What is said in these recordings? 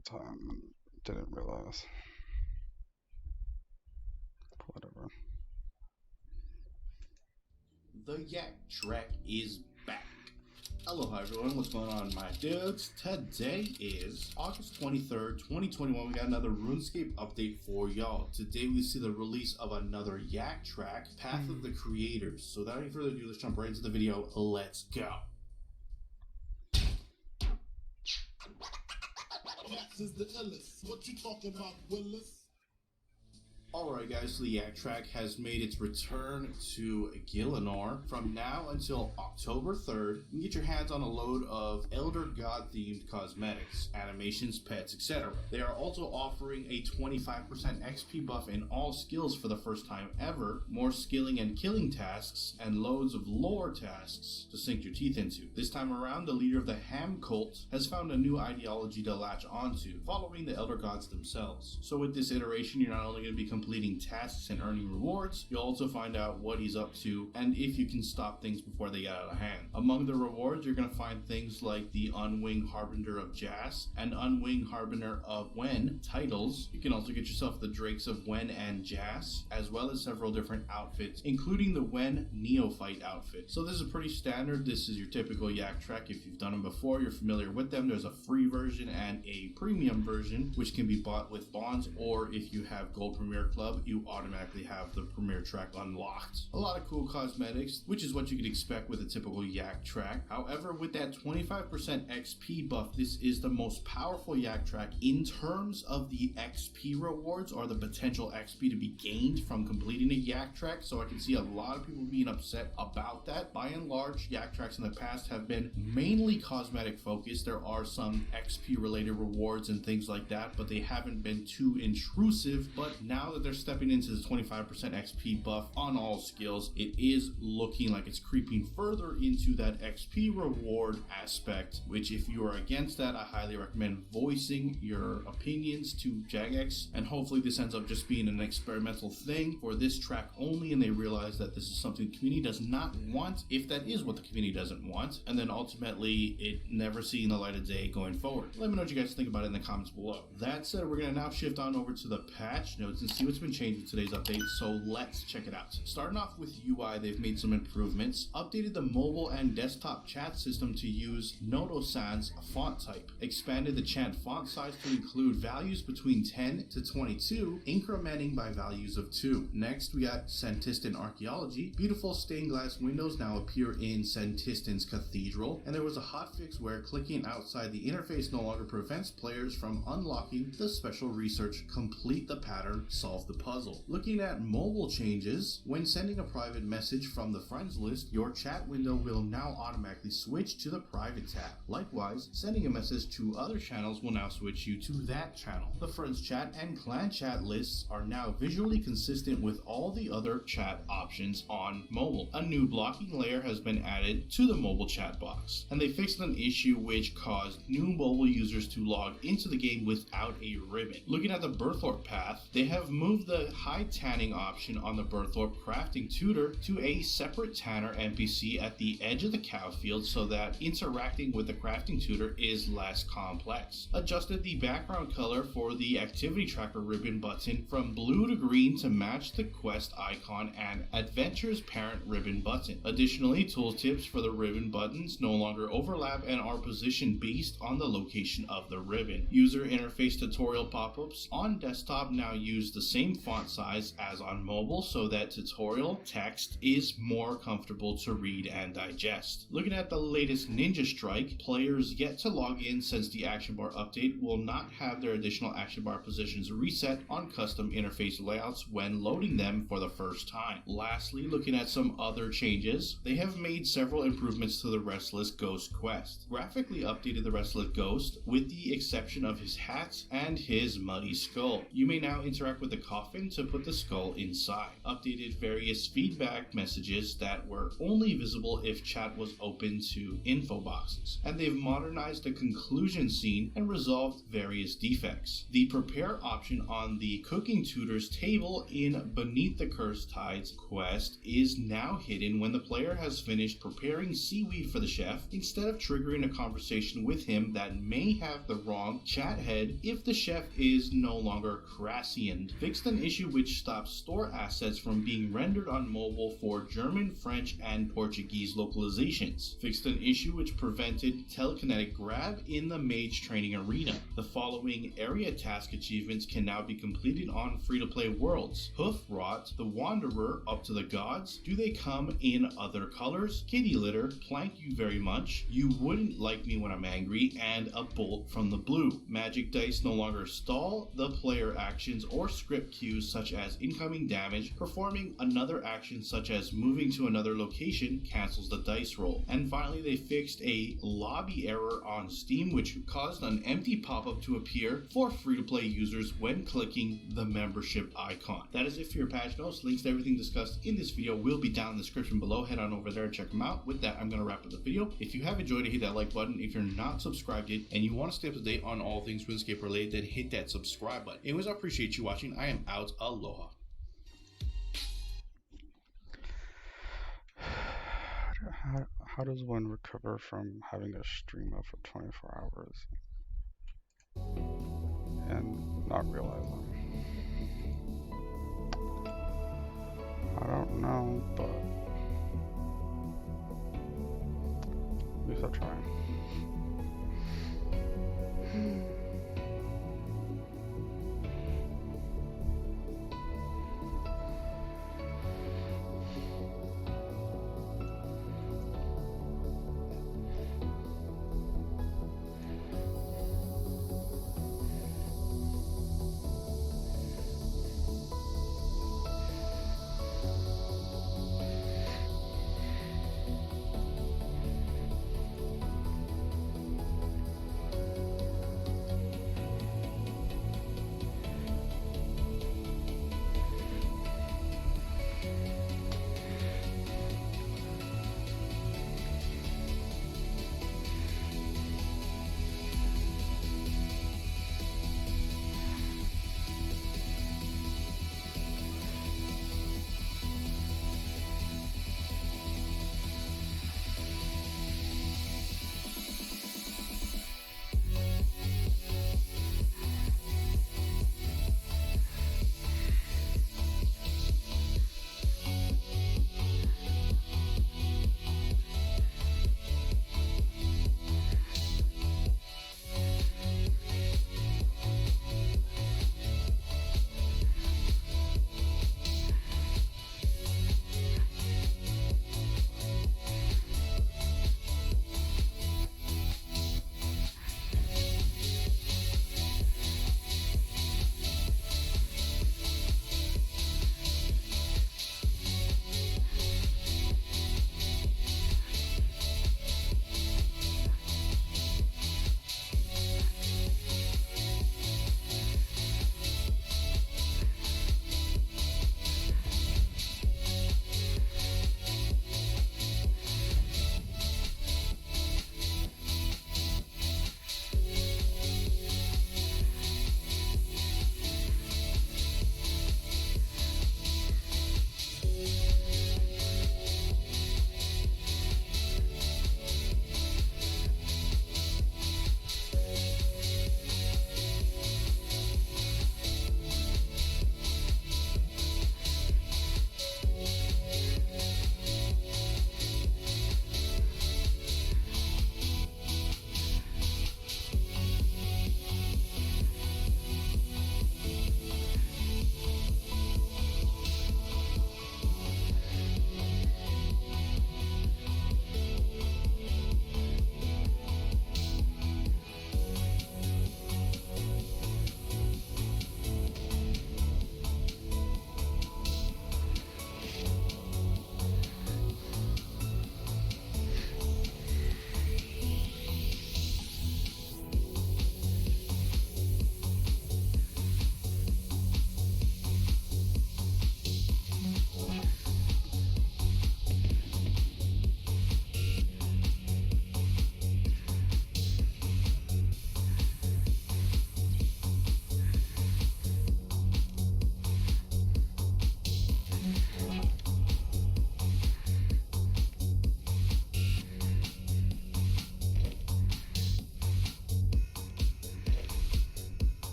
that time and didn't realize. Whatever. The Yak Track is back. Aloha everyone, what's going on my dudes? Today is August 23rd, 2021. We got another RuneScape update for y'all. Today we see the release of another Yak Track, Path of the Creators. So without any further ado, let's jump right into the video. Let's go. This is the illest. What you talking about, Willis? Alright guys, so the Yak Track has made its return to Gielinor. From now until October 3rd, you can get your hands on a load of Elder God themed cosmetics, animations, pets, etc. They are also offering a 25% XP buff in all skills for the first time ever, more skilling and killing tasks, and loads of lore tasks to sink your teeth into. This time around, the leader of the Ham Cult has found a new ideology to latch onto, following the Elder Gods themselves. So with this iteration, you're not only going to be completing tasks and earning rewards, you'll also find out what he's up to and if you can stop things before they get out of hand. Among the rewards, you're going to find things like the Unwinged Harbinger of Jas and Unwinged Harbinger of Wen titles. You can also get yourself the Drakes of Wen and Jas, as well as several different outfits, including the Wen Neophyte outfit. So this is pretty standard. This is your typical Yak Track. If you've done them before, you're familiar with them. There's a free version and a premium version, which can be bought with bonds, or if you have Gold Premier Club, you automatically have the Premier Track unlocked. A lot of cool cosmetics, which is what you could expect with a typical Yak Track. However, with that 25% XP buff, this is the most powerful Yak Track in terms of the XP rewards or the potential XP to be gained from completing a Yak Track. So I can see a lot of people being upset about that. By and large, Yak Tracks in the past have been mainly cosmetic focused. There are some XP related rewards and things like that, but they haven't been too intrusive. But now that they're stepping into the 25% XP buff on all skills, it is looking like it's creeping further into that XP reward aspect, which if you are against that, I highly recommend voicing your opinions to Jagex, and hopefully this ends up just being an experimental thing for this track only, and they realize that this is something the community does not want, if that is what the community doesn't want, and then ultimately it never seeing the light of day going forward. Let me know what you guys think about it in the comments below. That said, we're going to now shift on over to the patch notes and see what's been changed in today's update, so let's check it out. Starting off with UI, they've made some improvements, updated the mobile and desktop chat system to use Noto-sans font type, expanded the chat font size to include values between 10 to 22, incrementing by values of 2. Next, we got Sentistan Archaeology. Beautiful stained glass windows now appear in Sentistan's Cathedral, and there was a hotfix where clicking outside the interface no longer prevents players from unlocking the special research Complete the Pattern, Solve the Puzzle. Looking at mobile changes, when sending a private message from the friends list, your chat window will now automatically switch to the private tab. Likewise, sending a message to other channels will now switch you to that channel. The friends chat and clan chat lists are now visually consistent with all the other chat options on mobile. A new blocking layer has been added to the mobile chat box, and they fixed an issue which caused new mobile users to log into the game without a ribbon. Looking at the Birthorpe path, they have moved the high tanning option on the Birthorpe crafting tutor to a separate tanner NPC at the edge of the cow field so that interacting with the crafting tutor is less complex. Adjusted the background color for the activity tracker ribbon button from blue to green to match the quest icon and adventure's parent ribbon button. Additionally, tooltips for the ribbon buttons no longer overlap and are positioned based on the location of the ribbon. User interface tutorial pop-ups on desktop now use the same font size as on mobile so that tutorial text is more comfortable to read and digest. Looking at the latest Ninja Strike, players yet to log in since the action bar update will not have their additional action bar positions reset on custom interface layouts when loading them for the first time. Lastly, looking at some other changes, they have made several improvements to the Restless Ghost quest. Graphically updated the Restless Ghost with the exception of his hat and his muddy skull. You may now interact with the coffin to put the skull inside, updated various feedback messages that were only visible if chat was open to info boxes, and they've modernized the conclusion scene and resolved various defects. The prepare option on the cooking tutor's table in Beneath the Cursed Tides quest is now hidden when the player has finished preparing seaweed for the chef, instead of triggering a conversation with him that may have the wrong chat head if the chef is no longer Crassian. Fixed an issue which stops store assets from being rendered on mobile for German, French, and Portuguese localizations. Fixed an issue which prevented telekinetic grab in the mage training arena. The following area task achievements can now be completed on free-to-play worlds: Hoof Rot, The Wanderer, Up to the Gods, Do They Come in Other Colors, Kitty Litter, Plank You Very Much, You Wouldn't Like Me When I'm Angry, and A Bolt from the Blue. Magic dice no longer stall the player actions or script cues such as incoming damage. Performing another action such as moving to another location cancels the dice roll. And finally, they fixed a lobby error on Steam which caused an empty pop-up to appear for free-to-play users when clicking the membership icon. That is it for your patch notes. Links to everything discussed in this video will be down in the description below. Head on over there and check them out. With that, I'm going to wrap up the video. If you have enjoyed it, hit that like button. If you're not subscribed yet and you want to stay up to date on all things RuneScape related, then hit that subscribe button. Anyways, I appreciate you watching. I am out. Aloha. How does one recover from having a streamer for 24 hours and not realizing? I don't know, but at least I'll try.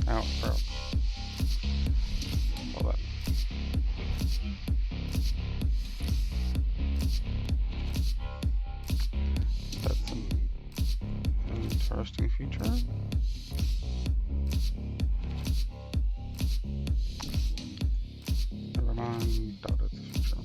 Out, bro. Hold on. That's an interesting feature. Never mind. Doubt it's a feature.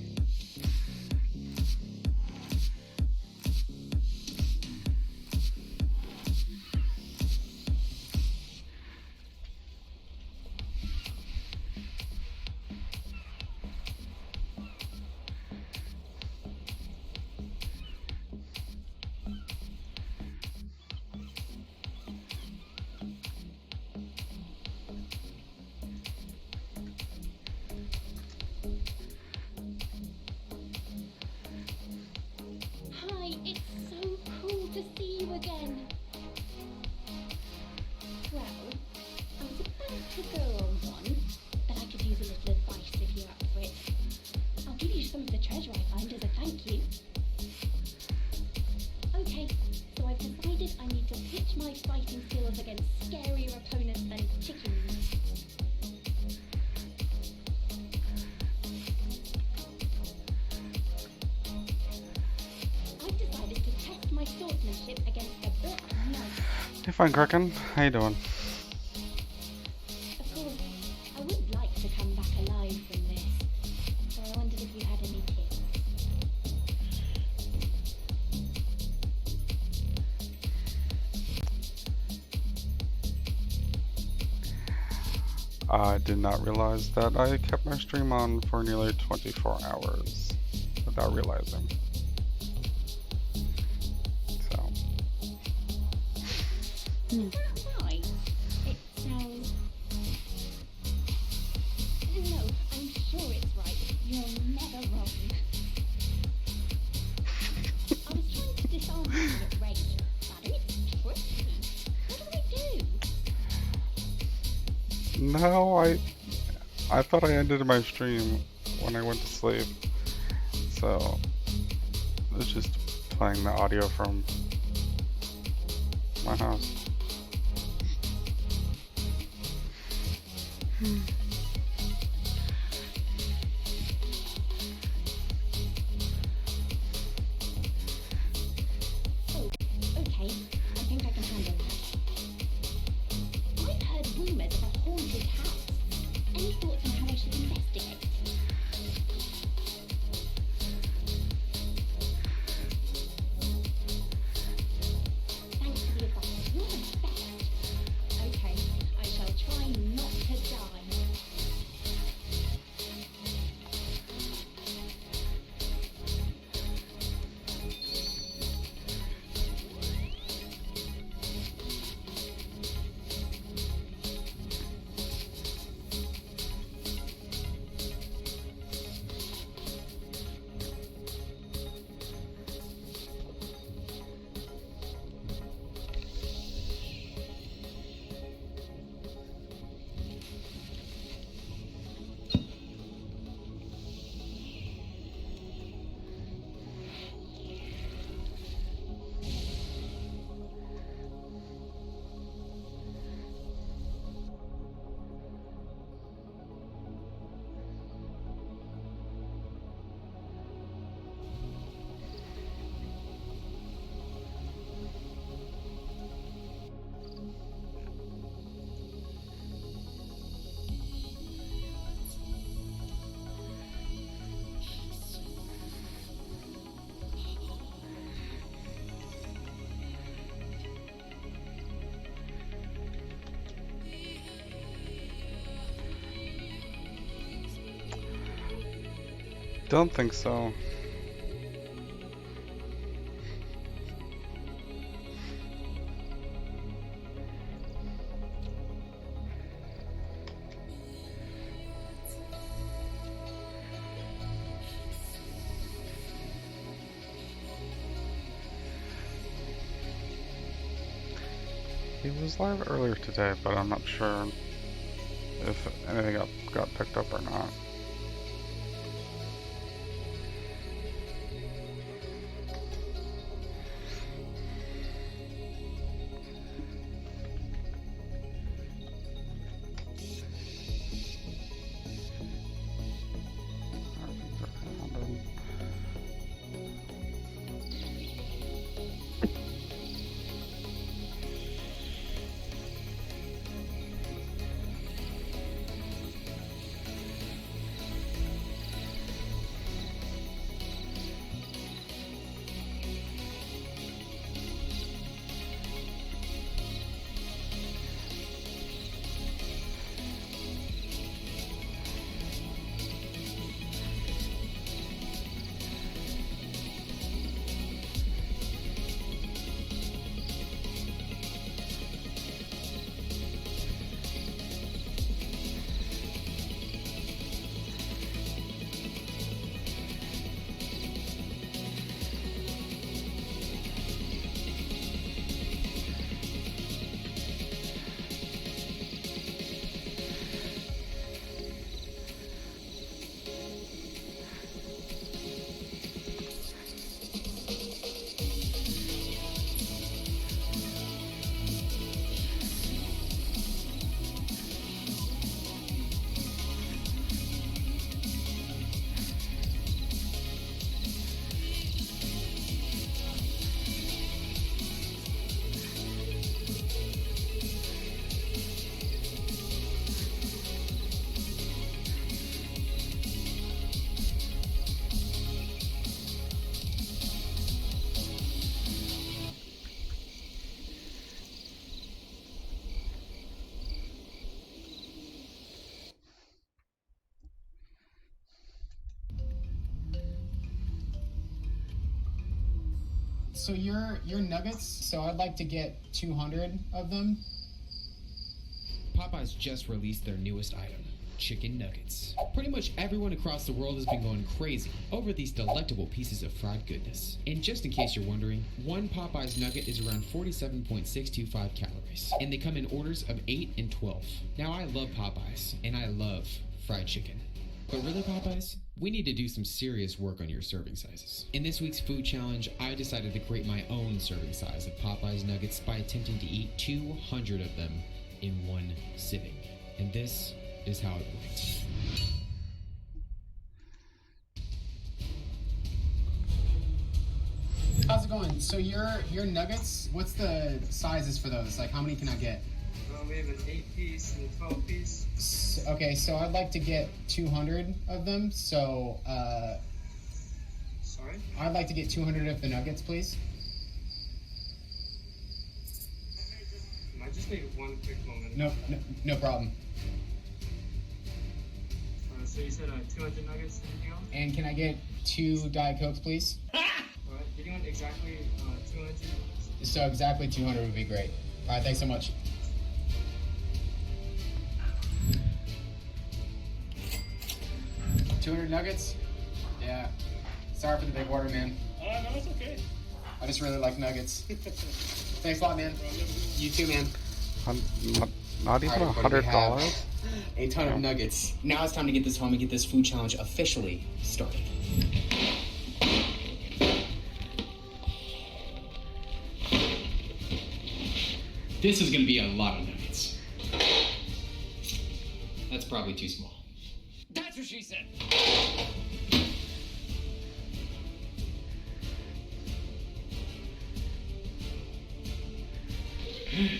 Hi, it's so cool to see you again. Well, I was about to go on one, but I could use a little advice if you're up for it. I'll give you some of the treasure I find as a thank you. Okay, so I've decided I need to pitch my fighting skills against scarier opponents than chickens. I've decided to test my swordsmanship against a black knight. Hey, fine, Kraken. How you doing? Of course, I would like to come back alive from this, so I wondered if you had any tips. I did not realize that I kept my stream on for nearly 24 hours without realizing. So, Why? It sounds... No, I'm sure it's right. You're never wrong. I was trying to disarm you at range, but it's tricky. What do I do? no, I thought I ended my stream when I went to sleep. So, it's just playing the audio from my house. Oh, okay. I think I can handle that. I've heard rumours of a haunted house. Any thoughts on how I should investigate? Thanks for the advice. You're the best. Okay, I shall try not to die. Don't think so. He was live earlier today, but I'm not sure if anything got picked up or not. So your nuggets, so I'd like to get 200 of them. Popeyes just released their newest item, chicken nuggets. Pretty much everyone across the world has been going crazy over these delectable pieces of fried goodness. And just in case you're wondering, one Popeyes nugget is around 47.625 calories, and they come in orders of 8 and 12. Now I love Popeyes, and I love fried chicken. But really, Popeyes, we need to do some serious work on your serving sizes. In this week's food challenge, I decided to create my own serving size of Popeyes nuggets by attempting to eat 200 of them in one sitting. And this is how it went. How's it going? So your nuggets, what's the sizes for those? Like, how many can I get? We have an 8-piece and a 12-piece. Okay, so I'd like to get 200 of them. So, Sorry? I'd like to get 200 of the nuggets, please. I just need one quick moment. No problem. So you said 200 nuggets, anything else? And can I get 2 Diet Cokes, please? Alright, did you want exactly 200? So exactly 200 would be great. All right, thanks so much. $200 nuggets? Yeah. Sorry for the big order, man. No, it's okay. I just really like nuggets. Thanks a lot, man. You too, man. Not even All right, what do we $100? A ton of nuggets. Now it's time to get this home and get this food challenge officially started. This is gonna be a lot of nuggets. That's probably too small. That's what she said.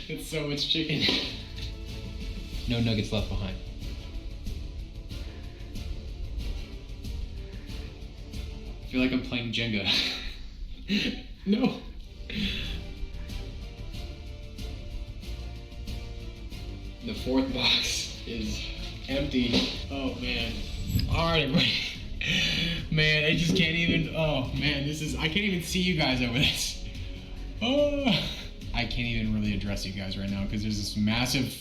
It's so much chicken. No nuggets left behind. I feel like I'm playing Jenga. No. The fourth box is empty. Oh man. Alright, everybody. Man, I just can't even. Oh man, I can't even see you guys over this. Oh. I can't even really address you guys right now because there's this massive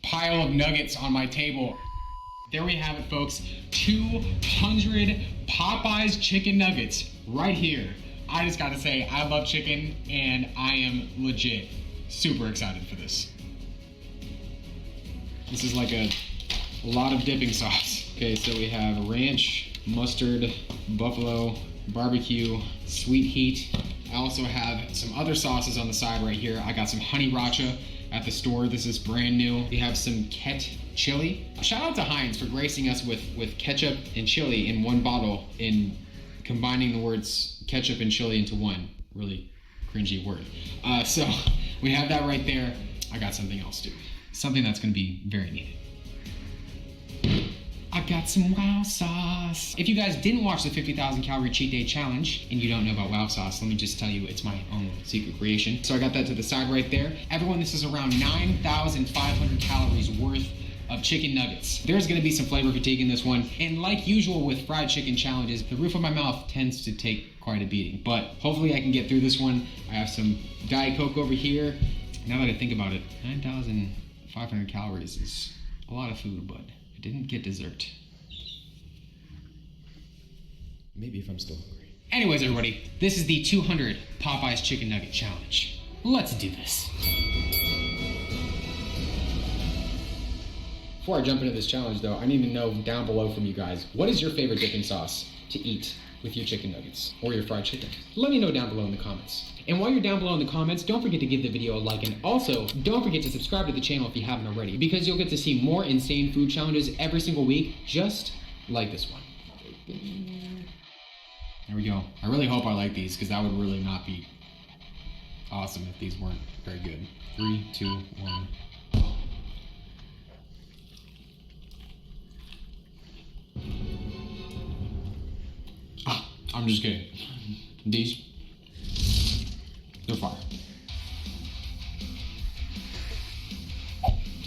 pile of nuggets on my table. There we have it, folks. 200 Popeyes chicken nuggets right here. I just gotta say, I love chicken and I am legit super excited for this. This is like a lot of dipping sauce. Okay, so we have ranch, mustard, buffalo, barbecue, sweet heat. I also have some other sauces on the side right here. I got some honey racha at the store. This is brand new. We have some Ket chili. Shout out to Heinz for gracing us with ketchup and chili in one bottle and combining the words ketchup and chili into one. Really cringy word. So we have that right there. I got something else too. Something that's gonna be very needed. I got some wow sauce. If you guys didn't watch the 50,000 calorie cheat day challenge and you don't know about wow sauce, let me just tell you it's my own secret creation. So I got that to the side right there. Everyone, this is around 9,500 calories worth of chicken nuggets. There's gonna be some flavor fatigue in this one. And like usual with fried chicken challenges, the roof of my mouth tends to take quite a beating. But hopefully I can get through this one. I have some Diet Coke over here. Now that I think about it, 9,500 calories is a lot of food, but I didn't get dessert. Maybe if I'm still hungry. Anyways, everybody, this is the 200 Popeyes Chicken Nugget Challenge. Let's do this. Before I jump into this challenge, though, I need to know down below from you guys, what is your favorite dipping sauce to eat with your chicken nuggets or your fried chicken? Let me know down below in the comments. And while you're down below in the comments, don't forget to give the video a like, and also don't forget to subscribe to the channel if you haven't already, because you'll get to see more insane food challenges every single week, just like this one. There we go. I really hope I like these, because that would really not be awesome if these weren't very good. 3, 2, 1. I'm just kidding. These, they're fire.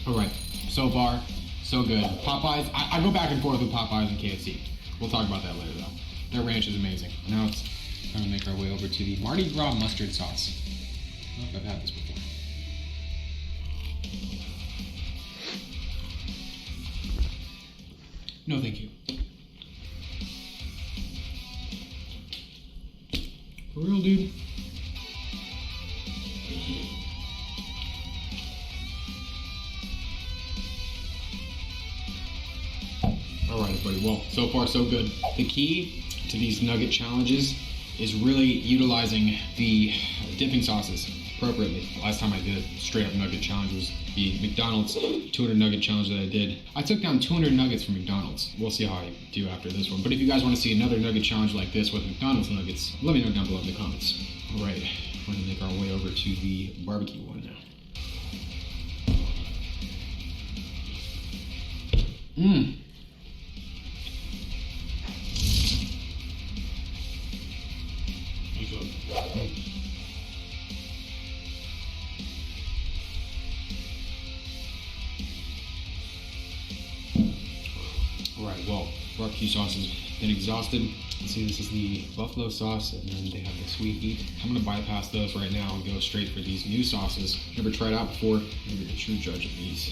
All right, so far, so good. Popeyes, I go back and forth with Popeyes and KFC. We'll talk about that later though. Their ranch is amazing. Now it's Trying to make our way over to the Mardi Gras mustard sauce. I don't know if I've had this before. No, thank you. For real, dude. Alright, everybody. Well, so far so good. The key to these nugget challenges is really utilizing the dipping sauces appropriately. Last time I did a straight up nugget challenge was the McDonald's 200 nugget challenge that I did. I took down 200 nuggets from McDonald's. We'll see how I do after this one. But if you guys want to see another nugget challenge like this with McDonald's nuggets, let me know down below in the comments. Alright, we're gonna make our way over to the barbecue one now. Mmm. Alright, well, barbecue sauce has been exhausted. Let's see, this is the buffalo sauce, and then they have the sweet heat. I'm gonna bypass those right now and go straight for these new sauces. Never tried out before. I'm gonna be the true judge of these.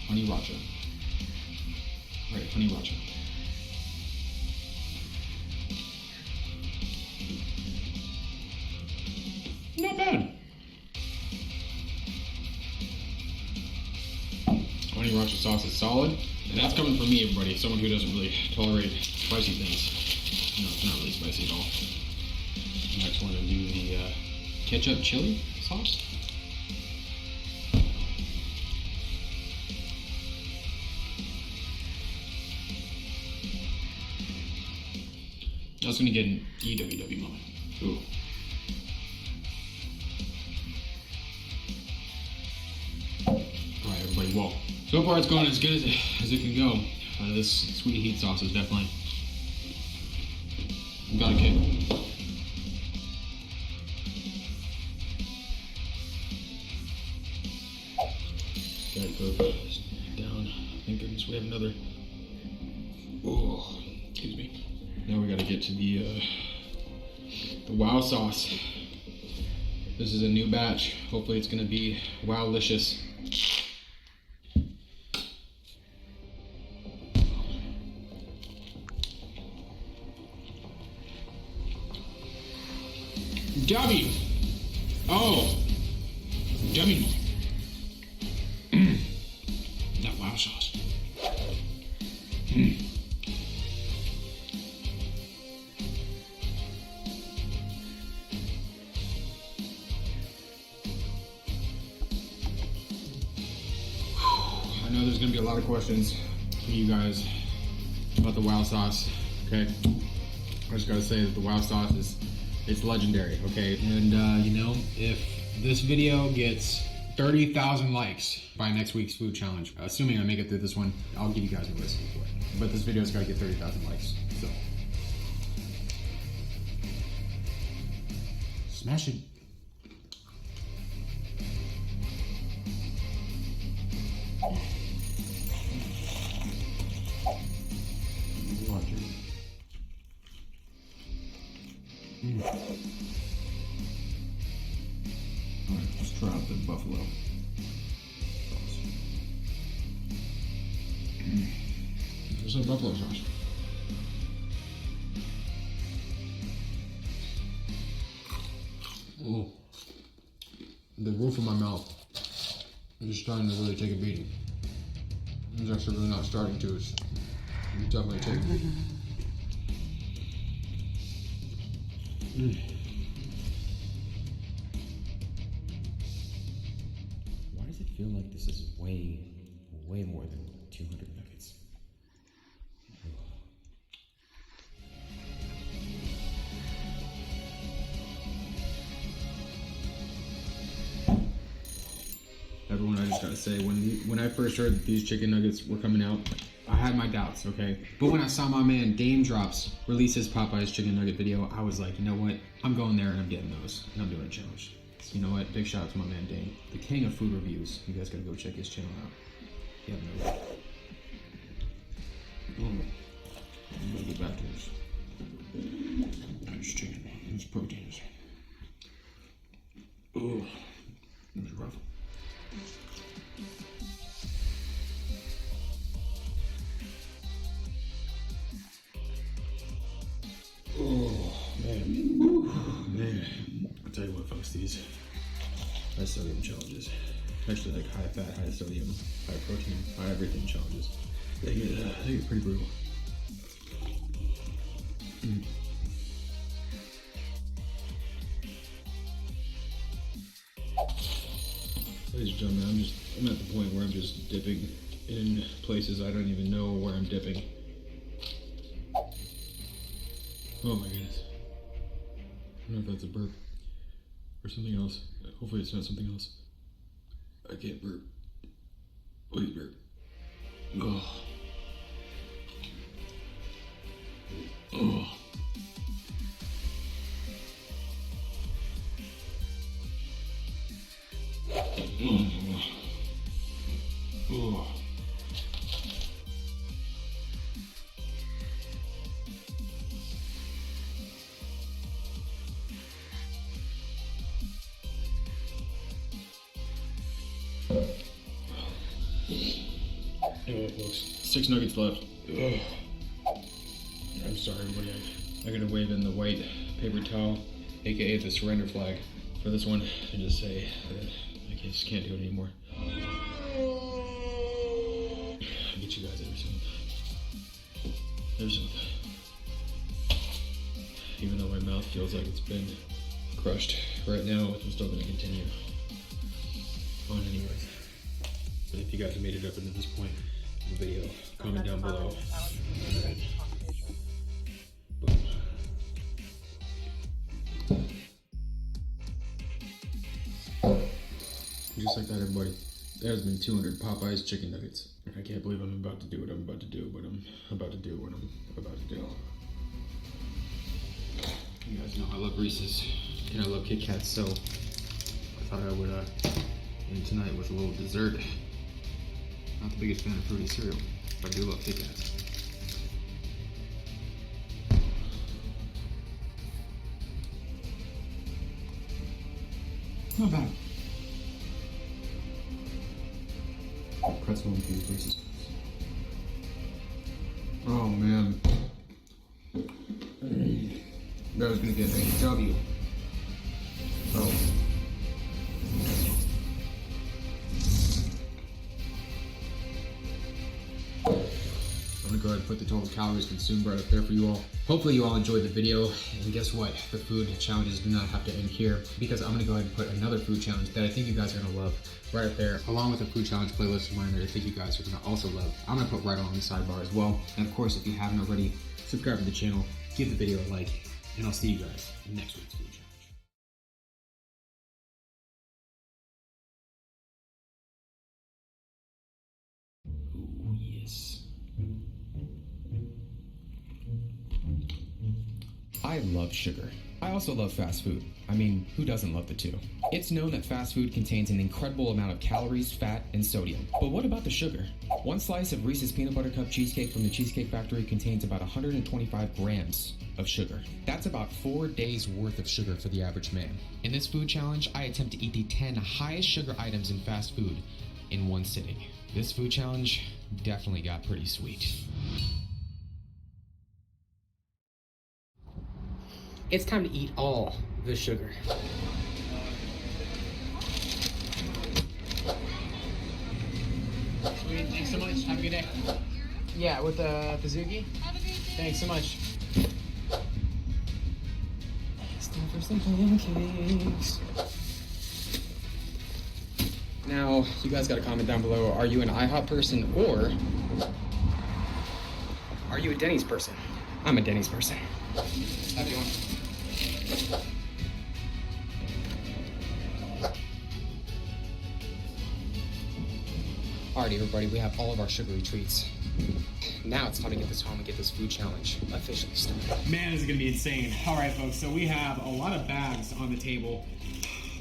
Honey Racha. Alright, Honey Racha. Not bad. Honey Racha sauce is solid, and that's coming from me, everybody. Someone who doesn't really tolerate spicy things. No, it's not really spicy at all. Next, we're gonna do the ketchup chili sauce. That's gonna get an EWW moment. Ooh. Alright, everybody, well, so far it's going as good as it can go. This sweet heat sauce is definitely got a kick. Gotta go down. Thank goodness we have another. Oh, excuse me. Now we gotta get to the wow sauce. This is a new batch. Hopefully it's gonna be wow-licious. W. Oh. W. That wow sauce. I know there's gonna be a lot of questions from you guys about the wow sauce, okay? I just gotta say that the wow sauce it's legendary, okay? And you know, if this video gets 30,000 likes by next week's food challenge, assuming I make it through this one, I'll give you guys a recipe for it. But this video's gotta get 30,000 likes, so. Smash it. Alright, let's try out the buffalo sauce. There's some buffalo sauce. Oh, the roof of my mouth is starting to really take a beating. It's actually really not starting to. It's definitely taking a beating. Why does it feel like this is way more than 200 nuggets? Everyone, I just gotta say, when I first heard that these chicken nuggets were coming out, I had my doubts, okay? But when I saw my man Game Drops release his Popeye's chicken nugget video, I was like, you know what? I'm going there and I'm getting those. And I'm doing a challenge. So you know what? Big shout out to my man Dane, the king of food reviews. You guys gotta go check his channel out. You have no idea. I'm gonna get back to this. Just chicken. It's proteins. Ooh, it was rough. Oh man, woo, man! I'll tell you what, folks. These high sodium challenges, actually like high fat, high sodium, high protein, high everything challenges, they get pretty brutal. Ladies and gentlemen, I'm at the point where I'm just dipping in places I don't even know where I'm dipping. Oh my goodness. I don't know if that's a burp or something else. Hopefully it's not something else. I can't burp. Please burp. Oh. Oh. Oh. Anyway, folks, 6 nuggets left. Ugh. I'm sorry, everybody. I'm gonna wave in the white paper towel, aka the surrender flag, for this one, and just say that I just can't do it anymore. I get you guys every single time. Every single time. Even though my mouth feels like it's been crushed right now, I'm still gonna continue on anyways. And if you guys have made it up into this point in the video, comment down below. Just like that, everybody. That has been 200 Popeyes chicken nuggets. I can't believe I'm about to do what I'm about to do, but I'm about to do what I'm about to do. You guys know I love Reese's and I love Kit Kats, so I thought I would end tonight with a little dessert. Not the biggest fan of fruity cereal, but I do love Kit Kats. Not bad. Pretzel infused Reese's. Oh man. That was gonna get a W. Oh. I'm gonna go ahead and put the total calories consumed right up there for you all. Hopefully you all enjoyed the video, and guess what? The food challenges do not have to end here, because I'm gonna go ahead and put another food challenge that I think you guys are gonna love right up there, along with the food challenge playlist of mine that I think you guys are gonna also love. I'm gonna put right on the sidebar as well. And of course, if you haven't already, subscribe to the channel, give the video a like, and I'll see you guys in next week's food challenge. Ooh, yes. I love sugar. I also love fast food. I mean, who doesn't love the two? It's known that fast food contains an incredible amount of calories, fat, and sodium. But what about the sugar? One slice of Reese's Peanut Butter Cup cheesecake from the Cheesecake Factory contains about 125 grams of sugar. That's about 4 days worth of sugar for the average man. In this food challenge, I attempt to eat the 10 highest sugar items in fast food in one sitting. This food challenge definitely got pretty sweet. It's time to eat all the sugar. Sweet, thanks so much. Have a good day. Yeah, with the Pizookie? Have a great day. Thanks so much. It's time for some pancakes. Now, you guys gotta comment down below, are you an IHOP person or are you a Denny's person? I'm a Denny's person. Have a good one. Alrighty, everybody, we have all of our sugary treats. Now it's time to get this home and get this food challenge officially started. Man, this is gonna be insane. All right, folks, so we have a lot of bags on the table.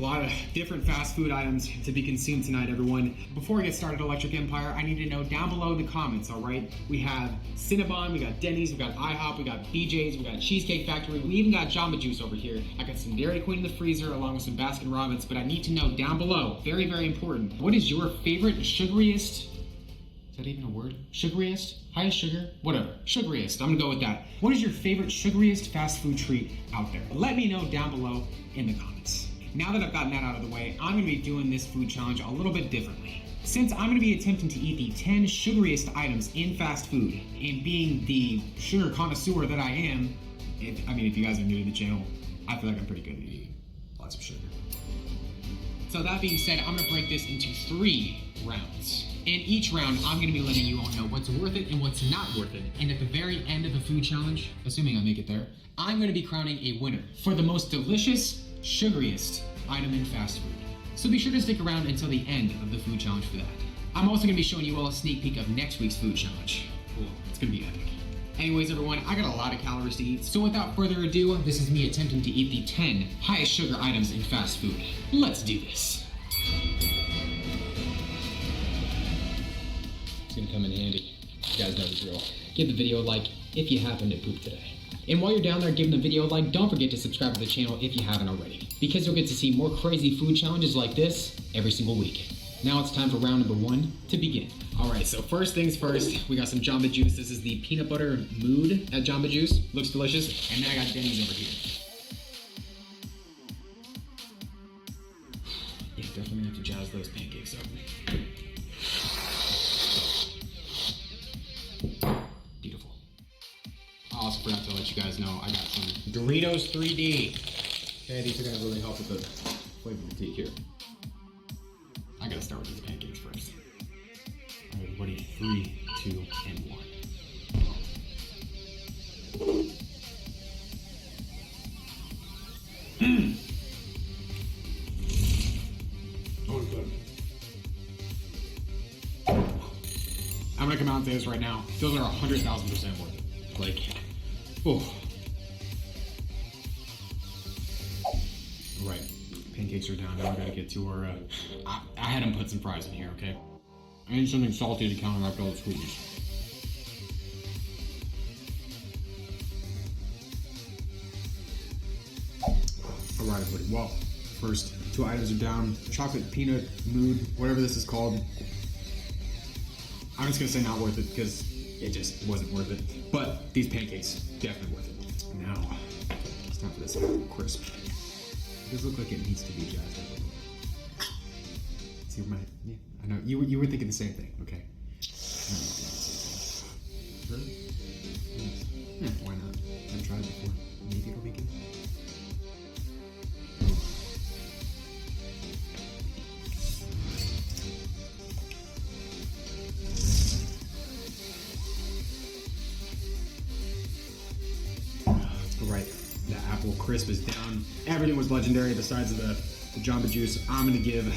A lot of different fast food items to be consumed tonight, everyone. Before we get started, Electric Empire, I need to know down below in the comments, all right? We have Cinnabon, we got Denny's, we got IHOP, we got BJ's, we got Cheesecake Factory, we even got Jamba Juice over here. I got some Dairy Queen in the freezer along with some Baskin Robbins, but I need to know down below, very, very important, what is your favorite sugariest, is that even a word? Sugariest? Highest sugar? Whatever. Sugariest. I'm gonna go with that. What is your favorite sugariest fast food treat out there? Let me know down below in the comments. Now that I've gotten that out of the way, I'm gonna be doing this food challenge a little bit differently. Since I'm gonna be attempting to eat the 10 sugariest items in fast food, and being the sugar connoisseur that I am, if you guys are new to the channel, I feel like I'm pretty good at eating lots of sugar. So that being said, I'm gonna break this into 3 rounds. In each round, I'm gonna be letting you all know what's worth it and what's not worth it. And at the very end of the food challenge, assuming I make it there, I'm gonna be crowning a winner for the most delicious, sugariest item in fast food. So be sure to stick around until the end of the food challenge for that. I'm also gonna be showing you all a sneak peek of next week's food challenge. Cool, it's gonna be epic. Anyways, everyone, I got a lot of calories to eat, so without further ado, this is me attempting to eat the 10 highest sugar items in fast food. Let's do this. It's gonna come in handy. You guys know the drill. Give the video a like if you happen to poop today. And while you're down there giving the video a like, don't forget to subscribe to the channel if you haven't already, because you'll get to see more crazy food challenges like this every single week. Now it's time for round number 1 to begin. Alright, so first things first, we got some Jamba Juice. This is the peanut butter mood at Jamba Juice. Looks delicious. And then I got Denny's over here. Yeah, definitely gonna have to jazz those pancakes up. Beautiful. I also forgot to let you guys know I got some Doritos 3D. Okay, these are gonna really help with the flavor fatigue here. I gotta start with these pancakes first. Alright, everybody, 3, 2, and 1. I'm gonna come out and say this right now. Those are 100,000% worth it. Like, oh. Right, pancakes are down. Now we gotta get to our, I had them put some fries in here, okay? I need something salty to counteract all the sweetness. Alright, everybody, well, first 2 items are down. Chocolate peanut mood, whatever this is called. I'm just gonna say not worth it because it just wasn't worth it. But these pancakes, definitely worth it. Now, it's time for this apple crisp. It does look like it needs to be jazzed up a little bit. See my, yeah, I know, you were thinking the same thing, okay? Really? Yeah, why not? I've tried it before. Maybe it'll be good. Right, the apple crisp is down. Everything was legendary besides the Jamba Juice. I'm gonna give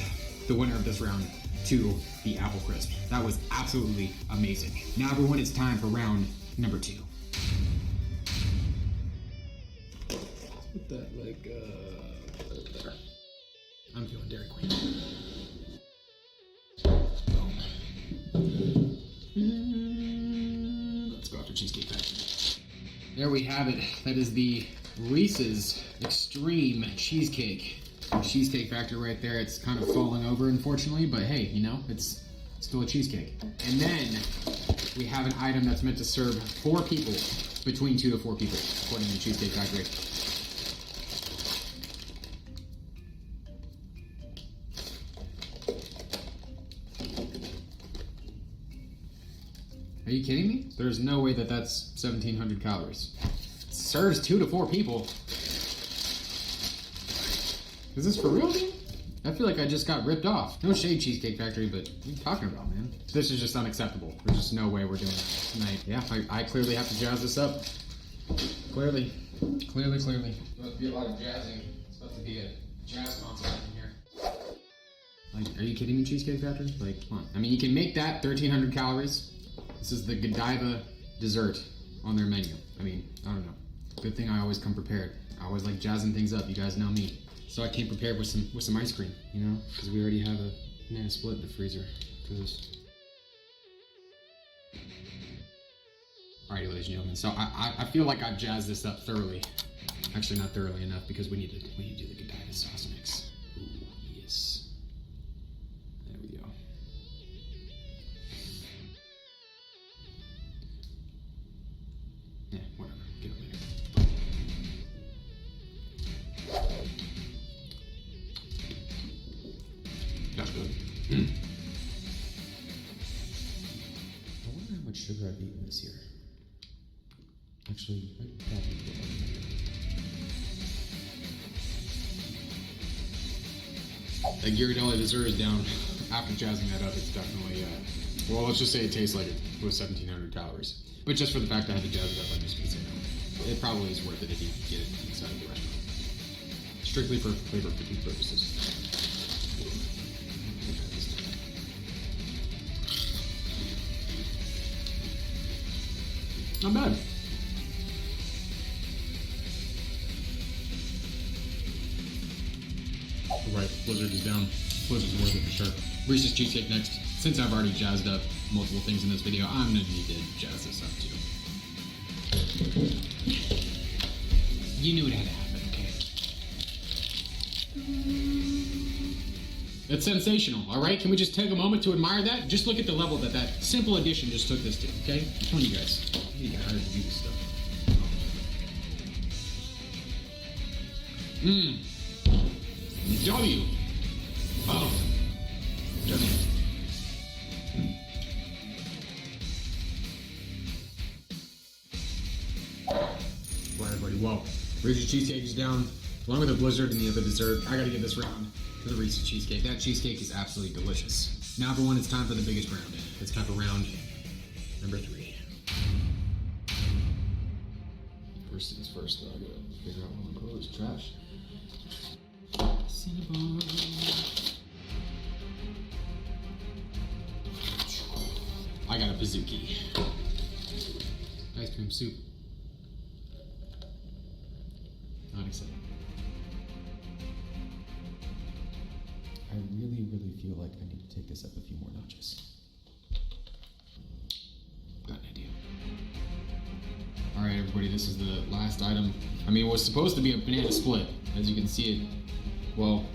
the winner of this round to the apple crisp. That was absolutely amazing. Now everyone, it's time for round number 2. Put that like right there. I'm feeling Dairy Queen. Boom. Let's go after Cheesecake Factory. There we have it. That is the Reese's Extreme Cheesecake. Cheesecake Factory right there. It's kind of falling over, unfortunately, but hey, you know, it's still a cheesecake. And then we have an item that's meant to serve 4 people, between 2 to 4 people, according to Cheesecake Factory. Are you kidding me? There's no way that that's 1,700 calories. It serves 2 to 4 people. Is this for real, dude? I feel like I just got ripped off. No shade, Cheesecake Factory, but what are you talking about, man? This is just unacceptable. There's just no way we're doing that tonight. Yeah, I clearly have to jazz this up. Clearly. Supposed to be a lot of jazzing. It's supposed to be a jazz concert in here. Like, are you kidding me, Cheesecake Factory? Like, come on. I mean, you can make that 1,300 calories. This is the Godiva dessert on their menu. I mean, I don't know. Good thing I always come prepared. I always like jazzing things up. You guys know me. So I came prepared with some ice cream, you know, because we already have a banana split in the freezer for this. Alrighty, ladies and gentlemen. So I feel like I've jazzed this up thoroughly. Actually, not thoroughly enough because we need to do the Godiva sauce mix. Ooh, yes. There we go. Yeah, whatever. Get it later. That's good. I wonder how much sugar I've eaten this year. Actually, I probably will. That Ghirardelli dessert is down. After jazzing that up, it's definitely, well, let's just say it tastes like it was 1,700 calories. But just for the fact I had to jazz it up, I'm just gonna say no. It probably is worth it if you get it inside of the restaurant. Strictly for flavor purposes. Not bad. Right, Blizzard is down. Blizzard's worth it for sure. Reese's Cheesecake next. Since I've already jazzed up multiple things in this video, I'm gonna need to jazz this up too. You knew it had to happen, okay? It's sensational, alright? Can we just take a moment to admire that? Just look at the level that that simple addition just took this to, okay? I'm telling you guys, you get hired to do this stuff. W. Oh. Just. Right, everybody. Well, Reese's Cheesecake is down, along with the Blizzard and the other dessert. I gotta give this round to the Reese's Cheesecake. That cheesecake is absolutely delicious. Now, everyone, it's time for the biggest round. It's time for round number 3. First things first, though. I gotta figure out what my clothes. Trash. Cinnabon. I got a bazooki. Ice cream soup. Not excited. I really feel like I need to take this up a few more notches. Got an idea. Alright, everybody, this is the last item. I mean, it was supposed to be a banana split. As you can see, it, well,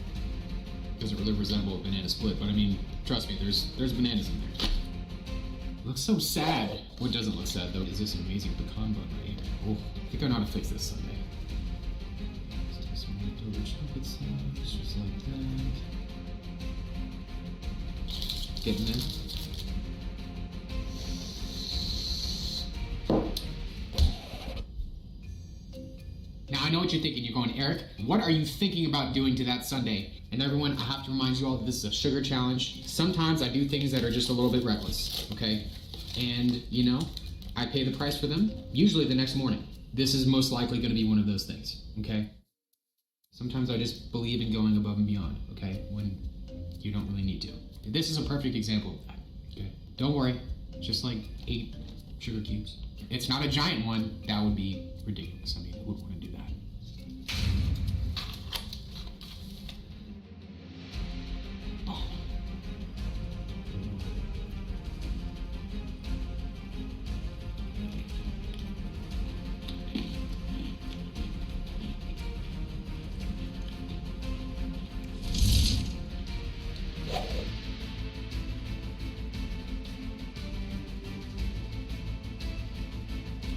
doesn't really resemble a banana split, but I mean, trust me, there's bananas in there. It looks so sad. What doesn't look sad, though, is this amazing pecan bun right here. Oh, I think I know how to fix this someday. Let's do some leftover chocolate sauce, just like that. Getting in. Now, I know what you're thinking. You're going, Eric, what are you thinking about doing to that sundae? And everyone, I have to remind you all that this is a sugar challenge. Sometimes I do things that are just a little bit reckless, okay? And, you know, I pay the price for them, usually the next morning. This is most likely going to be one of those things, okay? Sometimes I just believe in going above and beyond, okay? When you don't really need to. This is a perfect example of that, okay? Don't worry, just like 8 sugar cubes. It's not a giant one. That would be ridiculous. I mean, who would want to do that? Oh.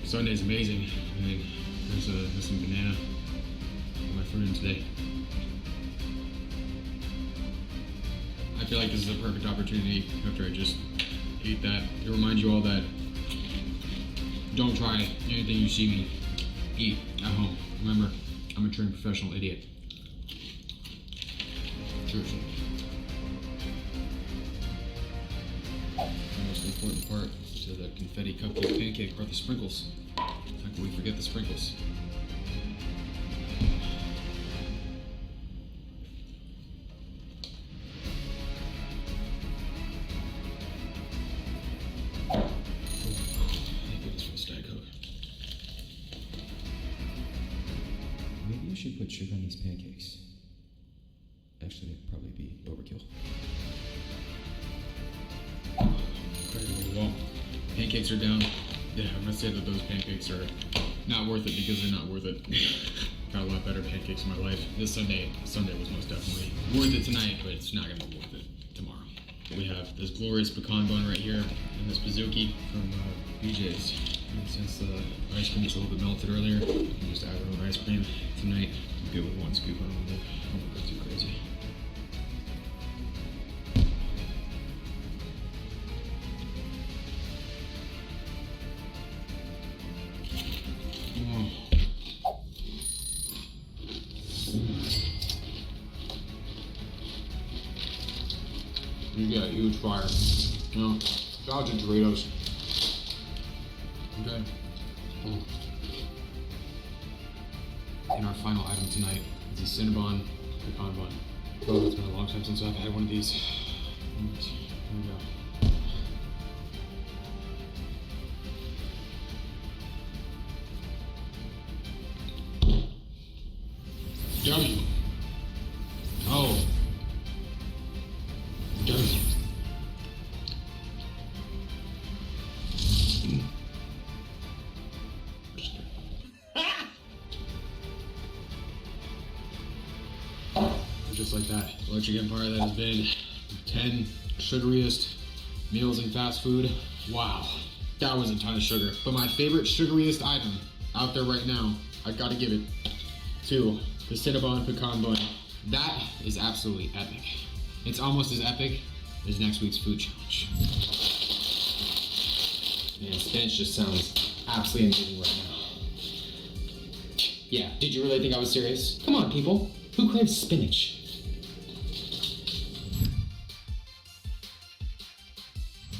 Sunday's amazing. I mean, there's some banana for my friend today. I feel like this is a perfect opportunity after I just ate that to remind you all that don't try anything you see me eat at home. Remember, I'm a trained professional idiot. Seriously. The most important part to the confetti cupcake pancake are the sprinkles. How can we forget the sprinkles? Thank goodness for the Diet Coke. Maybe I should put sugar on these pancakes. Actually, it'd probably be overkill. Incredible. Well, pancakes are down. Yeah, I'm gonna say that those pancakes are not worth it because they're not worth it. Got a lot better pancakes in my life. This Sunday was most definitely worth it tonight, but it's not gonna be worth it tomorrow. We have this glorious pecan bun right here and this bazooki from BJ's. And since the ice cream was a little bit melted earlier, you can just add our own ice cream. Tonight, I'm good with one scoop. I don't want to go too crazy. You got a huge fire. No, shout out to Doritos. Okay. And our final item tonight is the Cinnabon pecan bun. Oh, it's been a long time since I've had one of these. Here we go. Yummy. Oh. Yummy. Just like that. Well, chicken empire that has been 10 sugariest meals in fast food. Wow, that was a ton of sugar. But my favorite sugariest item out there right now, I gotta give it to the Cinnabon pecan bun. That is absolutely epic. It's almost as epic as next week's food challenge. Man, spinach just sounds absolutely amazing right now. Yeah, did you really think I was serious? Come on, people. Who craves spinach?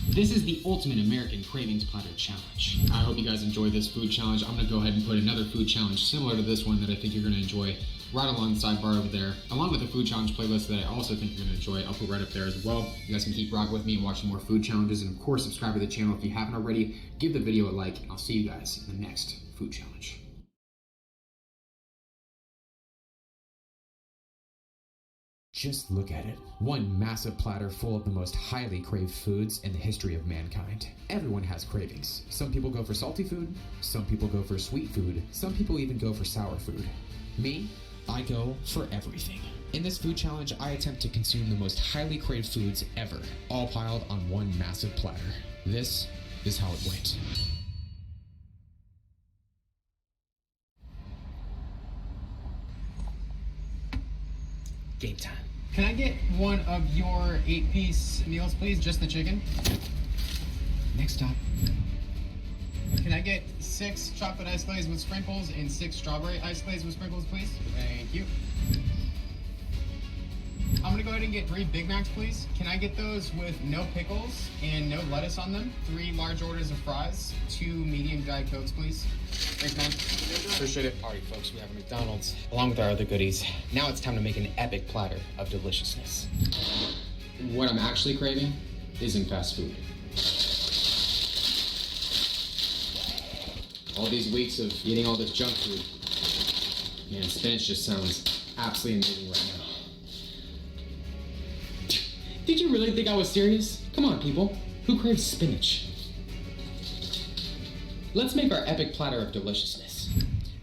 This is the ultimate American Cravings Platter Challenge. I hope you guys enjoyed this food challenge. I'm gonna go ahead and put another food challenge similar to this one that I think you're gonna enjoy right along the sidebar over there, along with the food challenge playlist that I also think you're gonna enjoy. I'll put right up there as well. You guys can keep rocking with me and watching more food challenges, and of course subscribe to the channel if you haven't already. Give the video a like, and I'll see you guys in the next food challenge. Just look at it. One massive platter full of the most highly craved foods in the history of mankind. Everyone has cravings. Some people go for salty food, some people go for sweet food, some people even go for sour food. Me, I go for everything. In this food challenge, I attempt to consume the most highly craved foods ever, all piled on one massive platter. This is how it went. Game time. Can I get one of your 8-piece meals, please? Just the chicken? Next stop. Can I get 6 chocolate ice glaze with sprinkles and 6 strawberry ice glaze with sprinkles, please? Thank you. I'm gonna go ahead and get 3 Big Macs, please. Can I get those with no pickles and no lettuce on them? 3 large orders of fries, 2 medium Diet Cokes, please. Thanks, man. Appreciate it. Alright folks, we have a McDonald's along with our other goodies. Now it's time to make an epic platter of deliciousness. What I'm actually craving isn't fast food. All these weeks of eating all this junk food. Man, spinach just sounds absolutely amazing right now. Did you really think I was serious? Come on, people. Who craves spinach? Let's make our epic platter of deliciousness.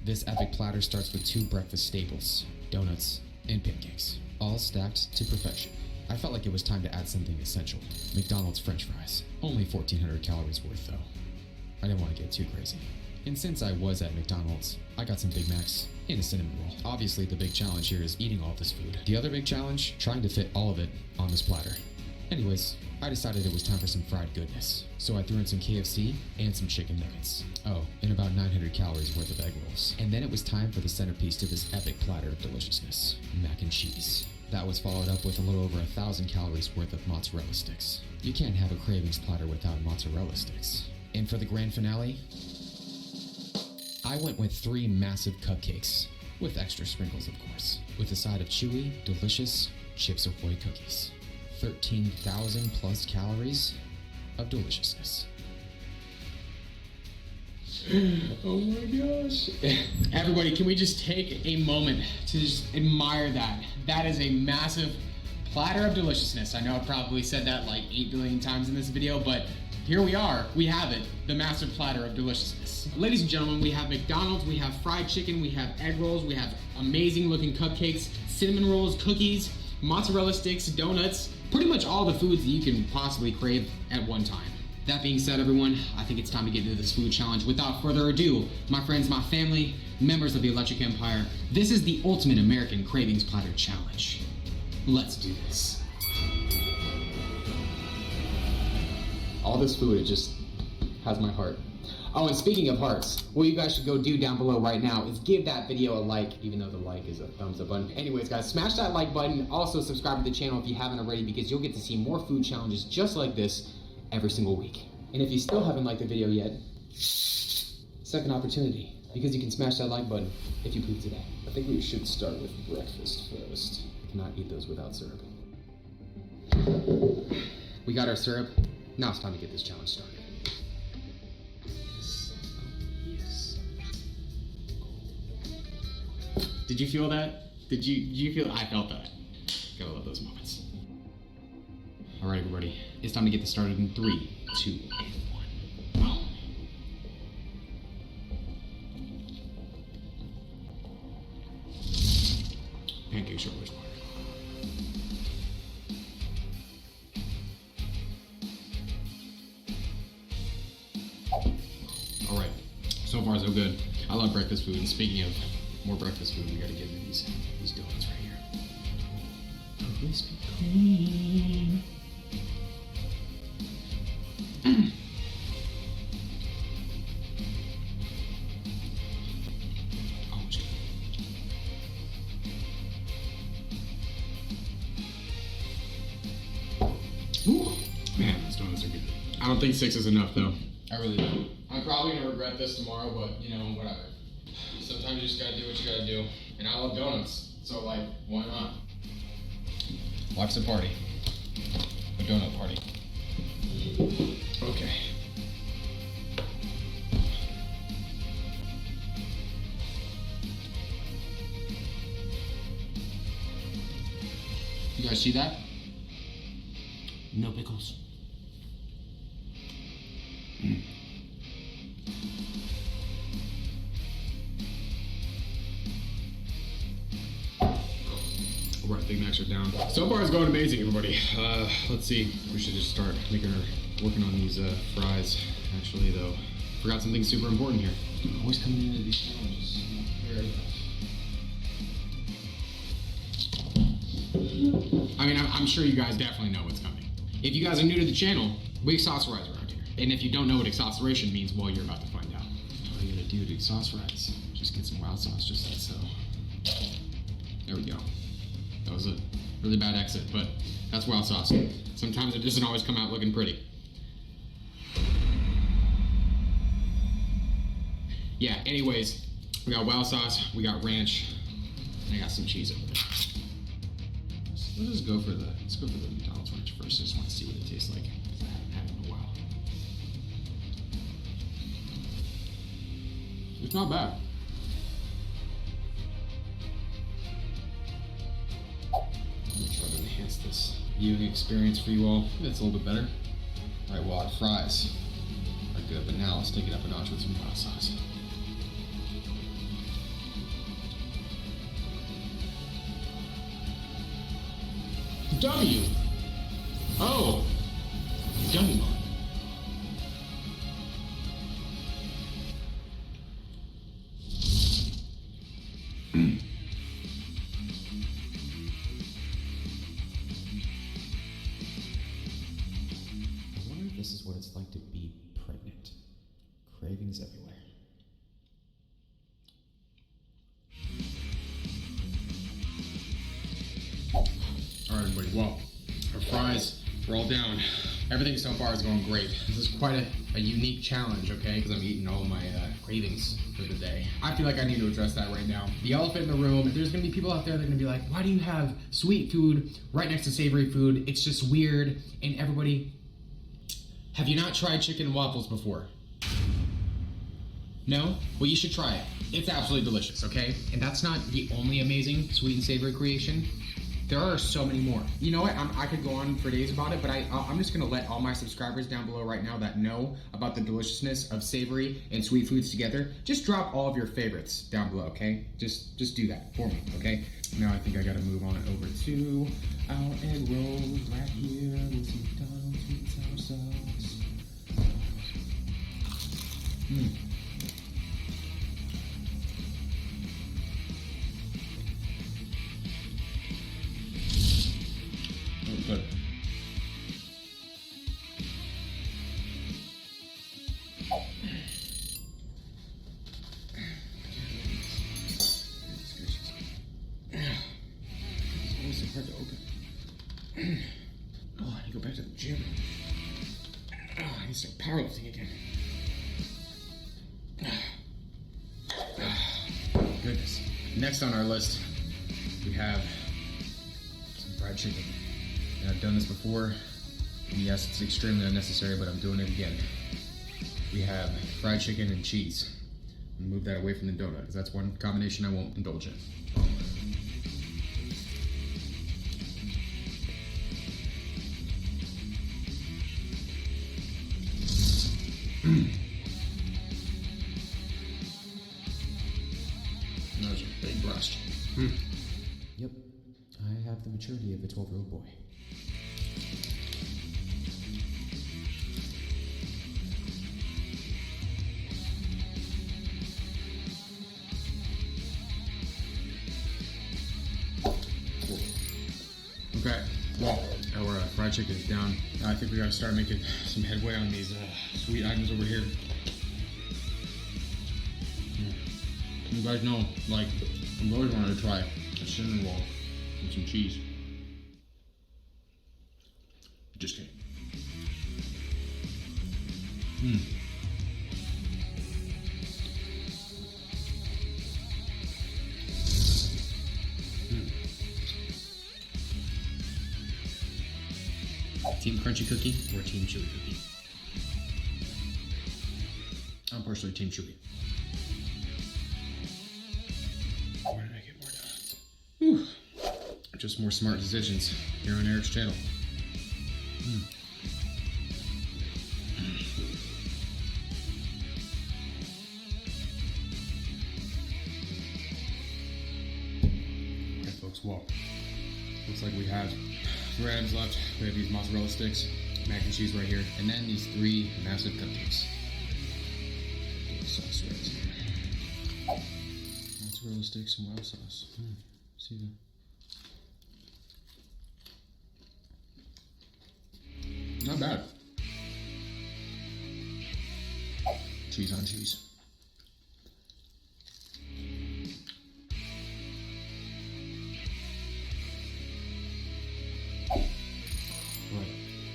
This epic platter starts with 2 breakfast staples, donuts and pancakes, all stacked to perfection. I felt like it was time to add something essential. McDonald's French fries. Only 1,400 calories worth though. I didn't want to get too crazy. And since I was at McDonald's, I got some Big Macs and a cinnamon roll. Obviously the big challenge here is eating all this food. The other big challenge, trying to fit all of it on this platter. Anyways, I decided it was time for some fried goodness. So I threw in some KFC and some chicken nuggets. Oh, and about 900 calories worth of egg rolls. And then it was time for the centerpiece to this epic platter of deliciousness, mac and cheese. That was followed up with a little over 1,000 calories worth of mozzarella sticks. You can't have a cravings platter without mozzarella sticks. And for the grand finale, I went with 3 massive cupcakes, with extra sprinkles of course, with a side of chewy, delicious Chips Ahoy cookies. 13,000 plus calories of deliciousness. Oh my gosh. Everybody, can we just take a moment to just admire that? That is a massive platter of deliciousness. I know I probably said that like 8 billion times in this video, but here we are. We have it. The massive platter of deliciousness. Ladies and gentlemen, we have McDonald's, we have fried chicken, we have egg rolls, we have amazing looking cupcakes, cinnamon rolls, cookies, mozzarella sticks, donuts, pretty much all the foods that you can possibly crave at one time. That being said, everyone, I think it's time to get into this food challenge. Without further ado, my friends, my family, members of the Electric Empire, this is the ultimate American Cravings Platter Challenge. Let's do this. All this food, it just has my heart. Oh, and speaking of hearts, what you guys should go do down below right now is give that video a like, even though the like is a thumbs up button. Anyways, guys, smash that like button. Also, subscribe to the channel if you haven't already, because you'll get to see more food challenges just like this every single week. And if you still haven't liked the video yet, second opportunity, because you can smash that like button if you poop today. I think we should start with breakfast first. Cannot eat those without syrup. We got our syrup. Now it's time to get this challenge started. Yes. Did you feel that? Did you feel? I felt that. Gotta love those moments. All right, everybody. It's time to get this started in 3, 2, and 1. Boom. Pancake short water. All right. So far, so good. I love breakfast food. And speaking of more breakfast food, we gotta get into these donuts right here. Krispy Kreme. Ooh, man, those donuts are good. I don't think 6 is enough, though. I really don't. I'm probably gonna regret this tomorrow, but you know, whatever. Sometimes you just gotta do what you gotta do. And I love donuts, so like, why not? Life's a party. A donut party. Okay. You guys see that? No pickles. All right, Big Macs are down. So far, it's going amazing, everybody. Let's see. We should just start working on these fries. Actually, though, forgot something super important here. I'm always coming into these challenges. I mean, I'm sure you guys definitely know what's coming. If you guys are new to the channel, we exoterize around here. And if you don't know what exoceration means, well, you're about to find out. All you gotta do to exoterize, just get some wild sauce, just like so. There we go. That was a really bad exit, but that's wild sauce. Sometimes it doesn't always come out looking pretty. Yeah, anyways, we got wild sauce, we got ranch, and I got some cheese over there. So let's go for the McDonald's ranch first. I just want to see what it tastes like. I haven't had it in a while. It's not bad. Try to enhance this viewing experience for you all. That's a little bit better. All right, well, our fries are good, but now let's take it up a notch with some wild sauce. W. Oh. W. I wonder if this is what it's like to be pregnant. Cravings everywhere. Alright, everybody, well, our fries are all down. Everything so far is going great. This is quite a unique challenge, okay, because I'm eating all my cravings for the day. I feel like I need to address that right now. The elephant in the room, there's going to be people out there that are going to be like, why do you have sweet food right next to savory food? It's just weird. And everybody, have you not tried chicken and waffles before? No? Well, you should try it. It's absolutely delicious, okay? And that's not the only amazing sweet and savory creation. There are so many more. You know what? I could go on for days about it, but I'm just gonna let all my subscribers down below right now that know about the deliciousness of savory and sweet foods together, just drop all of your favorites down below, okay? Just do that for me, okay? Now I think I gotta move on over to our egg rolls right here with some McDonald's sweet sour sauce. Oh, good. It's always so hard to open. Oh, I need to go back to the gym. Oh, I need to start powerlifting again. Goodness. Next on our list, we have some fried chicken. And I've done this before, and yes, it's extremely unnecessary, but I'm doing it again. We have fried chicken and cheese. I'm gonna move that away from the donut, because that's one combination I won't indulge in. That was a big breast. Yep, I have the maturity of a 12-year-old boy. Okay, well, our fried chicken is down. I think we gotta start making some headway on these sweet items over here. You guys know, like, I've always wanted to try a cinnamon roll with some cheese. Just kidding. Team crunchy cookie or team chewy cookie? I'm personally team chewy. Where did I get more donuts? Whew. Just more smart decisions here on Eric's channel. Okay, folks, well, looks like we have 3 items left. We have these mozzarella sticks, mac and cheese right here, and then these 3 massive cupcakes. Sauce right here. Mozzarella sticks and wild sauce. See that? Not bad. Cheese on cheese. Right.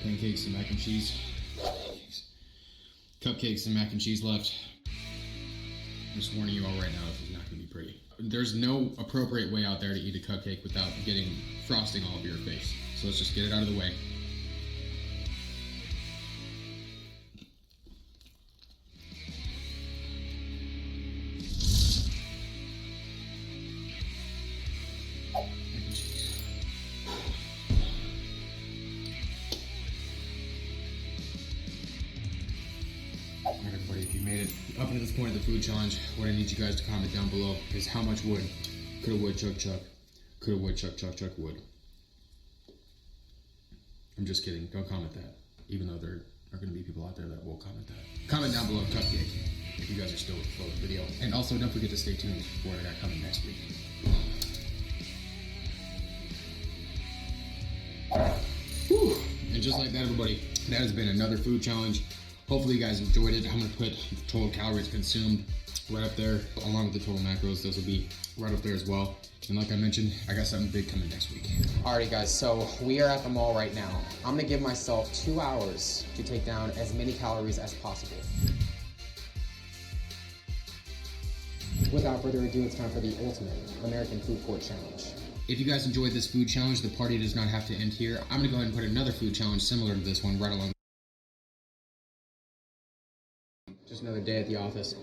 Pancakes and mac and cheese. Cupcakes and mac and cheese left. I'm just warning you all right now, this is not going to be pretty. There's no appropriate way out there to eat a cupcake without getting frosting all over your face. So let's just get it out of the way. Alright everybody, if you made it up to this point of the food challenge, what I need you guys to comment down below is how much wood coulda wood chuck chuck, coulda wood chuck chuck chuck wood. I'm just kidding, don't comment that. Even though there are going to be people out there that will comment that. Comment down below cupcake if you guys are still for the video. And also don't forget to stay tuned for what I got coming next week. Whew. And just like that everybody, that has been another food challenge. Hopefully you guys enjoyed it. I'm going to put the total calories consumed right up there, along with the total macros. Those will be right up there as well. And like I mentioned, I got something big coming next week. Alrighty guys, so we are at the mall right now. I'm gonna give myself 2 hours to take down as many calories as possible. Without further ado, it's time for the ultimate American Food Court Challenge. If you guys enjoyed this food challenge, the party does not have to end here. I'm gonna go ahead and put another food challenge similar to this one right along. Just another day at the office.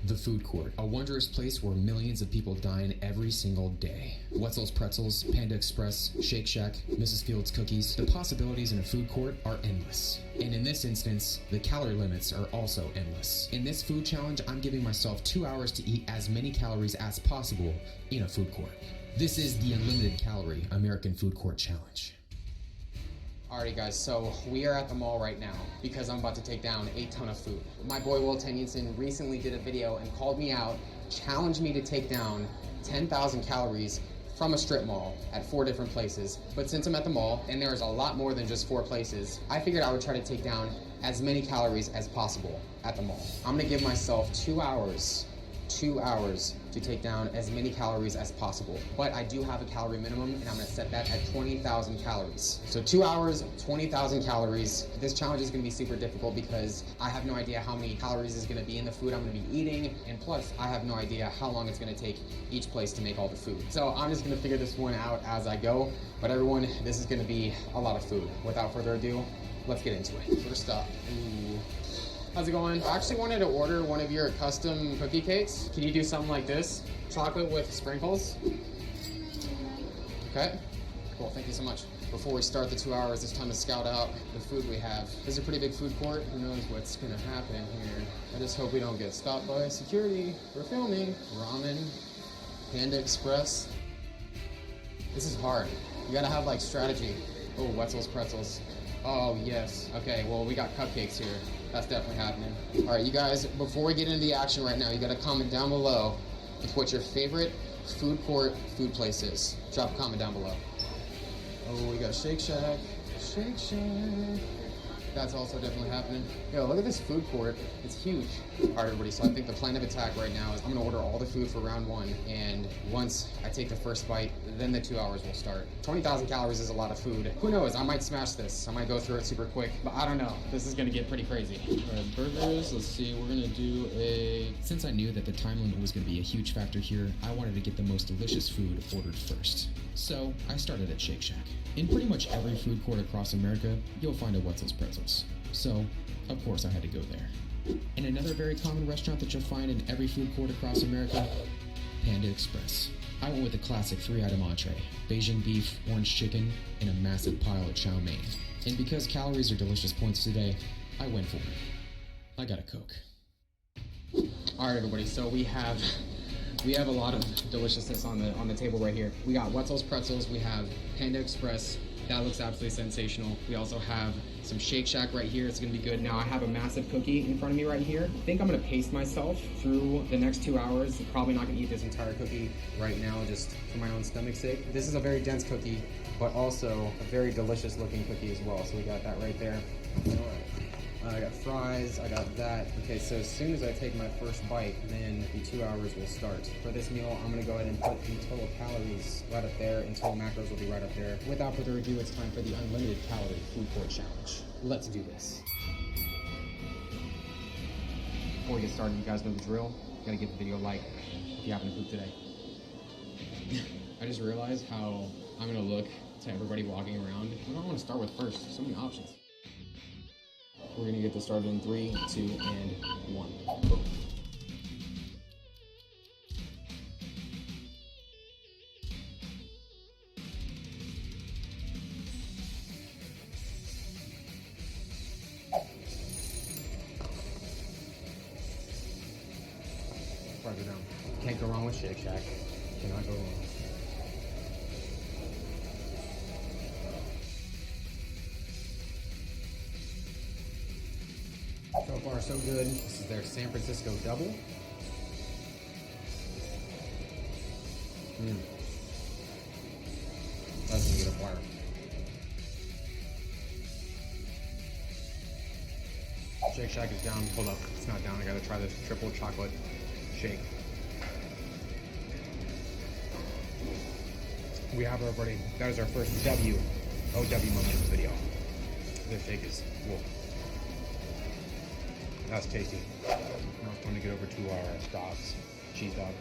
The food court, a wondrous place where millions of people dine every single day. Wetzel's Pretzels, Panda Express, Shake Shack, Mrs. Fields Cookies. The possibilities in a food court are endless. And in this instance, the calorie limits are also endless. In this food challenge, I'm giving myself 2 hours to eat as many calories as possible in a food court. This is the Unlimited Calorie American Food Court Challenge. Alrighty guys, so we are at the mall right now because I'm about to take down a ton of food. My boy Will Tennyson recently did a video and called me out, challenged me to take down 10,000 calories from a strip mall at 4 different places. But since I'm at the mall and there is a lot more than just 4 places, I figured I would try to take down as many calories as possible at the mall. I'm gonna give myself 2 hours to take down as many calories as possible. But I do have a calorie minimum and I'm gonna set that at 20,000 calories. So 2 hours, 20,000 calories. This challenge is gonna be super difficult because I have no idea how many calories is gonna be in the food I'm gonna be eating. And plus I have no idea how long it's gonna take each place to make all the food. So I'm just gonna figure this one out as I go. But everyone, this is gonna be a lot of food. Without further ado, let's get into it. First up, ooh. How's it going? I actually wanted to order one of your custom cookie cakes. Can you do something like this? Chocolate with sprinkles? Okay, cool, thank you so much. Before we start the 2 hours, it's time to scout out the food we have. This is a pretty big food court. Who knows what's gonna happen here? I just hope we don't get stopped by security. We're filming. Ramen, Panda Express. This is hard. You gotta have like strategy. Oh, Wetzel's Pretzels. Oh yes, okay, well we got cupcakes here. That's definitely happening. All right, you guys, before we get into the action right now, you gotta comment down below with what your favorite food court food place is. Drop a comment down below. Oh, we got Shake Shack. Shake Shack. That's also definitely happening. Yo, look at this food court. It's huge. All right, everybody, so I think the plan of attack right now is I'm gonna order all the food for round 1, and once I take the first bite, then the 2 hours will start. 20,000 calories is a lot of food. Who knows, I might smash this. I might go through it super quick, but I don't know. This is gonna get pretty crazy. All right, burgers, let's see, we're gonna do a... Since I knew that the time limit was going to be a huge factor here, I wanted to get the most delicious food ordered first. So I started at Shake Shack. In pretty much every food court across America, you'll find a Wetzel's Pretzels. So, of course, I had to go there. And another very common restaurant that you'll find in every food court across America, Panda Express. I went with a classic 3-item entree, Beijing beef, orange chicken, and a massive pile of chow mein. And because calories are delicious points today, I went for it. I got a Coke. All right, everybody, so we have a lot of deliciousness on the table right here. We got Wetzel's Pretzels, we have Panda Express. That looks absolutely sensational. We also have some Shake Shack right here. It's gonna be good. Now I have a massive cookie in front of me right here. I think I'm gonna pace myself through the next 2 hours. Probably not gonna eat this entire cookie right now, just for my own stomach's sake. This is a very dense cookie, but also a very delicious looking cookie as well. So we got that right there. All right. I got fries, I got that. Okay, so as soon as I take my first bite, then the 2 hours will start. For this meal, I'm gonna go ahead and put the total calories right up there, and total macros will be right up there. Without further ado, it's time for the Unlimited Calorie Food Court Challenge. Let's do this. Before we get started, you guys know the drill. You gotta give the video a like if you happen to poop today. I just realized how I'm gonna look to everybody walking around. What do I wanna start with first? So many options. We're gonna get this started in 3, 2, and 1. Further down. Can't go wrong with Shake Shack. Cannot go wrong. So far, so good. This is their San Francisco double. That's gonna get a fire. Shake Shack is down. Hold up, it's not down. I gotta try this triple chocolate shake. We have our buddy. That is our first OW moment in the video. This shake is cool. That's tasty. Now it's time to get over to our dogs. Cheese dog.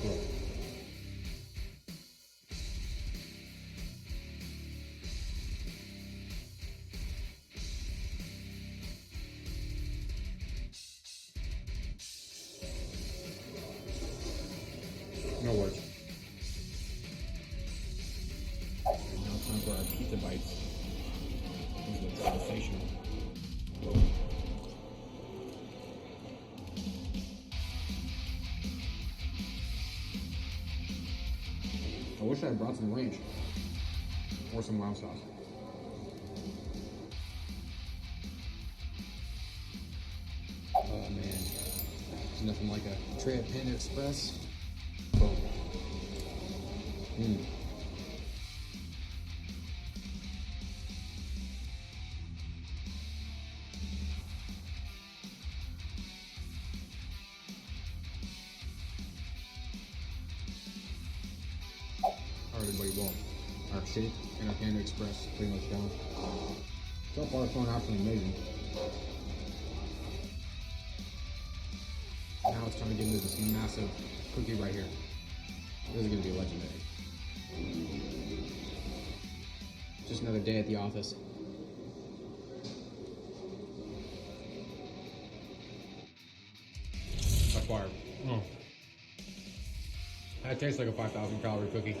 Cool. No words. Now it's time for our pizza bites. This looks sensational. I wish I had brought some ranch or some wild sauce. Oh man, there's nothing like a tray of Panda Express. Boom. Alright everybody, well, our shake and our Panda Express pretty much done. So far it's going absolutely amazing. Now it's time to get into this massive cookie right here. This is gonna be legendary. Just another day at the office. By far. Oh. That tastes like a 5,000 calorie cookie.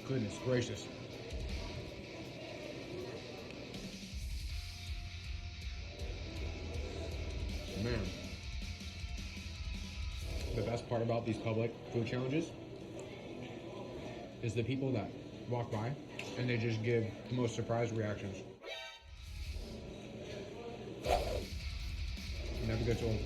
Goodness gracious. Man. The best part about these public food challenges is the people that walk by and they just give the most surprised reactions. Never gets old.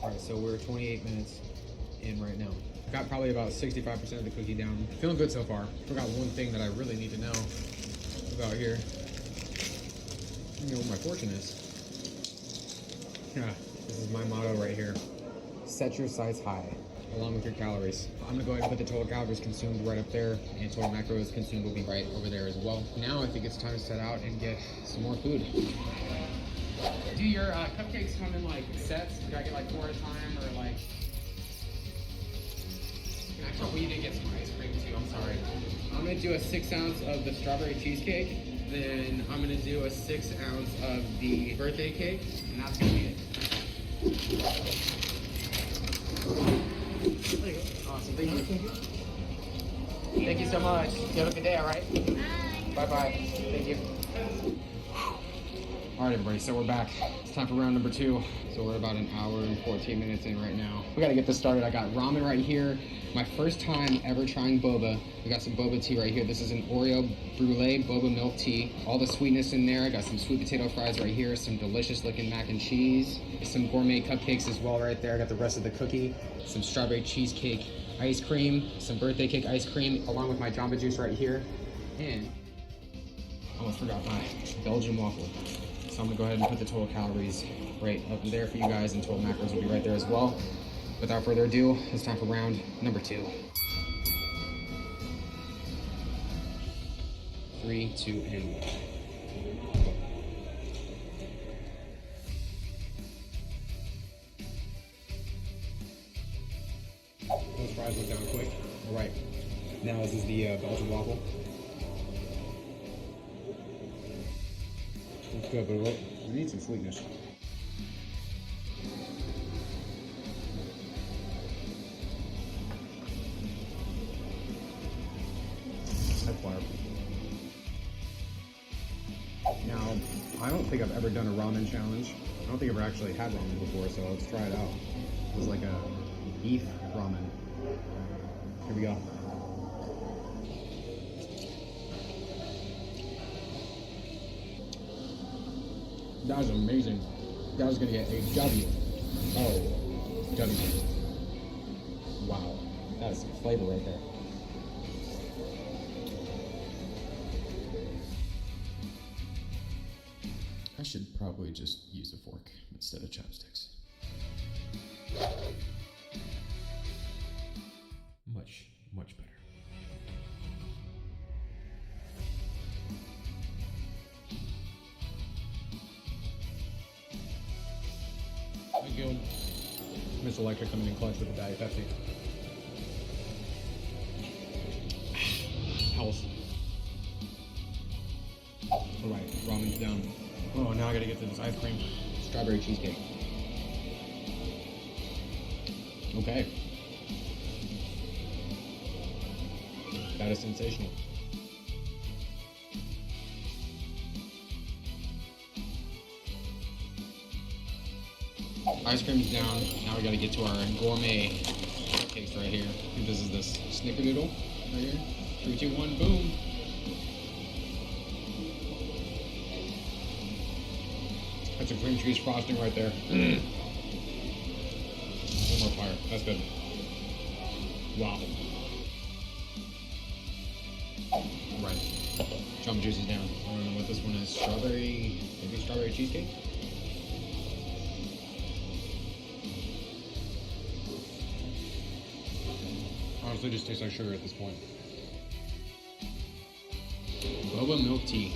Alright, so we're 28 minutes in right now. Got probably about 65% of the cookie down. Feeling good so far. Forgot one thing that I really need to know about here. You know what my fortune is. Yeah, this is my motto right here. Set your sights high, along with your calories. I'm gonna go ahead and put the total calories consumed right up there, and total macros consumed will be right over there as well. Now I think it's time to set out and get some more food. Do your cupcakes come in like sets? Do I get like 4 at a time or like? Actually, we need to get some ice cream too. I'm sorry. I'm gonna do a 6 ounce of the strawberry cheesecake. Then I'm gonna do a 6 ounce of the birthday cake, and that's gonna be it. There you go. Awesome. Thank you. Thank you so much. You have a good day. All right. Bye. Bye bye. Thank you. All right, everybody, so we're back. It's time for round number 2. So we're about an hour and 14 minutes in right now. We gotta get this started. I got ramen right here. My first time ever trying boba. We got some boba tea right here. This is an Oreo brulee boba milk tea. All the sweetness in there. I got some sweet potato fries right here. Some delicious looking mac and cheese. Some gourmet cupcakes as well right there. I got the rest of the cookie. Some strawberry cheesecake ice cream. Some birthday cake ice cream, along with my Jamba Juice right here. And almost forgot my Belgian waffle. So I'm gonna go ahead and put the total calories right up there for you guys, and total macros will be right there as well. Without further ado, it's time for round number 2. 3, 2, and 1. Those fries went down quick. All right, now this is the Belgian waffle. It's good, but we need some sweetness. That's fire. Now, I don't think I've ever done a ramen challenge. I don't think I've ever actually had ramen before, so let's try it out. It was like a beef ramen. Here we go. That was amazing. That was gonna get a W. Oh, W. Wow, that is some flavor right there. I should probably just use a fork instead of chopsticks. Much, much better. Miss Electric coming in clutch with the Diet Pepsi. Health. Alright, ramen's down. Oh, now I gotta get to this ice cream. Strawberry cheesecake. Okay. That is sensational. Ice cream's down. Now we gotta get to our gourmet cakes right here. I think this is this snickerdoodle right here. 3, 2, 1, boom. That's a cream cheese frosting right there. One more fire. That's good. Wow. Right. Jamba juice is down. I don't know what this one is. Strawberry, maybe strawberry cheesecake? Honestly, just tastes like sugar at this point. Boba milk tea.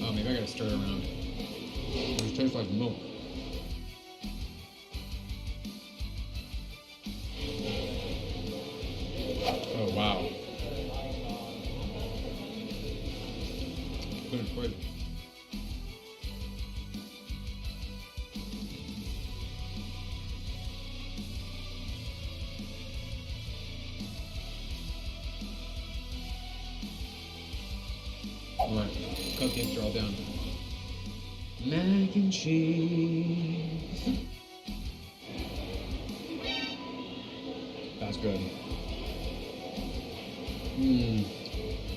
Oh, maybe I gotta stir it around. It just tastes like milk. Oh, wow. Good and quick. Alright, cupcakes are all down. Mac and cheese. That's good.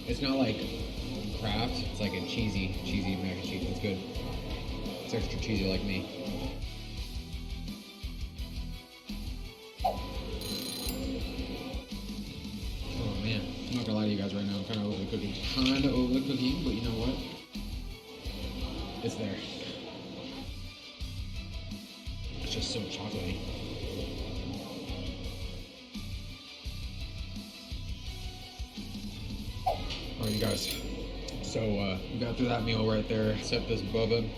It's not like Kraft, it's like a cheesy mac and cheese. It's good. It's extra cheesy like me. Oh man, I'm not gonna lie to you guys right now. I'm kind of over the cooking. But you know what? It's there. It's just so chocolatey. Alright, you guys. So, we got through that meal right there. Except this boba.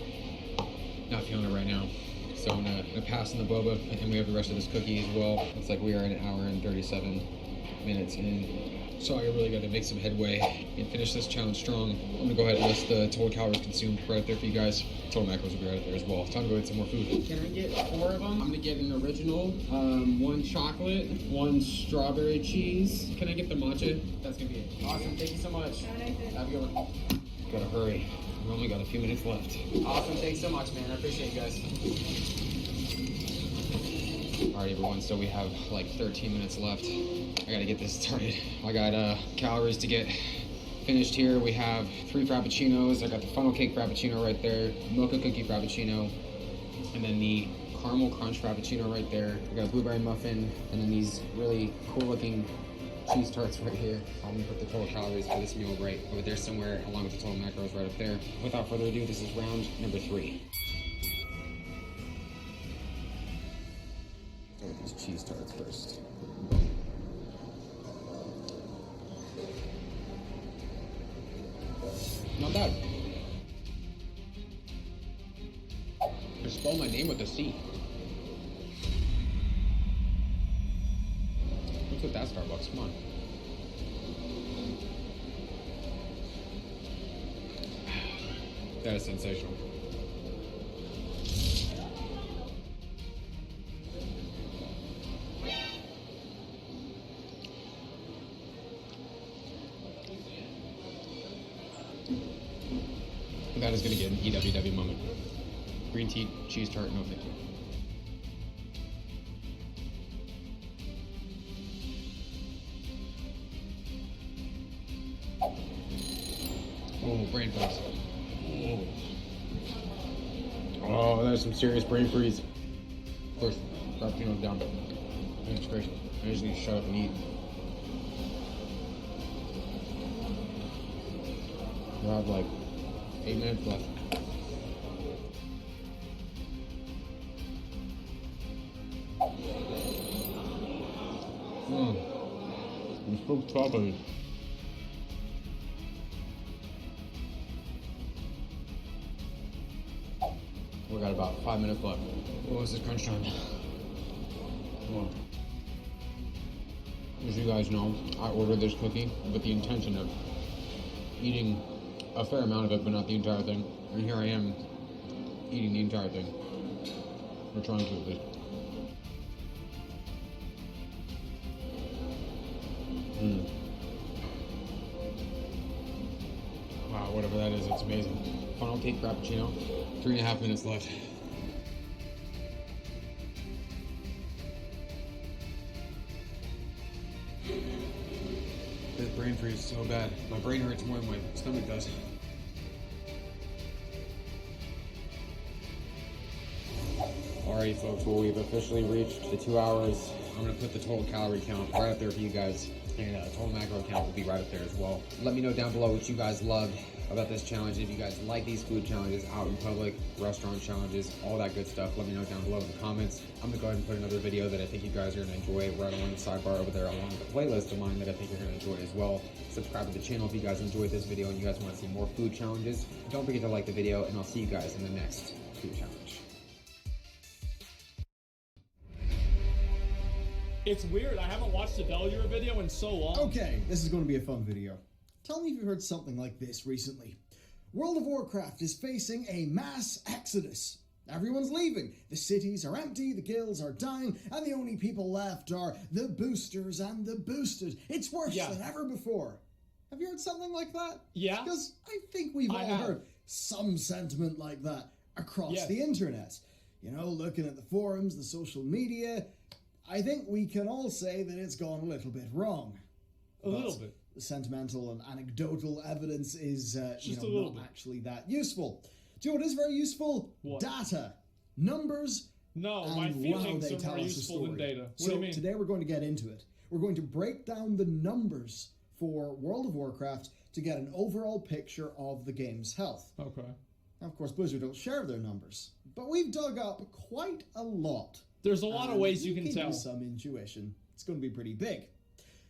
Not feeling it right now. So I'm gonna pass on the boba, and we have the rest of this cookie as well. Looks like we are an hour and 37 minutes in. So I really got to make some headway and finish this challenge strong. I'm gonna go ahead and list the total calories consumed right there for you guys. Total macros will be right there as well. Time to go get some more food. Can I get 4 of them? I'm gonna get an original, 1 chocolate, 1 strawberry cheese. Can I get the matcha? That's gonna be it. Awesome, thank you so much. Have a good one. Gotta hurry. We only got a few minutes left. Awesome, thanks so much, man. I appreciate you guys. Alright everyone, so we have like 13 minutes left. I gotta get this started. I got calories to get finished here. We have 3 frappuccinos. I got the funnel cake frappuccino right there, mocha cookie frappuccino, and then the caramel crunch frappuccino right there. I got a blueberry muffin, and then these really cool looking cheese tarts right here. I'm gonna put the total calories for this meal right over there somewhere, along with the total macros right up there. Without further ado, this is round number 3. Start with these cheese tarts first. Not bad. They spell my name with a C. What's with that Starbucks? Come on. That is sensational. That is going to get an EWW moment. Green tea, cheese tart, no thank you. Oh, brain freeze. Oh, that is some serious brain freeze. Of course, Frappuccino's down. Goodness gracious. I just need to shut up and eat. I have like 8 minutes left. I'm so chocolatey. Oh We got about 5 minutes left. What was this crunch time? Well, as you guys know, I ordered this cookie with the intention of eating a fair amount of it, but not the entire thing. And here I am, eating the entire thing. Or trying to, at least. Wow, whatever that is, it's amazing. Funnel cake frappuccino, 3.5 minutes left. This brain freeze is so bad. My brain hurts more than my stomach does. Alrighty folks, well we've officially reached the 2 hours. I'm gonna put the total calorie count right up there for you guys. And total macro count will be right up there as well. Let me know down below what you guys loved about this challenge. If you guys like these food challenges, out in public, restaurant challenges, all that good stuff, let me know down below in the comments. I'm gonna go ahead and put another video that I think you guys are gonna enjoy right along the sidebar over there, along the playlist of mine that I think you're gonna enjoy as well. Subscribe to the channel if you guys enjoyed this video and you guys wanna see more food challenges. Don't forget to like the video, and I'll see you guys in the next food challenge. It's weird, I haven't watched a Deluge video in so long. Okay, this is going to be a fun video. Tell me if you've heard something like this recently. World of Warcraft is facing a mass exodus. Everyone's leaving. The cities are empty, the guilds are dying, and the only people left are the boosters and the boosted. It's worse than ever before. Have you heard something like that? Yeah. Because I think we've all heard some sentiment like that across the internet. You know, looking at the forums, the social media, I think we can all say that it's gone a little bit wrong. A little bit. The sentimental and anecdotal evidence is Just not actually that useful. Do you know what is very useful? What? Data. Numbers. No, and my feelings they are tell more us a useful than story. data. What So do you mean? today we're going to get into it. We're going to break down the numbers for World of Warcraft to get an overall picture of the game's health. Okay. Now, of course, Blizzard don't share their numbers, but we've dug up quite a lot. There's a lot of ways you can give tell. Some intuition. It's going to be pretty big.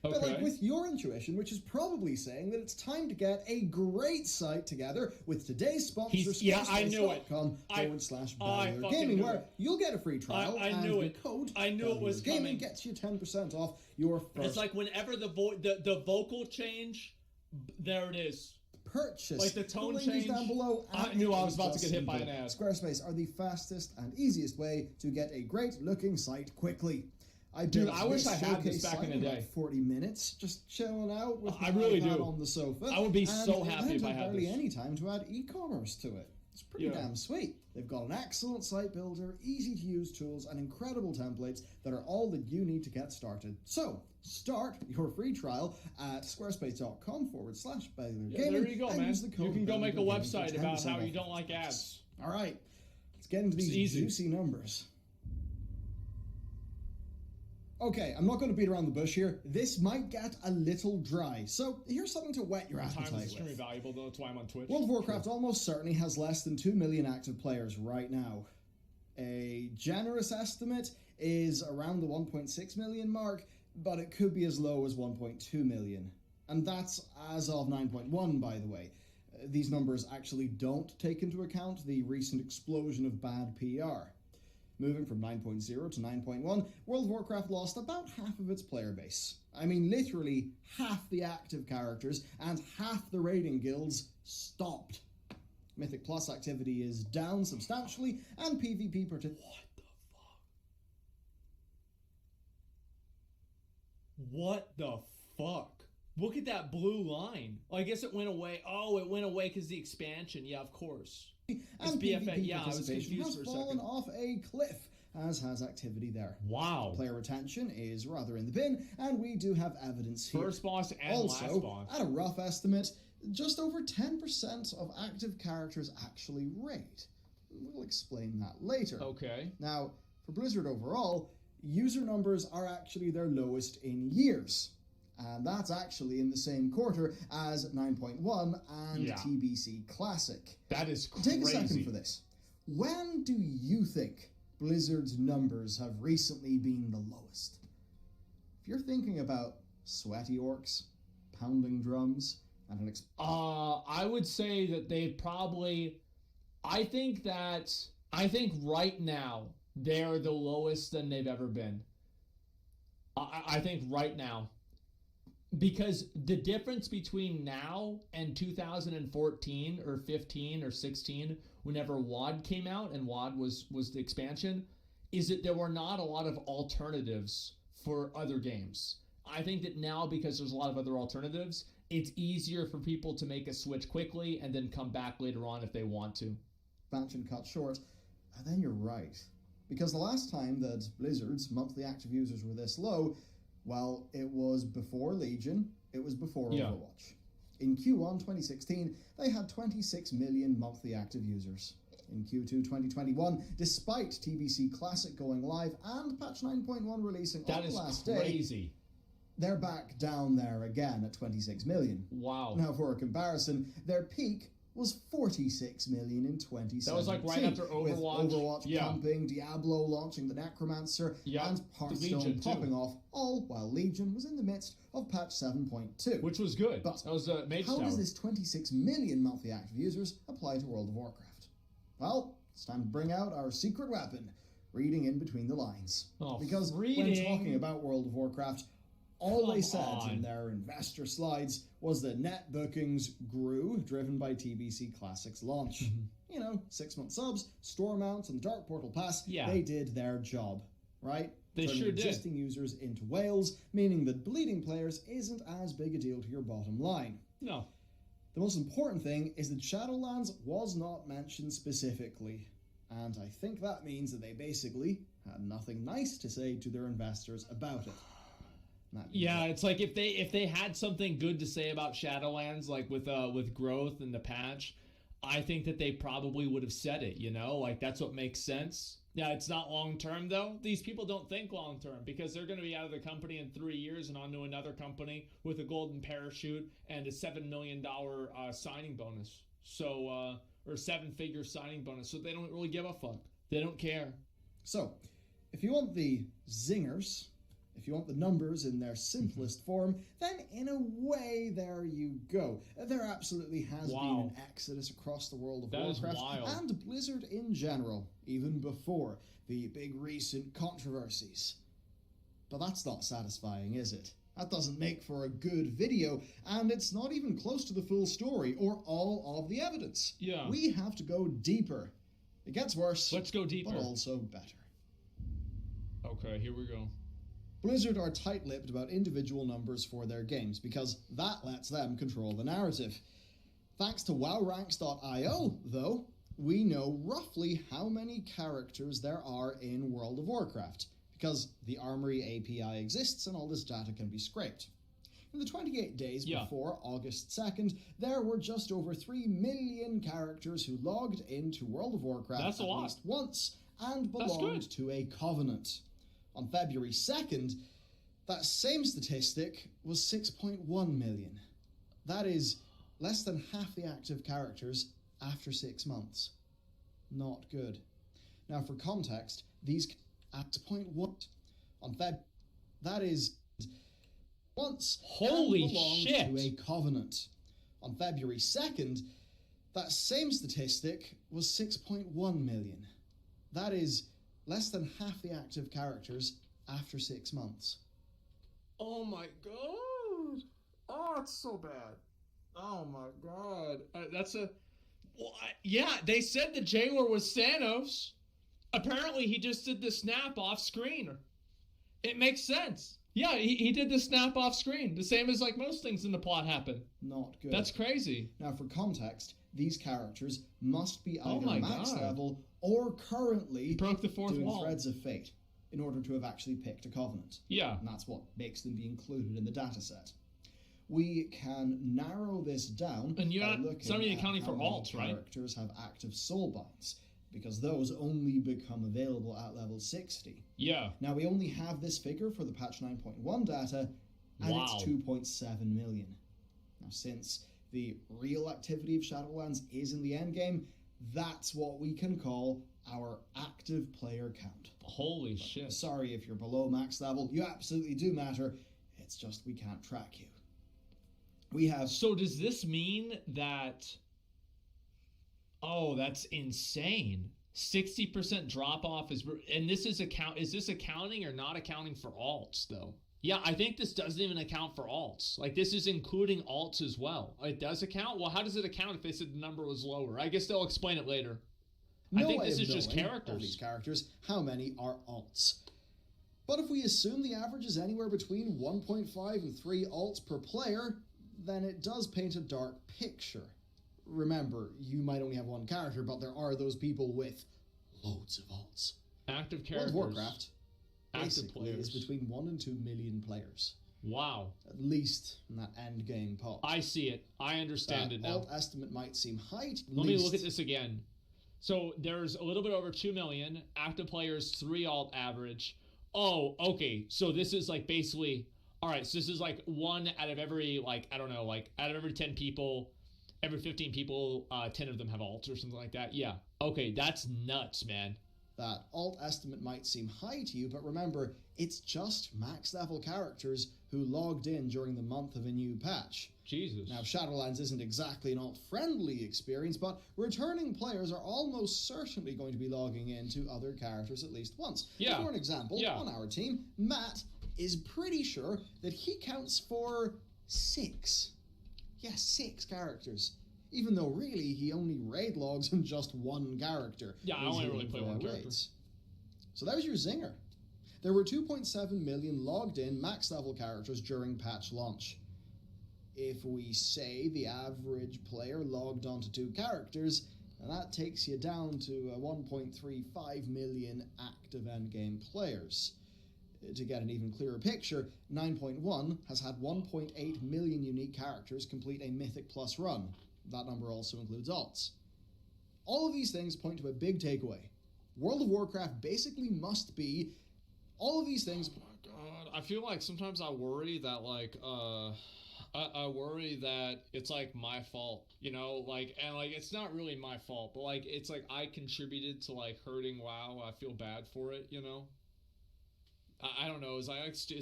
Okay. But like with your intuition, which is probably saying that it's time to get a great site together with today's sponsor, I knew it. squarespace.com/BellyerGaming, where you'll get a free trial. I knew and it. The code I knew it was Gaming coming. gets you 10% off your first. It's like whenever the vocal change, there it is. Purchase. Like the tone the link change. is down below. I knew I was about to get hit by an ad. Squarespace are the fastest and easiest way to get a great looking site quickly. I wish I had this back in the day. 40 minutes, just chilling out with my I really iPad do. on the sofa. I would be and so happy if I had barely this. any time to add e-commerce to it. It's pretty damn sweet. They've got an excellent site builder, easy to use tools, and incredible templates that are all that you need to get started. So, start your free trial at squarespace.com/BellyerGaming. There you go, and man. use the code You can go make a BellyerGaming for website about 10% how you off. don't like ads. All right, let's get into these juicy numbers. Okay, I'm not going to beat around the bush here. This might get a little dry, so here's something to wet your appetite Time is with. extremely valuable, though. That's why I'm on Twitch. World of Warcraft almost certainly has less than 2 million active players right now. A generous estimate is around the 1.6 million mark, but it could be as low as 1.2 million. And that's as of 9.1, by the way. These numbers actually don't take into account the recent explosion of bad PR. Moving from 9.0 to 9.1, World of Warcraft lost about half of its player base. I mean, literally half the active characters and half the raiding guilds stopped. Mythic Plus activity is down substantially, and PvP What the fuck? What the fuck? Look at that blue line. Oh, I guess it went away. Oh, it went away because the expansion. Yeah, of course. And BFA. PvP Yeah, I was participation confused has for a fallen second. off a cliff, as has activity there. Wow. Player retention is rather in the bin, and we do have evidence here. First boss and also, last boss. at a rough estimate, just over 10% of active characters actually raid. We'll explain that later. Okay. Now, for Blizzard overall, user numbers are actually their lowest in years. And that's actually in the same quarter as 9.1 and TBC Classic. That is crazy. Take a second for this. When do you think Blizzard's numbers have recently been the lowest? If you're thinking about sweaty orcs, pounding drums, and an I would say that they probably... I think that I think right now they are the lowest than they've ever been. I think right now. Because the difference between now and 2014 or 15 or 16, whenever WoD came out and WoD was the expansion, is that there were not a lot of alternatives for other games. I think that now, because there's a lot of other alternatives, it's easier for people to make a switch quickly and then come back later on if they want to. Expansion cut short, and then you're right. Because the last time that Blizzard's monthly active users were this low, well, it was before Legion, it was before Overwatch. In Q1 2016, they had 26 million monthly active users. In Q2 2021, despite TBC Classic going live and patch 9.1 releasing on the last day, they're back down there again at 26 million. Wow. Now, for a comparison, their peak was 46 million in 2017. That was like right after Overwatch. With Overwatch pumping, Diablo launching the Necromancer, and Hearthstone popping off, all while Legion was in the midst of patch 7.2. Which was good. But that was Mage how Tower. does this 26 million monthly active users apply to World of Warcraft? Well, it's time to bring out our secret weapon, reading in between the lines. Because when talking about World of Warcraft, all they said in their investor slides was that net bookings grew, driven by TBC Classic's launch. 6-month subs, store mounts, and the Dark Portal Pass, they did their job, right? They Turning sure did. existing users into whales, meaning that bleeding players isn't as big a deal to your bottom line. No. The most important thing is that Shadowlands was not mentioned specifically, and I think that means that they basically had nothing nice to say to their investors about it. Yeah, it's like if they had something good to say about Shadowlands, like with growth and the patch, I think that they probably would have said it, like that's what makes sense. Yeah, it's not long term though. These people don't think long term because they're going to be out of the company in 3 years and onto another company with a golden parachute and a $7 million signing bonus. So, or 7-figure signing bonus. So they don't really give a fuck. They don't care. So, if you want the zingers, if you want the numbers in their simplest form, then in a way, there you go. There absolutely has been an exodus across the world of Warcraft and Blizzard in general, even before the big recent controversies. But that's not satisfying, is it? That doesn't make for a good video, and it's not even close to the full story or all of the evidence. Yeah. We have to go deeper. It gets worse. Let's go deeper. But also better. Okay, here we go. Blizzard are tight-lipped about individual numbers for their games because that lets them control the narrative. Thanks to WoWranks.io, though, we know roughly how many characters there are in World of Warcraft because the Armory API exists and all this data can be scraped. In the 28 days before August 2nd, there were just over 3 million characters who logged into World of Warcraft at least once and belonged to a covenant. On February 2nd, that same statistic was 6.1 million. That is less than half the active characters after 6 months. Not good. Now, for context, these at 0.1 on that is once holy belonged shit to a covenant. On February 2nd, that same statistic was 6.1 million. That is less than half the active characters after 6 months. Oh my god. Oh, it's so bad. Oh my god. Yeah, they said the jailer was Thanos. Apparently he just did the snap off screen. It makes sense. Yeah, he did the snap off screen. The same as like most things in the plot happen. Not good. That's crazy. Now for context, these characters must be either max level or currently broke the fourth doing wall. Threads of Fate in order to have actually picked a covenant. Yeah. And that's what makes them be included in the dataset. We can narrow this down and you're by not looking accounting at for how many alts, right? Characters have active soulbinds, because those only become available at level 60. Yeah. Now we only have this figure for the patch 9.1 data, and it's 2.7 million. Now since the real activity of Shadowlands is in the endgame, that's what we can call our active player count. Holy shit. Sorry if you're below max level, you absolutely do matter. It's just we can't track you. We have... So does this mean that... Oh, that's insane. 60% drop off and this is this accounting or not accounting for alts though? Yeah, I think this doesn't even account for alts. Like, this is including alts as well. It does account? Well, how does it account if they said the number was lower? I guess they'll explain it later. I think this is just characters. Of these characters, how many are alts? But if we assume the average is anywhere between 1.5 and 3 alts per player, then it does paint a dark picture. Remember, you might only have one character, but there are those people with loads of alts. Active characters. World of Warcraft active players is between 1 and 2 million players. Wow. At least in that end game pot. I see it. I understand it now. Alt estimate might seem high. Let me look at this again. So there's a little bit over 2 million. Active players, 3 alt average. Oh, okay. So this is like basically, all right, so this is like 1 out of every, like, I don't know, like out of every 10 people, every 15 people, 10 of them have alts or something like that. Yeah. Okay, that's nuts, man. That alt estimate might seem high to you, but remember, it's just max level characters who logged in during the month of a new patch. Jesus. Now, Shadowlands isn't exactly an alt-friendly experience, but returning players are almost certainly going to be logging into other characters at least once. Yeah. For an example, on our team, Matt is pretty sure that he counts for 6. Yeah, 6 characters. Even though really he only raid logs on just 1 character. Yeah, I only really play 1 character. So there's your zinger. There were 2.7 million logged in max level characters during patch launch. If we say the average player logged onto 2 characters, that takes you down to 1.35 million active endgame players. To get an even clearer picture, 9.1 has had 1.8 million unique characters complete a Mythic Plus run. That number also includes alts. All of these things point to a big takeaway. World of Warcraft basically must be all of these things. Oh my god, I feel like sometimes I worry that like I worry that it's like my fault, you know, like, and like it's not really my fault, but like it's like I contributed to like hurting WoW. I feel bad for it, you know. I don't know. Is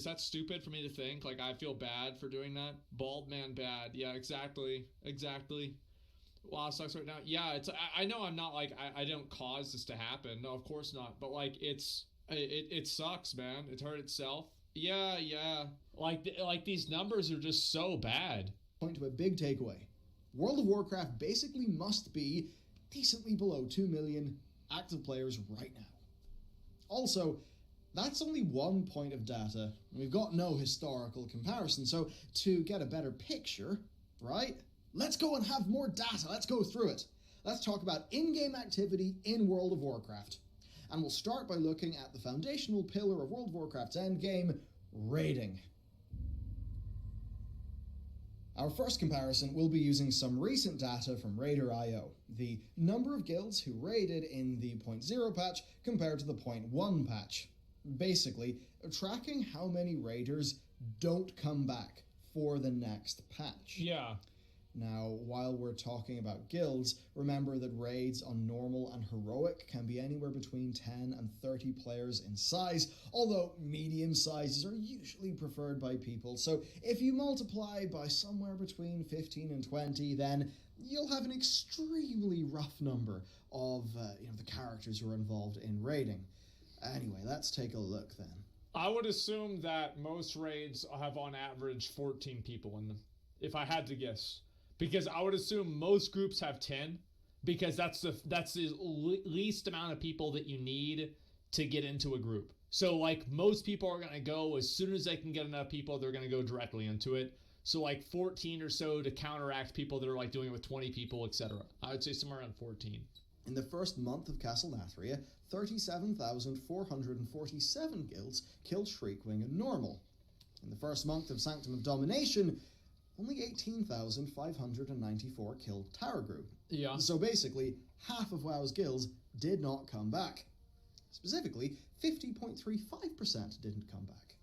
that stupid for me to think? Like, I feel bad for doing that? Bald man bad. Yeah, exactly. Wow, sucks right now. Yeah, I know I'm not like, I don't cause this to happen. No, of course not. But like, it sucks, man. It hurt itself. Yeah. Like these numbers are just so bad. Point to a big takeaway. World of Warcraft basically must be decently below 2 million active players right now. Also, that's only one point of data. We've got no historical comparison, so to get a better picture, right? Let's go and have more data. Let's go through it. Let's talk about in-game activity in World of Warcraft. And we'll start by looking at the foundational pillar of World of Warcraft's endgame, raiding. Our first comparison will be using some recent data from Raider.io, the number of guilds who raided in the 0.0 patch compared to the 0.1 patch. Basically, tracking how many raiders don't come back for the next patch. Yeah. Now, while we're talking about guilds, remember that raids on normal and heroic can be anywhere between 10 and 30 players in size, although medium sizes are usually preferred by people. So if you multiply by somewhere between 15 and 20, then you'll have an extremely rough number of the characters who are involved in raiding. Anyway, let's take a look then. I would assume that most raids have on average 14 people in them, if I had to guess. Because I would assume most groups have 10, because that's the least amount of people that you need to get into a group. So like most people are going to go as soon as they can get enough people, they're going to go directly into it. So like 14 or so to counteract people that are like doing it with 20 people, etc. I would say somewhere around 14. In the first month of Castle Nathria, 37,447 guilds killed Shriekwing and Normal. In the first month of Sanctum of Domination, only 18,594 killed Tarragru. Yeah. So basically, half of WoW's guilds did not come back. Specifically, 50.35% didn't come back.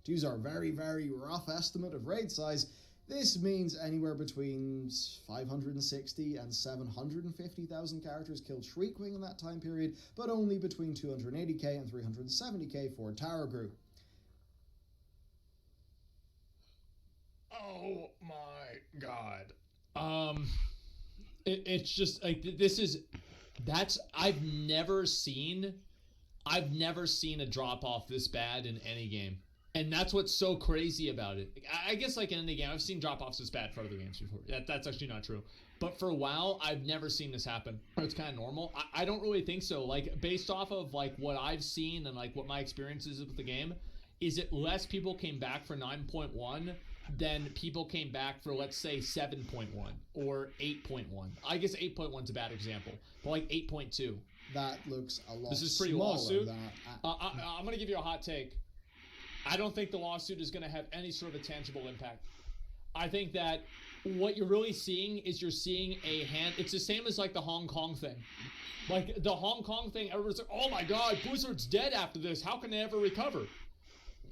To use our very, very rough estimate of raid size, this means anywhere between 560 and 750,000 characters killed Shriekwing in that time period, but only between 280k and 370k for Tarragru. Oh my god. It's just like this is I've never seen a drop off this bad in any game. And that's what's so crazy about it. I guess like in any game, I've seen drop offs this bad for other games before. That's actually not true. But for WoW, I've never seen this happen. It's kind of normal. I don't really think so. Like based off of like what I've seen and like what my experience is with the game, is it less people came back for 9.1 than people came back for, let's say, 7.1 or 8.1. I guess 8.1 is a bad example, but like 8.2. That looks a lot. This is pretty smaller lawsuit. than I'm going to give you a hot take. I don't think the lawsuit is going to have any sort of a tangible impact. I think that what you're really seeing is you're seeing a hand. It's the same as like the Hong Kong thing. Like the Hong Kong thing, everyone's like, oh my God, Blizzard's dead after this. How can they ever recover?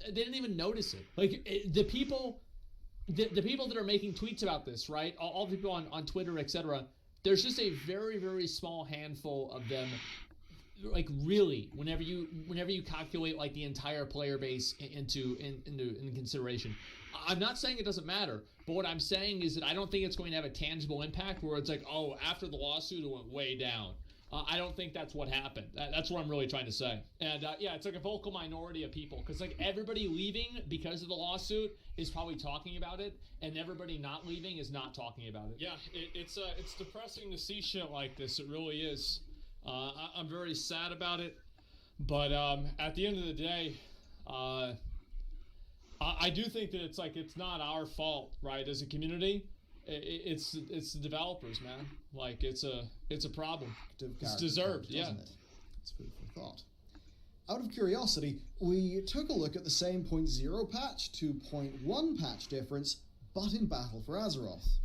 They didn't even notice it. Like the people that are making tweets about this, right? All the people on Twitter, etc. There's just a very, very small handful of them. Like really, whenever you calculate like the entire player base into consideration, I'm not saying it doesn't matter, but what I'm saying is that I don't think it's going to have a tangible impact where it's like, oh, after the lawsuit it went way down. I don't think that's what happened. That's what I'm really trying to say. And yeah, it's like a vocal minority of people, because like everybody leaving because of the lawsuit is probably talking about it, and everybody not leaving is not talking about it. Yeah, it's depressing to see shit like this. It really is. I'm very sad about it, but at the end of the day, I do think that it's not our fault, right? As a community, it's the developers, man. Like it's a problem. It's deserved, yeah. It? It's food for thought. Out of curiosity, we took a look at the same 0.0 patch to 0.1 patch difference, but in Battle for Azeroth.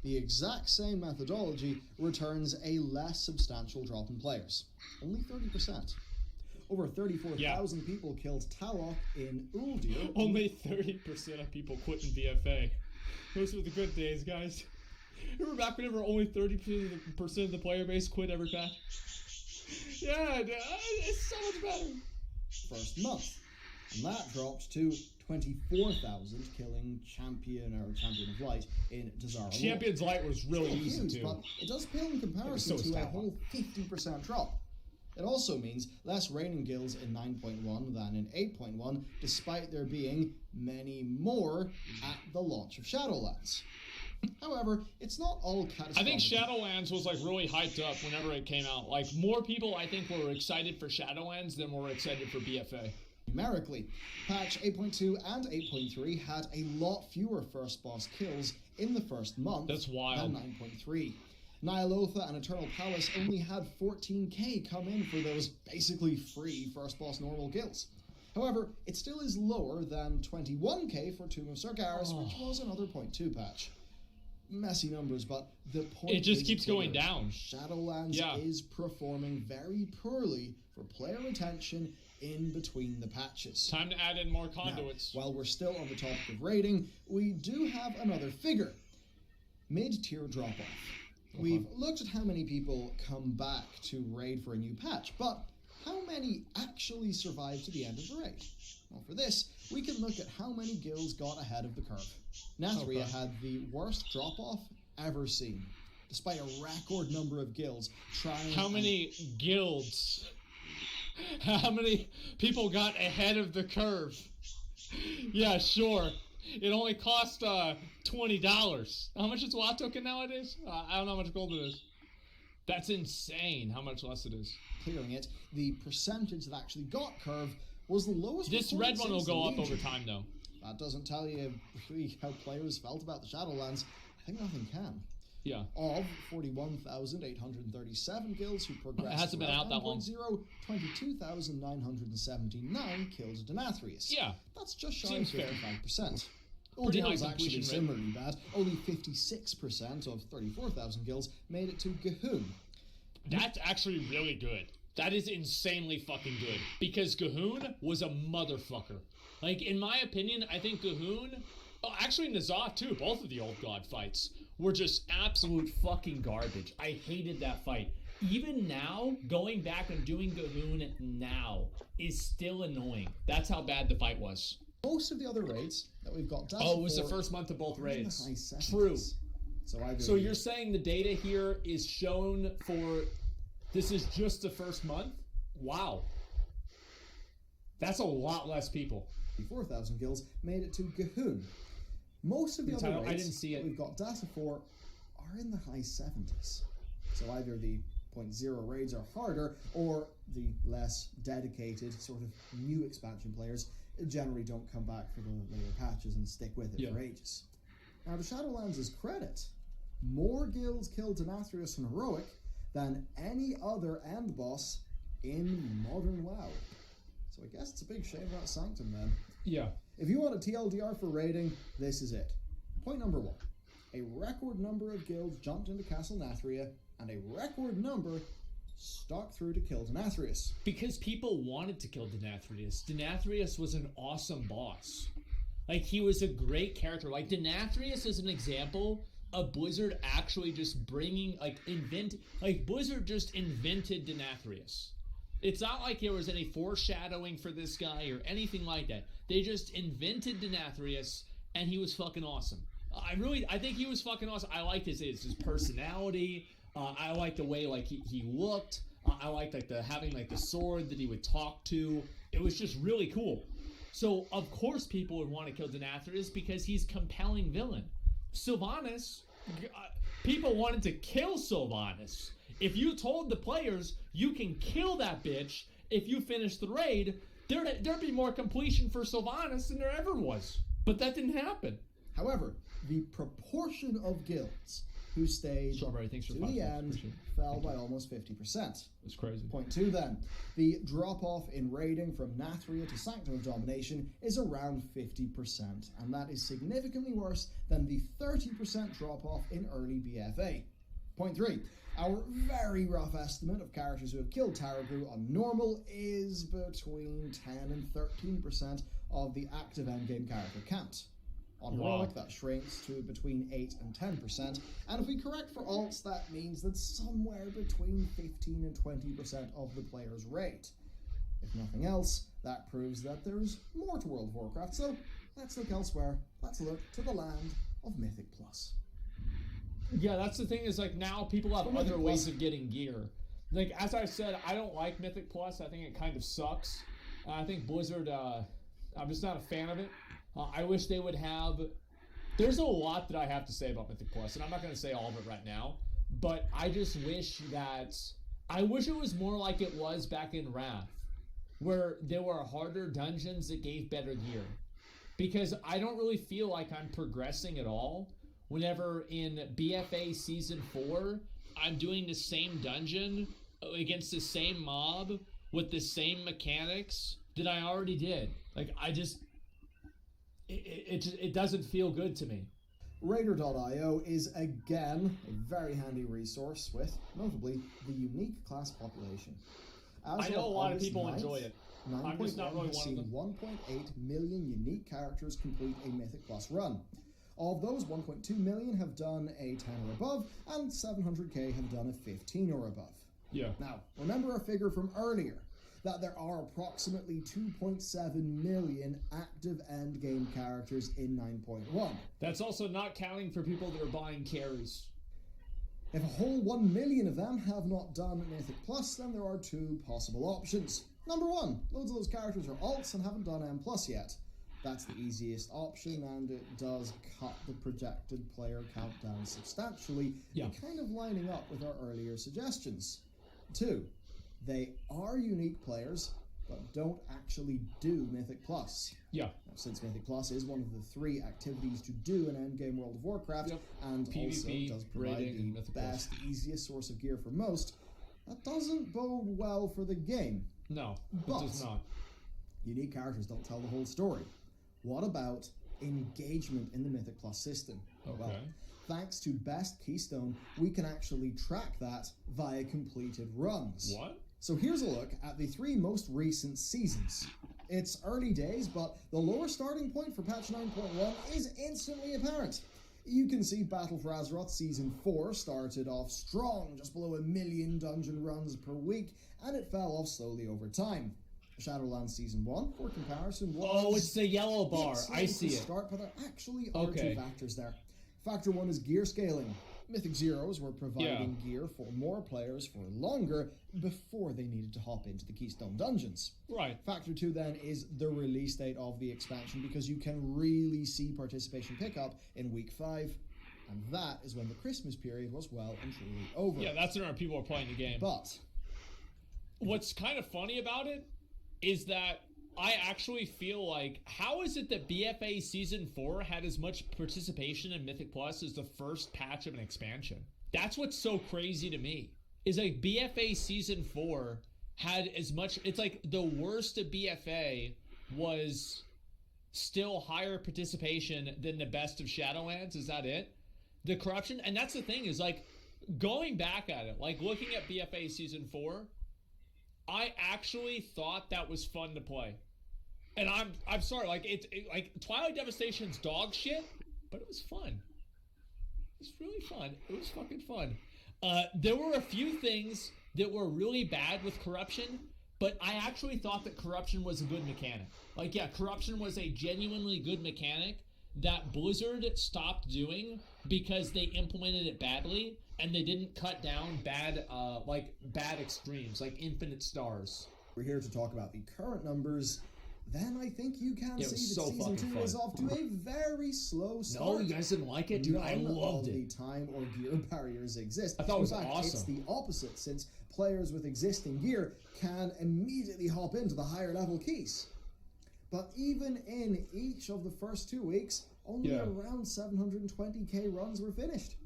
The exact same methodology returns a less substantial drop in players, only 30%. Over 34,000 people killed Talok in Uldir. Only 30% of people quit in BFA. Those were the good days, guys. Remember back whenever only 30% of the player base quit every patch? Yeah, it's so much better. First month, and that dropped to 24,000 killing Champion of Light in Desire. Champion's Light was really easy too. But it does pale in comparison to a whole 50% drop. It also means less reigning guilds in 9.1 than in 8.1, despite there being many more at the launch of Shadowlands. However, it's not all catastrophic. I think Shadowlands was like really hyped up whenever it came out. Like more people, I think, were excited for Shadowlands than were excited for BFA. Numerically, patch 8.2 and 8.3 had a lot fewer first boss kills in the first month. That's wild. Than 9.3. Nyalotha and Eternal Palace only had 14k come in for those basically free first boss normal kills. However, it still is lower than 21k for Tomb of Sargeras, which was another 0.2 patch. Messy numbers, but the point it just is keeps clear. going down. Shadowlands is performing very poorly for player retention in between the patches. Time to add in more conduits. Now, while we're still on the topic of raiding, we do have another figure. Mid-tier drop-off. We've looked at how many people come back to raid for a new patch, but how many actually survive to the end of the raid? Well, for this, we can look at how many guilds got ahead of the curve. Nathria had the worst drop-off ever seen, despite a record number of guilds trying... How many guilds? How many people got ahead of the curve? Yeah, sure. It only cost $20. How much is WoW token nowadays? I don't know how much gold it is. That's insane how much less it is. Clearing it, the percentage that actually got curve was the lowest. This red one will go up over time, though. That doesn't tell you really how players felt about the Shadowlands. I think nothing can. Yeah. Of 41,837 guilds who progressed, it hasn't been out that long. 22,979 killed Denathrius. Yeah. That's just shy Seems of 55%. Pretty high was actually completion rate. similarly bad. Only 56% of 34,000 guilds made it to Gahun. That's actually really good. That is insanely fucking good. Because Gahun was a motherfucker. Like, in my opinion, I think Gahun... Oh, actually N'Zoth too, both of the old god fights were just absolute fucking garbage. I hated that fight. Even now, going back and doing Gahun now is still annoying. That's how bad the fight was. Most of the other raids that we've got data it was the first month of both raids. True. So you're saying the data here is shown for This is just the first month? Wow. That's a lot less people. 4,000 kills made it to Gahoon. Most of the other I raids didn't see it. that we've got data for are in the high 70s. So either the 0.0 raids are harder, or the less dedicated, sort of new expansion players generally don't come back for the later patches and stick with it for ages. Now, to Shadowlands' credit, more guilds killed Denathrius and Heroic than any other end boss in modern WoW. So I guess it's a big shame about Sanctum then. Yeah. If you want a TLDR for raiding, this is it. Point number 1. A record number of guilds jumped into Castle Nathria, and a record number stuck through to kill Denathrius. Because people wanted to kill Denathrius. Denathrius was an awesome boss. Like, he was a great character. Like, Denathrius is an example of Blizzard actually just bringing, Blizzard just invented Denathrius. It's not like there was any foreshadowing for this guy or anything like that. They just invented Denathrius, and he was fucking awesome. I think he was fucking awesome. I liked his personality. I liked the way he looked. I liked having the sword that he would talk to. It was just really cool. So of course people would want to kill Denathrius because he's a compelling villain. Sylvanas, people wanted to kill Sylvanas. If you told the players you can kill that bitch if you finish the raid, there'd be more completion for Sylvanas than there ever was. But that didn't happen. However, the proportion of guilds who stayed to the end fell by almost 50%. That's crazy. Point 2 then. The drop-off in raiding from Nathria to Sanctum of Domination is around 50%, and that is significantly worse than the 30% drop-off in early BFA. Point 3. Our very rough estimate of characters who have killed Tarragu on normal is between 10 and 13% of the active endgame character count. On Heroic, that shrinks to between 8 and 10%, and if we correct for alts, that means that somewhere between 15 and 20% of the player's rate. If nothing else, that proves that there's more to World of Warcraft, so let's look elsewhere. Let's look to the land of Mythic Plus. Yeah, that's the thing, is now people have other ways of getting gear. As I said, I don't like Mythic Plus. I think it kind of sucks. I think Blizzard, I'm just not a fan of it. I wish they would have... There's a lot that I have to say about Mythic Plus, and I'm not going to say all of it right now, but I just wish that... I wish it was more like it was back in Wrath, where there were harder dungeons that gave better gear. Because I don't really feel like I'm progressing at all whenever in BFA Season 4, I'm doing the same dungeon against the same mob with the same mechanics that I already did. It doesn't feel good to me. Raider.io is again a very handy resource with, notably, the unique class population. I know a lot of people enjoy it. I'm just not really one of them. 1.8 million unique characters complete a Mythic Plus run. Of those, 1.2 million have done a 10 or above, and 700k have done a 15 or above. Yeah. Now, remember our figure from earlier, that there are approximately 2.7 million active endgame characters in 9.1. That's also not counting for people that are buying carries. If a whole 1 million of them have not done Mythic Plus, then there are 2 possible options. Number 1, loads of those characters are alts and haven't done M Plus yet. That's the easiest option, and it does cut the projected player count down substantially, kind of lining up with our earlier suggestions. 2, they are unique players, but don't actually do Mythic Plus. Yeah. Now, since Mythic Plus is one of the 3 activities to do in endgame World of Warcraft, and PvP, also does provide raiding, the Mythic best, easiest source of gear for most, that doesn't bode well for the game. No, but it does not. Unique characters don't tell the whole story. What about engagement in the Mythic Plus system? Okay. Well, thanks to Best Keystone, we can actually track that via completed runs. What? So here's a look at the 3 most recent seasons. It's early days, but the lower starting point for patch 9.1 is instantly apparent. You can see Battle for Azeroth Season 4 started off strong, just below 1 million dungeon runs per week, and it fell off slowly over time. Shadowlands Season 1, for comparison, was... Oh, it's the yellow bar. I see it. Start, but there actually are 2 factors there. Factor 1 is gear scaling. Mythic Zeros were providing gear for more players for longer before they needed to hop into the Keystone Dungeons. Right. Factor 2 then is the release date of the expansion, because you can really see participation pick up in week 5, and that is when the Christmas period was well and truly over. Yeah, that's when our people are playing the game. But what's kind of funny about it is that I actually feel like, how is it that BFA Season 4 had as much participation in Mythic Plus as the first patch of an expansion? That's what's so crazy to me. Is like BFA Season 4 had as much, it's like the worst of BFA was still higher participation than the best of Shadowlands. Is that it? The corruption, and that's the thing, is like going back at it, like looking at BFA Season 4, I actually thought that was fun to play. And I'm sorry, like like Twilight Devastation's dog shit, but it was fun. It was really fun. It was fucking fun. There were a few things that were really bad with corruption, but I actually thought that corruption was a good mechanic. Like, yeah, corruption was a genuinely good mechanic that Blizzard stopped doing because they implemented it badly, and they didn't cut down bad extremes, like infinite stars. we're here to talk about the current numbers. Then I think you can see that so Season 2 is off to a very slow start. No, you guys didn't like it? Dude, I loved it. The time or gear barriers exist. I thought it was In fact, awesome. It's the opposite, since players with existing gear can immediately hop into the higher level keys. But even in each of the first 2 weeks, only around 720k runs were finished.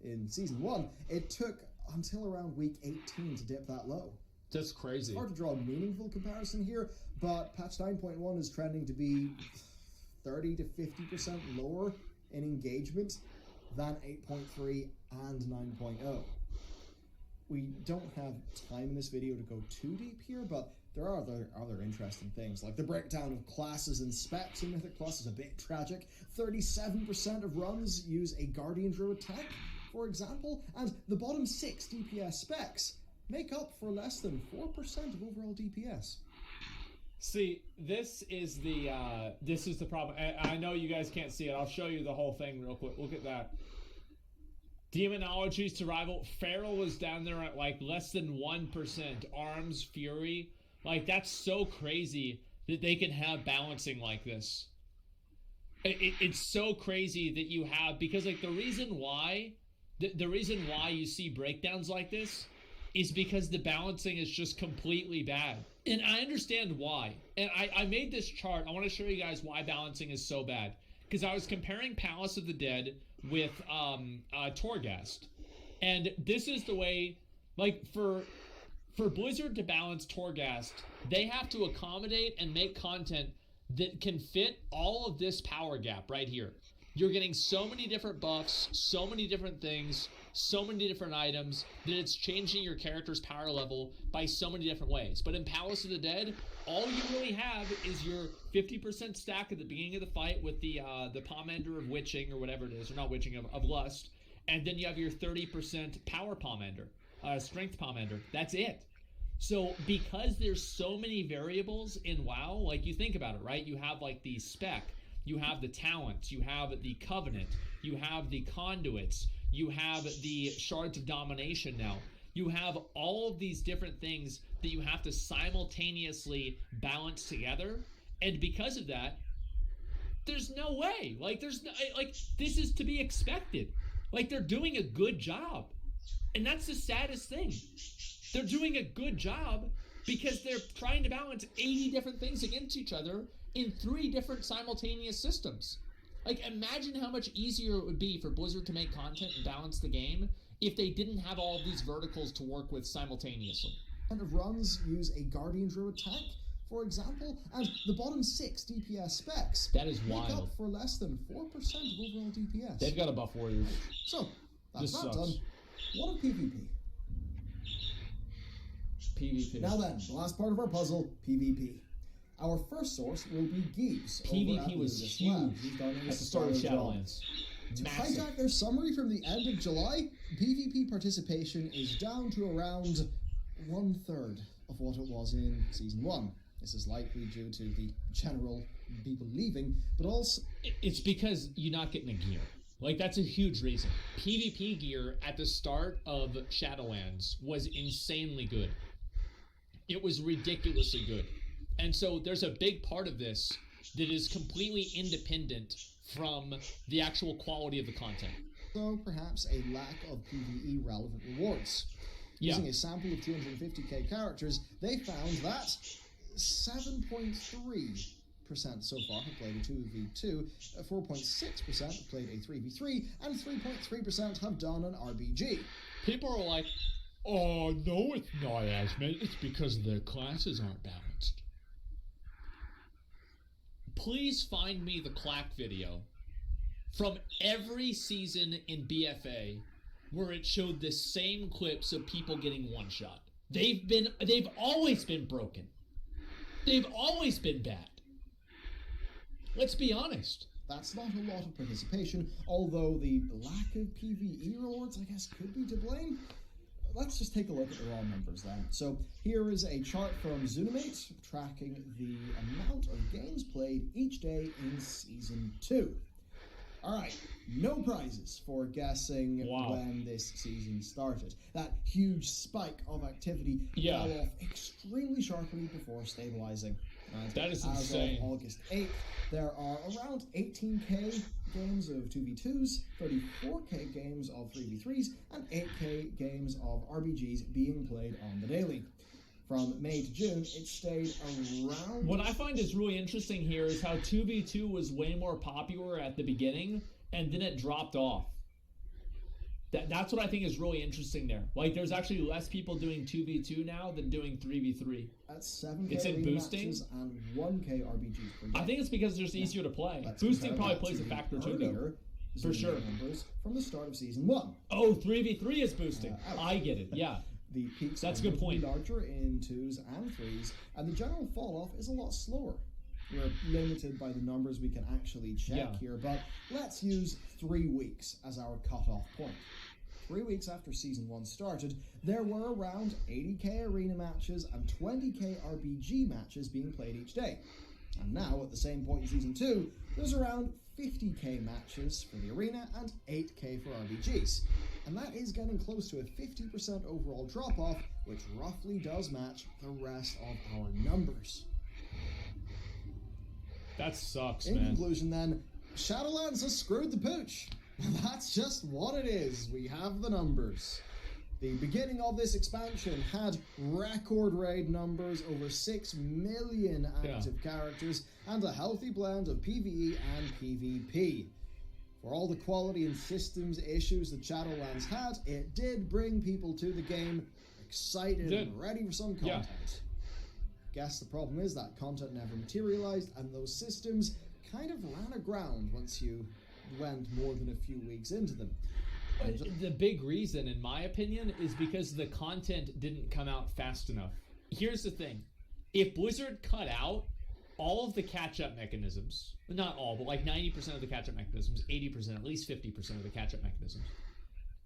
In Season 1, it took until around week 18 to dip that low. That's crazy. It's hard to draw a meaningful comparison here, but patch 9.1 is trending to be 30 to 50% lower in engagement than 8.3 and 9.0. We don't have time in this video to go too deep here, but there are other interesting things, like the breakdown of classes and specs in Mythic Plus is a bit tragic. 37% of runs use a Guardian Druid tech, for example, and the bottom 6 DPS specs make up for less than 4% of overall DPS. See, this is the problem. I know you guys can't see it. I'll show you the whole thing real quick. Look at that. Demonology, Survival, Feral was down there at like less than 1%. Arms, Fury, like that's so crazy that they can have balancing like this. It's so crazy that you have, because like the reason why you see breakdowns like this is because the balancing is just completely bad. And I understand why. And I made this chart. I want to show you guys why balancing is so bad. Because I was comparing Palace of the Dead with Torghast. And this is the way, like, for Blizzard to balance Torghast, they have to accommodate and make content that can fit all of this power gap right here. You're getting so many different buffs, so many different things, so many different items, that it's changing your character's power level by so many different ways. But in Palace of the Dead, all you really have is your 50% stack at the beginning of the fight with the Pomander of Witching, or whatever it is, or not Witching, of Lust, and then you have your 30% power Pomander, Strength Pomander. That's it. So because there's so many variables in WoW, like you think about it, right? You have like the spec, you have the talents, you have the covenant, you have the conduits, you have the shards of domination now. You have all of these different things that you have to simultaneously balance together. And because of that, there's no way. Like, there's no, like, this is to be expected. Like, they're doing a good job. And that's the saddest thing. They're doing a good job because they're trying to balance 80 different things against each other in 3 different simultaneous systems. Like, imagine how much easier it would be for Blizzard to make content and balance the game if they didn't have all of these verticals to work with simultaneously. Of runs use a Guardian Druid tech, for example, and the bottom 6 DPS specs that is make wild. up for less than 4% of overall DPS. They've got a buff warrior. So, that's This not sucks. done. What of PvP? PvP. Now then, the last part of our puzzle, PvP. Our first source will be Geeves. PvP was huge at the start of Shadowlands. To Massive. hijack their summary from the end of July, PvP participation is down to around 1/3 of what it was in Season 1. This is likely due to the general people leaving, but also... It's because you're not getting a gear. Like, that's a huge reason. PvP gear at the start of Shadowlands was insanely good. It was ridiculously good. And so there's a big part of this that is completely independent from the actual quality of the content. So perhaps a lack of PvE relevant rewards. Using a sample of 250k characters, they found that 7.3% so far have played a 2v2, 4.6% have played a 3v3, and 3.3% have done an RBG. People are like, oh, no, it's not, Asmund. It's because the classes aren't balanced. Please find me the Clack video from every season in BFA where it showed the same clips of people getting one-shot. They've always been broken. They've always been bad. Let's be honest. That's not a lot of participation, although the lack of PvE rewards, I guess, could be to blame. Let's just take a look at the raw numbers then. So here is a chart from Zunimate tracking the amount of games played each day in Season 2. Alright, no prizes for guessing when this season started. That huge spike of activity fell off extremely sharply before stabilizing. That is insane. As of August 8th, there are around 18k games of 2v2s, 34k games of 3v3s, and 8k games of RBGs being played on the daily. From May to June, it stayed around... What I find is really interesting here is how 2v2 was way more popular at the beginning, and then it dropped off. That's what I think is really interesting there. Like, there's actually less people doing 2v2 now than doing 3v3. That's 7k it's in boosting and 1k RBGs per game. I think it's because it's easier to play. Boosting probably plays a factor too, though. For sure. Numbers from the start of Season 1. Oh, 3v3 is boosting. I get it, yeah. The peaks That's are a good point. larger in 2s and 3s, and the general fall-off is a lot slower. We're limited by the numbers we can actually check here, but let's use 3 weeks as our cut-off point. 3 weeks after Season 1 started, there were around 80k arena matches and 20k RBG matches being played each day. And now, at the same point in Season 2, there's around 50k matches for the arena and 8k for RBGs. And that is getting close to a 50% overall drop-off, which roughly does match the rest of our numbers. That sucks, In conclusion then, Shadowlands has screwed the pooch. That's just what it is. We have the numbers. The beginning of this expansion had record raid numbers, over 6 million active characters, and a healthy blend of PvE and PvP. For all the quality and systems issues that Shadowlands had, it did bring people to the game excited and ready for some content. Guess the problem is that content never materialized, and those systems kind of ran aground once you went more than a few weeks into them. The big reason, in my opinion, is because the content didn't come out fast enough. Here's the thing. If Blizzard cut out all of the catch-up mechanisms, not all, but like 90% of the catch-up mechanisms, 80%, at least 50% of the catch-up mechanisms,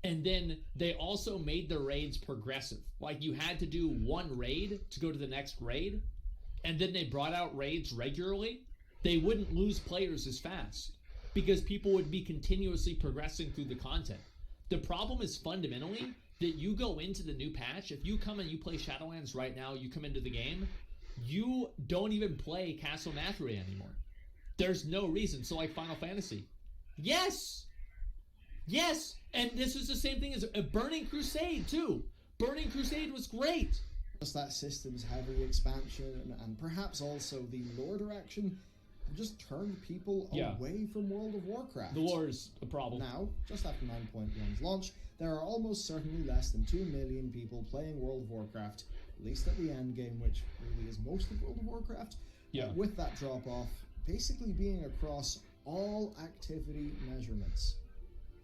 and then they also made the raids progressive. Like, you had to do one raid to go to the next raid, and then they brought out raids regularly, they wouldn't lose players as fast, because people would be continuously progressing through the content. The problem is fundamentally that you go into the new patch, if you come and you play Shadowlands right now, you come into the game, you don't even play Castle Nathria anymore. There's no reason. So like Final Fantasy. Yes! Yes! And this was the same thing as Burning Crusade too. Burning Crusade was great. Just that systems heavy expansion and perhaps also the lore direction just turned people away from World of Warcraft. The lore is a problem. Now, just after 9.1's launch, there are almost certainly less than 2 million people playing World of Warcraft, at least at the end game, which really is most of World of Warcraft. With that drop-off basically being across all activity measurements.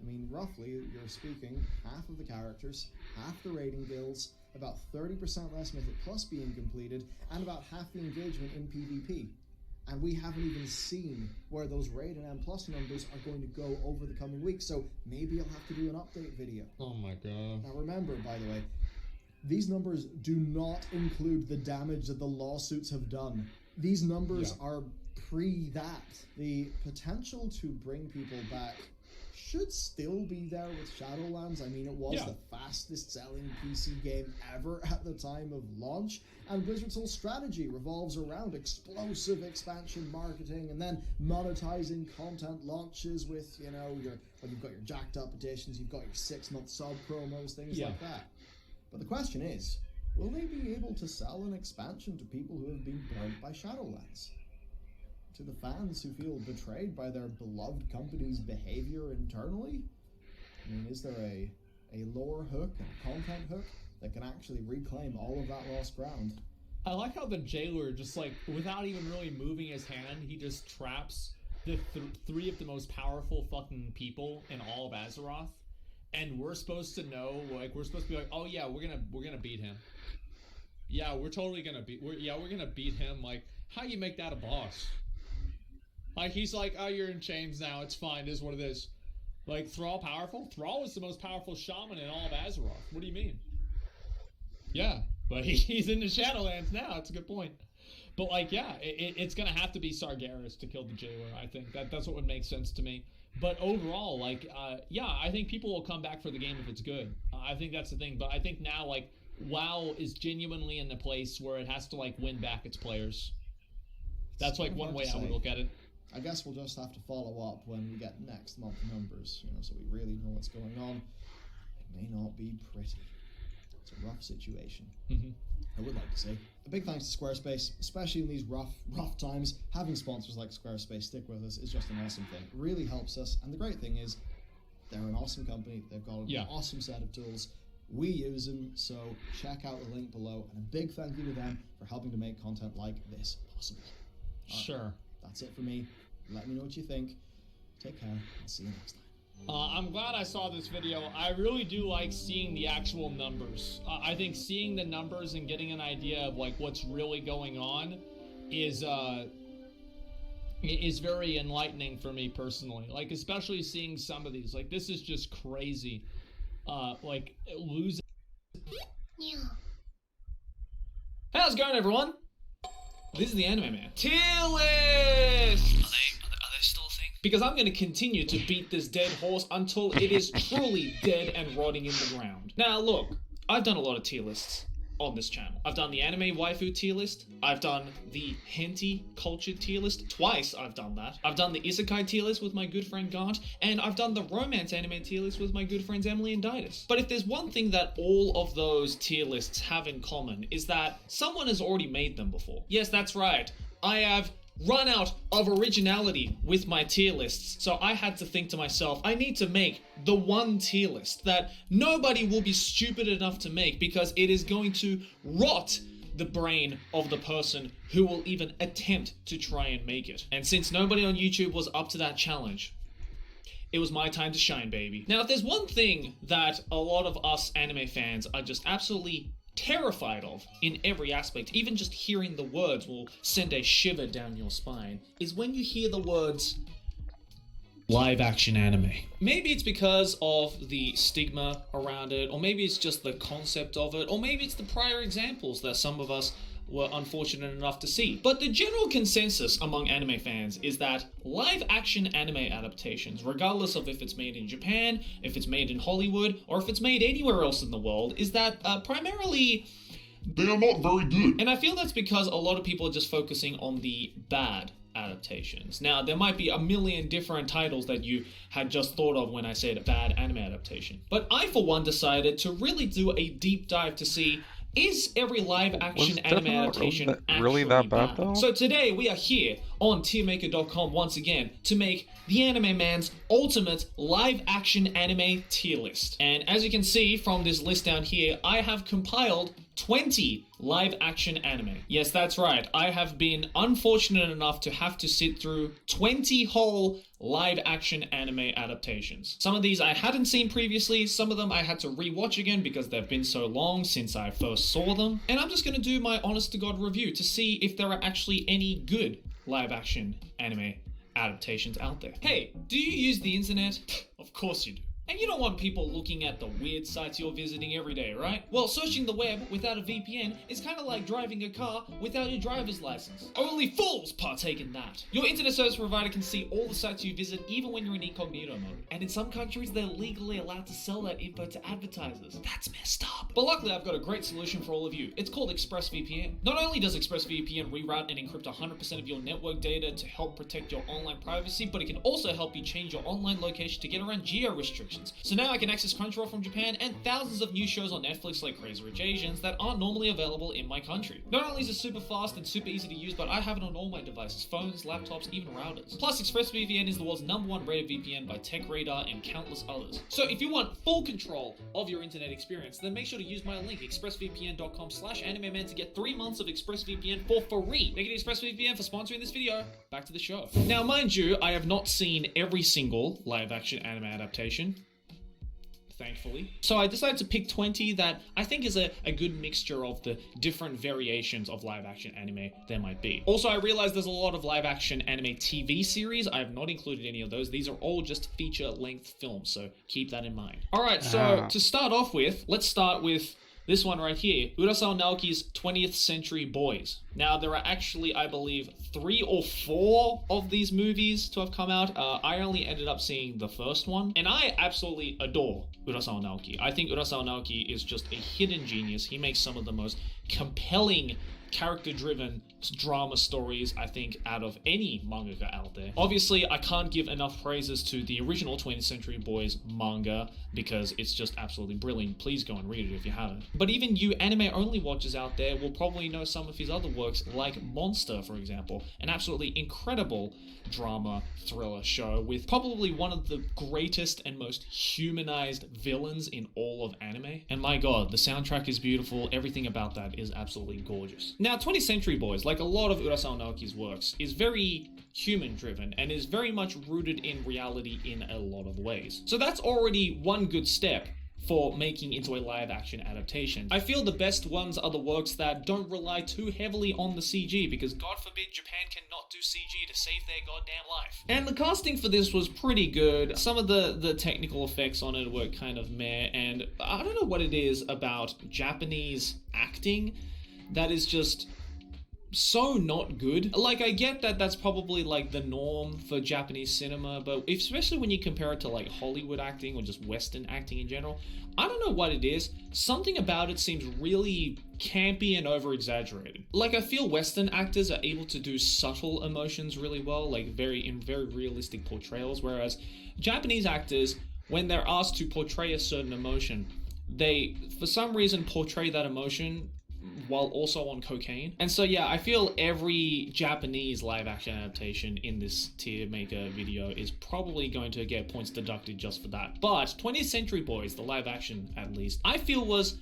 I mean, roughly, you're speaking half of the characters, half the raiding guilds, about 30% less Mythic Plus being completed, and about half the engagement in PvP. And we haven't even seen where those raid and M plus numbers are going to go over the coming weeks, so maybe I'll have to do an update video. Oh my god. Now remember, by the way, these numbers do not include the damage that the lawsuits have done. These numbers are pre that. The potential to bring people back should still be there with Shadowlands. I mean, it was the fastest selling PC game ever at the time of launch, and Blizzard's whole strategy revolves around explosive expansion marketing and then monetizing content launches with, you know, you've got your jacked up editions, you've got your 6-month sub promos, things like that. But the question is, will they be able to sell an expansion to people who have been burnt by Shadowlands? To the fans who feel betrayed by their beloved company's behavior internally? I mean, is there a lore hook and a content hook that can actually reclaim all of that lost ground? I like how the jailer just, like, without even really moving his hand, he just traps the three of the most powerful fucking people in all of Azeroth, and we're supposed to know, like, we're supposed to be like, oh yeah, we're gonna beat him. Yeah, we're totally gonna we're gonna beat him. Like, how you make that a boss? Like, he's like, oh, you're in chains now, it's fine, it is what it is. Like, Thrall powerful? Thrall is the most powerful shaman in all of Azeroth. What do you mean? Yeah, but he's in the Shadowlands now, it's a good point. But, like, yeah, it's gonna have to be Sargeras to kill the jailer, I think. That's what would make sense to me. But overall, like, yeah, I think people will come back for the game if it's good. I think that's the thing. But I think now, like, WoW is genuinely in the place where it has to, like, win back its players. That's, like, one way I would look at it. I guess we'll just have to follow up when we get next month numbers, you know, so we really know what's going on. It may not be pretty. It's a rough situation. I would like to say a big thanks to Squarespace, especially in these rough times. Having sponsors like Squarespace stick with us is just an awesome thing. It really helps us, and the great thing is they're an awesome company. They've got an awesome set of tools. We use them, so check out the link below, and a big thank you to them for helping to make content like this possible. Sure. That's it for me. Let me know what you think. Take care, and see you next time. I'm glad I saw this video. I really do like seeing the actual numbers. I think seeing the numbers and getting an idea of, like, what's really going on is very enlightening for me personally. Like, especially seeing some of these. Like, this is just crazy. Like, losing. How's it going, everyone? This is the Anime Man. Tier list! Are they still a thing? Because I'm going to continue to beat this dead horse until it is truly dead and rotting in the ground. Now, look, I've done a lot of tier lists on this channel. I've done the anime waifu tier list. I've done the hentai culture tier list. Twice I've done that. I've done the isekai tier list with my good friend Gant, and I've done the romance anime tier list with my good friends Emily and Didas. But if there's one thing that all of those tier lists have in common, is that someone has already made them before. Yes, that's right. I have run out of originality with my tier lists, so I had to think to myself, I need to make the one tier list that nobody will be stupid enough to make, because it is going to rot the brain of the person who will even attempt to try and make it. And since nobody on YouTube was up to that challenge, it was my time to shine, baby. Now, if there's one thing that a lot of us anime fans are just absolutely terrified of in every aspect, even just hearing the words will send a shiver down your spine, is when you hear the words live action anime. Maybe it's because of the stigma around it, or maybe it's just the concept of it, or maybe it's the prior examples that some of us were unfortunate enough to see. But the general consensus among anime fans is that live action anime adaptations, regardless of if it's made in Japan, if it's made in Hollywood, or if it's made anywhere else in the world, is that primarily they are not very good. And I feel that's because a lot of people are just focusing on the bad adaptations. Now, there might be a million different titles that you had just thought of when I said bad anime adaptation. But I, for one, decided to really do a deep dive to see, is every live action anime adaptation actually really that bad though? So today we are here on tiermaker.com once again to make the Anime Man's ultimate live action anime tier list. And as you can see from this list down here, I have compiled 20 live action anime. Yes, that's right. I have been unfortunate enough to have to sit through 20 whole live action anime adaptations. Some of these I hadn't seen previously, some of them I had to rewatch again because they've been so long since I first saw them. And I'm just going to do my honest to God review to see if there are actually any good live action anime adaptations out there. Hey, do you use the internet? Of course you do. And you don't want people looking at the weird sites you're visiting every day, right? Well, searching the web without a VPN is kind of like driving a car without your driver's license. Only fools partake in that. Your internet service provider can see all the sites you visit even when you're in incognito mode. And in some countries, they're legally allowed to sell that info to advertisers. That's messed up. But luckily, I've got a great solution for all of you. It's called ExpressVPN. Not only does ExpressVPN reroute and encrypt 100% of your network data to help protect your online privacy, but it can also help you change your online location to get around geo restrictions. So now I can access Crunchyroll from Japan and thousands of new shows on Netflix like Crazy Rich Asians that aren't normally available in my country. Not only is it super fast and super easy to use, but I have it on all my devices, phones, laptops, even routers. Plus, ExpressVPN is the world's #1 rated VPN by TechRadar and countless others. So if you want full control of your internet experience, then make sure to use my link, expressvpn.com/animeman, to get 3 months of ExpressVPN for free. Thank you to ExpressVPN for sponsoring this video. Back to the show. Now, mind you, I have not seen every single live-action anime adaptation, thankfully. So I decided to pick 20 that I think is a good mixture of the different variations of live-action anime there might be. Also, I realized there's a lot of live-action anime TV series. I have not included any of those. These are all just feature-length films, so keep that in mind. Alright, so to start off with, let's start with this one right here, Urasao Naoki's 20th Century Boys. Now, there are actually, I believe, 3 or 4 of these movies to have come out. I only ended up seeing the first one, and I absolutely adore Urasao Naoki. I think Urasao Naoki is just a hidden genius. He makes some of the most compelling, character-driven drama stories, I think, out of any mangaka out there. Obviously, I can't give enough praises to the original 20th Century Boys manga because it's just absolutely brilliant. Please go and read it if you haven't. But even you anime-only watchers out there will probably know some of his other works, like Monster, for example, an absolutely incredible drama thriller show with probably one of the greatest and most humanized villains in all of anime. And my god, the soundtrack is beautiful. Everything about that is absolutely gorgeous. Now, 20th Century Boys, like a lot of Urasao Naoki's works, is very human-driven and is very much rooted in reality in a lot of ways. So that's already one good step for making into a live-action adaptation. I feel the best ones are the works that don't rely too heavily on the CG, because God forbid Japan cannot do CG to save their goddamn life. And the casting for this was pretty good. Some of the technical effects on it were kind of meh, and I don't know what it is about Japanese acting that is just so not good. Like, I get that that's probably like the norm for Japanese cinema, but especially when you compare it to like Hollywood acting or just Western acting in general, I don't know what it is. Something about it seems really campy and over-exaggerated. Like, I feel Western actors are able to do subtle emotions really well, like very realistic portrayals, whereas Japanese actors, when they're asked to portray a certain emotion, they, for some reason, portray that emotion while also on cocaine. And so yeah, I feel every Japanese live-action adaptation in this tier maker video is probably going to get points deducted just for that. But 20th Century Boys, the live-action at least, I feel was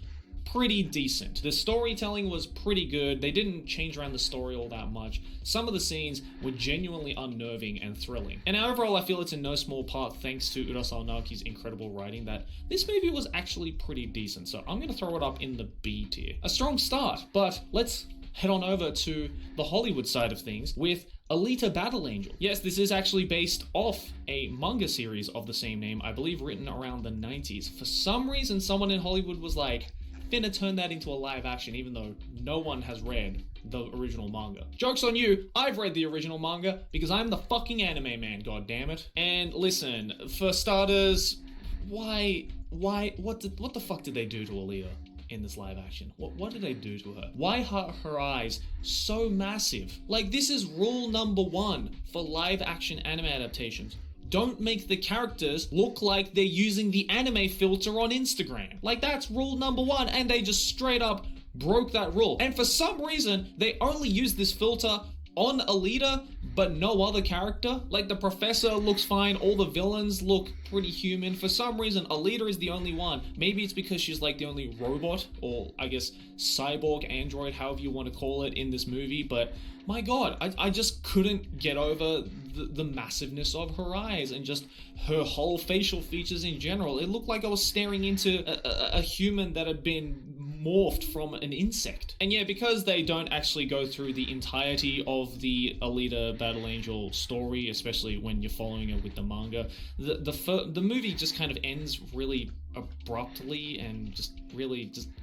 pretty decent. The storytelling was pretty good. They didn't change around the story all that much. Some of the scenes were genuinely unnerving and thrilling. And overall, I feel it's in no small part thanks to Urasao Naoki's incredible writing that this movie was actually pretty decent. So I'm going to throw it up in the B tier. A strong start, but let's head on over to the Hollywood side of things with Alita Battle Angel. Yes, this is actually based off a manga series of the same name, I believe written around the 90s. For some reason, someone in Hollywood was like, finna turn that into a live action, even though no one has read the original manga. Joke's on you, I've read the original manga because I'm the fucking anime man, goddammit. And listen, for starters, what the fuck did they do to Alita in this live action? What did they do to her? Why are her eyes so massive? Like, this is rule number 1 for live action anime adaptations. Don't make the characters look like they're using the anime filter on Instagram. Like, that's rule number 1, and they just straight up broke that rule. And for some reason, they only use this filter on Alita, but no other character. Like, the professor looks fine, all the villains look pretty human. For some reason, Alita is the only one. Maybe it's because she's like the only robot, or I guess cyborg, android, however you want to call it in this movie, but my god, I just couldn't get over the massiveness of her eyes and just her whole facial features in general. It looked like I was staring into a human that had been morphed from an insect. And yeah, because they don't actually go through the entirety of the Alita Battle Angel story, especially when you're following it with the manga, the movie just kind of ends really abruptly and just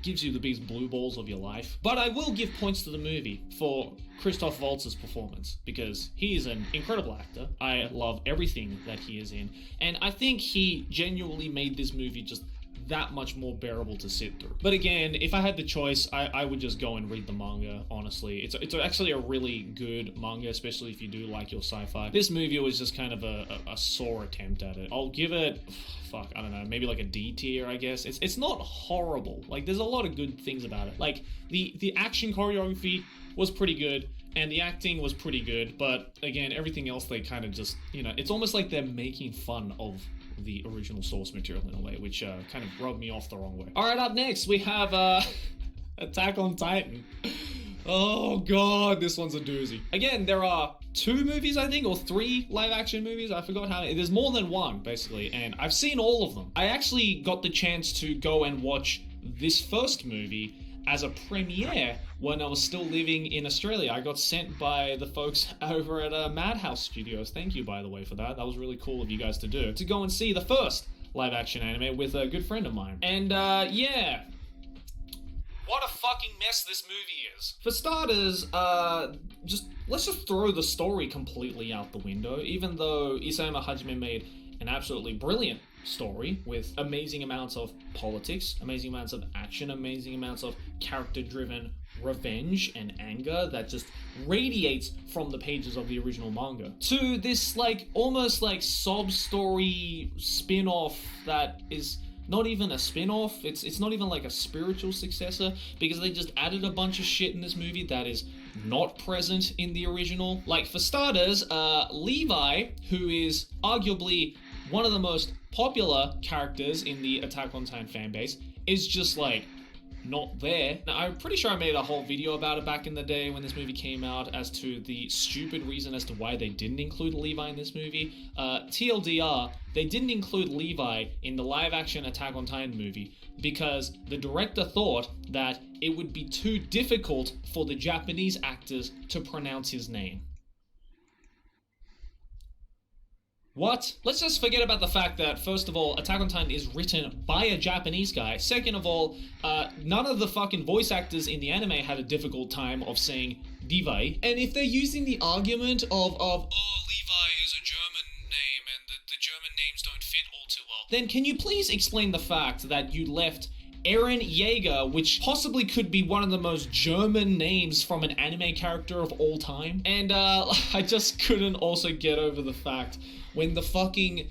gives you the biggest blue balls of your life. But I will give points to the movie for Christoph Waltz's performance, because he is an incredible actor. I love everything that he is in, and I think he genuinely made this movie just that much more bearable to sit through. But again, if I had the choice, I would just go and read the manga, honestly. It's actually a really good manga, especially if you do like your sci-fi. This movie was just kind of a sore attempt at it. I'll give it, fuck, I don't know, maybe like a D tier, I guess. It's not horrible. Like, there's a lot of good things about it. Like, the action choreography was pretty good, and the acting was pretty good, but again, everything else, they kind of just, it's almost like they're making fun of the original source material in a way, which kind of rubbed me off the wrong way. Alright, up next, we have Attack on Titan. Oh god, this one's a doozy. Again, there are 2 movies, I think, or 3 live-action movies. I forgot how. There's more than one, basically, and I've seen all of them. I actually got the chance to go and watch this first movie as a premiere when I was still living in Australia. I got sent by the folks over at Madhouse Studios. Thank you, by the way, for that. That was really cool of you guys to do. To go and see the first live-action anime with a good friend of mine. And, yeah. What a fucking mess this movie is. For starters, let's just throw the story completely out the window, even though Isayama Hajime made an absolutely brilliant story with amazing amounts of politics, amazing amounts of action, amazing amounts of character-driven revenge and anger that just radiates from the pages of the original manga to this almost sob story spin-off that is not even a spin-off. It's not even like a spiritual successor, because they just added a bunch of shit in this movie that is not present in the original. Like, for starters, Levi, who is arguably one of the most popular characters in the Attack on Titan fanbase, is just not there. Now, I'm pretty sure I made a whole video about it back in the day when this movie came out, as to the stupid reason as to why they didn't include Levi in this movie. TLDR, they didn't include Levi in the live-action Attack on Titan movie because the director thought that it would be too difficult for the Japanese actors to pronounce his name. What? Let's just forget about the fact that, first of all, Attack on Titan is written by a Japanese guy. Second of all, none of the fucking voice actors in the anime had a difficult time of saying Levi. And if they're using the argument of Levi is a German name and the German names don't fit all too well, then can you please explain the fact that you left Eren Yeager, which possibly could be one of the most German names from an anime character of all time? And I just couldn't also get over the fact when the fucking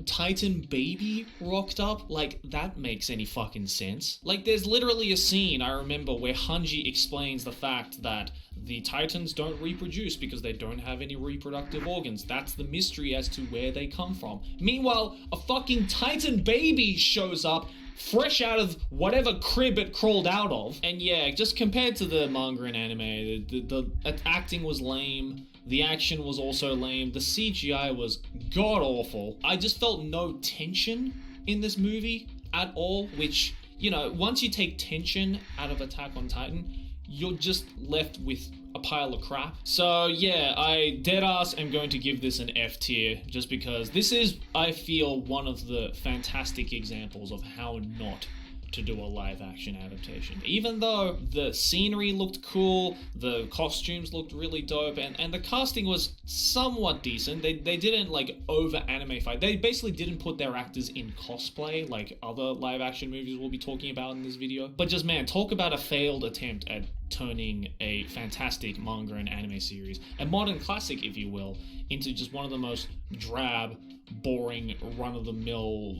Titan baby rocked up, that makes any fucking sense. There's literally a scene, I remember, where Hanji explains the fact that the Titans don't reproduce because they don't have any reproductive organs. That's the mystery as to where they come from. Meanwhile, a fucking Titan baby shows up fresh out of whatever crib it crawled out of. And yeah, just compared to the manga and anime, the acting was lame. The action was also lame. The CGI was god-awful. I just felt no tension in this movie at all, which, once you take tension out of Attack on Titan, you're just left with a pile of crap. So yeah, I deadass am going to give this an F tier, just because this is, I feel, one of the fantastic examples of how not to do a live action adaptation. Even though the scenery looked cool, the costumes looked really dope, and the casting was somewhat decent. They didn't over animify. They basically didn't put their actors in cosplay like other live action movies we'll be talking about in this video. But just, man, talk about a failed attempt at turning a fantastic manga and anime series, a modern classic if you will, into just one of the most drab, boring, run-of-the-mill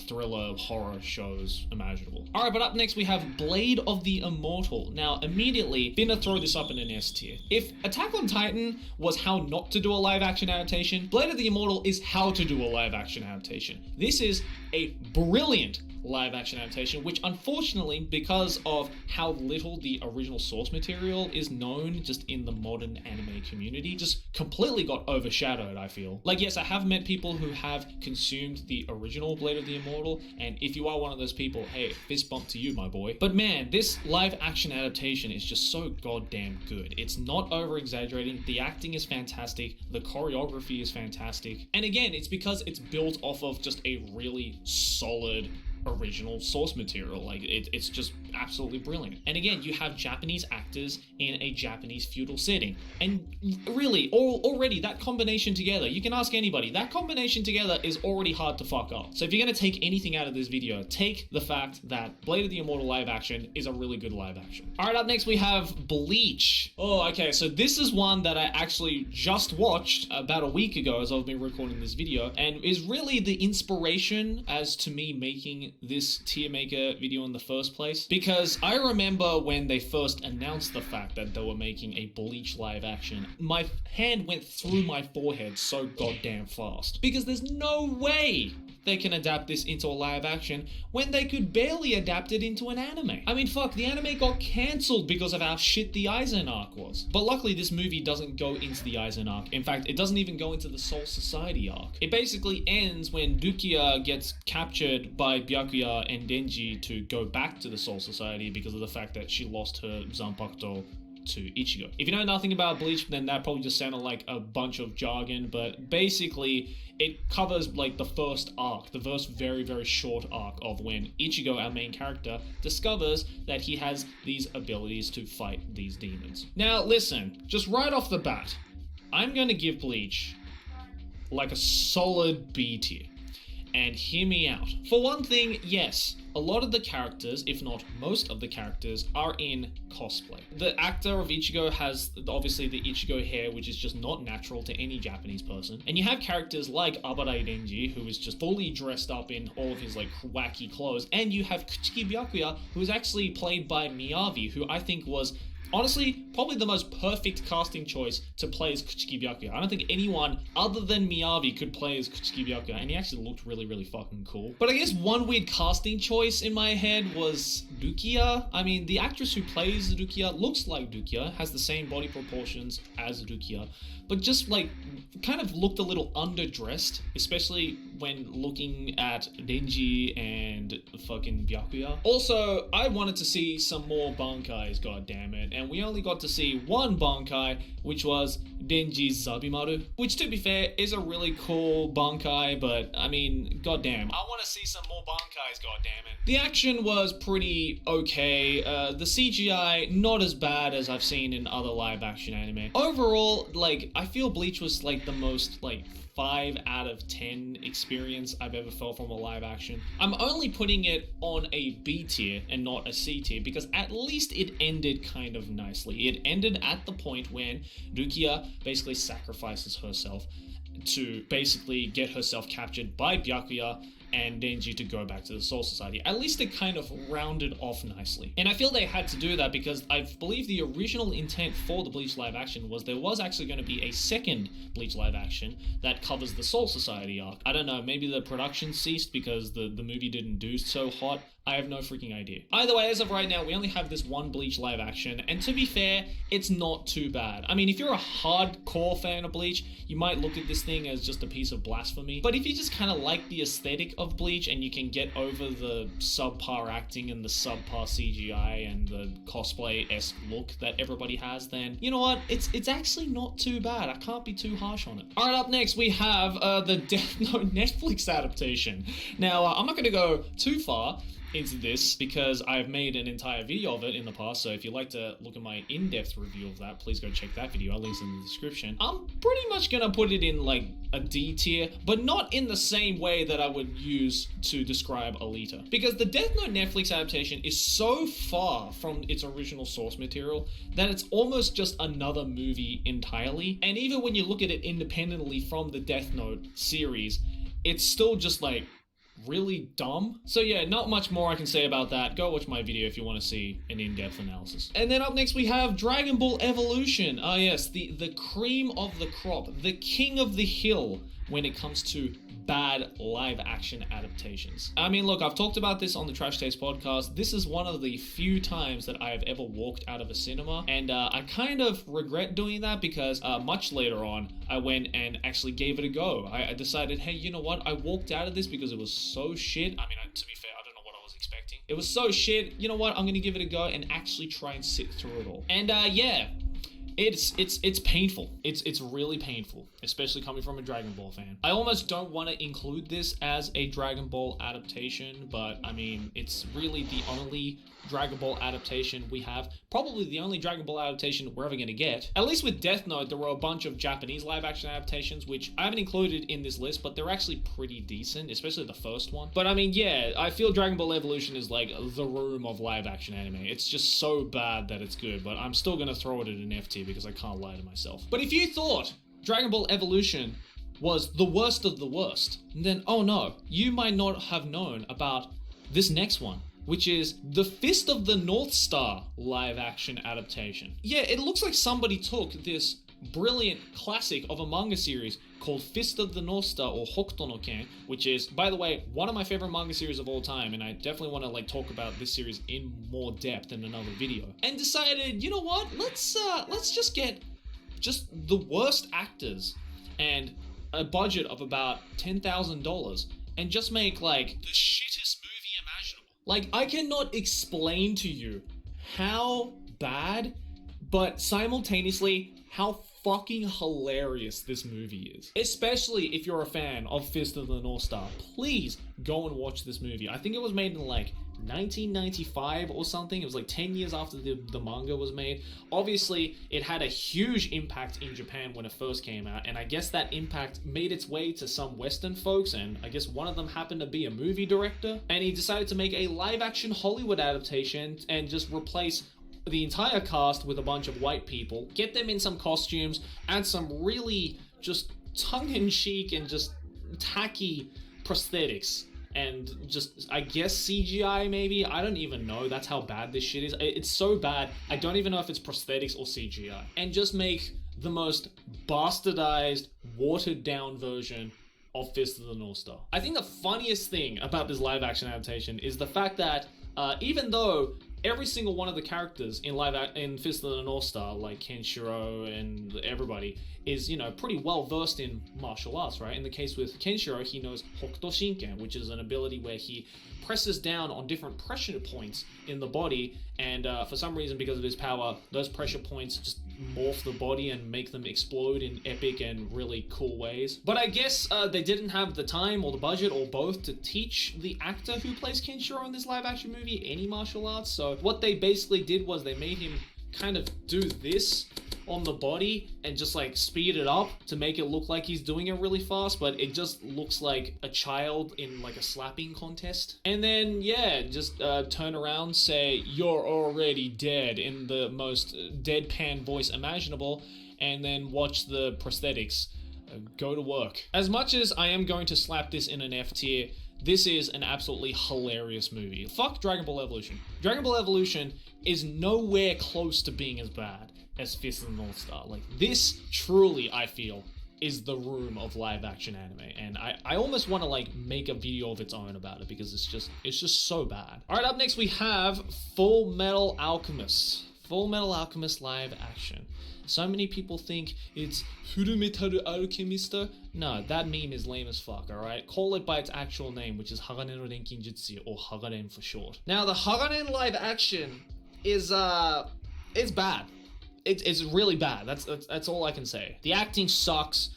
thriller horror shows imaginable. Alright, but up next we have Blade of the Immortal. Now, immediately, gonna throw this up in an S tier. If Attack on Titan was how not to do a live-action adaptation, Blade of the Immortal is how to do a live-action adaptation. This is a brilliant live action adaptation, which unfortunately, because of how little the original source material is known just in the modern anime community, just completely got overshadowed, I feel. Like, yes, I have met people who have consumed the original Blade of the Immortal, and if you are one of those people, hey, fist bump to you, my boy. But man, this live action adaptation is just so goddamn good. It's not over exaggerating, the acting is fantastic, the choreography is fantastic, and again, it's because it's built off of just a really solid original source material. Like, it's just absolutely brilliant. And again, you have Japanese actors in a Japanese feudal setting, and really, already that combination together, you can ask anybody, that combination together is already hard to fuck up. So if you're gonna take anything out of this video, take the fact that Blade of the Immortal live action is a really good live action. Alright, up next we have Bleach. Oh, okay, so this is one that I actually just watched about a week ago as I've been recording this video, and is really the inspiration as to me making this tier maker video in the first place, because I remember when they first announced the fact that they were making a Bleach live action, my hand went through my forehead so goddamn fast, because there's no way they can adapt this into a live action when they could barely adapt it into an anime. I mean, fuck, the anime got cancelled because of how shit the Aizen arc was. But luckily this movie doesn't go into the Aizen arc. In fact, it doesn't even go into the Soul Society arc. It basically ends when Rukia gets captured by Byakuya and Denji to go back to the Soul Society because of the fact that she lost her Zanpakuto to Ichigo. If you know nothing about Bleach, then that probably just sounded like a bunch of jargon, but basically it covers like the first arc, the first very, very short arc of when Ichigo, our main character, discovers that he has these abilities to fight these demons. Now listen, just right off the bat, I'm gonna give Bleach like a solid B tier. And hear me out. For one thing, yes, a lot of the characters, if not most of the characters, are in cosplay. The actor of Ichigo has obviously the Ichigo hair, which is just not natural to any Japanese person. And you have characters like Abarai Denji, who is just fully dressed up in all of his like wacky clothes. And you have Kuchiki Byakuya, who is actually played by Miyavi, who I think was honestly, probably the most perfect casting choice to play as Kuchiki Byakuya. I don't think anyone other than Miyavi could play as Kuchiki Byakuya, and he actually looked really, really fucking cool. But I guess one weird casting choice in my head was Rukia. I mean, the actress who plays Rukia looks like Rukia, has the same body proportions as Rukia, but just like kind of looked a little underdressed, especially when looking at Denji and fucking Byakuya. Also, I wanted to see some more Bankais, goddammit, and we only got to see one Bankai, which was Denji's Zabimaru, which to be fair is a really cool Bankai, but I mean, goddamn, I want to see some more Bankais, goddammit. The action was pretty okay, the CGI not as bad as I've seen in other live action anime. Overall, like, I feel Bleach was like the most like 5 out of 10 experience I've ever felt from a live action. I'm only putting it on a B tier and not a C tier because at least it ended kind of nicely. It ended at the point when Rukia basically sacrifices herself to basically get herself captured by Byakuya and Denji to go back to the Soul Society. At least it kind of rounded off nicely. And I feel they had to do that because I believe the original intent for the Bleach live action was there was actually going to be a second Bleach live action that covers the Soul Society arc. I don't know, maybe the production ceased because the movie didn't do so hot. I have no freaking idea. Either way, as of right now, we only have this one Bleach live action, and to be fair, it's not too bad. I mean, if you're a hardcore fan of Bleach, you might look at this thing as just a piece of blasphemy, but if you just kind of like the aesthetic of Bleach and you can get over the subpar acting and the subpar CGI and the cosplay-esque look that everybody has, then you know what? It's actually not too bad. I can't be too harsh on it. Alright, up next we have the Death Note Netflix adaptation. Now, I'm not going to go too far into this because I've made an entire video of it in the past, so if you'd like to look at my in-depth review of that, please go check that video. I'll link in the description. I'm pretty much gonna put it in like a D tier, but not in the same way that I would use to describe Alita, because the Death Note Netflix adaptation is so far from its original source material that it's almost just another movie entirely, and even when you look at it independently from the Death Note series, it's still just like really dumb. So yeah, not much more I can say about that. Go watch my video if you want to see an in-depth analysis. And then up next we have Dragon Ball Evolution. Ah yes, the cream of the crop, the king of the hill when it comes to bad live action adaptations. I mean, look, I've talked about this on the Trash Taste podcast. This is one of the few times that I have ever walked out of a cinema, and I kind of regret doing that because much later on, I went and actually gave it a go. I decided, hey, you know what? I walked out of this because it was so shit. I mean, to be fair, I don't know what I was expecting. It was so shit. You know what? I'm gonna give it a go and actually try and sit through it all. And yeah. It's painful. It's really painful, especially coming from a Dragon Ball fan. I almost don't want to include this as a Dragon Ball adaptation, but I mean, it's really the only Dragon Ball adaptation we have. Probably the only Dragon Ball adaptation we're ever going to get. At least with Death Note, there were a bunch of Japanese live action adaptations, which I haven't included in this list, but they're actually pretty decent, especially the first one. But I mean, yeah, I feel Dragon Ball Evolution is like the room of live action anime. It's just so bad that it's good, but I'm still going to throw it at an F tier because I can't lie to myself. But if you thought Dragon Ball Evolution was the worst of the worst, then oh no, you might not have known about this next one, which is the Fist of the North Star live action adaptation. Yeah, it looks like somebody took this brilliant classic of a manga series called Fist of the North Star, or Hokuto no Ken, which is, by the way, one of my favorite manga series of all time, and I definitely want to like talk about this series in more depth in another video. And decided, you know what? Let's just get just the worst actors and a budget of about $10,000 and just make like the shittest movie imaginable. Like, I cannot explain to you how bad, but simultaneously how fucking hilarious this movie is. Especially if you're a fan of Fist of the North Star. Please go and watch this movie. I think it was made in like 1995 or something. It was like 10 years after the manga was made. Obviously, it had a huge impact in Japan when it first came out, and I guess that impact made its way to some Western folks, and I guess one of them happened to be a movie director, and he decided to make a live-action Hollywood adaptation and just replace the entire cast with a bunch of white people, get them in some costumes, add some really just tongue-in-cheek and just tacky prosthetics, and just, I guess, CGI maybe? I don't even know. That's how bad this shit is. It's so bad, I don't even know if it's prosthetics or CGI. And just make the most bastardized, watered-down version of Fist of the North Star. I think the funniest thing about this live-action adaptation is the fact that even though every single one of the characters in Fist of the North Star, like Kenshiro and everybody, is, you know, pretty well versed in martial arts, right? In the case with Kenshiro, he knows Hokuto Shinken, which is an ability where he presses down on different pressure points in the body, and for some reason, because of his power, those pressure points just morph the body and make them explode in epic and really cool ways. But I guess they didn't have the time or the budget or both to teach the actor who plays Kenshiro in this live action movie any martial arts, so what they basically did was they made him kind of do this on the body and just like speed it up to make it look like he's doing it really fast, but it just looks like a child in like a slapping contest. And then yeah, just turn around, say you're already dead in the most deadpan voice imaginable, and then watch the prosthetics go to work. As much as I am going to slap this in an F tier, this is an absolutely hilarious movie. Fuck Dragon Ball Evolution. Dragon Ball Evolution is nowhere close to being as bad as Fist of the North Star. Like, this truly, I feel, is the room of live action anime, and I almost want to like make a video of its own about it because it's just so bad. All right, up next we have Full Metal Alchemist. Full Metal Alchemist live action. So many people think it's Furumetaru Alchemista. No, that meme is lame as fuck, alright? Call it by its actual name, which is Hagane no Renkinjutsu, or Hagaren for short. Now, the Hagaren live action is, it's bad. It's really bad. That's all I can say. The acting sucks.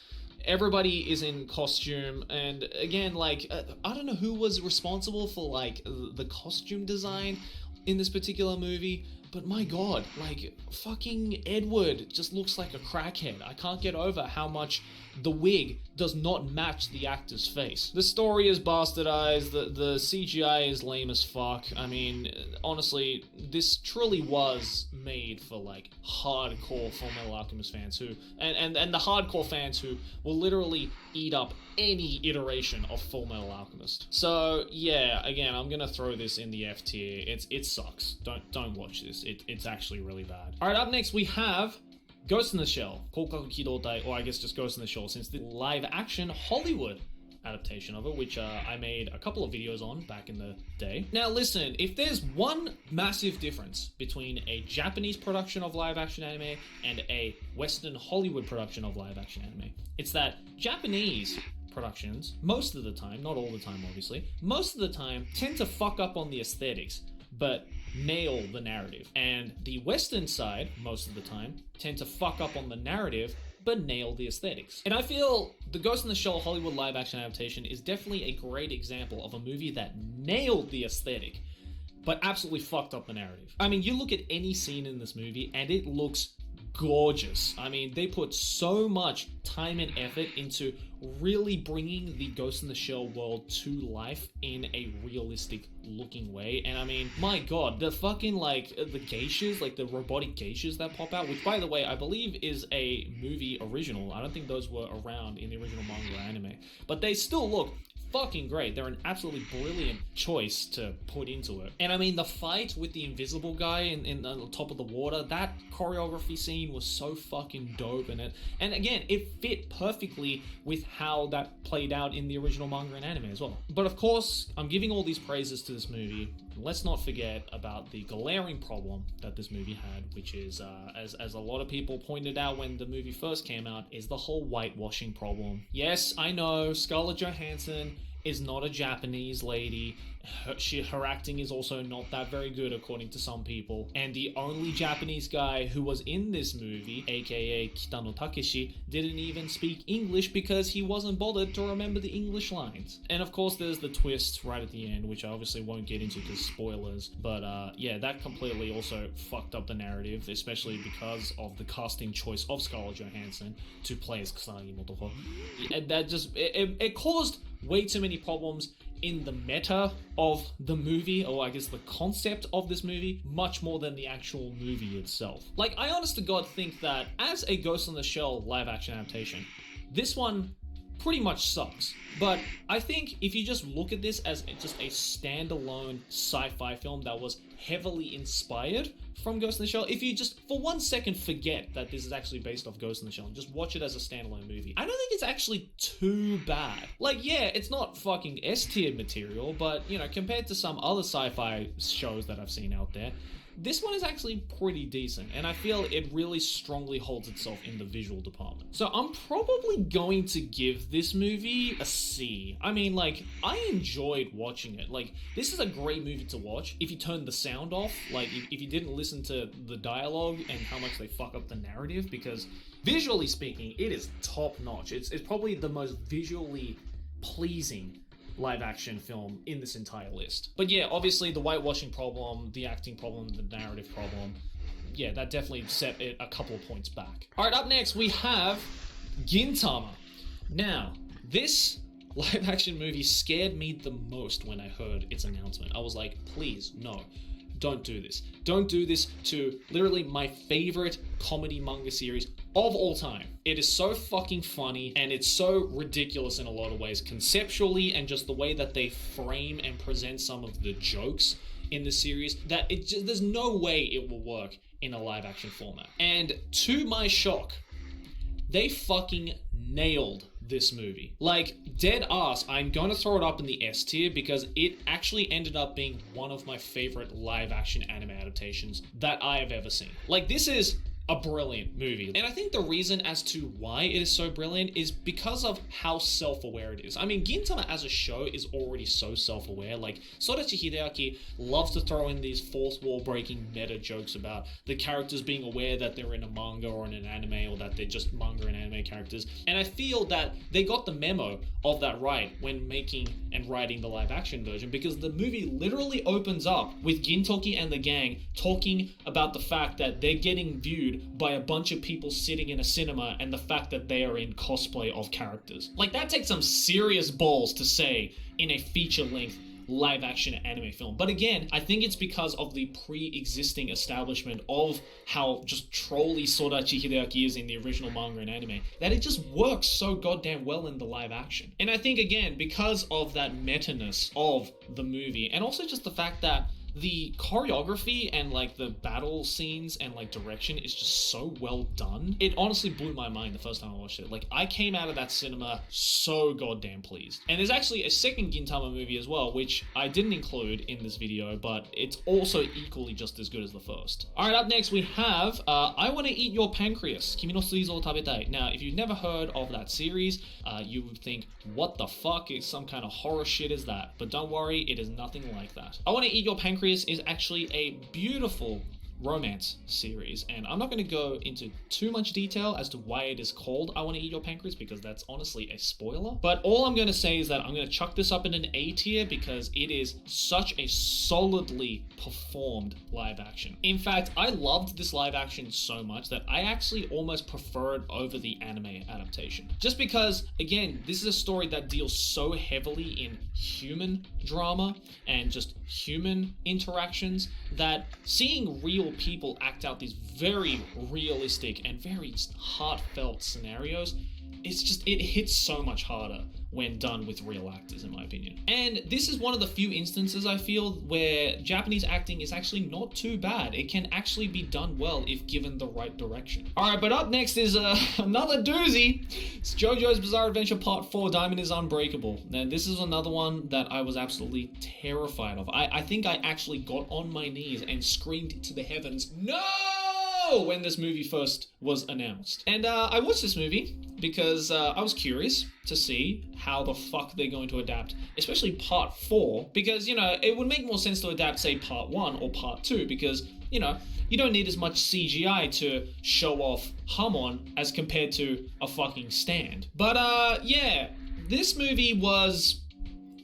Everybody is in costume, and again, like, I don't know who was responsible for, like, the costume design in this particular movie, but my god, like, fucking Edward just looks like a crackhead. I can't get over how much the wig does not match the actor's face. The story is bastardized, the CGI is lame as fuck. I mean, honestly, this truly was made for, like, hardcore Fullmetal Alchemist fans who, and the hardcore fans who will literally eat up any iteration of Fullmetal Alchemist. So, yeah, again, I'm gonna throw this in the F tier. It sucks. Don't watch this. It's actually really bad. Alright, up next we have Ghost in the Shell, Kokaku Kidoutai, or I guess just Ghost in the Shell, since the live action Hollywood adaptation of it, which I made a couple of videos on back in the day. Now listen, if there's one massive difference between a Japanese production of live action anime and a Western Hollywood production of live action anime, it's that Japanese productions, most of the time, not all the time obviously, most of the time tend to fuck up on the aesthetics, but nail the narrative. And the Western side, most of the time, tend to fuck up on the narrative, but nail the aesthetics. And I feel the Ghost in the Shell Hollywood live action adaptation is definitely a great example of a movie that nailed the aesthetic, but absolutely fucked up the narrative. I mean, you look at any scene in this movie and it looks gorgeous. I mean, they put so much time and effort into really bringing the Ghost in the Shell world to life in a realistic looking way. And I mean, my god, the fucking like the geishas, like the robotic geishas that pop out, which by the way I believe is a movie original. I don't think those were around in the original manga or anime, but they still look fucking great. They're an absolutely brilliant choice to put into it. And I mean, the fight with the invisible guy in the top of the water, that choreography scene was so fucking dope in it. And again, it fit perfectly with how that played out in the original manga and anime as well. But of course, I'm giving all these praises to this movie. Let's not forget about the glaring problem that this movie had, which is, as a lot of people pointed out when the movie first came out, is the whole whitewashing problem. Yes, I know, Scarlett Johansson is not a Japanese lady. Her acting is also not that very good according to some people. And the only Japanese guy who was in this movie, aka Kitano Takeshi, didn't even speak English because he wasn't bothered to remember the English lines. And of course there's the twist right at the end, which I obviously won't get into because spoilers. But yeah, that completely also fucked up the narrative, especially because of the casting choice of Scarlett Johansson to play as Kusagi Motoko. And that just, it caused way too many problems in the meta of the movie, or I guess the concept of this movie, much more than the actual movie itself. Like, I honest to God think that as a Ghost in the Shell live action adaptation, this one pretty much sucks. But I think if you just look at this as just a standalone sci-fi film that was heavily inspired from Ghost in the Shell, if you just for 1 second forget that this is actually based off Ghost in the Shell and just watch it as a standalone movie, I don't think it's actually too bad. Like, yeah, it's not fucking S-tier material, but, you know, compared to some other sci-fi shows that I've seen out there, this one is actually pretty decent, and I feel it really strongly holds itself in the visual department. So I'm probably going to give this movie a C. I mean, like, I enjoyed watching it. Like, this is a great movie to watch if you turn the sound off, like, if you didn't listen to the dialogue and how much they fuck up the narrative, because visually speaking, it is top-notch. It's probably the most visually pleasing live action film in this entire list. But yeah, obviously the whitewashing problem, the acting problem, the narrative problem, yeah, that definitely set it a couple of points back. Alright, up next we have Gintama. Now, this live action movie scared me the most when I heard its announcement. I was like, please, no. Don't do this. Don't do this to literally my favorite comedy manga series of all time. It is so fucking funny and it's so ridiculous in a lot of ways, conceptually and just the way that they frame and present some of the jokes in the series, that it just, there's no way it will work in a live action format. And to my shock, they fucking nailed this movie. Like, dead ass, I'm going to throw it up in the S tier because it actually ended up being one of my favorite live action anime adaptations that I have ever seen. Like, this is a brilliant movie. And I think the reason as to why it is so brilliant is because of how self-aware it is. I mean, Gintama as a show is already so self-aware. Like, Sodachi Hideaki loves to throw in these fourth wall breaking meta jokes about the characters being aware that they're in a manga or in an anime, or that they're just manga and anime characters. And I feel that they got the memo of that right when making and writing the live action version, because the movie literally opens up with Gintoki and the gang talking about the fact that they're getting viewed by a bunch of people sitting in a cinema, and the fact that they are in cosplay of characters. Like, that takes some serious balls to say in a feature-length live action anime film. But again, I think it's because of the pre-existing establishment of how just trolly Sodachi Hideaki is in the original manga and anime, that it just works so goddamn well in the live action. And I think, again, because of that meta-ness of the movie, and also just the fact that the choreography and like the battle scenes and like direction is just so well done. It honestly blew my mind the first time I watched it. Like, I came out of that cinema so goddamn pleased. And there's actually a second Gintama movie as well, which I didn't include in this video, but it's also equally just as good as the first. Alright, up next we have I Want to Eat Your Pancreas, Kimi no Suizo Tabetai. Now, if you've never heard of that series, you would think, what the fuck is some kind of horror shit is that? But don't worry, it is nothing like that. I Want to Eat Your Pancreas is actually a beautiful romance series, and I'm not going to go into too much detail as to why it is called I Want to Eat Your Pancreas, because that's honestly a spoiler. But all I'm going to say is that I'm going to chuck this up in an A tier because it is such a solidly performed live action. In fact, I loved this live action so much that I actually almost prefer it over the anime adaptation. Just because, again, this is a story that deals so heavily in human drama and just human interactions that seeing real people act out these very realistic and very heartfelt scenarios, it hits so much harder when done with real actors, in my opinion. And this is one of the few instances I feel where Japanese acting is actually not too bad. It can actually be done well if given the right direction. Alright, but up next is another doozy. It's JoJo's Bizarre Adventure Part 4, Diamond is Unbreakable. Now, this is another one that I was absolutely terrified of. I think I actually got on my knees and screamed to the heavens, "No!" when this movie first was announced. And I watched this movie because I was curious to see how the fuck they're going to adapt, especially Part 4, because, you know, it would make more sense to adapt, say, Part 1 or Part 2, because, you know, you don't need as much CGI to show off Hamon as compared to a fucking stand. But, yeah, this movie was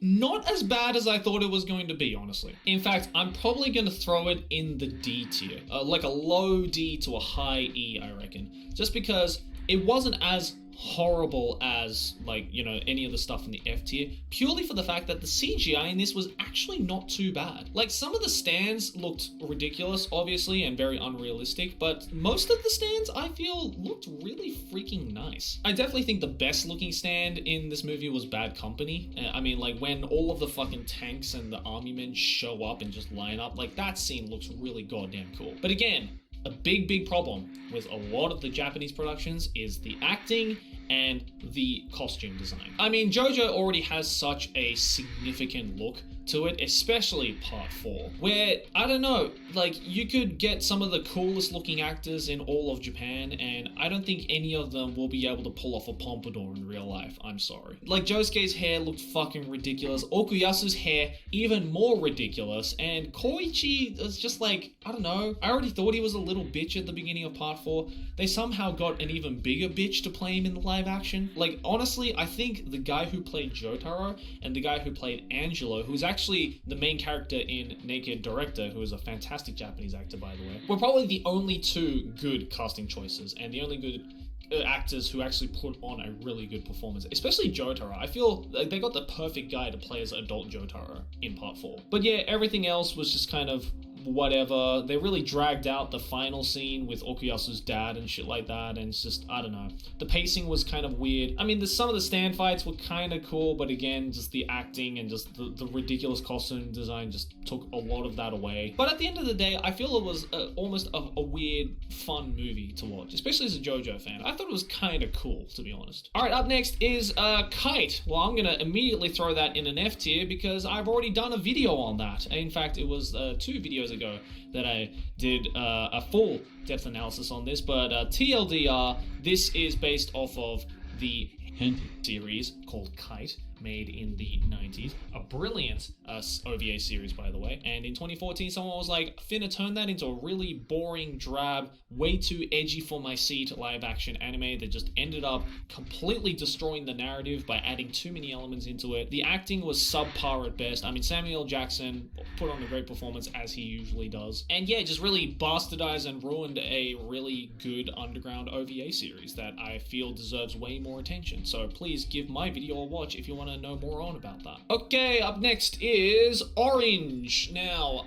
not as bad as I thought it was going to be, honestly. In fact, I'm probably going to throw it in the D tier. Like a low D to a high E, I reckon. Just because it wasn't as horrible as, like, you know, any of the stuff in the F tier, purely for the fact that the CGI in this was actually not too bad. Like, some of the stands looked ridiculous, obviously, and very unrealistic, but most of the stands, I feel, looked really freaking nice. I definitely think the best looking stand in this movie was Bad Company. I mean, like, when all of the fucking tanks and the army men show up and just line up, like, that scene looks really goddamn cool. But again, a big problem with a lot of the Japanese productions is the acting and the costume design. I mean, JoJo already has such a significant look to it, especially Part 4, where, I don't know, like, you could get some of the coolest looking actors in all of Japan, and I don't think any of them will be able to pull off a pompadour in real life, I'm sorry. Like, Josuke's hair looked fucking ridiculous, Okuyasu's hair even more ridiculous, and Koichi was just like, I don't know, I already thought he was a little bitch at the beginning of Part 4, they somehow got an even bigger bitch to play him in the live action. Like, honestly, I think the guy who played Jotaro and the guy who played Angelo, who's actually the main character in Naked Director, who is a fantastic Japanese actor, by the way, were probably the only two good casting choices and the only good actors who actually put on a really good performance, especially Jotaro. I feel like they got the perfect guy to play as adult Jotaro in Part 4. But yeah, everything else was just kind of whatever. They really dragged out the final scene with Okuyasu's dad and shit like that, and it's just, I don't know. The pacing was kind of weird. I mean, some of the stand fights were kind of cool, but again, just the acting and just the ridiculous costume design just took a lot of that away. But at the end of the day, I feel it was almost a weird, fun movie to watch, especially as a JoJo fan. I thought it was kind of cool, to be honest. Alright, up next is Kite. Well, I'm gonna immediately throw that in an F tier because I've already done a video on that. In fact, it was 2 videos ago that I did a full depth analysis on this, but TLDR, this is based off of the series called Kite, made in the 90s. A brilliant OVA series, by the way. And in 2014, someone was like, finna turn that into a really boring, drab, way too edgy for my seat live-action anime that just ended up completely destroying the narrative by adding too many elements into it. The acting was subpar at best. I mean, Samuel L. Jackson put on a great performance, as he usually does. And yeah, just really bastardized and ruined a really good underground OVA series that I feel deserves way more attention. So please give my video a watch if you want to know more on about that. Okay, up next is Orange. Now,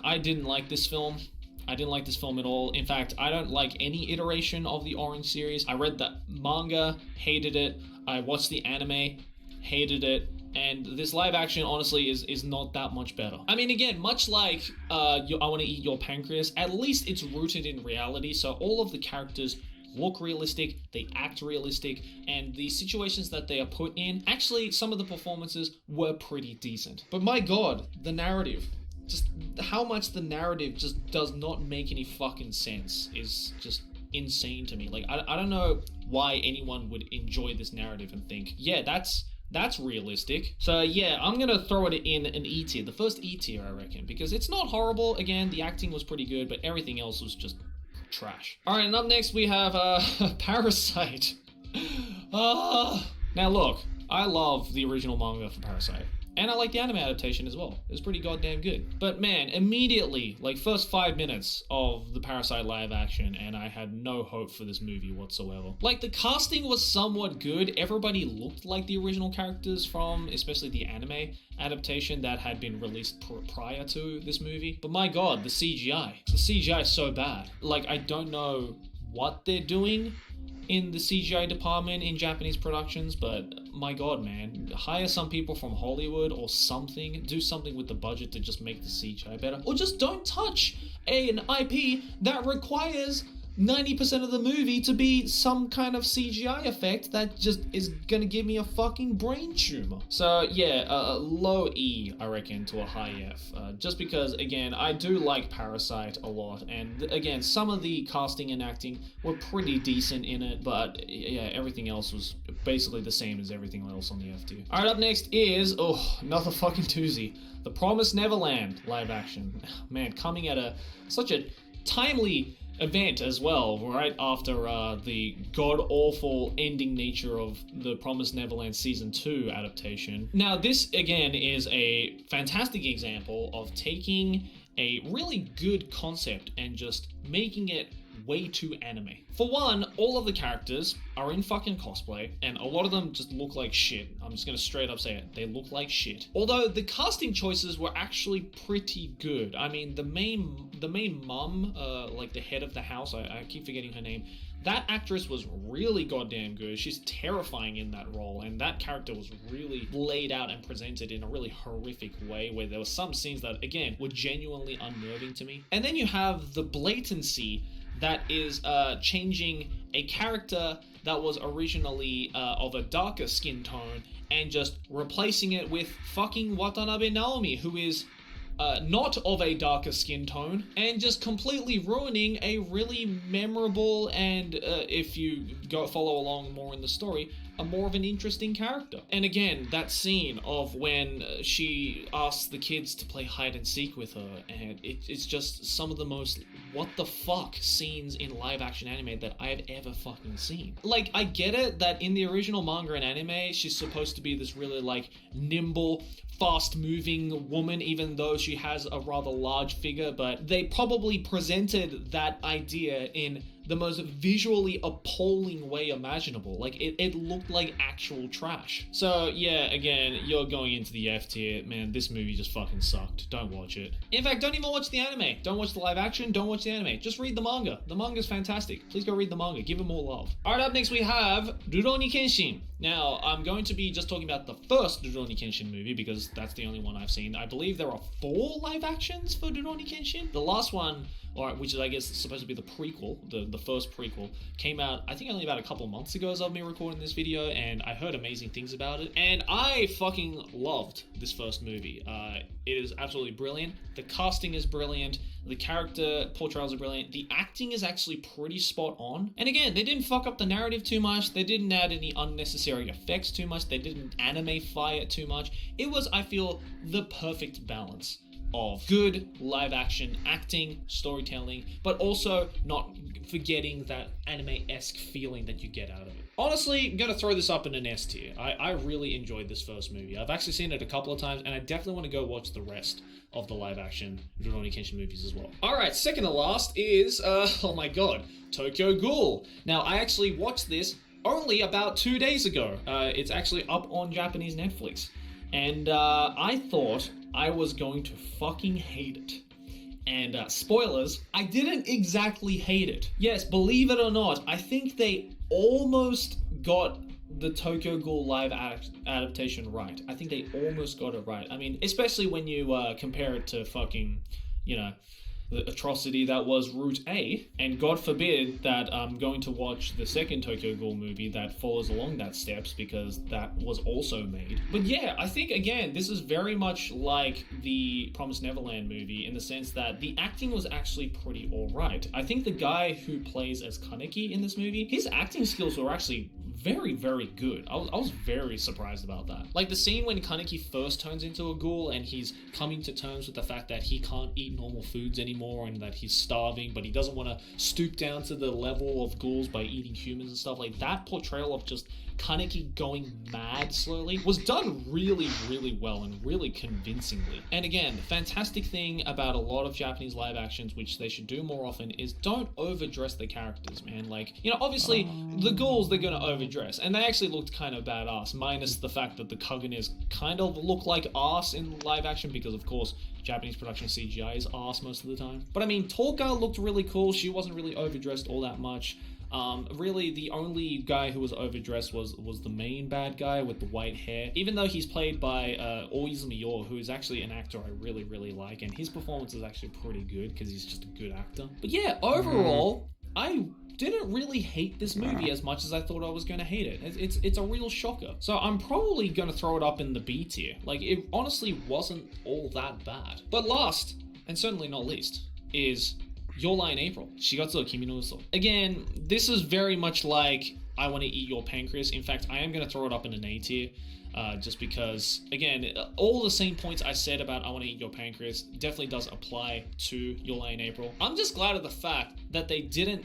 I didn't like this film. I didn't like this film at all. In fact, I don't like any iteration of the Orange series. I read the manga, hated it. I watched the anime, hated it. And this live action, honestly, is not that much better. I mean, again, much like I Want to Eat Your Pancreas, at least it's rooted in reality, so all of the characters look realistic, they act realistic, and the situations that they are put in, actually, some of the performances were pretty decent. But my god, the narrative. Just how much the narrative just does not make any fucking sense is just insane to me. Like, I don't know why anyone would enjoy this narrative and think, yeah, that's realistic. So yeah, I'm gonna throw it in an E tier, the first E tier, I reckon, because it's not horrible. Again, the acting was pretty good, but everything else was just trash. All right, and up next we have Parasite. Now look, I love the original manga for Parasite. And I like the anime adaptation as well. It was pretty goddamn good. But man, immediately, like first 5 minutes of the Parasite live action, and I had no hope for this movie whatsoever. Like, the casting was somewhat good. Everybody looked like the original characters from, especially the anime adaptation that had been released prior to this movie. But my god, the CGI. The CGI is so bad. Like, I don't know what they're doing in the CGI department in Japanese productions, but my god, man, hire some people from Hollywood or something, do something with the budget to just make the CGI better, or just don't touch an IP that requires 90% of the movie to be some kind of CGI effect that just is gonna give me a fucking brain tumor. So yeah, a low E, I reckon, to a high F. Just because, again, I do like Parasite a lot, and again, some of the casting and acting were pretty decent in it, but yeah, everything else was basically the same as everything else on the F tier. Alright, up next is, another fucking doozy. The Promised Neverland live action. Man, coming at such a timely event as well, right after the god-awful ending nature of the Promised Neverland Season 2 adaptation. Now, this, again, is a fantastic example of taking a really good concept and just making it way too anime. For one, all of the characters are in fucking cosplay, and a lot of them just look like shit. I'm just gonna straight up say it. They look like shit. Although the casting choices were actually pretty good. I mean, the main mum, like the head of the house, I keep forgetting her name, that actress was really goddamn good. She's terrifying in that role, and that character was really laid out and presented in a really horrific way, where there were some scenes that, again, were genuinely unnerving to me. And then you have the blatancy that is changing a character that was originally of a darker skin tone and just replacing it with fucking Watanabe Naomi, who is not of a darker skin tone, and just completely ruining a really memorable and, if you go follow along more in the story, a more of an interesting character. And again, that scene of when she asks the kids to play hide and seek with her, and it's just some of the most what the fuck scenes in live action anime that I've ever fucking seen. Like, I get it that in the original manga and anime, she's supposed to be this really, like, nimble, fast-moving woman, even though she has a rather large figure, but they probably presented that idea in the most visually appalling way imaginable. Like, it looked like actual trash. So, yeah, again, you're going into the F tier. Man, this movie just fucking sucked. Don't watch it. In fact, don't even watch the anime. Don't watch the live action. Don't watch the anime. Just read the manga. The manga's fantastic. Please go read the manga. Give it more love. Alright, up next we have Rurouni Kenshin. Now, I'm going to be just talking about the first Rurouni Kenshin movie, because that's the only one I've seen. I believe there are 4 live actions for Rurouni Kenshin. The last one, which is, I guess, supposed to be the prequel, the first prequel, came out, I think, only about a couple months ago as of me recording this video, and I heard amazing things about it, and I fucking loved this first movie. It is absolutely brilliant. The casting is brilliant. The character portrayals are brilliant. The acting is actually pretty spot on. And again, they didn't fuck up the narrative too much. They didn't add any unnecessary effects too much. They didn't anime-fy it too much. It was, I feel, the perfect balance of good live action acting, storytelling, but also not forgetting that anime-esque feeling that you get out of it. Honestly, I'm gonna throw this up in an S tier. I really enjoyed this first movie. I've actually seen it a couple of times, and I definitely want to go watch the rest of the live action Rurouni Kenshin movies as well. Alright, second to last is, oh my god, Tokyo Ghoul. Now, I actually watched this only about 2 days ago. It's actually up on Japanese Netflix. And I thought I was going to fucking hate it. And spoilers, I didn't exactly hate it. Yes, believe it or not, I think they almost got the Tokyo Ghoul live adaptation right. I think they almost got it right. I mean, especially when you compare it to fucking, you know, the atrocity that was Route A, and God forbid that I'm going to watch the second Tokyo Ghoul movie that follows along that steps, because that was also made. But yeah, I think again, this is very much like the Promised Neverland movie in the sense that the acting was actually pretty alright. I think the guy who plays as Kaneki in this movie, his acting skills were actually very, very good. I was very surprised about that. Like the scene when Kaneki first turns into a ghoul and he's coming to terms with the fact that he can't eat normal foods anymore and that he's starving, but he doesn't want to stoop down to the level of ghouls by eating humans and stuff. Like that portrayal of just Kaneki going mad slowly was done really, really well and really convincingly. And again, the fantastic thing about a lot of Japanese live actions, which they should do more often, is don't overdress the characters, man. Like, you know, obviously the ghouls, they're gonna overdress, and they actually looked kind of badass, minus the fact that the Kagenes kind of look like arse in live action, because of course Japanese production CGI is arse most of the time. But I mean, Toka looked really cool. She wasn't really overdressed all that much. Really, the only guy who was overdressed was the main bad guy with the white hair, even though he's played by Oizumi Yor, who is actually an actor I really, really like, and his performance is actually pretty good because he's just a good actor. But yeah, overall, I didn't really hate this movie as much as I thought I was going to hate it. It's a real shocker. So I'm probably going to throw it up in the B tier. Like, it honestly wasn't all that bad. But last, and certainly not least, is Your Lie in April, Shigatsu Kimi no Uso. Again, this is very much like I Want to Eat Your Pancreas. In fact, I am going to throw it up in an A tier. Just because, again, all the same points I said about I Want to Eat Your Pancreas definitely does apply to Your Lie in April. I'm just glad of the fact that they didn't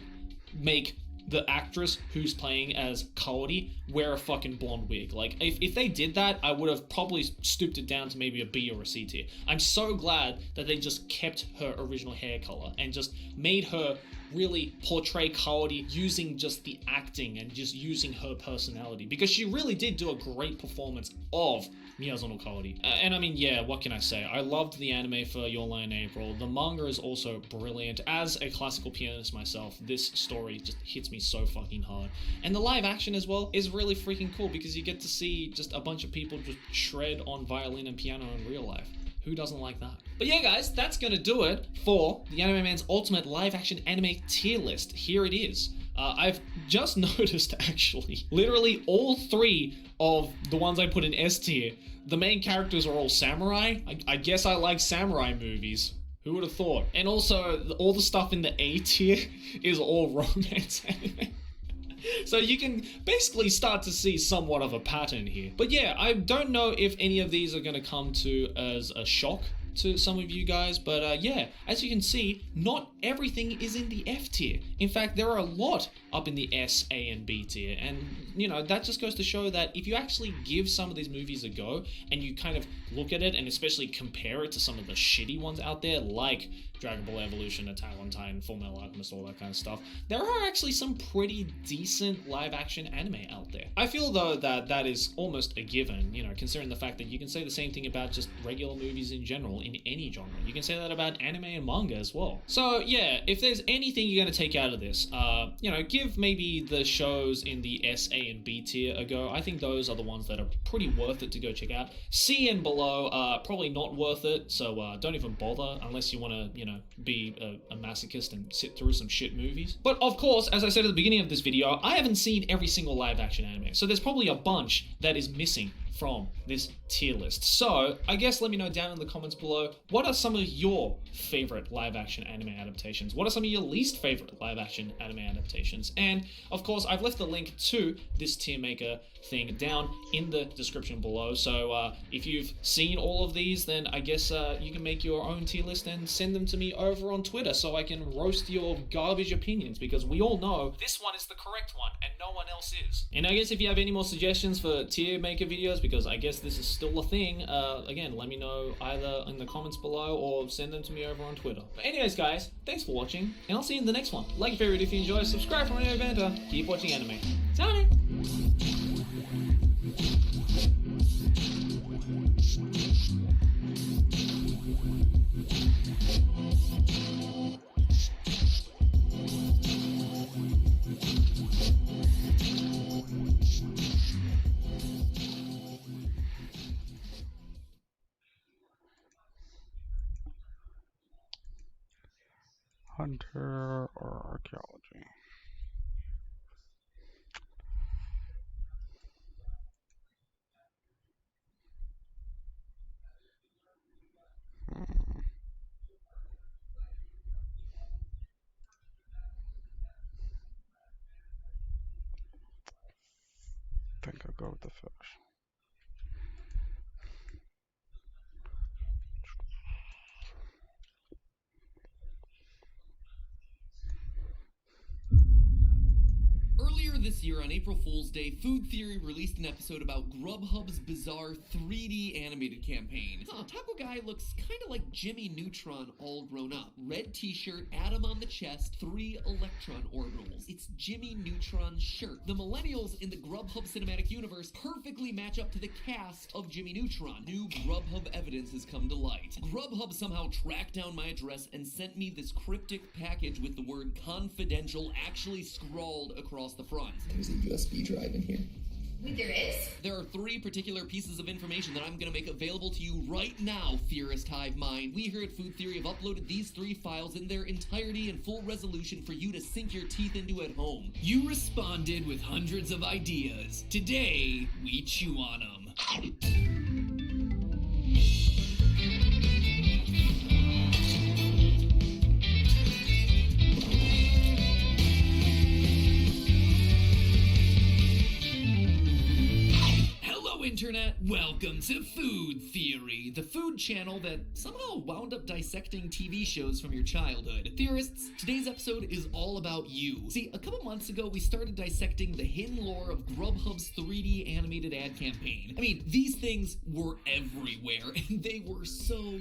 make the actress who's playing as Kaori wear a fucking blonde wig. Like, if they did that, I would have probably stooped it down to maybe a B or a C tier. I'm so glad that they just kept her original hair color and just made her really portray Kaori using just the acting and just using her personality, because she really did do a great performance of Miyazono Kaori. And I mean, yeah, what can I say? I loved the anime for Your Lie in April. The manga is also brilliant. As a classical pianist myself, this story just hits me so fucking hard. And the live action as well is really freaking cool, because you get to see just a bunch of people just shred on violin and piano in real life. Who doesn't like that? But yeah, guys, that's gonna do it for the Anime Man's Ultimate Live Action Anime Tier List. Here it is. I've just noticed, actually, literally all three of the ones I put in S tier, the main characters are all samurai. I guess I like samurai movies. Who would have thought? And also, all the stuff in the A tier is all romance anime. So you can basically start to see somewhat of a pattern here. But yeah, I don't know if any of these are going to come to as a shock to some of you guys, but yeah, as you can see, not everything is in the F tier. In fact, there are a lot up in the S, A, and B tier, and you know, that just goes to show that if you actually give some of these movies a go, and you kind of look at it, and especially compare it to some of the shitty ones out there, like Dragon Ball Evolution, Attack on Titan, Fullmetal Alchemist, all that kind of stuff, there are actually some pretty decent live-action anime out there. I feel, though, that that is almost a given, you know, considering the fact that you can say the same thing about just regular movies in general, in any genre. You can say that about anime and manga as well. So, yeah, if there's anything you're going to take out of this, you know, give maybe the shows in the S, A, and B tier a go. I think those are the ones that are pretty worth it to go check out. C and below, probably not worth it, so don't even bother unless you want to, you know, be a masochist and sit through some shit movies. But of course, as I said at the beginning of this video, I haven't seen every single live action anime, so there's probably a bunch that is missing from this tier list. So I guess let me know down in the comments below, what are some of your favorite live action anime adaptations? What are some of your least favorite live action anime adaptations? And of course, I've left the link to this tier maker thing down in the description below. So if you've seen all of these, then I guess you can make your own tier list and send them to me over on Twitter so I can roast your garbage opinions, because we all know this one is the correct one and no one else is. And I guess if you have any more suggestions for tier maker videos, because I guess this is still a thing, again, let me know either in the comments below or send them to me over on Twitter. But anyways, guys, thanks for watching, and I'll see you in the next one. Like your favorite if you enjoy, subscribe for more anime banter, keep watching anime. Ciao! Hunter or archaeology? I think I'll go with the fish. Earlier this year on April Fool's Day, Food Theory released an episode about Grubhub's bizarre 3D animated campaign. Taco Guy looks kinda like Jimmy Neutron all grown up. Red t-shirt, atom on the chest, 3 electron orbitals. It's Jimmy Neutron's shirt. The millennials in the Grubhub cinematic universe perfectly match up to the cast of Jimmy Neutron. New Grubhub evidence has come to light. Grubhub somehow tracked down my address and sent me this cryptic package with the word confidential actually scrawled across the front. There's a USB drive in here. Wait, there is? There are 3 particular pieces of information that I'm gonna make available to you right now, theorist hive mind. We here at Food Theory have uploaded these 3 files in their entirety and full resolution for you to sink your teeth into at home. You responded with hundreds of ideas. Today, we chew on them. Internet, welcome to Food Theory, the food channel that somehow wound up dissecting TV shows from your childhood. Theorists, today's episode is all about you. See, a couple months ago, we started dissecting the hidden lore of Grubhub's 3D animated ad campaign. I mean, these things were everywhere, and they were so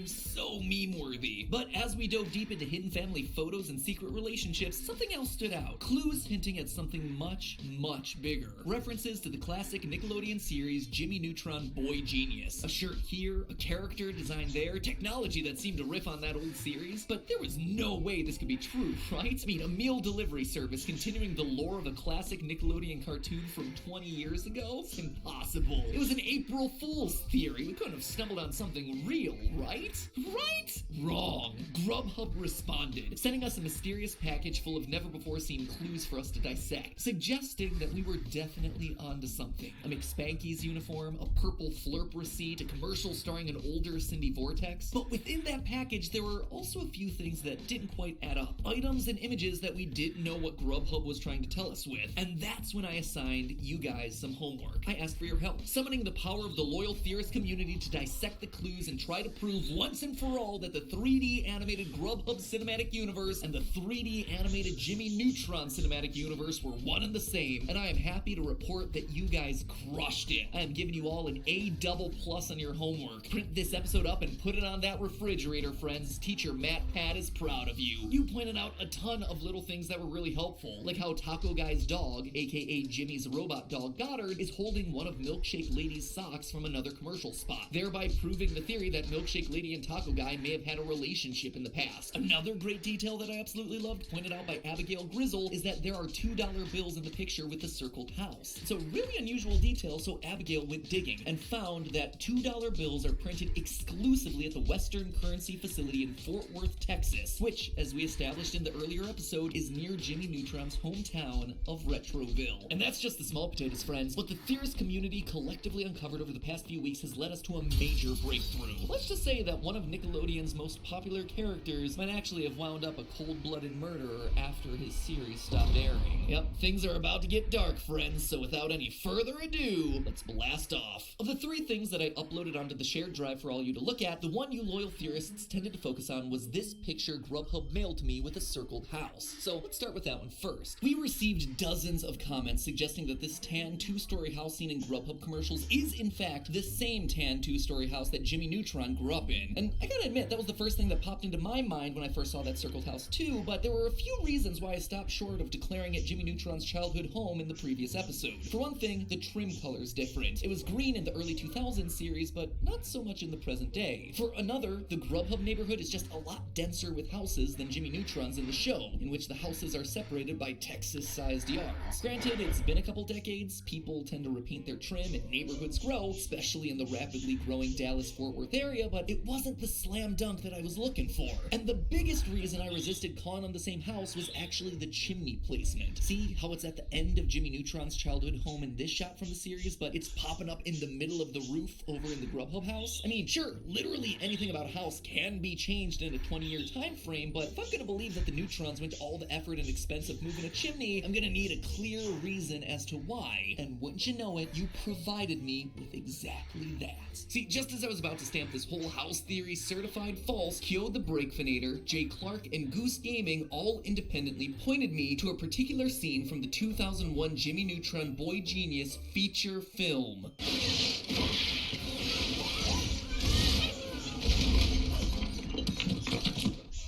meme-worthy. But as we dove deep into hidden family photos and secret relationships, something else stood out. Clues hinting at something much bigger. References to the classic Nickelodeon series Jimmy Neutron Boy Genius. A shirt here, a character design there, technology that seemed to riff on that old series, but there was no way this could be true, right? I mean, a meal delivery service continuing the lore of a classic Nickelodeon cartoon from 20 years ago? It's impossible. It was an April Fool's theory. We couldn't have stumbled on something real, right? Right? Wrong. Grubhub responded, sending us a mysterious package full of never-before-seen clues for us to dissect, suggesting that we were definitely onto something. A McSpanky's uniform, a purple flurp receipt, a commercial starring an older Cindy Vortex. But within that package, there were also a few things that didn't quite add up. Items and images that we didn't know what Grubhub was trying to tell us with. And that's when I assigned you guys some homework. I asked for your help, summoning the power of the loyal theorist community to dissect the clues and try to prove once and for all that the 3D animated Grubhub cinematic universe and the 3D animated Jimmy Neutron cinematic universe were one and the same. And I am happy to report that you guys crushed it. I am giving you all an A+ on your homework. Print this episode up and put it on that refrigerator, friends. Teacher Matt Pat is proud of you. You pointed out a ton of little things that were really helpful, like how Taco Guy's dog, aka Jimmy's robot dog Goddard, is holding one of Milkshake Lady's socks from another commercial spot, thereby proving the theory that Milkshake Lady and Taco Guy may have had a relationship in the past. Another great detail that I absolutely loved, pointed out by Abigail Grizzle, is that there are $2 bills in the picture with the circled house. It's a really unusual detail, so Abigail went digging and found that $2 bills are printed exclusively at the Western Currency Facility in Fort Worth, Texas, which, as we established in the earlier episode, is near Jimmy Neutron's hometown of Retroville. And that's just the small potatoes, friends. What the theorist community collectively uncovered over the past few weeks has led us to a major breakthrough. Let's just say that one of Nickelodeon's most popular characters might actually have wound up a cold-blooded murderer after his series stopped airing. Yep, things are about to get dark, friends, so without any further ado, let's blast off. Of the 3 things that I uploaded onto the shared drive for all you to look at, the one you loyal theorists tended to focus on was this picture Grubhub mailed to me with a circled house. So let's start with that one first. We received dozens of comments suggesting that this tan 2-story house seen in Grubhub commercials is in fact the same tan 2-story house that Jimmy Neutron grew up in. And I gotta admit, that was the first thing that popped into my mind when I first saw that circled house too, but there were a few reasons why I stopped short of declaring it Jimmy Neutron's childhood home in the previous episode. For one thing, the trim color's different. It was green in the early 2000s series, but not so much in the present day. For another, the Grubhub neighborhood is just a lot denser with houses than Jimmy Neutron's in the show, in which the houses are separated by Texas-sized yards. Granted, it's been a couple decades, people tend to repaint their trim and neighborhoods grow, especially in the rapidly growing Dallas-Fort Worth area, but it wasn't the slam dunk that I was looking for. And the biggest reason I resisted calling on the same house was actually the chimney placement. See how it's at the end of Jimmy Neutron's childhood home in this shot from the series, but it's popping up in the middle of the roof over in the Grubhub house? I mean, sure, literally anything about a house can be changed in a 20-year time frame, but if I'm gonna believe that the Neutrons went to all the effort and expense of moving a chimney, I'm gonna need a clear reason as to why. And wouldn't you know it, you provided me with exactly that. See, just as I was about to stamp this whole house theory certified false, Kyo the Breakfinator, Jay Clark, and Goose Gaming all independently pointed me to a particular scene from the 2001 Jimmy Neutron Boy Genius feature film.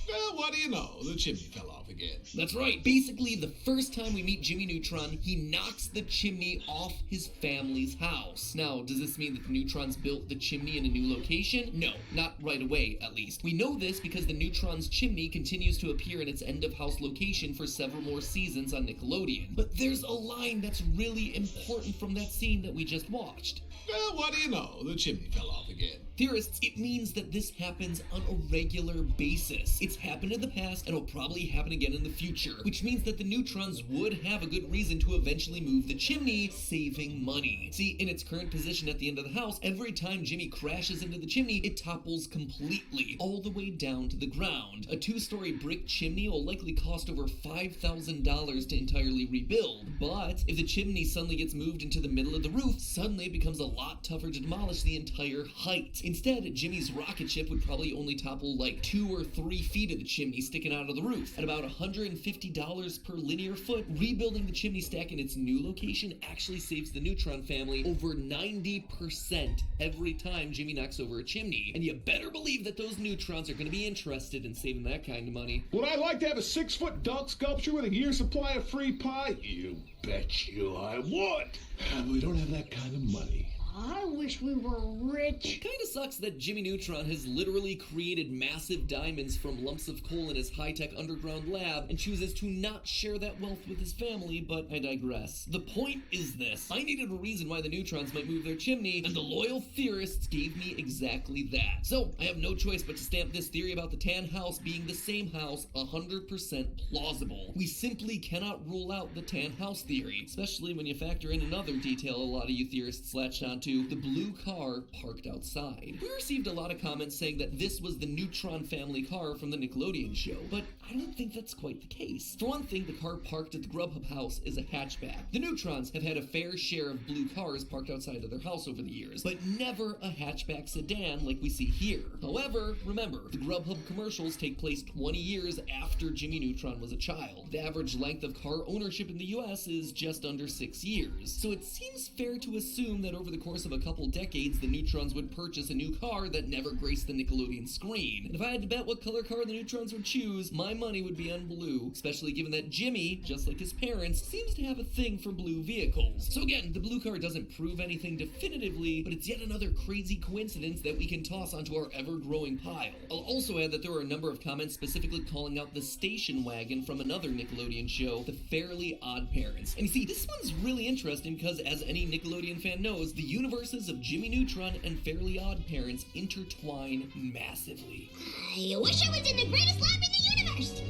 Well, what do you know? The chimney fell off again. That's right. Basically, the first time we meet Jimmy Neutron, he knocks the chimney off his family's house. Now, does this mean that the Neutrons built the chimney in a new location? No, not right away, at least. We know this because the Neutron's chimney continues to appear in its end-of-house location for several more seasons on Nickelodeon. But there's a line that's really important from that scene that we just watched. Well, what do you know? The chimney fell off again. Theorists, it means that this happens on a regular basis. It's happened in the past and it'll probably happen again in the future, which means that the Neutrons would have a good reason to eventually move the chimney, saving money. See, in its current position at the end of the house, every time Jimmy crashes into the chimney, it topples completely, all the way down to the ground. A 2-story brick chimney will likely cost over $5,000 to entirely rebuild, but if the chimney suddenly gets moved into the middle of the roof, suddenly it becomes a lot tougher to demolish the entire height. Instead, Jimmy's rocket ship would probably only topple like 2 or 3 feet of the chimney sticking out of the roof. At about $150 per linear foot, rebuilding the chimney stack in its new location actually saves the Neutron family over 90% every time Jimmy knocks over a chimney. And you better believe that those Neutrons are going to be interested in saving that kind of money. Would I like to have a 6-foot dog sculpture with a year's supply of free pie? You bet you I would. We don't have that kind of money. I wish we were rich. It kinda sucks that Jimmy Neutron has literally created massive diamonds from lumps of coal in his high-tech underground lab and chooses to not share that wealth with his family, but I digress. The point is this. I needed a reason why the Neutrons might move their chimney, and the loyal theorists gave me exactly that. So, I have no choice but to stamp this theory about the tan house being the same house 100% plausible. We simply cannot rule out the tan house theory, especially when you factor in another detail a lot of you theorists latched onto: the blue car parked outside. We received a lot of comments saying that this was the Neutron family car from the Nickelodeon show, but I don't think that's quite the case. For one thing, the car parked at the Grubhub house is a hatchback. The Neutrons have had a fair share of blue cars parked outside of their house over the years, but never a hatchback sedan like we see here. However, remember, the Grubhub commercials take place 20 years after Jimmy Neutron was a child. The average length of car ownership in the US is just under 6 years, so it seems fair to assume that over the course of a couple decades, the Neutrons would purchase a new car that never graced the Nickelodeon screen. And if I had to bet what color car the Neutrons would choose, my money would be on blue, especially given that Jimmy, just like his parents, seems to have a thing for blue vehicles. So again, the blue car doesn't prove anything definitively, but it's yet another crazy coincidence that we can toss onto our ever-growing pile. I'll also add that there were a number of comments specifically calling out the station wagon from another Nickelodeon show, The Fairly Odd Parents. And you see, this one's really interesting because, as any Nickelodeon fan knows, the universes of Jimmy Neutron and Fairly Odd Parents intertwine massively. I wish I was in the greatest lab in the universe.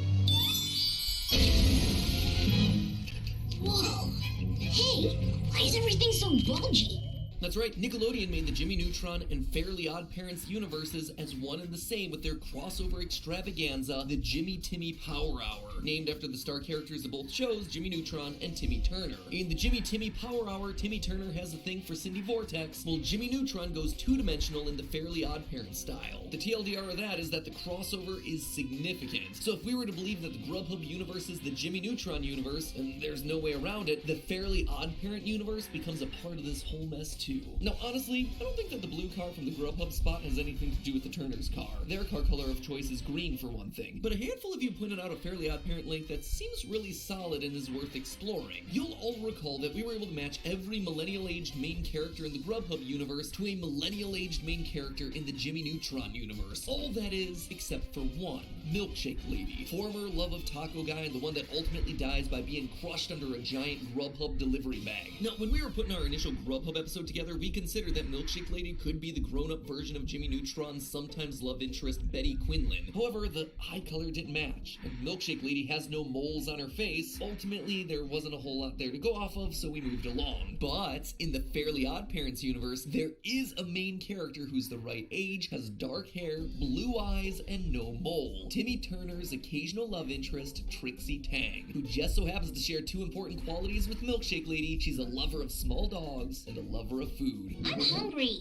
Whoa. Hey, why is everything so bulgy? That's right, Nickelodeon made the Jimmy Neutron and Fairly Odd Parents universes as one and the same with their crossover extravaganza, the Jimmy Timmy Power Hour, named after the star characters of both shows, Jimmy Neutron and Timmy Turner. In the Jimmy Timmy Power Hour, Timmy Turner has a thing for Cindy Vortex, while Jimmy Neutron goes two-dimensional in the Fairly Odd Parents style. The TLDR of that is that the crossover is significant. So if we were to believe that the Grubhub universe is the Jimmy Neutron universe, and there's no way around it, the Fairly Odd Parent universe becomes a part of this whole mess too. too. Now, honestly, I don't think that the blue car from the Grubhub spot has anything to do with the Turner's car. Their car color of choice is green for one thing, but a handful of you pointed out a Fairly Odd Parent link that seems really solid and is worth exploring. You'll all recall that we were able to match every millennial-aged main character in the Grubhub universe to a millennial-aged main character in the Jimmy Neutron universe. All that is, except for one. Milkshake Lady, former love of Taco Guy and the one that ultimately dies by being crushed under a giant Grubhub delivery bag. Now, when we were putting our initial Grubhub episode together, we considered that Milkshake Lady could be the grown-up version of Jimmy Neutron's sometimes love interest Betty Quinlan. However, the eye color didn't match, and Milkshake Lady has no moles on her face. Ultimately, there wasn't a whole lot there to go off of, so we moved along. But in the Fairly Odd Parents universe, there is a main character who's the right age, has dark hair, blue eyes, and no mole. Timmy Turner's occasional love interest, Trixie Tang, who just so happens to share two important qualities with Milkshake Lady. She's a lover of small dogs and a lover of food. I'm hungry.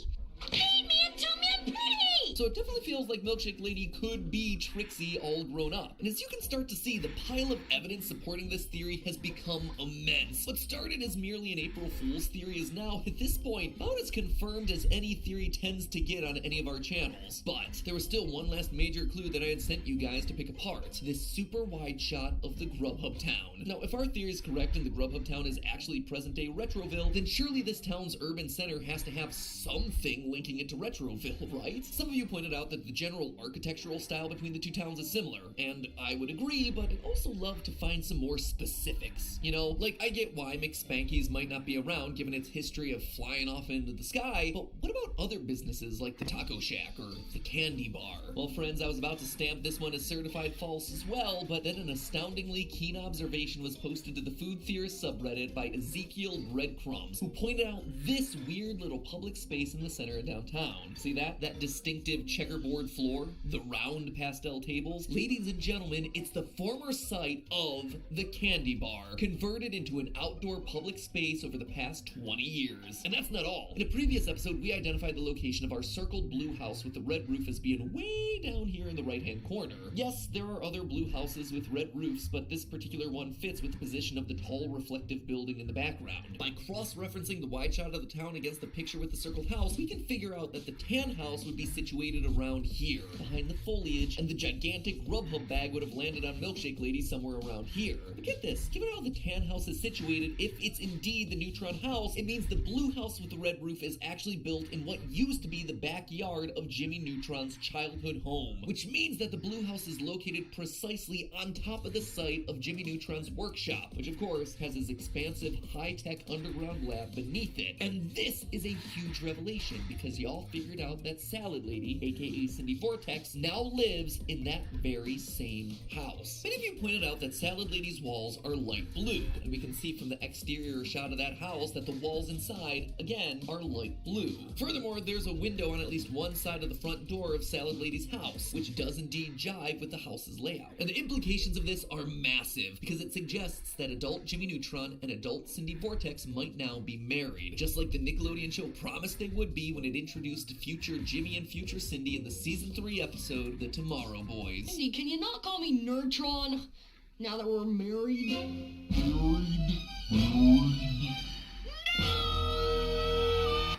Hey, man, tell me I'm pretty! So it definitely feels like Milkshake Lady could be Trixie all grown up. And as you can start to see, the pile of evidence supporting this theory has become immense. What started as merely an April Fool's theory is now, at this point, about as confirmed as any theory tends to get on any of our channels. But there was still one last major clue that I had sent you guys to pick apart. This super wide shot of the Grubhub town. Now, if our theory is correct and the Grubhub town is actually present-day Retroville, then surely this town's urban center has to have something linking it to Retroville, right? Some of you pointed out that the general architectural style between the two towns is similar, and I would agree, but I'd also love to find some more specifics. You know, like, I get why McSpanky's might not be around given its history of flying off into the sky, but what about other businesses like the Taco Shack or the Candy Bar? Well, friends, I was about to stamp this one as certified false as well, but then an astoundingly keen observation was posted to the Food Theorist subreddit by Ezekiel Breadcrumbs, who pointed out this weird little public space in the center of downtown. See that? That distinctive checkerboard floor? The round pastel tables? Ladies and gentlemen, it's the former site of the Candy Bar, converted into an outdoor public space over the past 20 years. And that's not all. In a previous episode, we identified the location of our circled blue house with the red roof as being way down here in the right-hand corner. Yes, there are other blue houses with red roofs, but this particular one fits with the position of the tall, reflective building in the background. By cross-referencing the wide shot of the town against the picture with the circled house, we can figure out that the tan house would be situated around here, behind the foliage, and the gigantic Grubhub bag would have landed on Milkshake Lady somewhere around here. But get this, given how the tan house is situated, if it's indeed the Neutron house, it means the blue house with the red roof is actually built in what used to be the backyard of Jimmy Neutron's childhood home, which means that the blue house is located precisely on top of the site of Jimmy Neutron's workshop, which of course has his expansive high-tech underground lab beneath it. And this is a huge revelation because y'all figured out that Salad Lady, aka Cindy Vortex, now lives in that very same house. Many of you pointed out that Salad Lady's walls are light blue, and we can see from the exterior shot of that house that the walls inside, again, are light blue. Furthermore, there's a window on at least one side of the front door of Salad Lady's house, which does indeed jive with the house's layout. And the implications of this are massive, because it suggests that adult Jimmy Neutron and adult Cindy Vortex might now be married, just like the Nickelodeon show promised they would be when it introduced future Jimmy and future Cindy in the season 3 episode, The Tomorrow Boys. Cindy, can you not call me Nerdtron now that we're married?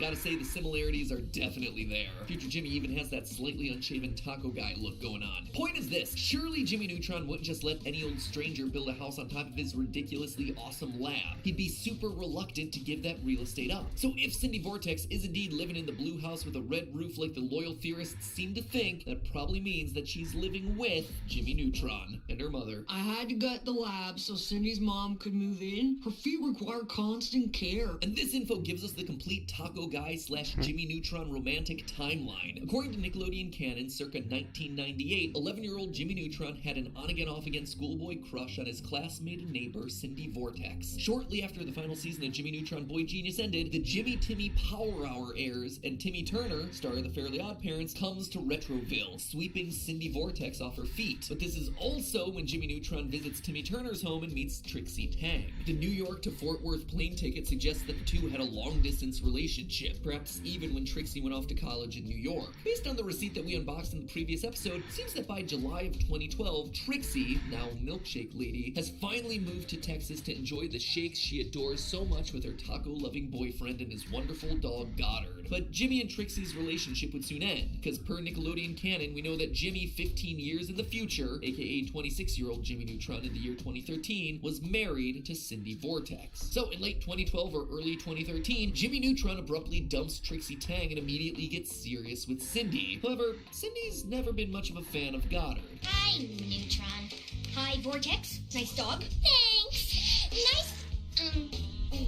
Gotta say, the similarities are definitely there. Future Jimmy even has that slightly unshaven taco guy look going on. Point is this, surely Jimmy Neutron wouldn't just let any old stranger build a house on top of his ridiculously awesome lab. He'd be super reluctant to give that real estate up. So if Cindy Vortex is indeed living in the blue house with a red roof like the loyal theorists seem to think, that probably means that she's living with Jimmy Neutron and her mother. I had to gut the lab so Cindy's mom could move in. Her feet require constant care. And this info gives us the complete taco guy / Jimmy Neutron romantic timeline. According to Nickelodeon canon, circa 1998, 11-year-old Jimmy Neutron had an on-again off-again schoolboy crush on his classmate and neighbor, Cindy Vortex. Shortly after the final season of Jimmy Neutron Boy Genius ended, the Jimmy Timmy Power Hour airs, and Timmy Turner, star of the Fairly Odd Parents, comes to Retroville, sweeping Cindy Vortex off her feet. But this is also when Jimmy Neutron visits Timmy Turner's home and meets Trixie Tang. The New York to Fort Worth plane ticket suggests that the two had a long-distance relationship. relationship, perhaps even when Trixie went off to college in New York. Based on the receipt that we unboxed in the previous episode, it seems that by July of 2012, Trixie, now Milkshake Lady, has finally moved to Texas to enjoy the shakes she adores so much with her taco-loving boyfriend and his wonderful dog Goddard. But Jimmy and Trixie's relationship would soon end, because per Nickelodeon canon, we know that Jimmy, 15 years in the future, aka 26-year-old Jimmy Neutron in the year 2013, was married to Cindy Vortex. So in late 2012 or early 2013, Jimmy Neutron abruptly dumps Trixie Tang and immediately gets serious with Cindy. However, Cindy's never been much of a fan of Goddard. Hi, Neutron. Hi, Vortex. Nice dog. Thanks. Nice.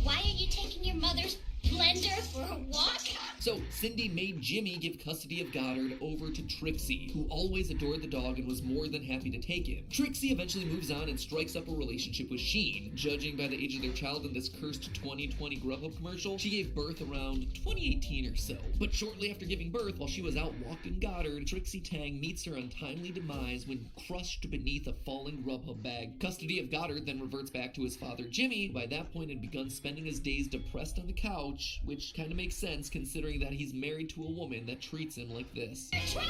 Why are you taking your mother's blender for a walk? So, Cindy made Jimmy give custody of Goddard over to Trixie, who always adored the dog and was more than happy to take him. Trixie eventually moves on and strikes up a relationship with Sheen. Judging by the age of their child in this cursed 2020 Grubhub commercial, she gave birth around 2018 or so. But shortly after giving birth, while she was out walking Goddard, Trixie Tang meets her untimely demise when crushed beneath a falling Grubhub bag. Custody of Goddard then reverts back to his father Jimmy, who by that point had begun spending his days depressed on the couch, which kind of makes sense considering that he's married to a woman that treats him like this. Neutron!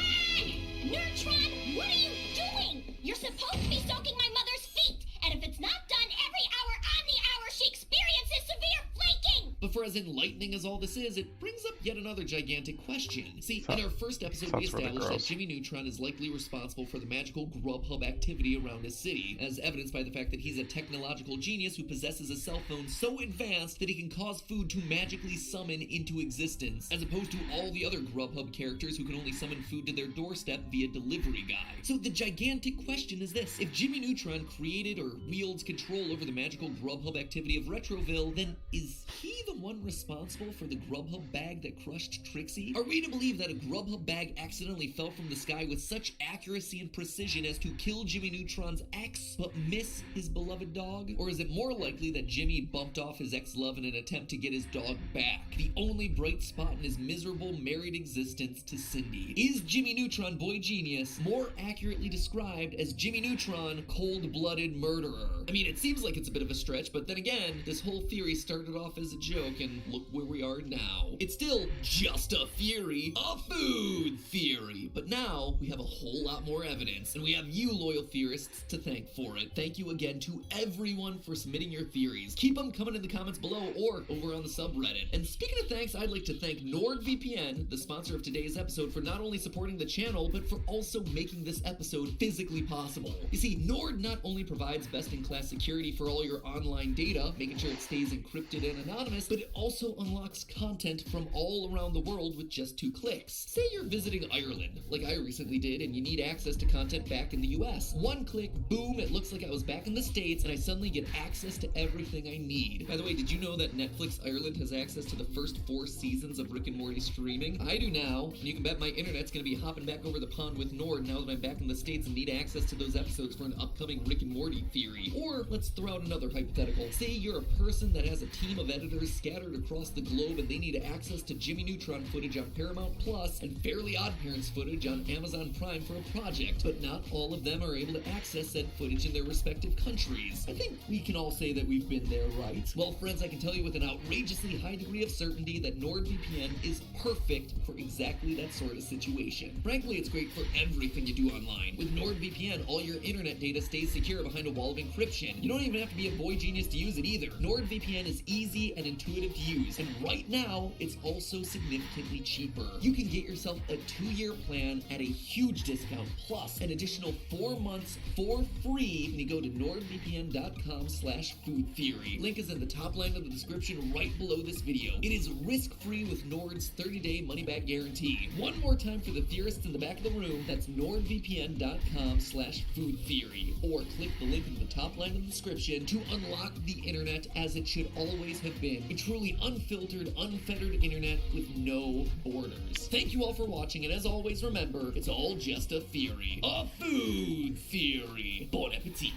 Neutron, what are you doing? You're supposed to be soaking my mother's feet, and if it's not done every hour on the hour, she experiences severe flaking! But for as enlightening as all this is, it brings up yet another gigantic question. See, in our first episode, we established that Jimmy Neutron is likely responsible for the magical Grubhub activity around his city, as evidenced by the fact that he's a technological genius who possesses a cell phone so advanced that he can cause food to magically summon into existence, as opposed to all the other Grubhub characters who can only summon food to their doorstep via delivery guy. So the gigantic question is this: if Jimmy Neutron created or wields control over the magical Grubhub activity of Retroville, then is he the one responsible for the Grubhub bag that crushed Trixie? Are we to believe that a Grubhub bag accidentally fell from the sky with such accuracy and precision as to kill Jimmy Neutron's ex, but miss his beloved dog? Or is it more likely that Jimmy bumped off his ex-love in an attempt to get his dog back, the only bright spot in his miserable married existence to Cindy? Is Jimmy Neutron Boy Genius more accurately described as Jimmy Neutron Cold-Blooded Murderer? I mean, it seems like it's a bit of a stretch, but then again, this whole theory started off as a joke, and look where we are now. It's still just a theory, a food theory, but now we have a whole lot more evidence, and we have you, loyal theorists, to thank for it. Thank you again to everyone for submitting your theories. Keep them coming in the comments below or over on the subreddit. And speaking of thanks, I'd like to thank NordVPN, the sponsor of today's episode, for not only supporting the channel, but for also making this episode physically possible. You see, Nord not only provides best-in-class security for all your online data, making sure it stays encrypted and anonymous, but it also unlocks content from all around the world with just 2 clicks. Say you're visiting Ireland, like I recently did, and you need access to content back in the US. 1 click, boom, it looks like I was back in the States, and I suddenly get access to everything I need. By the way, did you know that Netflix Ireland has access to the first 4 seasons of Rick and Morty streaming? I do now, and you can bet my internet's gonna be hopping back over the pond with Nord now that I'm back in the States and need access to those episodes for an upcoming Rick and Morty theory. Or let's throw out another hypothetical. Say you're a person that has a team of editors scattered across the globe and they need access to Jimmy Neutron footage on Paramount Plus and Fairly Odd Parents footage on Amazon Prime for a project, but not all of them are able to access said footage in their respective countries. I think we can all say that we've been there, right? Well, friends, I can tell you with an outrageously high degree of certainty that NordVPN is perfect for exactly that sort of situation. Frankly, it's great for everything you do online. With NordVPN, all your internet data stays secure behind a wall of encryption. You don't even have to be a boy genius to use it either. NordVPN is easy and intuitive to use, and right now, it's also significantly cheaper. You can get yourself a 2-year plan at a huge discount, plus an additional 4 months for free when you go to nordvpn.com/foodtheory. Link is in the top line of the description right below this video. It is risk-free with Nord's 30-day money-back guarantee. One more time for the theorists in the back of the room, that's nordvpn.com/foodtheory, or click the link in the top line of the description to unlock the internet as it should always have been. A truly unfiltered, unfettered internet with no borders. Thank you all for watching, and as always, remember, it's all just a theory. A food theory. Bon appetit.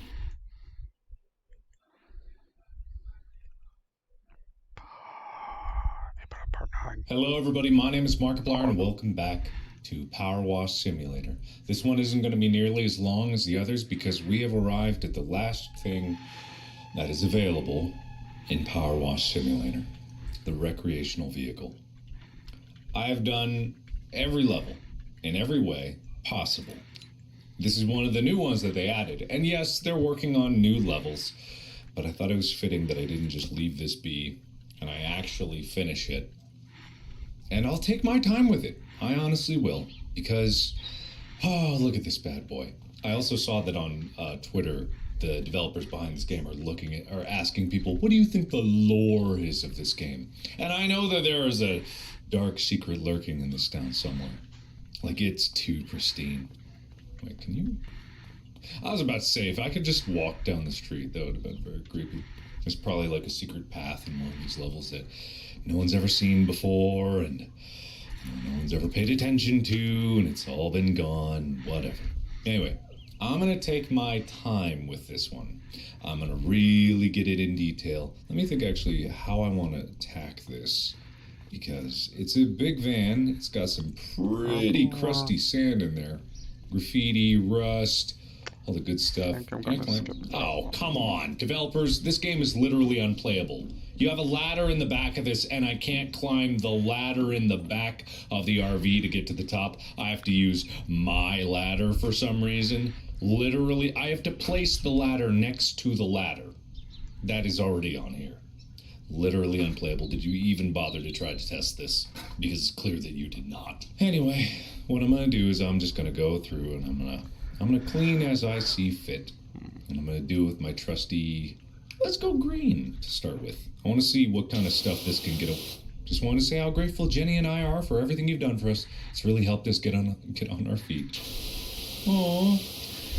Hello everybody, my name is Markiplier and welcome back to Power Wash Simulator. This one isn't going to be nearly as long as the others because we have arrived at the last thing that is available in Power Wash Simulator, the recreational vehicle. I have done every level in every way possible. This is one of the new ones that they added. And yes, they're working on new levels, but I thought it was fitting that I didn't just leave this be and I actually finish it. And I'll take my time with it. I honestly will, because, oh, look at this bad boy. I also saw that on Twitter, the developers behind this game are asking people, what do you think the lore is of this game? And I know that there is a dark secret lurking in this town somewhere. Like, it's too pristine. Wait, can you? I was about to say, if I could just walk down the street, that would have been very creepy. There's probably like a secret path in one of these levels that no one's ever seen before, and no one's ever paid attention to, and it's all been gone, whatever. Anyway, I'm going to take my time with this one. I'm going to really get it in detail. Let me think actually how I want to attack this, because it's a big van. It's got some pretty crusty sand in there. Graffiti, rust, all the good stuff. Oh, come on. Developers, this game is literally unplayable. You have a ladder in the back of this, and I can't climb the ladder in the back of the RV to get to the top. I have to use my ladder for some reason. Literally, I have to place the ladder next to the ladder. That is already on here. Literally unplayable. Did you even bother to try to test this? Because it's clear that you did not. Anyway, what I'm gonna do is I'm just gonna go through and I'm gonna clean as I see fit. And I'm gonna do it with my trusty, let's go green to start with. I wanna see what kind of stuff this can get over. Just want to say how grateful Jenny and I are for everything you've done for us. It's really helped us get on our feet. Aw,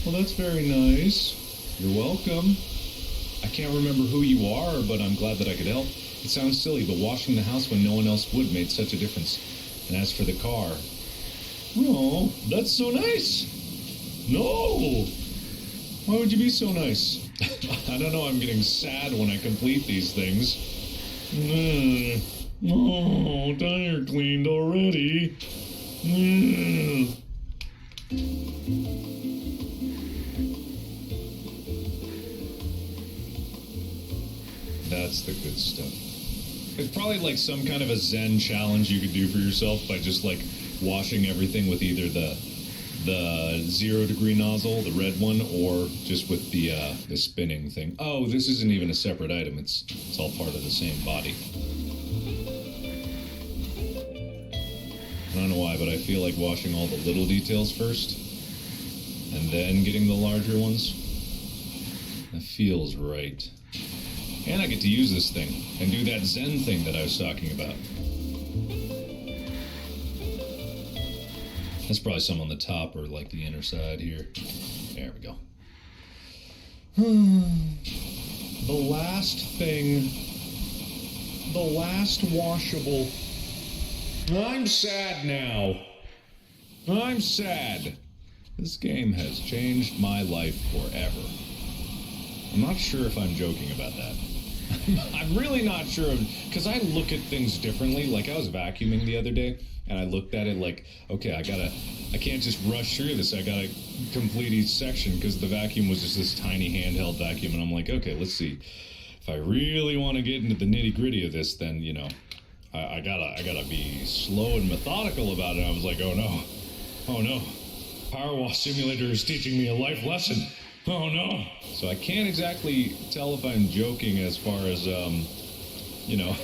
well that's very nice. You're welcome. I can't remember who you are, but I'm glad that I could help. It sounds silly, but washing the house when no one else would made such a difference. And as for the car... Oh, that's so nice! No! Why would you be so nice? I don't know, I'm getting sad when I complete these things. Oh, tire cleaned already. That's the good stuff. It's probably like some kind of a Zen challenge you could do for yourself by just like washing everything with either the 0-degree nozzle, the red one, or just with the spinning thing. Oh, this isn't even a separate item. It's all part of the same body. I don't know why, but I feel like washing all the little details first and then getting the larger ones. That feels right. And I get to use this thing and do that Zen thing that I was talking about. That's probably some on the top or like the inner side here. There we go. The last thing. The last washable. I'm sad now. I'm sad. This game has changed my life forever. I'm not sure if I'm joking about that. I'm really not sure, because I look at things differently. Like, I was vacuuming the other day, and I looked at it like, okay, I can't just rush through this. I gotta complete each section, because the vacuum was just this tiny handheld vacuum, and I'm like, okay, let's see. If I really want to get into the nitty-gritty of this, then, you know, I gotta be slow and methodical about it. I was like, oh no, Power Wash Simulator is teaching me a life lesson. Oh no. So I can't exactly tell if I'm joking as far as, you know,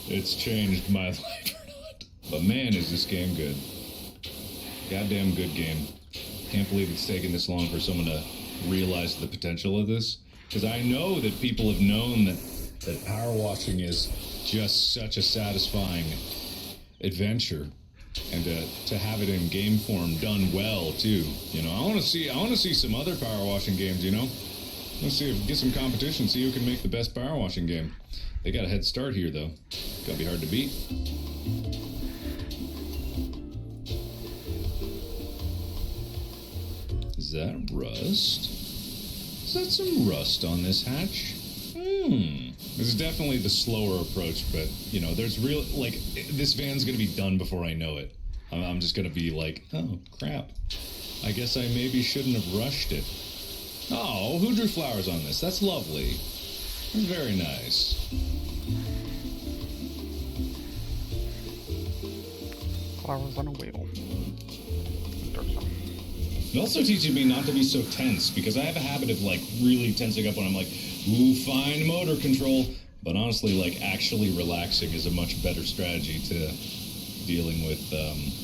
it's changed my life or not. But man, is this game good. Goddamn good game. Can't believe it's taken this long for someone to realize the potential of this. Because I know that people have known that power washing is just such a satisfying adventure. And to have it in game form done well too, you know. I want to see some other power washing games, you know. Let's see if get some competition, see who can make the best power washing game. They got a head start here though. Gotta be hard to beat. Is that rust? Is that some rust on this hatch? This is definitely the slower approach, but, you know, there's real, like, this van's gonna be done before I know it. I'm just gonna be like, oh, crap. I guess I maybe shouldn't have rushed it. Oh, who drew flowers on this? That's lovely. Very nice. flowers on a wheel. It also teaches me not to be so tense, because I have a habit of, like, really tensing up when I'm like, ooh, fine motor control. But honestly, like, actually relaxing is a much better strategy to dealing with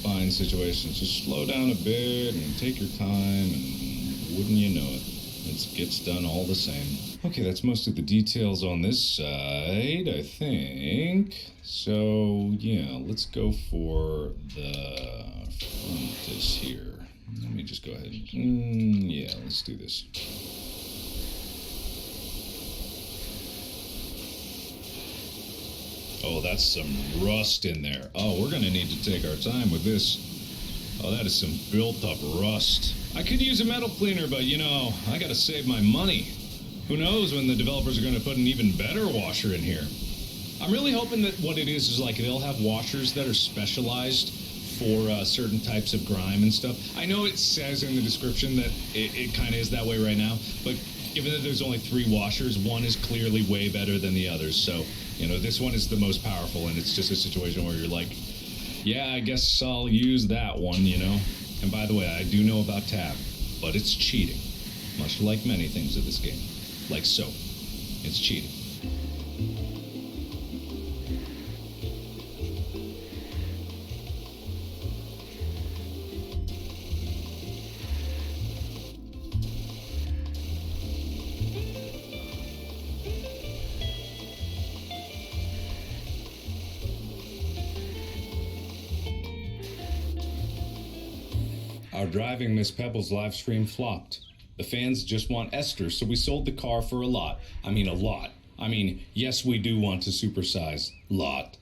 fine situations. Just slow down a bit and take your time, and wouldn't you know it, it gets done all the same. Okay, that's most of the details on this side, I think. So, yeah, let's go for the frontis here. Let me just go ahead. Yeah, let's do this. Oh, that's some rust in there. Oh, we're gonna need to take our time with this. Oh, that is some built-up rust. I could use a metal cleaner, but, you know, I gotta save my money. Who knows when the developers are gonna put an even better washer in here. I'm really hoping that what it is like they'll have washers that are specialized for certain types of grime and stuff. I know it says in the description that it kind of is that way right now, but given that there's only 3 washers, one is clearly way better than the others. So, you know, this one is the most powerful, and it's just a situation where you're like, yeah, I guess I'll use that one, you know? And by the way, I do know about tab, but it's cheating. Much like many things of this game. Like soap. It's cheating. Our Driving Miss Pebbles live stream flopped. The fans just want Esther, so we sold the car for a lot. I mean, a lot. I mean, yes, we do want to supersize. Lot.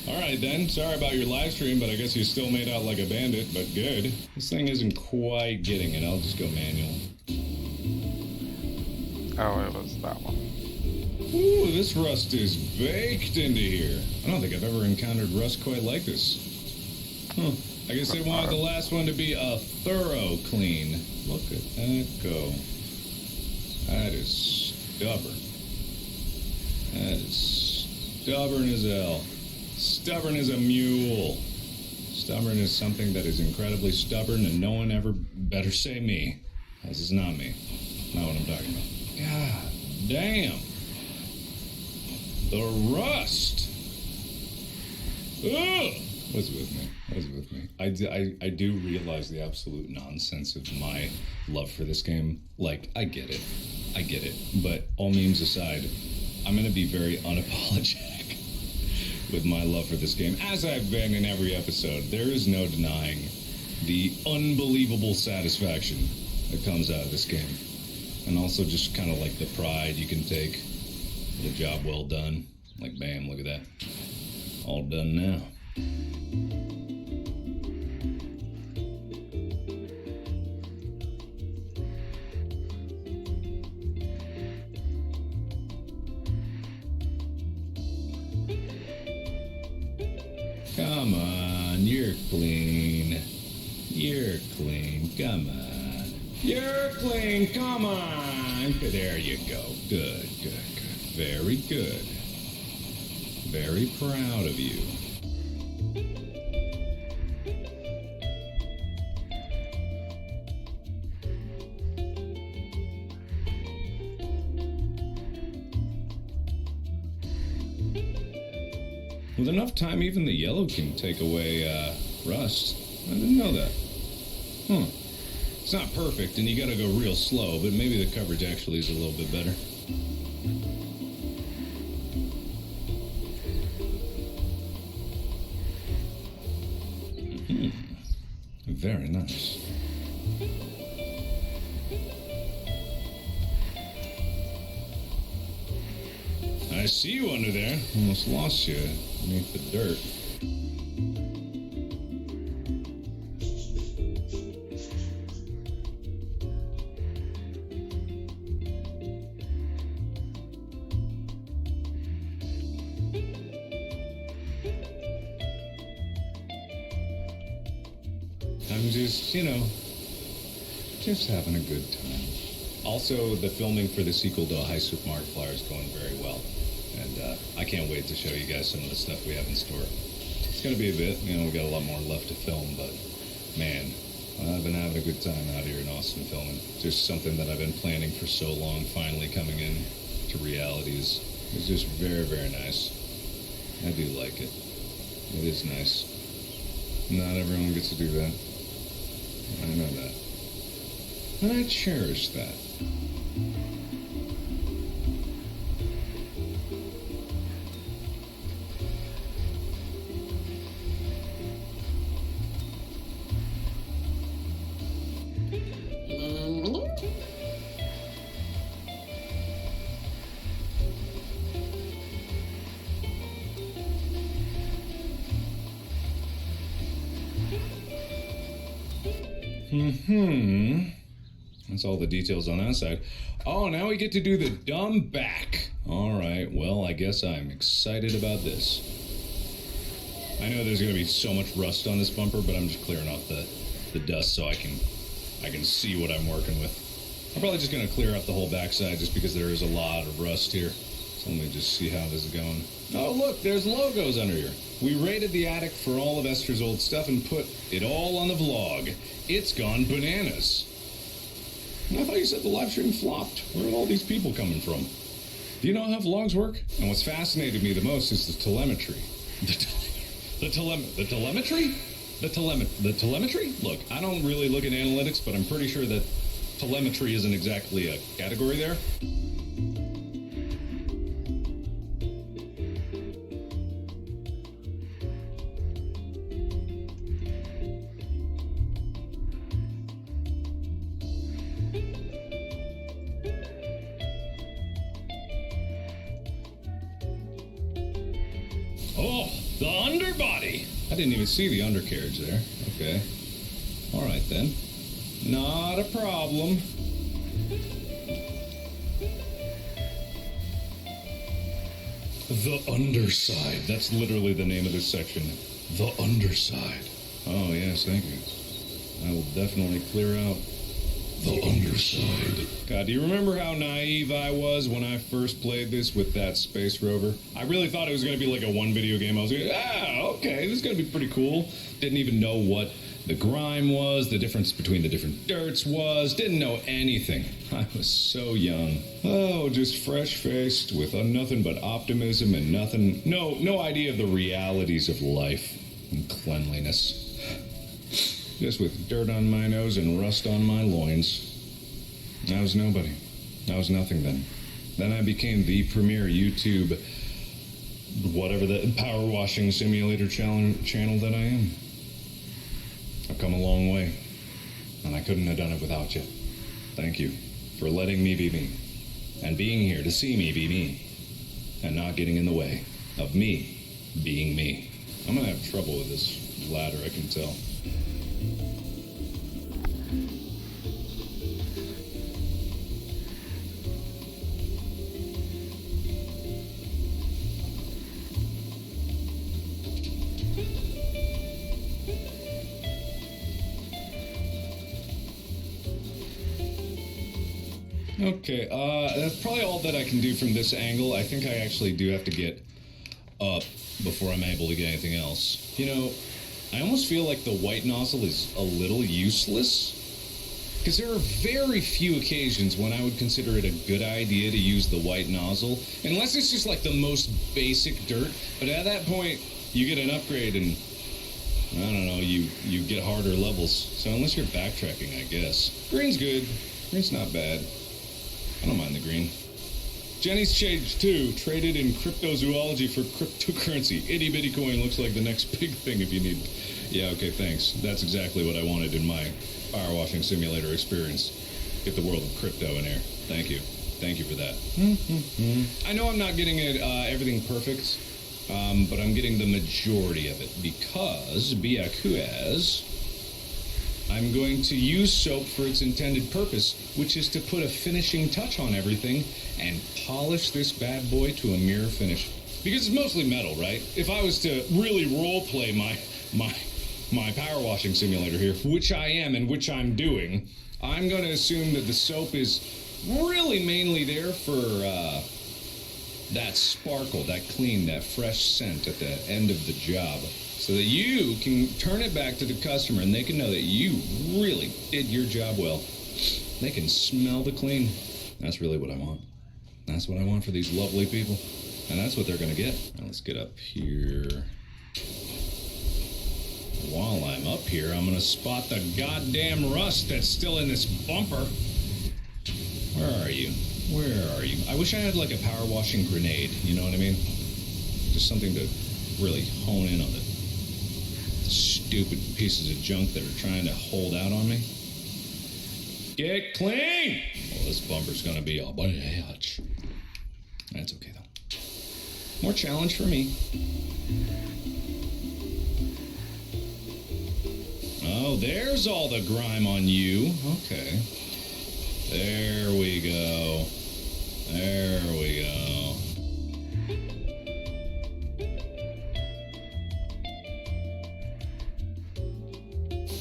Alright then, sorry about your live stream, but I guess you still made out like a bandit, but good. This thing isn't quite getting it. I'll just go manual. Oh, it was that one. Ooh, this rust is baked into here. I don't think I've ever encountered rust quite like this. Huh. I guess they wanted the last one to be a thorough clean. Look at that go. That is stubborn. That is stubborn as hell. Stubborn as a mule. Stubborn is something that is incredibly stubborn, and no one ever better say me. This is not me. Not what I'm talking about. God damn. The rust. Ugh. What's with me? What's with me? I do realize the absolute nonsense of my love for this game. Like, I get it. I get it. But all memes aside, I'm going to be very unapologetic with my love for this game, as I've been in every episode. There is no denying the unbelievable satisfaction that comes out of this game. And also just kind of like the pride you can take. The job well done. Like, bam, look at that. All done now. Come on, you're clean. You're clean, come on. You're clean, come on. There you go. Good, good, good. Very good. Very proud of you. With enough time, even the yellow can take away, rust. I didn't know that. Huh. It's not perfect, and you gotta go real slow, but maybe the coverage actually is a little bit better. Very nice. I see you under there. Almost lost you beneath the dirt. I'm just, you know, just having a good time. Also, the filming for the sequel to High Super Mario Flyer is going very well. And I can't wait to show you guys some of the stuff we have in store. going to be a bit. You know, we got a lot more left to film, but man, I've been having a good time out here in Austin filming. Just something that I've been planning for so long, finally coming in to reality is just very, very nice. I do like it. It is nice. Not everyone gets to do that. I know that. And I cherish that. That's all the details on that side. Oh, now we get to do the dumb back. All right, well, I guess I'm excited about this. I know there's going to be so much rust on this bumper, but I'm just clearing off the dust so I can see what I'm working with. I'm probably just going to clear out the whole backside just because there is a lot of rust here. So let me just see how this is going. Oh, look, there's logos under here. We raided the attic for all of Esther's old stuff and put it all on the vlog. It's gone bananas. I thought you said the live stream flopped. Where are all these people coming from? Do you know how vlogs work? And what's fascinated me the most is the telemetry. The telemetry? The telemetry? Look, I don't really look at analytics, but I'm pretty sure that telemetry isn't exactly a category there. Oh, the underbody! I didn't even see the undercarriage there. Okay. Alright then. Not a problem. The underside. That's literally the name of this section. The underside. Oh, yes, thank you. I will definitely clear out the underside. God, do you remember how naive I was when I first played this with that Space Rover? I really thought it was going to be like a one video game. I was like, okay, this is going to be pretty cool. Didn't even know what the grime was, the difference between the different dirts was, didn't know anything. I was so young. Oh, just fresh-faced with nothing but optimism and no idea of the realities of life and cleanliness. Just with dirt on my nose and rust on my loins. I was nobody. I was nothing then. Then I became the premier YouTube, whatever the power washing simulator channel that I am. I've come a long way, and I couldn't have done it without you. Thank you for letting me be me, and being here to see me be me, and not getting in the way of me being me. I'm gonna have trouble with this ladder, I can tell. Okay, that's probably all that I can do from this angle. I think I actually do have to get up before I'm able to get anything else. You know, I almost feel like the white nozzle is a little useless. Because there are very few occasions when I would consider it a good idea to use the white nozzle. Unless it's just like the most basic dirt. But at that point, you get an upgrade and, I don't know, you get harder levels. So unless you're backtracking, I guess. Green's good. Green's not bad. I don't mind the green. Jenny's Shade 2 traded in cryptozoology for cryptocurrency. Itty bitty coin looks like the next big thing if you need. Yeah, okay, thanks. That's exactly what I wanted in my power washing simulator experience. Get the world of crypto in here. Thank you. Thank you for that. I know I'm not getting it everything perfect, but I'm getting the majority of it because Biakuaz, I'm going to use soap for its intended purpose, which is to put a finishing touch on everything and polish this bad boy to a mirror finish. Because it's mostly metal, right? If I was to really roleplay my power washing simulator here, which I am and which I'm doing, I'm going to assume that the soap is really mainly there for that sparkle, that clean, that fresh scent at the end of the job, so that you can turn it back to the customer and they can know that you really did your job well. They can smell the clean. That's really what I want. That's what I want for these lovely people. And that's what they're going to get. Now let's get up here. While I'm up here, I'm going to spot the goddamn rust that's still in this bumper. Where are you? Where are you? I wish I had like a power washing grenade, you know what I mean? Just something to really hone in on it. Stupid pieces of junk that are trying to hold out on me. Get clean! Well, this bumper's gonna be a bitch. That's okay though. More challenge for me. Oh, there's all the grime on you. Okay. There we go. There we go.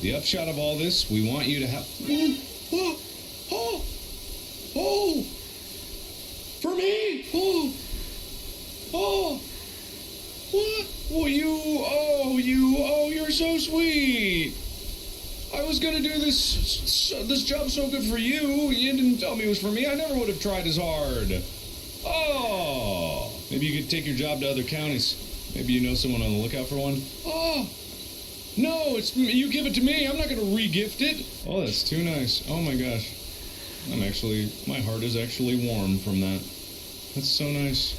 The upshot of all this, we want you to have... Oh! For me! Oh! What? Oh, you're so sweet! I was gonna do this job so good for you. You didn't tell me it was for me. I never would have tried as hard. Oh! Maybe you could take your job to other counties. Maybe you know someone on the lookout for one. Oh! No, you give it to me. I'm not gonna re-gift it. Oh, that's too nice. Oh my gosh. My heart is actually warm from that. That's so nice.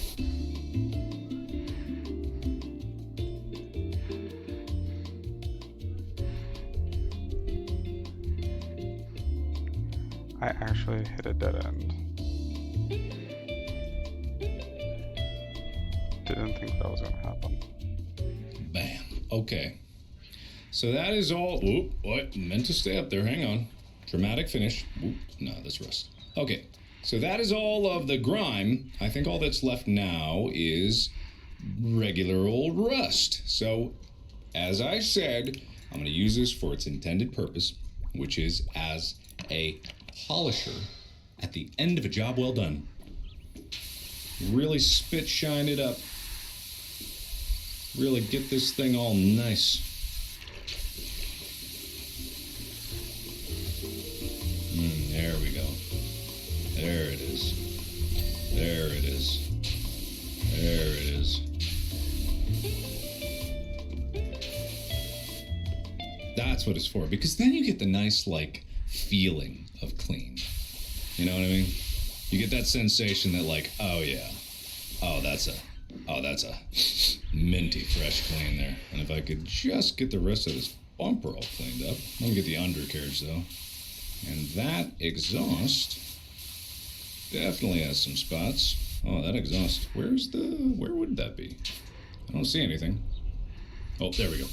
I actually hit a dead end. Didn't think that was gonna happen. Bam. Okay. So that is all. Oop, what? Meant to stay up there. Hang on. Dramatic finish. Oop, no, that's rust. Okay. So that is all of the grime. I think all that's left now is regular old rust. So, as I said, I'm going to use this for its intended purpose, which is as a polisher at the end of a job well done. Really spit shine it up. Really get this thing all nice. There we go. There it is. There it is. There it is. That's what it's for, because then you get the nice, like, feeling of clean. You know what I mean? You get that sensation that, like, oh yeah, that's a minty fresh clean there. And if I could just get the rest of this bumper all cleaned up. Let me get the undercarriage though. And that exhaust definitely has some spots. Oh, that exhaust, where would that be? I don't see anything. Oh, there we go.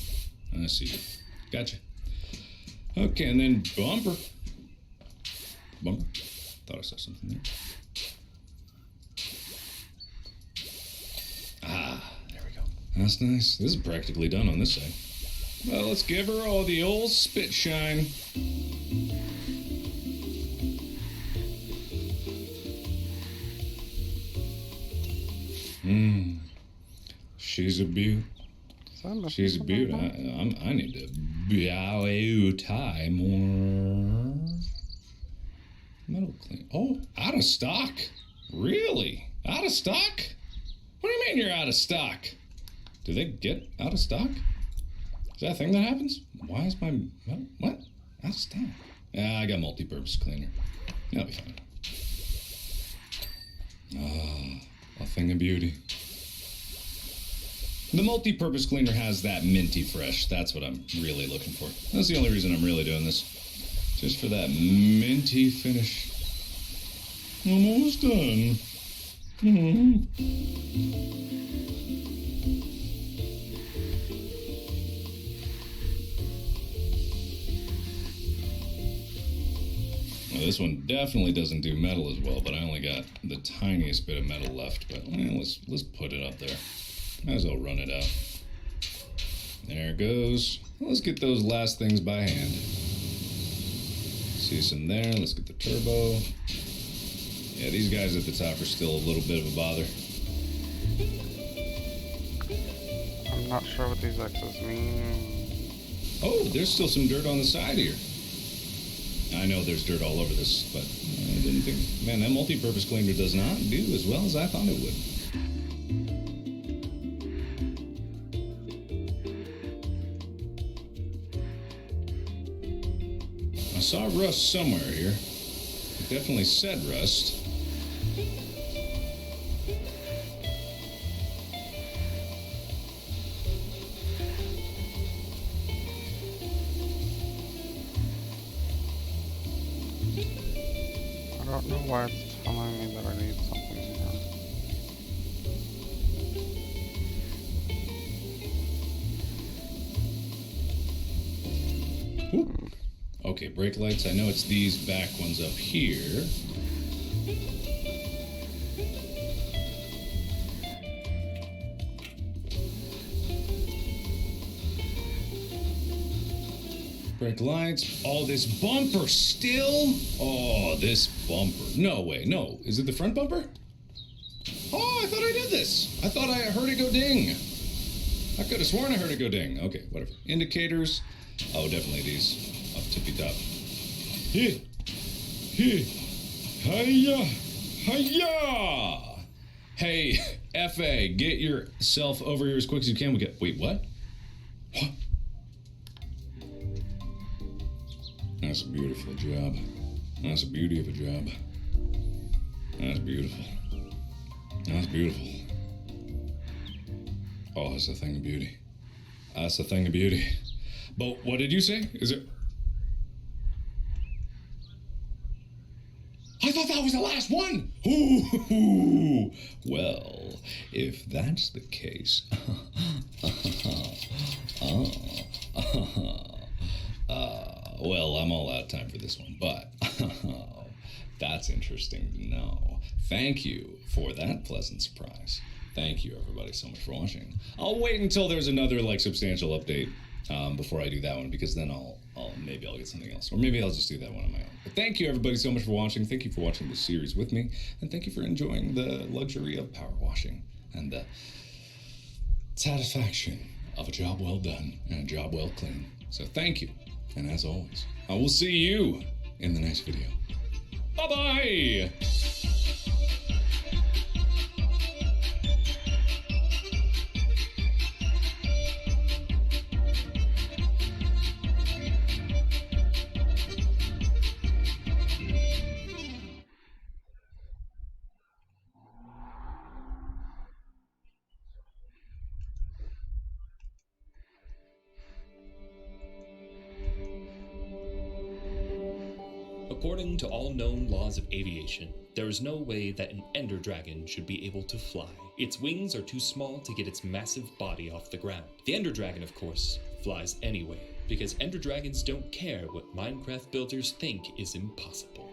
I see you. Gotcha. Okay, and then bumper. Thought I saw something there. Ah, there we go. That's nice. This is practically done on this side. Well, let's give her all the old spit shine. She's a beaut. She's a beaut. I need to tie more metal clean. Oh, out of stock? Really? Out of stock? What do you mean you're out of stock? Do they get out of stock? Is that a thing that happens? Why is my metal, what? Out of stock? Yeah, I got multi-purpose cleaner. That'll be fine. Ah, a thing of beauty. The multi-purpose cleaner has that minty fresh. That's what I'm really looking for. That's the only reason I'm really doing this. Just for that minty finish. Almost done. Well, this one definitely doesn't do metal as well, but I only got the tiniest bit of metal left. But let's put it up there. Might as well run it out. There it goes. Well, let's get those last things by hand. See some there. Let's get the turbo. Yeah, these guys at the top are still a little bit of a bother. I'm not sure what these X's mean. Oh, there's still some dirt on the side here. I know there's dirt all over this, but I didn't think... Man, that multi-purpose cleaner does not do as well as I thought it would. I saw rust somewhere here. It definitely said rust. I don't know why it's telling me that I need something here. Ooh. Okay, brake lights. I know it's these back ones up here. Brake lights. Oh, this bumper still? Oh, this bumper. No way. No. Is it the front bumper? Oh, I thought I did this. I thought I heard it go ding. I could have sworn I heard it go ding. Okay, whatever. Indicators. Oh, definitely these. Up tippy top. Hey. Hey. Hiya. Hiya. Hey, FA, get yourself over here as quick as you can. We get. Wait, what? What? That's a beautiful job. That's a beauty of a job. That's beautiful. That's beautiful. Oh, that's a thing of beauty. That's a thing of beauty. But what did you say? Is it... I thought that was the last one! Ooh, well, if that's the case... well, I'm all out of time for this one, but that's interesting to know. Thank you for that pleasant surprise. Thank you, everybody, so much for watching. I'll wait until there's another, substantial update before I do that one, because then maybe I'll get something else, or maybe I'll just do that one on my own. But thank you, everybody, so much for watching. Thank you for watching this series with me, and thank you for enjoying the luxury of power washing and the satisfaction of a job well done and a job well clean. So thank you, and as always, I will see you in the next video. Bye-bye! According to all known laws of aviation, there is no way that an ender dragon should be able to fly. Its wings are too small to get its massive body off the ground. The ender dragon, of course, flies anyway, because ender dragons don't care what Minecraft builders think is impossible.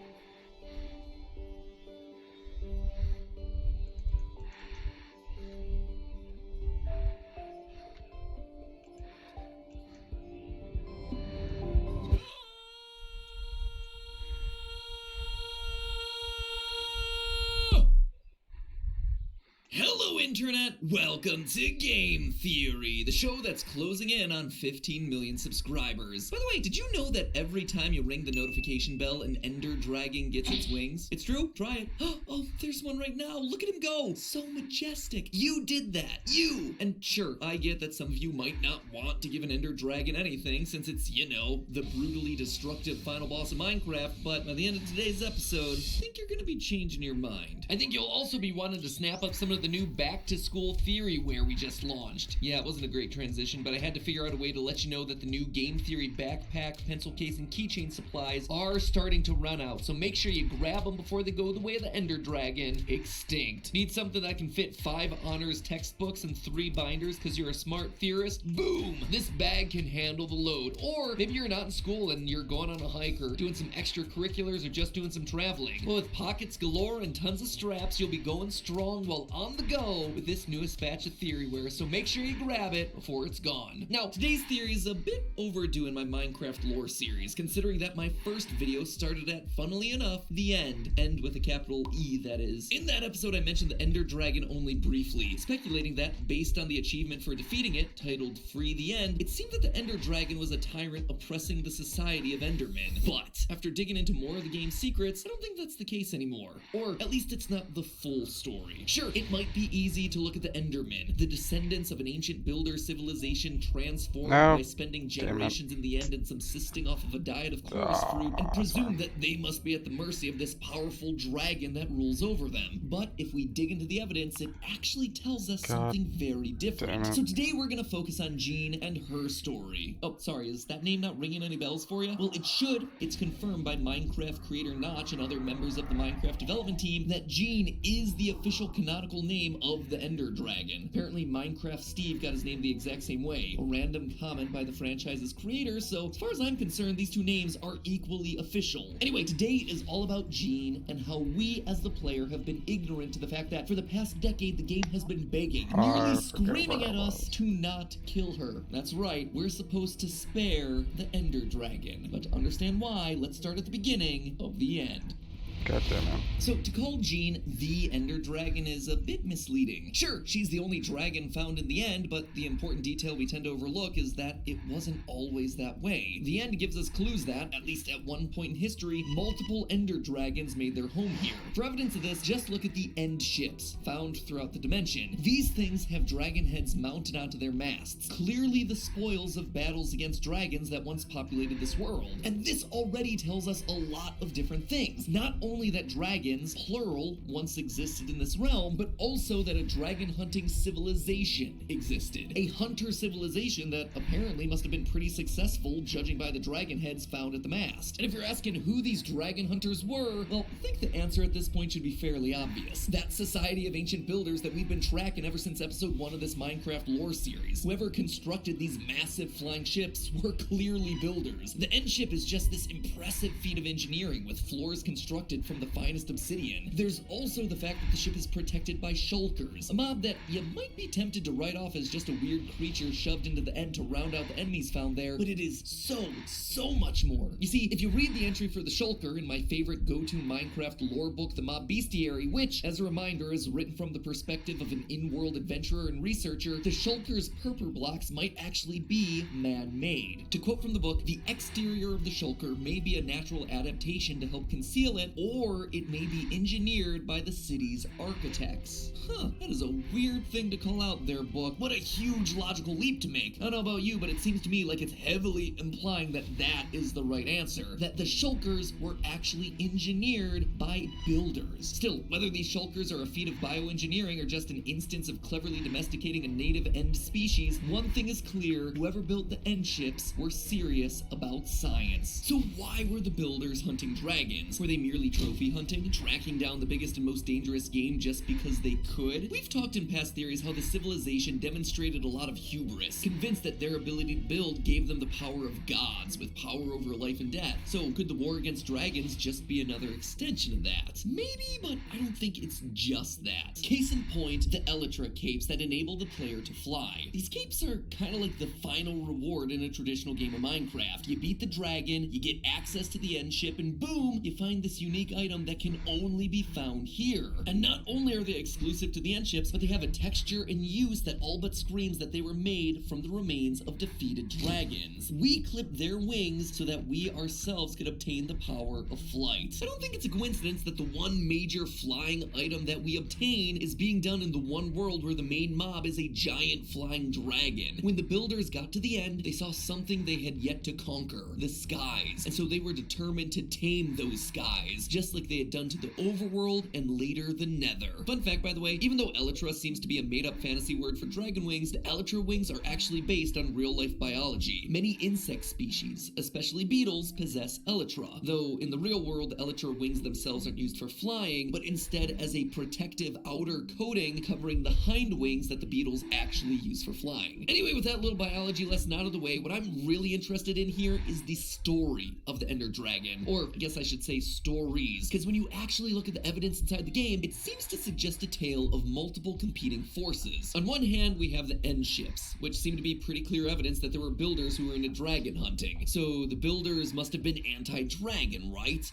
Hello, Internet! Welcome to Game Theory, the show that's closing in on 15 million subscribers. By the way, did you know that every time you ring the notification bell, an ender dragon gets its wings? It's true. Try it. Oh, there's one right now. Look at him go. So majestic. You did that. You! And sure, I get that some of you might not want to give an ender dragon anything, since it's, you know, the brutally destructive final boss of Minecraft, but by the end of today's episode, I think you're gonna be changing your mind. I think you'll also be wanting to snap up some of the new back-to-school theoryware we just launched. Yeah, it wasn't a great transition, but I had to figure out a way to let you know that the new Game Theory backpack, pencil case, and keychain supplies are starting to run out, so make sure you grab them before they go the way of the Ender Dragon, extinct. Need something that can fit 5 honors textbooks and 3 binders because you're a smart theorist? Boom! This bag can handle the load. Or maybe you're not in school and you're going on a hike or doing some extracurriculars or just doing some traveling. Well, with pockets galore and tons of straps, you'll be going strong while on on the go with this newest batch of Theoryware, so make sure you grab it before it's gone. Now, today's theory is a bit overdue in my Minecraft lore series, considering that my first video started at, funnily enough, the end with a capital E, that is. In that episode, I mentioned the Ender Dragon only briefly, speculating that, based on the achievement for defeating it, titled Free the End, it seemed that the Ender Dragon was a tyrant oppressing the society of Endermen. But, after digging into more of the game's secrets, I don't think that's the case anymore. Or, at least it's not the full story. Sure, it might be easy to look at the Endermen, the descendants of an ancient builder civilization transformed by spending generations in the end and subsisting off of a diet of chorus fruit, and presume that they must be at the mercy of this powerful dragon that rules over them. But if we dig into the evidence, it actually tells us something very different. So today we're gonna focus on Jean and her story. Oh, sorry, is that name not ringing any bells for you? Well, it should. It's confirmed by Minecraft creator Notch and other members of the Minecraft development team that Jean is the official canonical name of the Ender Dragon. Apparently Minecraft Steve got his name the exact same way, a random comment by the franchise's creator, so as far as I'm concerned, these two names are equally official. Anyway, today is all about Jean and how we as the player have been ignorant to the fact that for the past decade the game has been begging, nearly screaming at us to not kill her. That's right, we're supposed to spare the Ender Dragon. But to understand why, let's start at the beginning of the end. Gotcha, man. So, to call Jean the Ender Dragon is a bit misleading. Sure, she's the only dragon found in the end, but the important detail we tend to overlook is that it wasn't always that way. The end gives us clues that, at least at one point in history, multiple Ender Dragons made their home here. For evidence of this, just look at the End ships found throughout the dimension. These things have dragon heads mounted onto their masts, clearly the spoils of battles against dragons that once populated this world. And this already tells us a lot of different things. Not only that dragons, plural, once existed in this realm, but also that a dragon hunting civilization existed. A hunter civilization that apparently must have been pretty successful, judging by the dragon heads found at the mast. And if you're asking who these dragon hunters were, well, I think the answer at this point should be fairly obvious. That society of ancient builders that we've been tracking ever since episode 1 of this Minecraft lore series. Whoever constructed these massive flying ships were clearly builders. The End ship is just this impressive feat of engineering with floors constructed from the finest obsidian. There's also the fact that the ship is protected by shulkers, a mob that you might be tempted to write off as just a weird creature shoved into the end to round out the enemies found there, but it is so much more. You see, if you read the entry for the shulker in my favorite go-to Minecraft lore book, The Mob Bestiary, which, as a reminder, is written from the perspective of an in-world adventurer and researcher, the shulker's purpur blocks might actually be man-made. To quote from the book, the exterior of the shulker may be a natural adaptation to help conceal it, or it may be engineered by the city's architects. That is a weird thing to call out there, book. What a huge logical leap to make. I don't know about you, but it seems to me like it's heavily implying that that is the right answer. That the shulkers were actually engineered by builders. Still, whether these shulkers are a feat of bioengineering or just an instance of cleverly domesticating a native End species, one thing is clear, whoever built the End ships were serious about science. So why were the builders hunting dragons? Were they merely trophy hunting, tracking down the biggest and most dangerous game just because they could? We've talked in past theories how the civilization demonstrated a lot of hubris, convinced that their ability to build gave them the power of gods, with power over life and death. So could the war against dragons just be another extension of that? Maybe, but I don't think it's just that. Case in point, the Elytra capes that enable the player to fly. These capes are kind of like the final reward in a traditional game of Minecraft. You beat the dragon, you get access to the End ship, and boom, you find this unique item that can only be found here. And not only are they exclusive to the End ships, but they have a texture and use that all but screams that they were made from the remains of defeated dragons. We clipped their wings so that we ourselves could obtain the power of flight. I don't think it's a coincidence that the one major flying item that we obtain is being done in the one world where the main mob is a giant flying dragon. When the builders got to the end, they saw something they had yet to conquer, the skies, and so they were determined to tame those skies, just like they had done to the overworld and later the nether. Fun fact, by the way, even though Elytra seems to be a made-up fantasy word for dragon wings, the Elytra wings are actually based on real-life biology. Many insect species, especially beetles, possess Elytra, though in the real world, Elytra wings themselves aren't used for flying, but instead as a protective outer coating covering the hind wings that the beetles actually use for flying. Anyway, with that little biology lesson out of the way, what I'm really interested in here is the story of the Ender Dragon, or I guess I should say stories agrees, because when you actually look at the evidence inside the game, it seems to suggest a tale of multiple competing forces. On one hand, we have the end ships, which seem to be pretty clear evidence that there were builders who were into dragon hunting. So the builders must have been anti-dragon, right?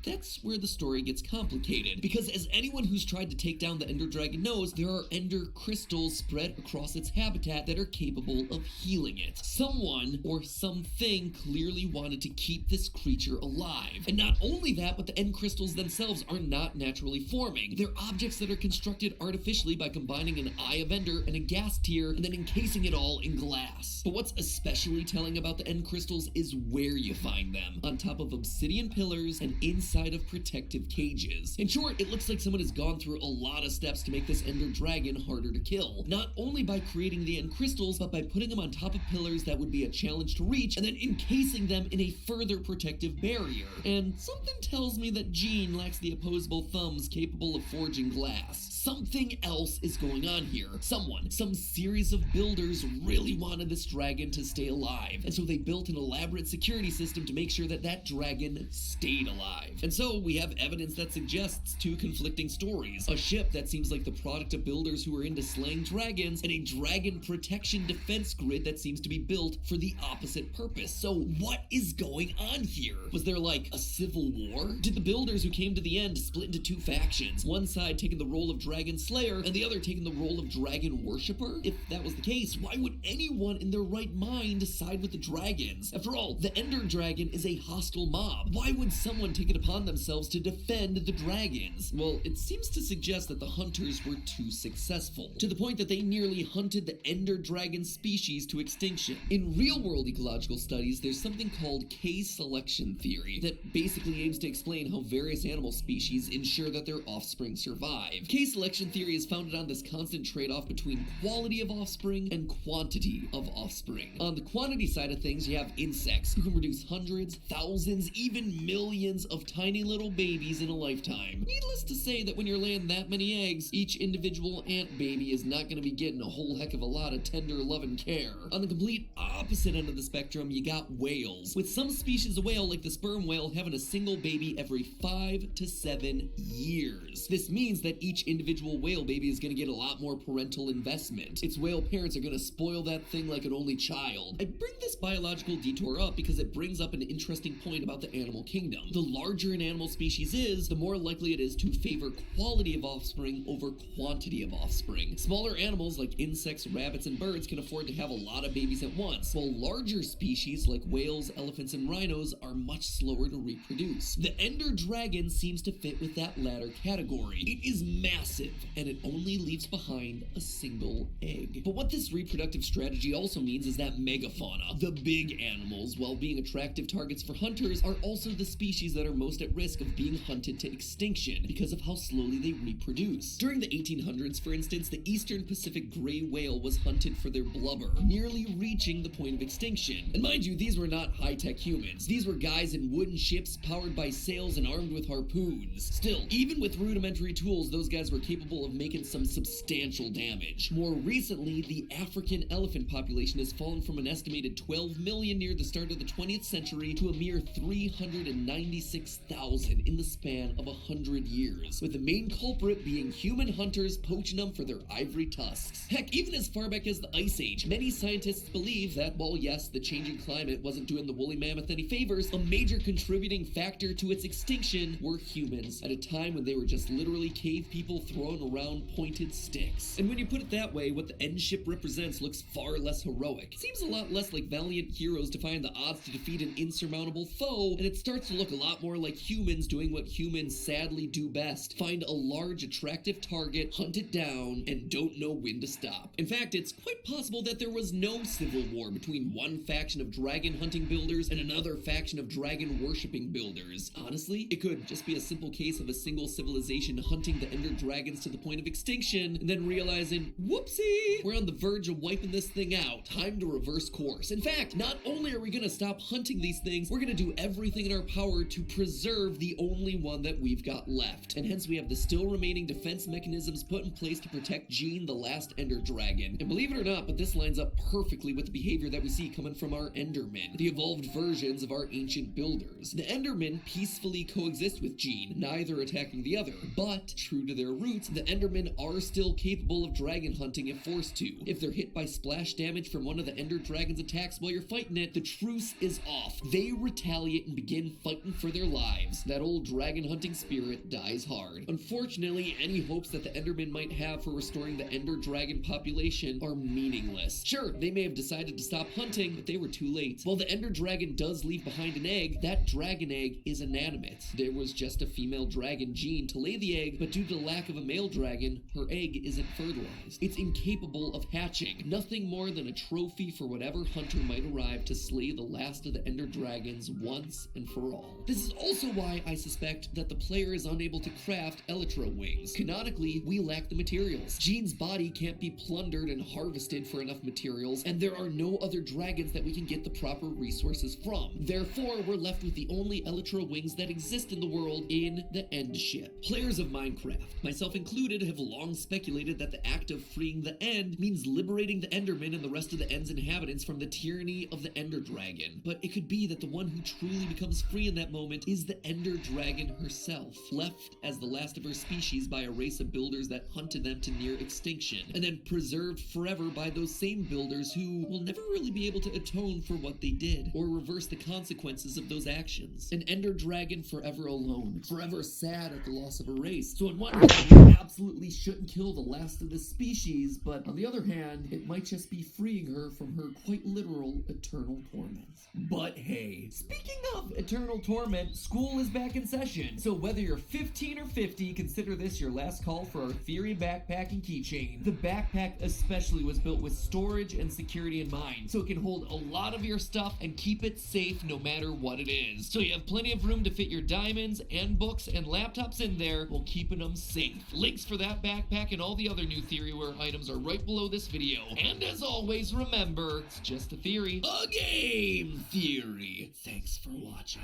That's where the story gets complicated, because as anyone who's tried to take down the Ender Dragon knows, there are Ender crystals spread across its habitat that are capable of healing it. Someone or something clearly wanted to keep this creature alive. And not only that, but the End crystals themselves are not naturally forming. They're objects that are constructed artificially by combining an Eye of Ender and a gas tier and then encasing it all in glass. But what's especially telling about the End crystals is where you find them, on top of obsidian pillars and inside of protective cages. In short, it looks like someone has gone through a lot of steps to make this Ender Dragon harder to kill. Not only by creating the End crystals, but by putting them on top of pillars that would be a challenge to reach, and then encasing them in a further protective barrier. And something tells me that Gene lacks the opposable thumbs capable of forging glass. Something else is going on here. Some series of builders really wanted this dragon to stay alive, and so they built an elaborate security system to make sure that that dragon stayed alive. And so we have evidence that suggests two conflicting stories. A ship that seems like the product of builders who are into slaying dragons, and a dragon protection defense grid that seems to be built for the opposite purpose. So what is going on here? Was there like a civil war? Did the builders who came to the end split into two factions? One side taking the role of dragon slayer and the other taking the role of dragon worshipper? If that was the case, why would anyone in their right mind side with the dragons? After all, the Ender Dragon is a hostile mob. Why would someone take it upon themselves to defend the dragons? Well, it seems to suggest that the hunters were too successful, to the point that they nearly hunted the Ender Dragon species to extinction. In real-world ecological studies, there's something called K-selection theory that basically aims to explain how various animal species ensure that their offspring survive. K-selection theory is founded on this constant trade-off between quality of offspring and quantity of offspring. On the quantity side of things, you have insects who can produce hundreds, thousands, even millions of tiny little babies in a lifetime. Needless to say that when you're laying that many eggs, each individual ant baby is not going to be getting a whole heck of a lot of tender love and care. On the complete opposite end of the spectrum, you got whales, with some species of whale like the sperm whale having a single baby every 5 to 7 years. This means that each individual whale baby is going to get a lot more parental investment. Its whale parents are going to spoil that thing like an only child. I bring this biological detour up because it brings up an interesting point about the animal kingdom. The larger an animal species is, the more likely it is to favor quality of offspring over quantity of offspring. Smaller animals like insects, rabbits, and birds can afford to have a lot of babies at once, while larger species like whales, elephants, and rhinos are much slower to reproduce. The Ender Dragon seems to fit with that latter category. It is massive, and it only leaves behind a single egg. But what this reproductive strategy also means is that megafauna, the big animals, while being attractive targets for hunters, are also the species that are most at risk of being hunted to extinction because of how slowly they reproduce. During the 1800s, for instance, the eastern Pacific gray whale was hunted for their blubber, nearly reaching the point of extinction. And mind you, these were not high-tech humans. These were guys in wooden ships powered by sails and armed with harpoons. Still, even with rudimentary tools, those guys were capable of making some substantial damage. More recently, the African elephant population has fallen from an estimated 12 million near the start of the 20th century to a mere 396,000 in the span of 100 years, with the main culprit being human hunters poaching them for their ivory tusks. Heck, even as far back as the Ice Age, many scientists believe that, while yes, the changing climate wasn't doing the woolly mammoth any favors, a major contributing factor to its extinction were humans, at a time when they were just literally cave people throwing around pointed sticks. And when you put it that way, what the End ship represents looks far less heroic. It seems a lot less like valiant heroes defying the odds to defeat an insurmountable foe, and it starts to look a lot more like humans doing what humans sadly do best: find a large, attractive target, hunt it down, and don't know when to stop. In fact, it's quite possible that there was no civil war between one faction of dragon hunting builders and another faction of dragon worshipping builders. Honestly, it could just be a simple case of a single civilization population hunting the ender dragons to the point of extinction, and then realizing, whoopsie, we're on the verge of wiping this thing out. Time to reverse course. In fact, not only are we gonna stop hunting these things, we're gonna do everything in our power to preserve the only one that we've got left. And hence we have the still remaining defense mechanisms put in place to protect Jean, the last ender dragon. And believe it or not, but this lines up perfectly with the behavior that we see coming from our endermen, the evolved versions of our ancient builders. The endermen peacefully coexist with Jean, neither attacking the other, but true to their roots, the endermen are still capable of dragon hunting if forced to. If they're hit by splash damage from one of the ender dragon's attacks while you're fighting it, the truce is off. They retaliate and begin fighting for their lives. That old dragon hunting spirit dies hard. Unfortunately, any hopes that the endermen might have for restoring the ender dragon population are meaningless. Sure, they may have decided to stop hunting, but they were too late. While the ender dragon does leave behind an egg, that dragon egg is inanimate. There was just a female dragon, Jean, to lay the egg, but due to the lack of a male dragon, her egg isn't fertilized. It's incapable of hatching. Nothing more than a trophy for whatever hunter might arrive to slay the last of the ender dragons once and for all. This is also why I suspect that the player is unable to craft elytra wings. Canonically, we lack the materials. Jean's body can't be plundered and harvested for enough materials, and there are no other dragons that we can get the proper resources from. Therefore, we're left with the only elytra wings that exist in the world in the End ship. Players of Minecraft, myself included, have long speculated that the act of freeing the End means liberating the Enderman and the rest of the End's inhabitants from the tyranny of the Ender Dragon. But it could be that the one who truly becomes free in that moment is the Ender Dragon herself, left as the last of her species by a race of builders that hunted them to near extinction, and then preserved forever by those same builders who will never really be able to atone for what they did, or reverse the consequences of those actions. An Ender Dragon forever alone, forever sad at the loss of a race. So on one hand, we absolutely shouldn't kill the last of the species, but on the other hand, it might just be freeing her from her quite literal eternal torment. But hey, speaking of eternal torment, school is back in session. So whether you're 15 or 50, consider this your last call for our theory backpack and keychain. The backpack especially was built with storage and security in mind, so it can hold a lot of your stuff and keep it safe no matter what it is. So you have plenty of room to fit your diamonds and books and laptops in there while keeping them safe. Links for that backpack and all the other new Theoryware items are right below this video. And as always, remember, it's just a theory. A game theory. Thanks for watching.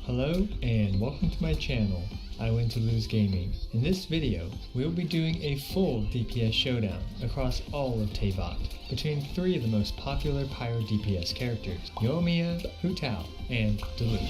Hello and welcome to my channel, I Win to Lose Gaming. In this video, we will be doing a full DPS showdown across all of Teyvat between three of the most popular Pyro DPS characters, Yoimiya, Hu Tao, and Duluth.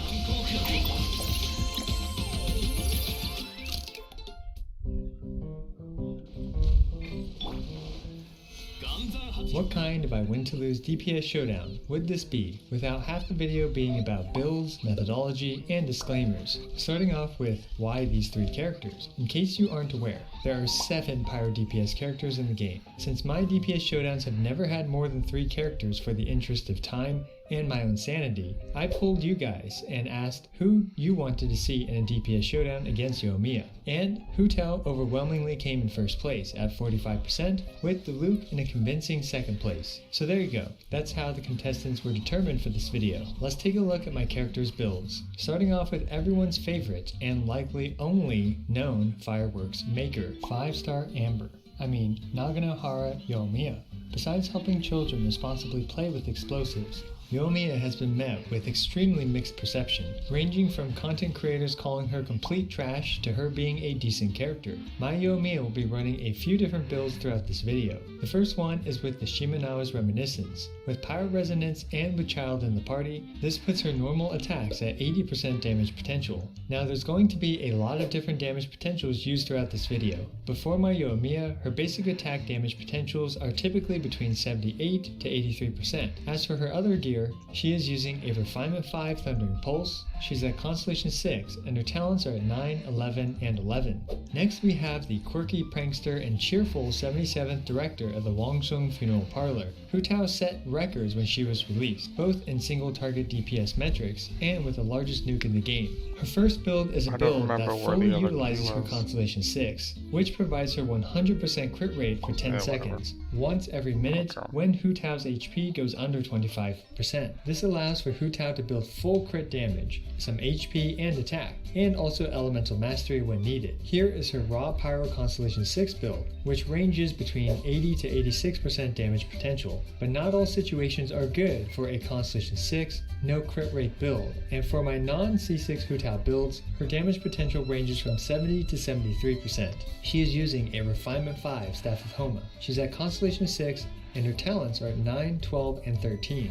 What kind of I Win to Lose DPS showdown would this be without half the video being about builds, methodology, and disclaimers? Starting off with why these three characters. In case you aren't aware, there are 7 Pyro DPS characters in the game. Since my DPS showdowns have never had more than 3 characters for the interest of time and my own sanity, I polled you guys and asked who you wanted to see in a DPS showdown against Yoimiya. And Hu Tao overwhelmingly came in first place at 45%, with Duluth in a convincing second place. So there you go, that's how the contestants were determined for this video. Let's take a look at my characters' builds. Starting off with everyone's favorite and likely only known fireworks maker, 5-star Amber. Naganohara Yoimiya. Besides helping children responsibly play with explosives, Yoimiya has been met with extremely mixed perception, ranging from content creators calling her complete trash to her being a decent character. My Yoimiya will be running a few different builds throughout this video. The first one is with the Shimenawa's Reminiscence. With Pyro Resonance and with Child in the party, this puts her normal attacks at 80% damage potential. Now there's going to be a lot of different damage potentials used throughout this video, but for my Yoimiya, her basic attack damage potentials are typically between 78 to 83%. As for her other gear, she is using a Refinement 5 Thundering Pulse, she's at Constellation 6, and her talents are at 9, 11, and 11. Next we have the quirky prankster and cheerful 77th director of the Wangsung Funeral Parlor. Hu Tao set records when she was released, both in single target DPS metrics and with the largest nuke in the game. Her first build is a build that fully utilizes her Constellation 6, which provides her 100% crit rate for 10 seconds, once every minute when Hu Tao's HP goes under 25%. This allows for Hu Tao to build full crit damage, some HP and attack, and also elemental mastery when needed. Here is her raw Pyro Constellation 6 build, which ranges between 80 to 86% damage potential, but not all situations are good for a Constellation 6 no crit rate build, and for my non-C6 Hu Tao builds, her damage potential ranges from 70 to 73%. She is using a Refinement 5 Staff of Homa. She's at Constellation 6, and her talents are at 9, 12, and 13.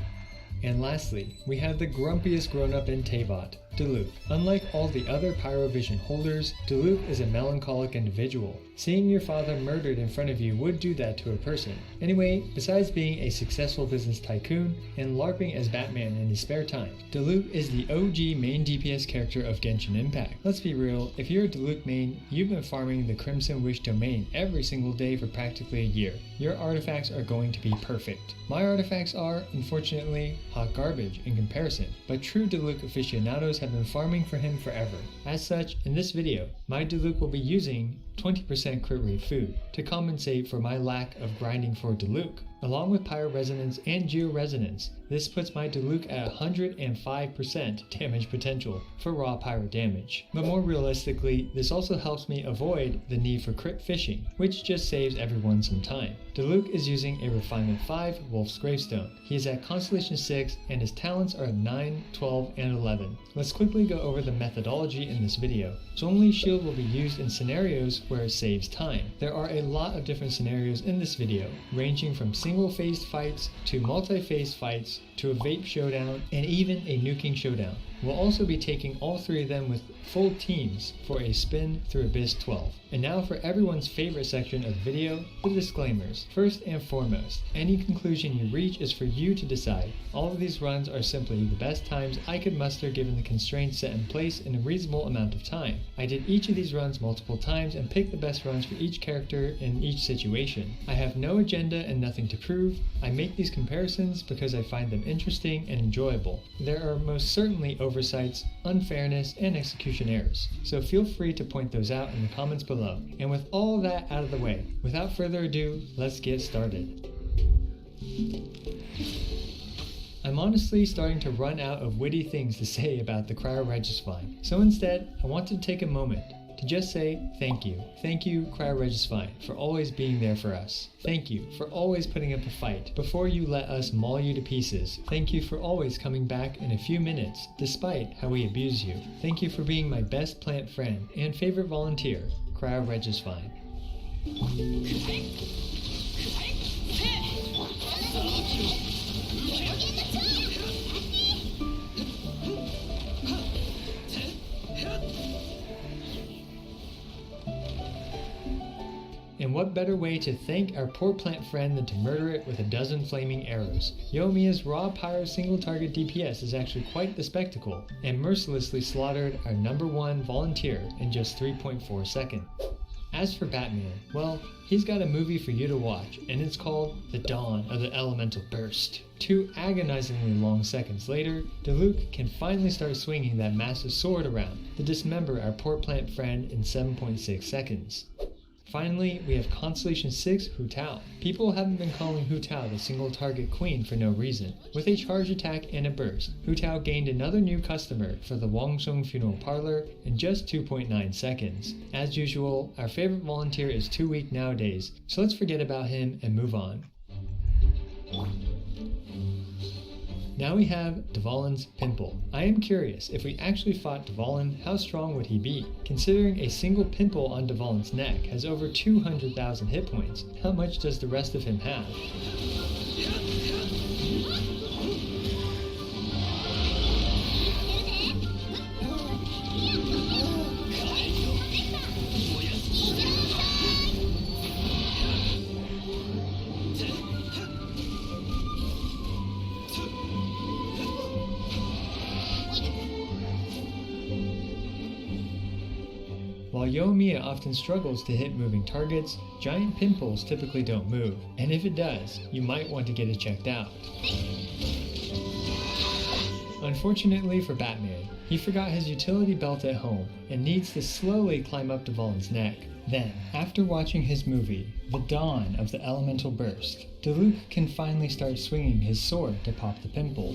And lastly, we have the grumpiest grown-up in Teyvat, Diluc. Unlike all the other Pyrovision holders, Diluc is a melancholic individual. Seeing your father murdered in front of you would do that to a person. Anyway, besides being a successful business tycoon and LARPing as Batman in his spare time, Diluc is the OG main DPS character of Genshin Impact. Let's be real, if you're a Diluc main, you've been farming the Crimson Wish domain every single day for practically a year. Your artifacts are going to be perfect. My artifacts are, unfortunately, hot garbage in comparison, but true Diluc aficionados have been farming for him forever. As such, in this video, my Diluc will be using 20% crit rate food to compensate for my lack of grinding for Diluc. Along with Pyro Resonance and Geo Resonance, this puts my Diluc at 105% damage potential for raw pyro damage. But more realistically, this also helps me avoid the need for crit fishing, which just saves everyone some time. Diluc is using a Refinement 5 Wolf's Gravestone. He is at Constellation 6 and his talents are 9, 12, and 11. Let's quickly go over the methodology in this video. Zongli's shield will be used in scenarios where it saves time. There are a lot of different scenarios in this video, ranging from single-phased fights to multi-phase fights to a vape showdown and even a nuking showdown. We'll also be taking all three of them with full teams for a spin through Abyss 12. And now for everyone's favorite section of the video, the disclaimers. First and foremost, any conclusion you reach is for you to decide. All of these runs are simply the best times I could muster given the constraints set in place in a reasonable amount of time. I did each of these runs multiple times and picked the best runs for each character in each situation. I have no agenda and nothing to prove. I make these comparisons because I find them interesting and enjoyable. There are most certainly oversights, unfairness, and execution errors, so feel free to point those out in the comments below. And with all that out of the way, without further ado, let's get started. I'm honestly starting to run out of witty things to say about the Cryoregisvine, so instead, I wanted to take a moment to just say thank you. Thank you, Cryoregisvine, for always being there for us. Thank you for always putting up a fight before you let us maul you to pieces. Thank you for always coming back in a few minutes, despite how we abuse you. Thank you for being my best plant friend and favorite volunteer, Cryoregisvine. And what better way to thank our poor plant friend than to murder it with a dozen flaming arrows. Yoimiya's raw pyro single target DPS is actually quite the spectacle, and mercilessly slaughtered our #1 volunteer in just 3.4 seconds. As for Batman, well, he's got a movie for you to watch, and it's called The Dawn of the Elemental Burst. 2 agonizingly long seconds later, Diluc can finally start swinging that massive sword around to dismember our poor plant friend in 7.6 seconds. Finally, we have Constellation 6 Hu Tao. People haven't been calling Hu Tao the single target queen for no reason. With a charge attack and a burst, Hu Tao gained another new customer for the Wangsung Funeral Parlor in just 2.9 seconds. As usual, our favorite volunteer is too weak nowadays, so let's forget about him and move on. Now we have Dvalin's pimple. I am curious, if we actually fought Dvalin, how strong would he be? Considering a single pimple on Dvalin's neck has over 200,000 hit points, how much does the rest of him have? While Yoimiya often struggles to hit moving targets, giant pimples typically don't move, and if it does, you might want to get it checked out. Unfortunately for Batman, he forgot his utility belt at home and needs to slowly climb up Dvalin's neck. Then, after watching his movie, The Dawn of the Elemental Burst, Diluc can finally start swinging his sword to pop the pimple.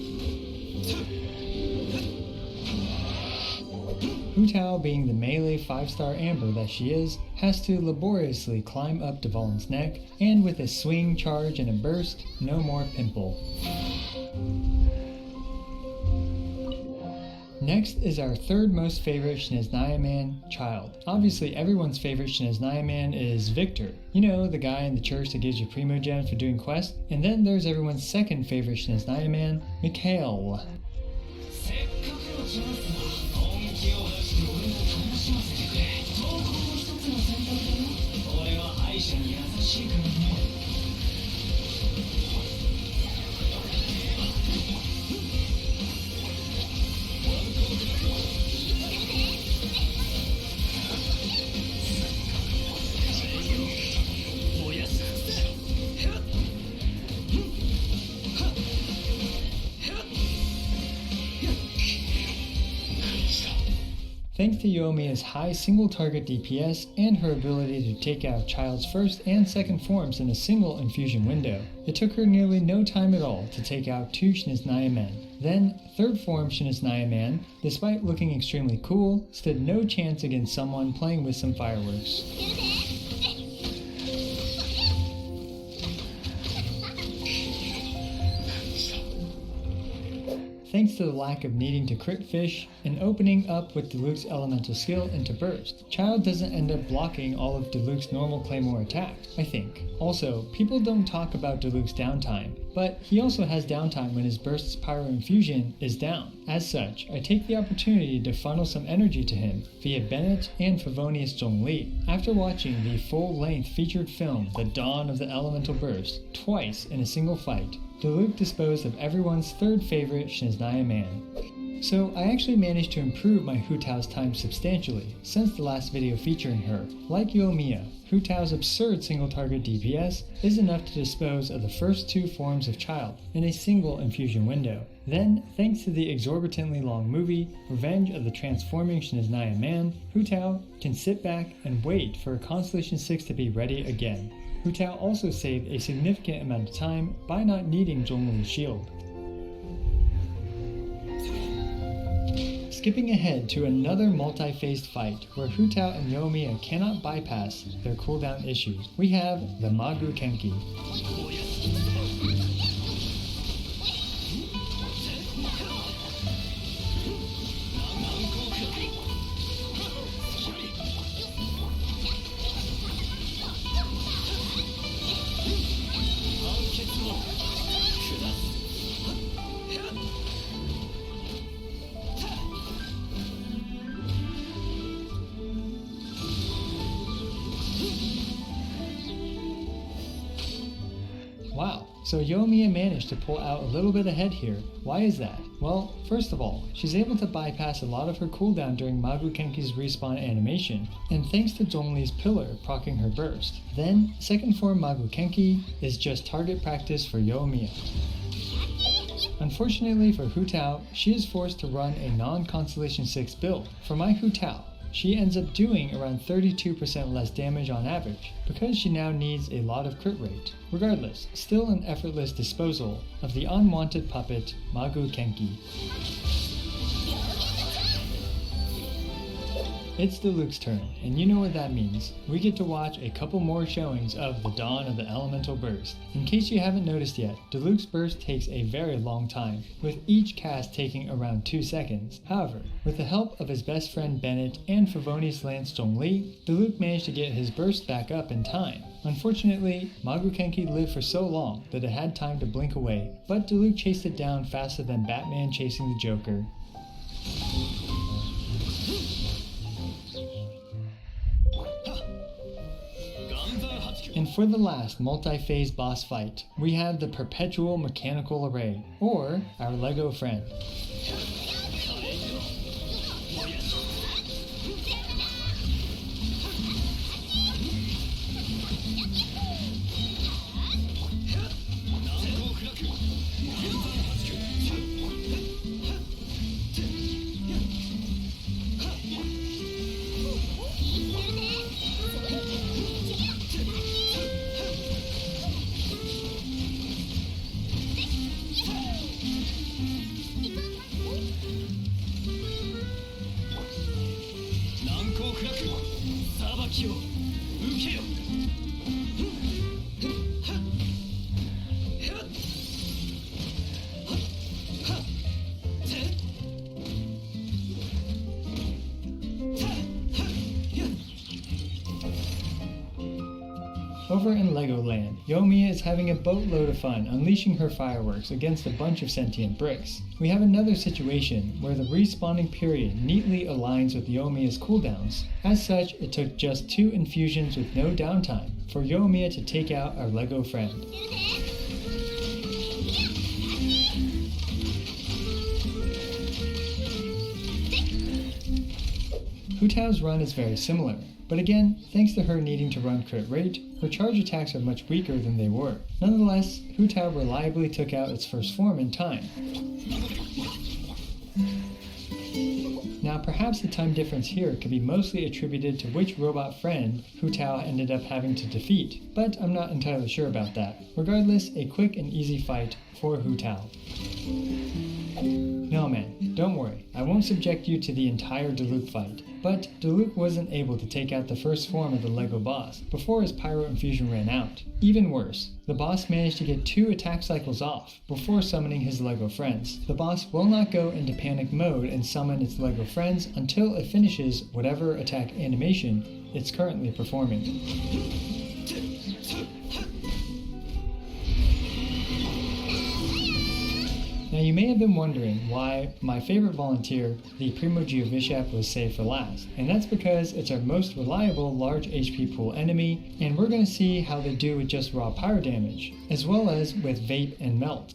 Hu Tao, being the melee 5-star Amber that she is, has to laboriously climb up Dvalin's neck, and with a swing, charge, and a burst, no more pimple. Next is our third most favorite Sneznaya man, Child. Obviously everyone's favorite Sneznaya man is Victor. You know, the guy in the church that gives you primogems for doing quests. And then there's everyone's second favorite Sneznaya man, Mikhail. Thanks to Yoimiya's high single target DPS and her ability to take out Child's first and second forms in a single infusion window, it took her nearly no time at all to take out 2 Sneznaya men. Then, third form Sneznaya man, despite looking extremely cool, stood no chance against someone playing with some fireworks. Thanks to the lack of needing to crit fish and opening up with Diluc's elemental skill into burst, Child doesn't end up blocking all of Diluc's normal claymore attacks, I think. Also, people don't talk about Diluc's downtime, but he also has downtime when his burst's pyro infusion is down. As such, I take the opportunity to funnel some energy to him via Bennett and Favonius Zhongli. After watching the full-length featured film The Dawn of the Elemental Burst twice in a single fight, Diluc disposed of everyone's third favorite Sneznaya man. So I actually managed to improve my Hu Tao's time substantially since the last video featuring her. Like Yoimiya, Hu Tao's absurd single target DPS is enough to dispose of the first 2 forms of Child in a single infusion window. Then, thanks to the exorbitantly long movie, Revenge of the Transforming Sneznaya Man, Hu Tao can sit back and wait for Constellation 6 to be ready again. Hu Tao also saved a significant amount of time by not needing Zhongli's shield. Skipping ahead to another multi-phased fight where Hu Tao and Yoimiya cannot bypass their cooldown issues, we have the Magu Kenki. Wow, so Yoimiya managed to pull out a little bit ahead here. Why is that? Well, first of all, she's able to bypass a lot of her cooldown during Magu Kenki's respawn animation, and thanks to Zhongli's pillar proccing her burst. Then, second form Magu Kenki is just target practice for Yoimiya. Unfortunately for Hu Tao, she is forced to run a non-Constellation 6 build. For my Hu Tao, she ends up doing around 32% less damage on average, because she now needs a lot of crit rate. Regardless, still an effortless disposal of the unwanted puppet, Magu Kenki. it's Diluc's turn, and you know what that means. We get to watch a couple more showings of the dawn of the elemental burst. In case you haven't noticed yet, Diluc's burst takes a very long time, with each cast taking around 2 seconds. However, with the help of his best friend Bennett and Favonius Lance Zhongli, Diluc managed to get his burst back up in time. Unfortunately, Magukenki lived for so long that it had time to blink away, but Diluc chased it down faster than Batman chasing the Joker. And for the last multi-phase boss fight, we have the Perpetual Mechanical Array, or our Lego friend. Over in Legoland, Yoimiya is having a boatload of fun unleashing her fireworks against a bunch of sentient bricks. We have another situation where the respawning period neatly aligns with Yoimiya's cooldowns. As such, it took just 2 infusions with no downtime for Yoimiya to take out our Lego friend. Hu Tao's run is very similar, but again, thanks to her needing to run crit rate, her charge attacks are much weaker than they were. Nonetheless, Hu Tao reliably took out its first form in time. Now perhaps the time difference here could be mostly attributed to which robot friend Hu Tao ended up having to defeat, but I'm not entirely sure about that. Regardless, a quick and easy fight for Hu Tao. No man, don't worry, I won't subject you to the entire Diluc fight, but Diluc wasn't able to take out the first form of the Lego boss before his pyro infusion ran out. Even worse, the boss managed to get 2 attack cycles off before summoning his Lego friends. The boss will not go into panic mode and summon its Lego friends until it finishes whatever attack animation it's currently performing. Now you may have been wondering why my favorite volunteer, the Primo Geovishap, was saved for last, and that's because it's our most reliable large HP pool enemy, and we're going to see how they do with just raw pyro damage, as well as with vape and melt.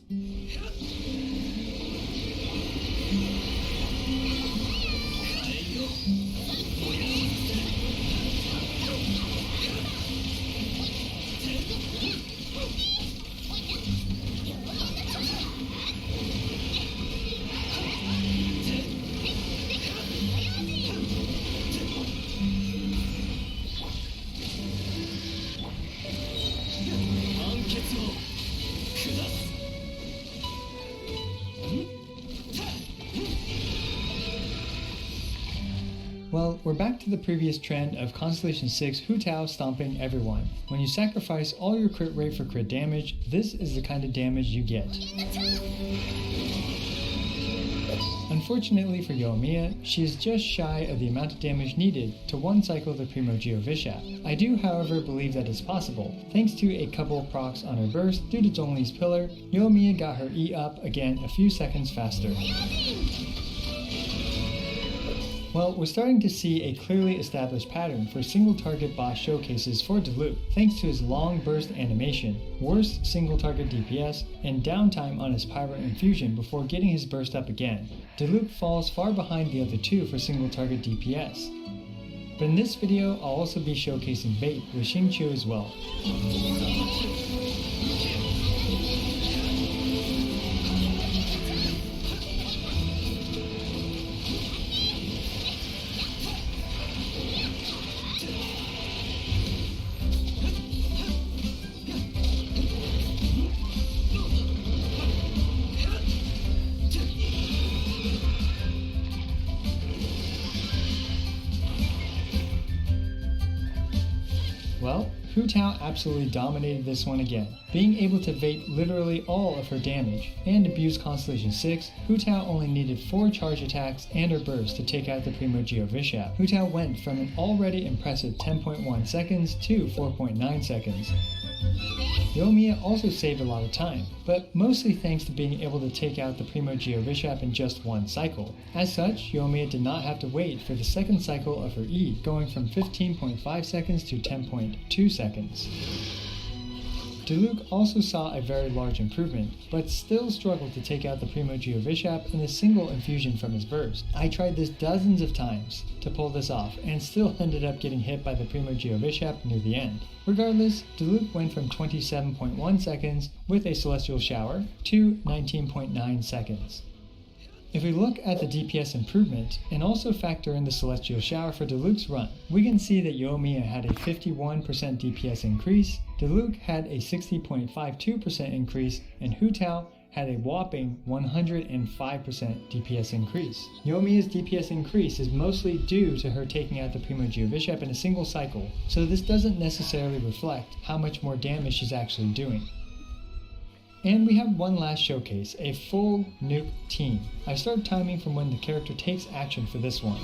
Well, we're back to the previous trend of Constellation 6 Hu Tao stomping everyone. When you sacrifice all your crit rate for crit damage, this is the kind of damage you get. Unfortunately for Yoimiya, she is just shy of the amount of damage needed to one cycle the Primo Geovishap. I do, however, believe that it's possible. Thanks to a couple of procs on her burst due to Zhongli's pillar, Yoimiya got her E up again a few seconds faster. Well, we're starting to see a clearly established pattern for single target boss showcases for Diluc, thanks to his long burst animation, worse single target DPS, and downtime on his pyro infusion before getting his burst up again. Diluc falls far behind the other two for single target DPS. But in this video, I'll also be showcasing Vape with Xingqiu as well. Hu Tao absolutely dominated this one again, being able to vape literally all of her damage, and abuse Constellation 6. Hu Tao only needed 4 charge attacks and her burst to take out the Primo Geovishap. Hu Tao went from an already impressive 10.1 seconds to 4.9 seconds. Yoimiya also saved a lot of time, but mostly thanks to being able to take out the Primo Geovishap in just one cycle. As such, Yoimiya did not have to wait for the second cycle of her E, going from 15.5 seconds to 10.2 seconds. Diluc also saw a very large improvement, but still struggled to take out the Primo Geovishap in a single infusion from his burst. I tried this dozens of times to pull this off, and still ended up getting hit by the Primo Geovishap near the end. Regardless, Diluc went from 27.1 seconds with a Celestial Shower to 19.9 seconds. If we look at the DPS improvement and also factor in the Celestial Shower for Diluc's run, we can see that Yoimiya had a 51% DPS increase, Diluc had a 60.52% increase, and Hu Tao had a whopping 105% DPS increase. Yoimiya's DPS increase is mostly due to her taking out the Primo Geovishap in a single cycle, so this doesn't necessarily reflect how much more damage she's actually doing. And we have one last showcase, a full nuke team. I start timing from when the character takes action for this one.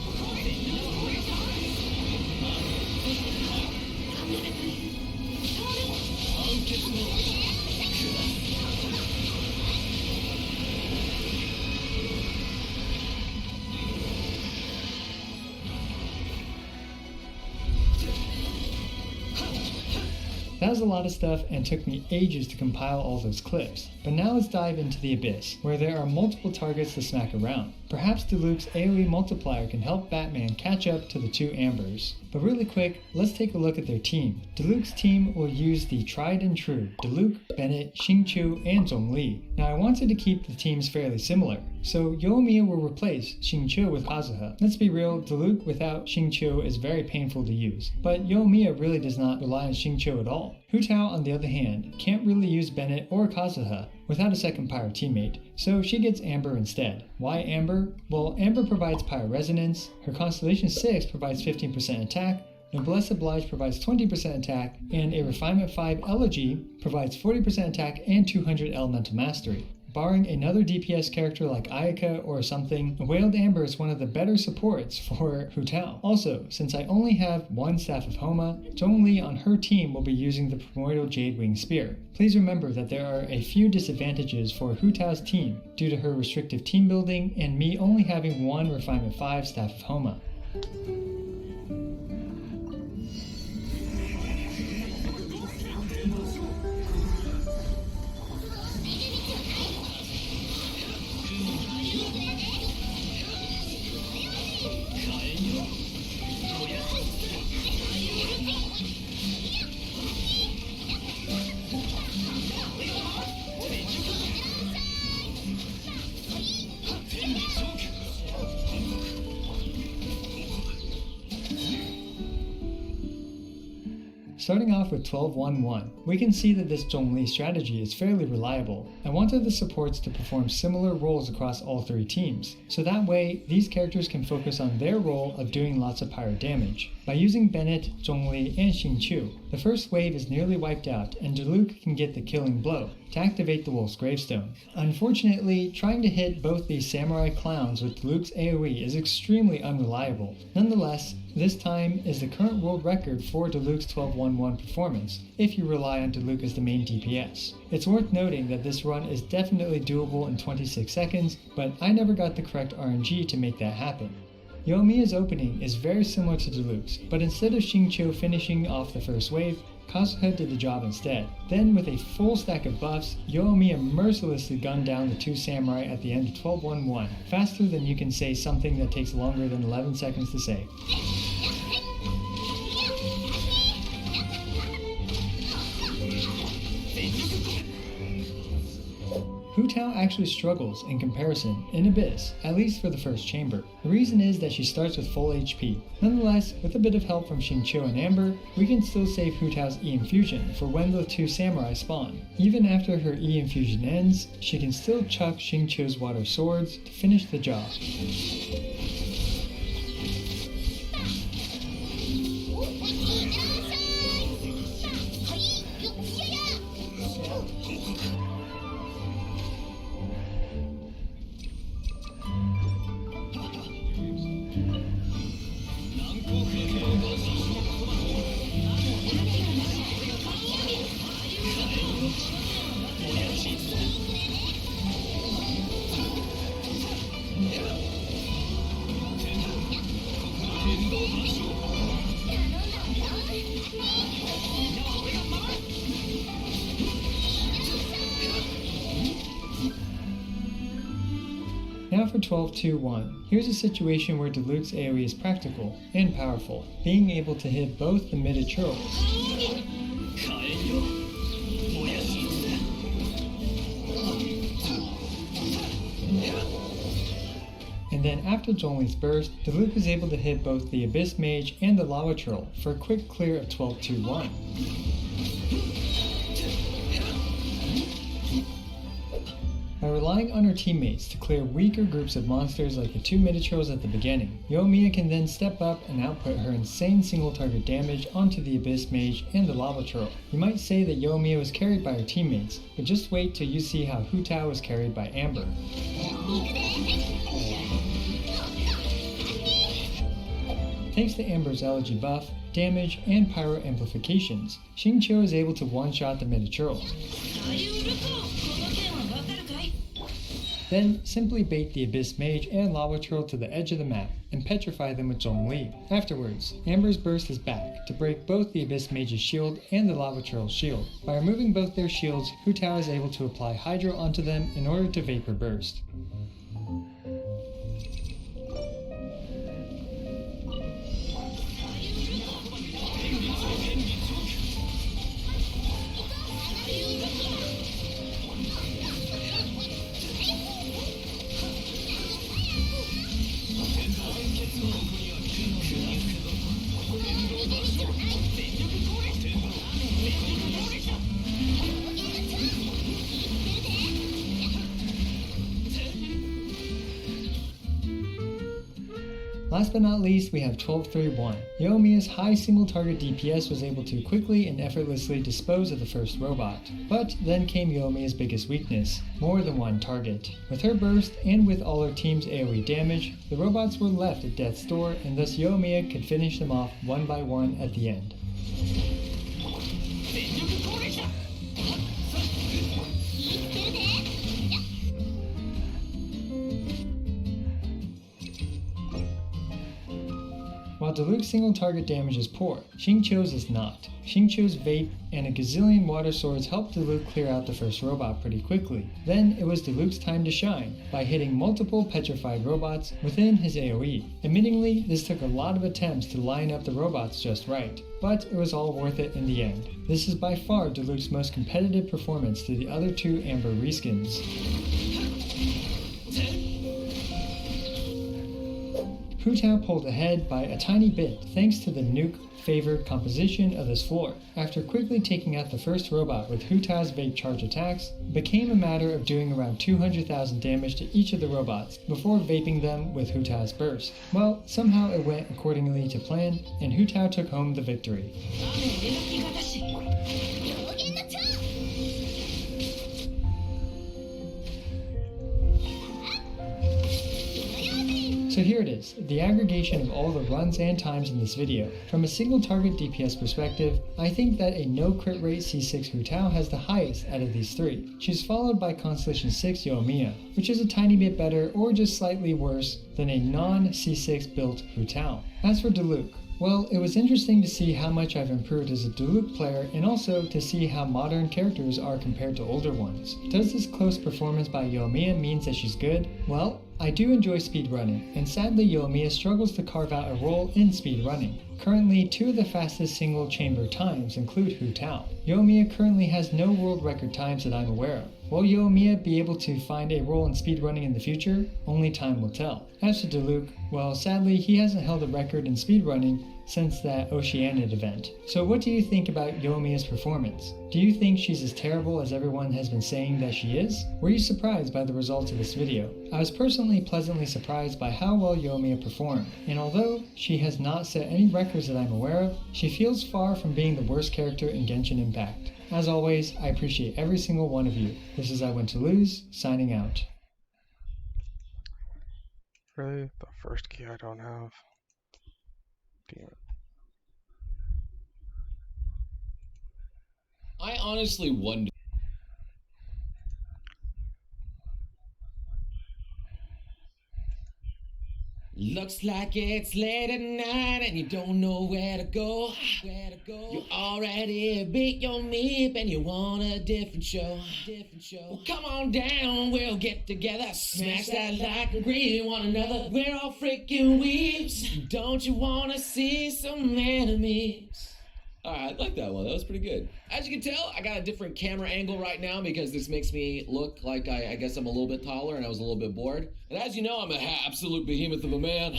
That was a lot of stuff and took me ages to compile all those clips. But now let's dive into the Abyss, where there are multiple targets to smack around. Perhaps Diluc's AoE multiplier can help Batman catch up to the 2 Ambers. But really quick, let's take a look at their team. Diluc's team will use the tried and true Diluc, Bennett, Xingqiu, and Zhongli. Now I wanted to keep the teams fairly similar, so Yoimiya will replace Xingqiu with Kazuha. Let's be real, Diluc without Xingqiu is very painful to use, but Yoimiya really does not rely on Xingqiu at all. Hu Tao, on the other hand, can't really use Bennett or Kazuha without a second Pyro teammate, so she gets Amber instead. Why Amber? Well, Amber provides Pyro Resonance, her Constellation 6 provides 15% attack, Noblesse Oblige provides 20% attack, and a Refinement 5 Elegy provides 40% attack and 200 Elemental Mastery. Barring another DPS character like Ayaka or something, Wailed Amber is one of the better supports for Hu Tao. Also, since I only have one Staff of Homa, Zhongli on her team will be using the Primordial Jade Wing Spear. Please remember that there are a few disadvantages for Hu Tao's team due to her restrictive team building and me only having one Refinement 5 Staff of Homa. Starting off with 12-1-1, we can see that this Zhongli strategy is fairly reliable. I wanted the supports to perform similar roles across all 3 teams, so that way these characters can focus on their role of doing lots of pyro damage. By using Bennett, Zhongli, and Xingqiu, the first wave is nearly wiped out and Diluc can get the killing blow to activate the Wolf's Gravestone. Unfortunately, trying to hit both these samurai clowns with Diluc's AoE is extremely unreliable. Nonetheless, this time is the current world record for Diluc's 12-1-1 performance, if you rely on Diluc as the main DPS. It's worth noting that this run is definitely doable in 26 seconds, but I never got the correct RNG to make that happen. Yoimiya's opening is very similar to Diluc's, but instead of Xingqiu finishing off the first wave, Kazuha did the job instead. Then with a full stack of buffs, Yoimiya mercilessly gunned down the 2 samurai at the end of 12-1-1, faster than you can say something that takes longer than 11 seconds to say. Hu Tao actually struggles in comparison in Abyss, at least for the first chamber. The reason is that she starts with full HP. Nonetheless, with a bit of help from Xingqiu and Amber, we can still save Hu Tao's E infusion for when the 2 samurai spawn. Even after her E infusion ends, she can still chuck Xingqiu's water swords to finish the job. Now for 12-2-1. Here's a situation where Diluc's AoE is practical and powerful, being able to hit both the mid churls. And then after Zhongli's burst, Diluc was able to hit both the Abyss Mage and the Lava Troll for a quick clear of 12-2-1. By relying on her teammates to clear weaker groups of monsters like the two mid-trolls at the beginning, Yoimiya can then step up and output her insane single target damage onto the Abyss Mage and the Lava Troll. You might say that Yoimiya was carried by her teammates, but just wait till you see how Hu Tao was carried by Amber. Thanks to Amber's elegy buff, damage, and pyro amplifications, Xingqiu is able to one-shot the mid-trolls. Then simply bait the Abyss Mage and Lava Troll to the edge of the map and petrify them with Zhongli. Afterwards, Amber's burst is back to break both the Abyss Mage's shield and the Lava Troll's shield. By removing both their shields, Hu Tao is able to apply Hydro onto them in order to Vapor Burst. Last but not least, we have 12-3-1. Yoimiya's high single target DPS was able to quickly and effortlessly dispose of the first robot. But then came Yoimiya's biggest weakness, more than one target. With her burst and with all her team's AoE damage, the robots were left at death's door, and thus Yoimiya could finish them off one by one at the end. While Diluc's single target damage is poor, Xingqiu's is not. Xingqiu's Vape and a gazillion water swords helped Diluc clear out the first robot pretty quickly. Then it was Diluc's time to shine, by hitting multiple petrified robots within his AoE. Admittingly, this took a lot of attempts to line up the robots just right, but it was all worth it in the end. This is by far Diluc's most competitive performance to the other two Amber reskins. Hu Tao pulled ahead by a tiny bit thanks to the nuke-favored composition of this floor. After quickly taking out the first robot with Hu Tao's vape charge attacks, it became a matter of doing around 200,000 damage to each of the robots before vaping them with Hu Tao's burst. Well, somehow it went accordingly to plan, and Hu Tao took home the victory. So here it is, the aggregation of all the runs and times in this video. From a single target DPS perspective, I think that a no crit rate C6 Hu Tao has the highest out of these three. She's followed by Constellation 6 Yoimiya, which is a tiny bit better or just slightly worse than a non-C6 built Hu Tao. As for Diluc, well, it was interesting to see how much I've improved as a Diluc player and also to see how modern characters are compared to older ones. Does this close performance by Yoimiya mean that she's good? Well, I do enjoy speedrunning, and sadly Yoimiya struggles to carve out a role in speedrunning. Currently, two of the fastest single chamber times include Hu Tao. Yoimiya currently has no world record times that I'm aware of. Will Yoimiya be able to find a role in speedrunning in the future? Only time will tell. As for Diluc, well, sadly he hasn't held a record in speedrunning since that Oceanid event. So what do you think about Yoimiya's performance? Do you think she's as terrible as everyone has been saying that she is? Were you surprised by the results of this video? I was personally pleasantly surprised by how well Yoimiya performed, and although she has not set any records that I'm aware of, she feels far from being the worst character in Genshin Impact. As always, I appreciate every single one of you. This is I Went to Lose, signing out. Really? The first key I don't have? Damn it. I honestly wonder. Looks like it's late at night and you don't know where to go. You already beat your meep and you want a different show. Well, come on down, we'll get together. Smash that like and greet one another. We're all freaking weeps. Don't you wanna see some enemies? Alright, I like that one. That was pretty good. As you can tell, I got a different camera angle right now because this makes me look like I guess I'm a little bit taller and I was a little bit bored. And as you know, I'm an absolute behemoth of a man.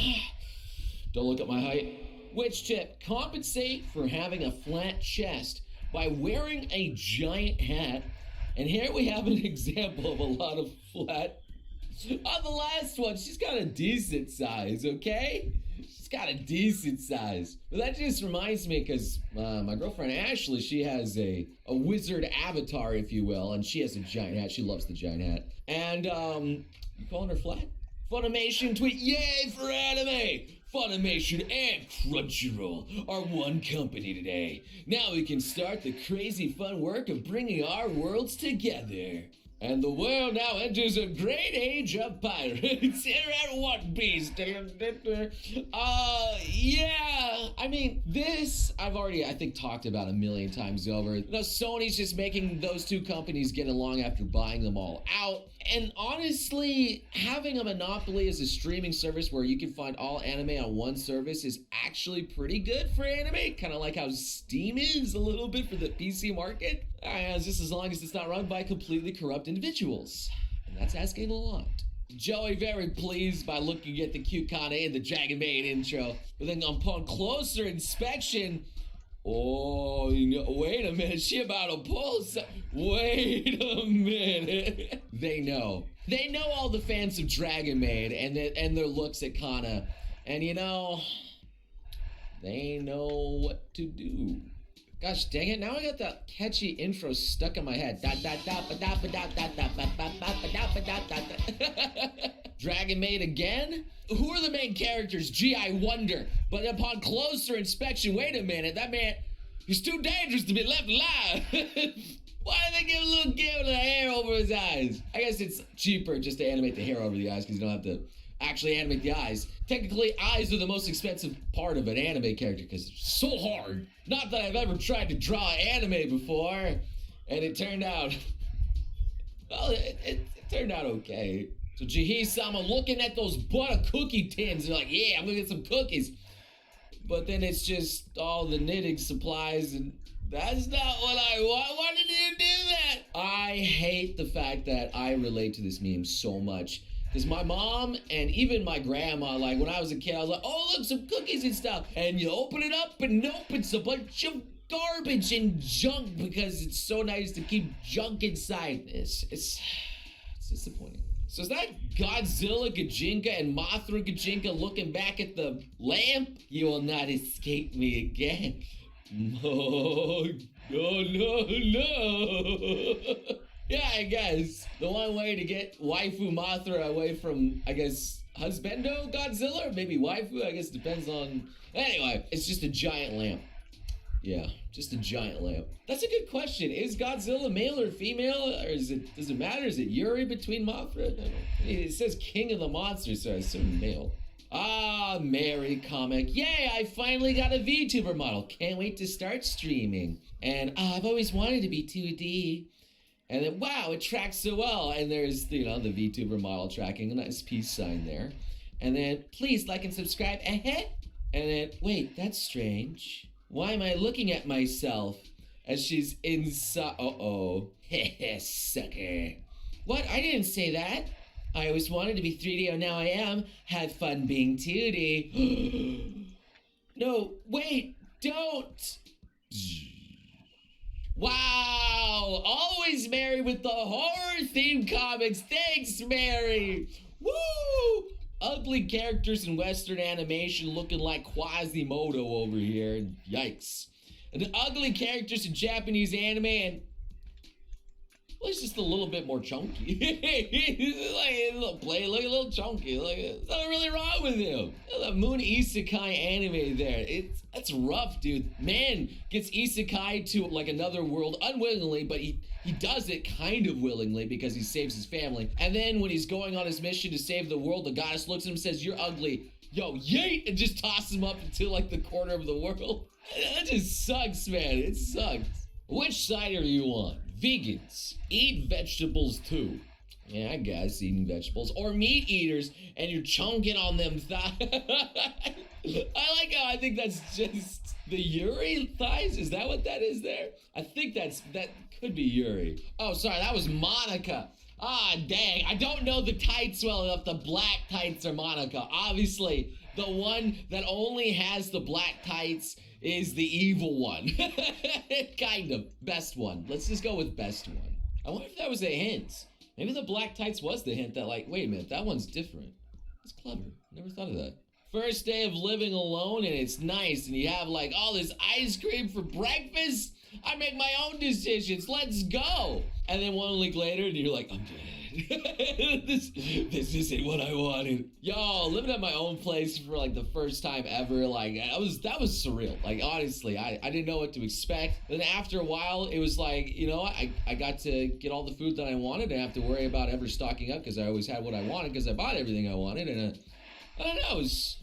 Don't look at my height. Which tip? Compensate for having a flat chest by wearing a giant hat. And here we have an example of a lot of flat. On the last one, she's got a decent size, okay? She's got a decent size. But that just reminds me, because my girlfriend Ashley, she has a wizard avatar, if you will, and she has a giant hat. She loves the giant hat. And, you calling her flat? Funimation tweet, yay for anime! Funimation and Crunchyroll are one company today. Now we can start the crazy fun work of bringing our worlds together. And the world now enters a great age of pirates. At One Piece. Yeah. I mean, this I've already, I think, talked about a million times over. You know, Sony's just making those two companies get along after buying them all out. And honestly, having a monopoly as a streaming service where you can find all anime on one service is actually pretty good for anime. Kind of like how Steam is a little bit for the PC market. Just as long as it's not run by completely corrupt individuals. And that's asking a lot. Joey very pleased by looking at the cute Kana in the Dragon Maid intro. But then upon closer inspection, oh, wait a minute, she about to pull some. Wait a minute. They know all the fans of Dragon Maid and their looks at Kana. And they know what to do. Gosh dang it, now I got that catchy intro stuck in my head. Dragon Maid again? Who are the main characters? Gee, I wonder. But upon closer inspection, wait a minute, that man, he's too dangerous to be left alive. Why do they give a little gift of hair over his eyes? I guess it's cheaper just to animate the hair over the eyes because you don't have to actually animate the eyes. Technically, eyes are the most expensive part of an anime character because it's so hard. Not that I've ever tried to draw anime before, and it turned out, well, it turned out okay. So Jihi-sama looking at those butter cookie tins, they're like, yeah, I'm gonna get some cookies. But then it's just all the knitting supplies, and that's not what I want. Why did you do that? I hate the fact that I relate to this meme so much. Because my mom and even my grandma, like when I was a kid, I was like, oh, look, some cookies and stuff. And you open it up and nope, it's a bunch of garbage and junk because it's so nice to keep junk inside. It's disappointing. So is that Godzilla Gajinka and Mothra Gajinka looking back at the lamp? You will not escape me again. No. Yeah, I guess. The one way to get waifu Mothra away from, I guess, husbando Godzilla? Or maybe waifu? I guess depends on... Anyway, it's just a giant lamp. Yeah, just a giant lamp. That's a good question. Is Godzilla male or female? Or does it matter? Is it Yuri between Mothra? I don't know. It says King of the Monsters, so I assume male. Ah, Mary comic. Yay, I finally got a VTuber model. Can't wait to start streaming. And I've always wanted to be 2D. And then, wow, it tracks so well. And there's, the VTuber model tracking, a nice peace sign there. And then, please like and subscribe. And then, wait, that's strange. Why am I looking at myself as she's inside? Uh-oh. Heh, sucker. What? I didn't say that. I always wanted to be 3D, and now I am. Have fun being 2D. No, wait, don't. Wow, always Mary with the horror-themed comics. Thanks, Mary. Woo! Ugly characters in Western animation looking like Quasimodo over here. Yikes. And the ugly characters in Japanese anime and... Well, he's just a little bit more chunky. He's like a little play, look a little chunky. Like, there's nothing really wrong with him. The Moon Isekai anime there. It's rough, dude. Man gets isekai to like another world unwillingly, but he does it kind of willingly because he saves his family. And then when he's going on his mission to save the world, the goddess looks at him and says, "You're ugly. Yo, yeet!" and just tosses him up into like the corner of the world. That just sucks, man. It sucks. Which side are you on? Vegans, eat vegetables too. Yeah, I guess eating vegetables. Or meat eaters, and you're chunking on them thighs. I like how I think that's just the Yuri thighs. Is that what that is there? I think that could be Yuri. Oh, sorry, that was Monica. Ah, dang, I don't know the tights well enough. The black tights are Monica. Obviously, the one that only has the black tights is the evil one. Kind of. Best one. Let's just go with best one. I wonder if that was a hint. Maybe the black tights was the hint that like, wait a minute, that one's different. That's clever. Never thought of that. First day of living alone and it's nice and you have like all this ice cream for breakfast. I make my own decisions. Let's go. And then 1 week later and you're like, I'm dead. this isn't what I wanted. Yo, living at my own place for like the first time ever, like that was surreal. Like honestly, I didn't know what to expect. Then after a while, it was like, you know, I got to get all the food that I wanted. I didn't have to worry about ever stocking up because I always had what I wanted because I bought everything I wanted. And I don't know, it was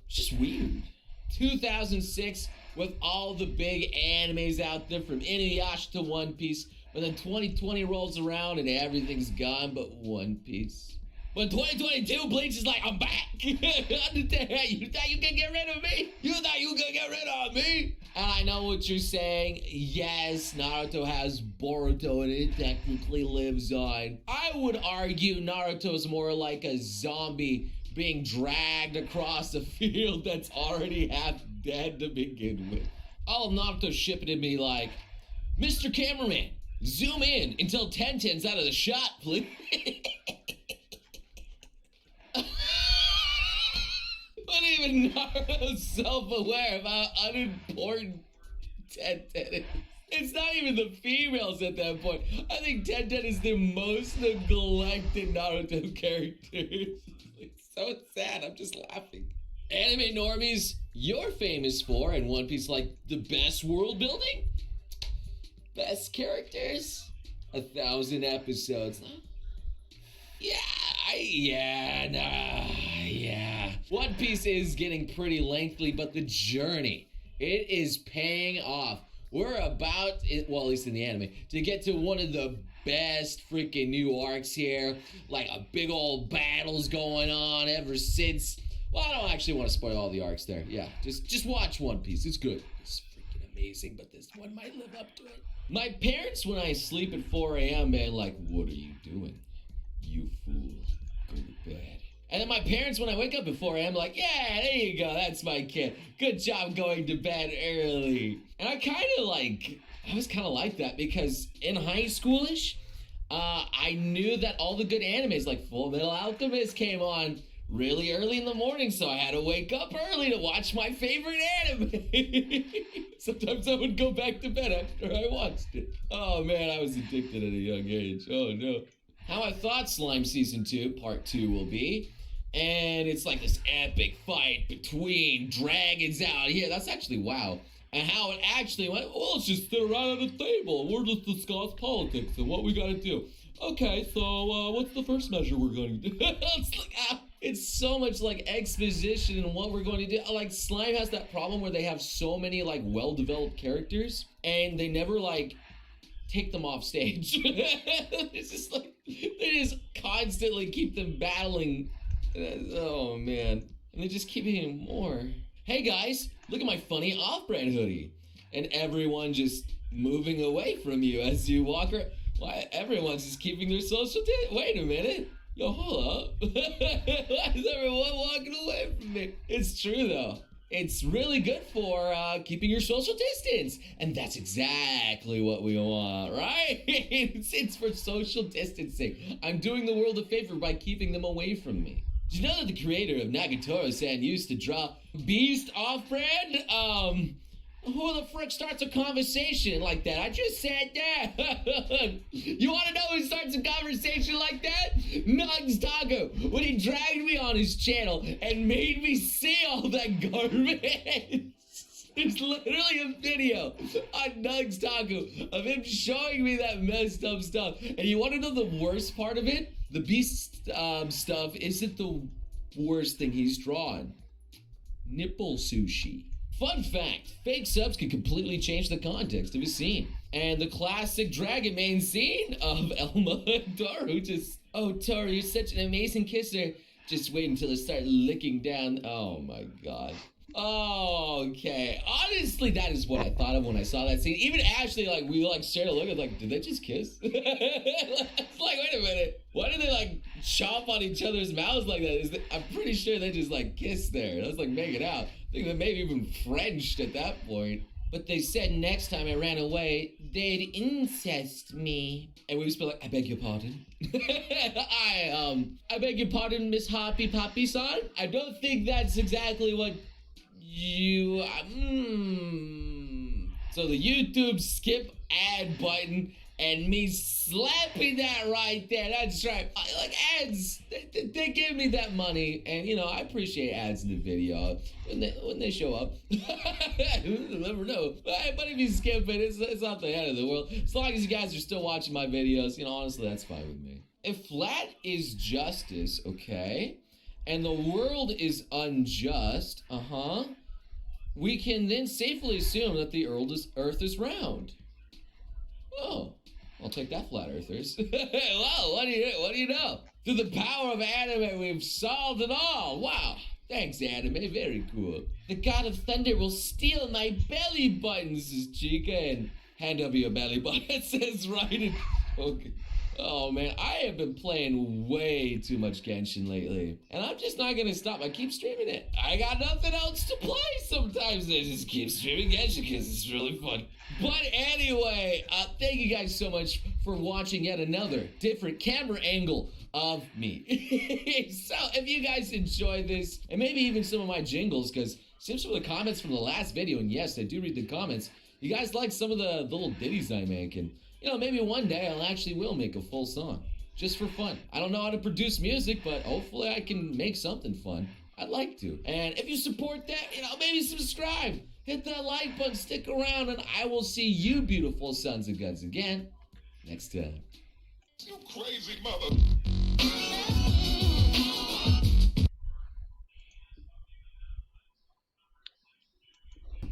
just weird. 2006 with all the big animes out there from Inuyasha to One Piece. But then 2020 rolls around and everything's gone but One Piece. But 2022, Bleach is like, I'm back. You thought you could get rid of me? You thought you could get rid of me? And I know what you're saying. Yes, Naruto has Boruto and it technically lives on. I would argue Naruto's more like a zombie being dragged across a field that's already half dead to begin with. All of Naruto shipping to me like, Mr. Cameraman, zoom in until 10's out of the shot, please. But even Naruto's self-aware of how unimportant 10 is. It's not even the females at that point. I think 10 is the most neglected Naruto character. It's so sad, I'm just laughing. Anime normies, you're famous for, and One Piece like the best world building? Best characters? 1,000 episodes. Yeah. One Piece is getting pretty lengthy, but the journey, it is paying off. We're about, well, at least in the anime, to get to one of the best freaking new arcs here. Like a big old battles going on ever since. Well, I don't actually want to spoil all the arcs there. Yeah, just watch One Piece. It's good. It's freaking amazing, but this one might live up to it. My parents, when I sleep at 4 a.m., man, like, what are you doing? You fool. Go to bed. And then my parents, when I wake up at 4 a.m., like, yeah, there you go. That's my kid. Good job going to bed early. And I was kind of like that because in high schoolish, I knew that all the good animes, like Full Metal Alchemist came on really early in the morning, so I had to wake up early to watch my favorite anime. Sometimes I would go back to bed after I watched it. Oh man, I was addicted at a young age. Oh no. How I thought Slime Season 2, Part 2 will be. And it's like this epic fight between dragons out here. That's actually wow. And how it actually went, well, let's just sit around at the table. We'll just discuss politics and what we gotta do. Okay, so what's the first measure we're going to do? It's like, it's so much like exposition and what we're going to do. Like Slime has that problem where they have so many like well-developed characters and they never like take them off stage. It's just like, they just constantly keep them battling. Oh man. And they just keep getting more. Hey guys, look at my funny off-brand hoodie. And everyone just moving away from you as you walk around. Why, everyone's just keeping their social distance. Wait a minute. Yo, hold up. Why is everyone walking away from me? It's true, though. It's really good for keeping your social distance. And that's exactly what we want, right? It's for social distancing. I'm doing the world a favor by keeping them away from me. Did you know that the creator of Nagatoro-san used to draw Beast off-brand? Who the frick starts a conversation like that? I just said that. You want to know who starts a conversation like that? Nugs Taco, when he dragged me on his channel and made me see all that garbage. There's literally a video on Nugs Taco of him showing me that messed up stuff. And you want to know the worst part of it? The beast stuff isn't the worst thing he's drawn. Nipple sushi. Fun fact, fake subs can completely change the context of a scene. And the classic Dragon Main scene of Elma and Toru just, oh Toru, you're such an amazing kisser. Just wait until I start licking down. Oh my god. Okay, honestly, that is what I thought of when I saw that scene. Even Ashley, like, we like shared a look at, like, did they just kiss? It's like, wait a minute, why did they like chomp on each other's mouths like that? I'm pretty sure they just like kissed there. That was like making out. I think they maybe even Frenched at that point. But they said next time I ran away, they'd incest me. And we was like, I beg your pardon. I beg your pardon, Miss Hoppy Poppy-san. I don't think that's exactly what you, So the YouTube skip ad button and me slapping that right there. That's right. Like ads, they give me that money, and you know I appreciate ads in the video when they show up. You'll never know. But if you skip it, it's not the end of the world. As long as you guys are still watching my videos, you know, honestly, that's fine with me. If flat is justice, okay, and the world is unjust, we can then safely assume that the Earth is round. Oh, I'll take that, flat earthers. Wow, what do you know? Through the power of anime, we've solved it all. Wow, thanks, anime. Very cool. The god of thunder will steal my belly button, says Chica, and hand over your belly button. It says right in. Okay. Oh man, I have been playing way too much Genshin lately, and I'm just not gonna stop. I keep streaming it. I got nothing else to play sometimes. I just keep streaming Genshin because it's really fun. But anyway, thank you guys so much for watching yet another different camera angle of me. So if you guys enjoyed this, and maybe even some of my jingles, because since some of the comments from the last video, and yes, I do read the comments, you guys like some of the little ditties I make, and you know, maybe one day I'll actually will make a full song, just for fun. I don't know how to produce music, but hopefully I can make something fun. I'd like to. And if you support that, you know, maybe subscribe. Hit that like button, stick around, and I will see you beautiful sons of guns again next time. You crazy mother.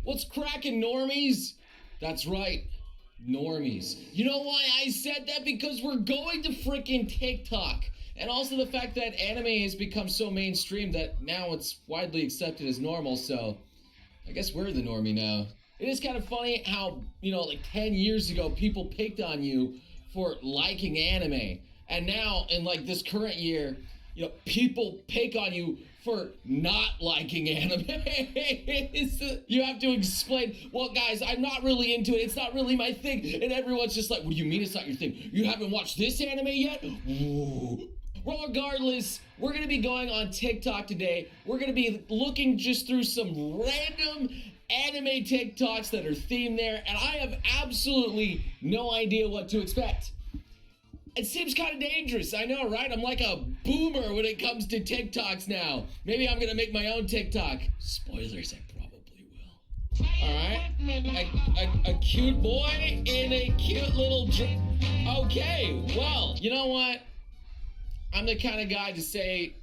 What's cracking, normies? That's right. Normies. You know why I said that? Because we're going to freaking TikTok. And also the fact that anime has become so mainstream that now it's widely accepted as normal, so I guess we're the normie now. It is kind of funny how, you know, like 10 years ago, people picked on you for liking anime. And now, in like this current year, you know, people pick on you for not liking anime. You have to explain, well guys, I'm not really into it, it's not really my thing, and everyone's just like, what do you mean it's not your thing? You haven't watched this anime yet? Ooh. Well, regardless, we're gonna be going on TikTok today. We're gonna be looking just through some random anime TikToks that are themed there, and I have absolutely no idea what to expect. It seems kind of dangerous, I know, right? I'm like a boomer when it comes to TikToks now. Maybe I'm gonna make my own TikTok. Spoilers, I probably will. Alright, a cute boy in a cute little okay, well, you know what? I'm the kind of guy to say,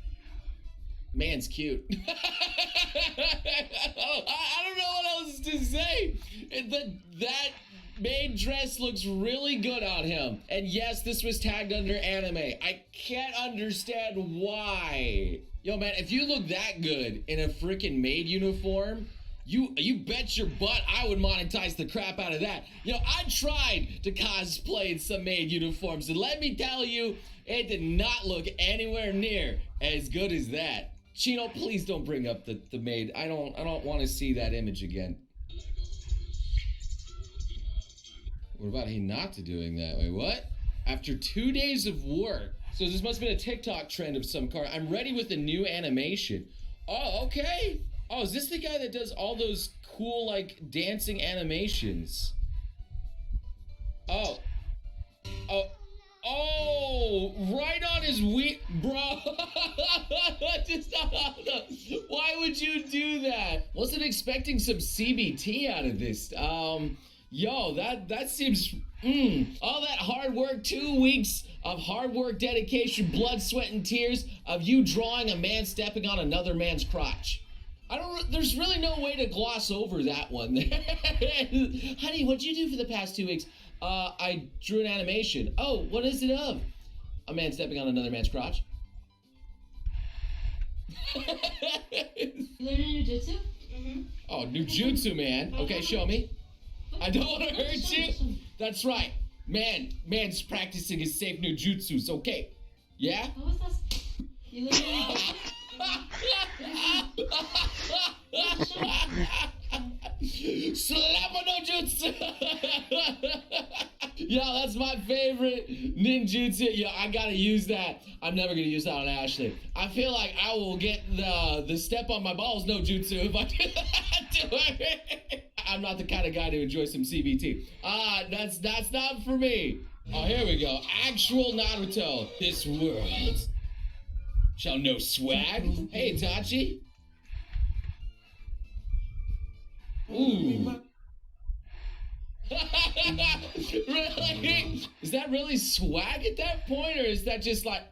man's cute. I don't know what else to say. That maid dress looks really good on him. And yes, this was tagged under anime. I can't understand why. Yo, man, if you look that good in a freaking maid uniform, you bet your butt I would monetize the crap out of that. You know, I tried to cosplay in some maid uniforms, and let me tell you, it did not look anywhere near as good as that. Chino, please don't bring up the maid. I don't want to see that image again. What about he not doing that? Wait, what? After 2 days of work, so this must have been a TikTok trend of some kind. I'm ready with a new animation. Oh, okay. Oh, is this the guy that does all those cool, like, dancing animations? Oh. Oh, right on his bro. Just, why would you do that? Wasn't expecting some CBT out of this. Yo, that seems, all that hard work, 2 weeks of hard work, dedication, blood, sweat, and tears of you drawing a man stepping on another man's crotch. There's really no way to gloss over that one. Honey, what'd you do for the past 2 weeks? I drew an animation. Oh, what is it of? A man stepping on another man's crotch. Learning jujitsu? Mm-hmm. Oh, ninjutsu, man. Okay, show me. I don't want to hurt you. That's right. Man's practicing his safe ninjutsus, okay? Yeah? What was that? You learning Slapper no jutsu! Yo, that's my favorite ninjutsu. Yo, I gotta use that. I'm never gonna use that on Ashley. I feel like I will get the step on my balls no jutsu if I do that to her. I'm not the kind of guy to enjoy some CBT. That's not for me. Oh, here we go. Actual Naruto. This world shall know swag. Hey, Itachi. Ooh. Really? Is that really swag at that point, or is that just like,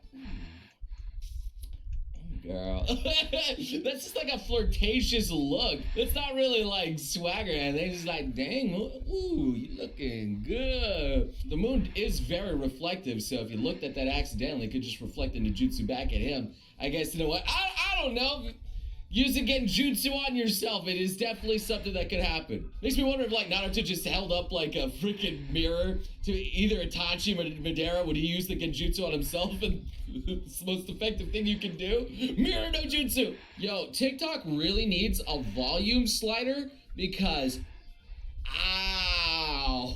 girl? That's just like a flirtatious look. It's not really like swagger, and they're just like, dang, ooh, you looking good. The moon is very reflective, so if you looked at that accidentally, it could just reflect the ninjutsu back at him. I guess, you know what? I don't know. Using genjutsu on yourself, it is definitely something that could happen. Makes me wonder if like Naruto just held up like a freaking mirror to either Itachi or Madara. Would he use the genjutsu on himself? And it's the most effective thing you can do? Mirror no jutsu! Yo, TikTok really needs a volume slider because, ow!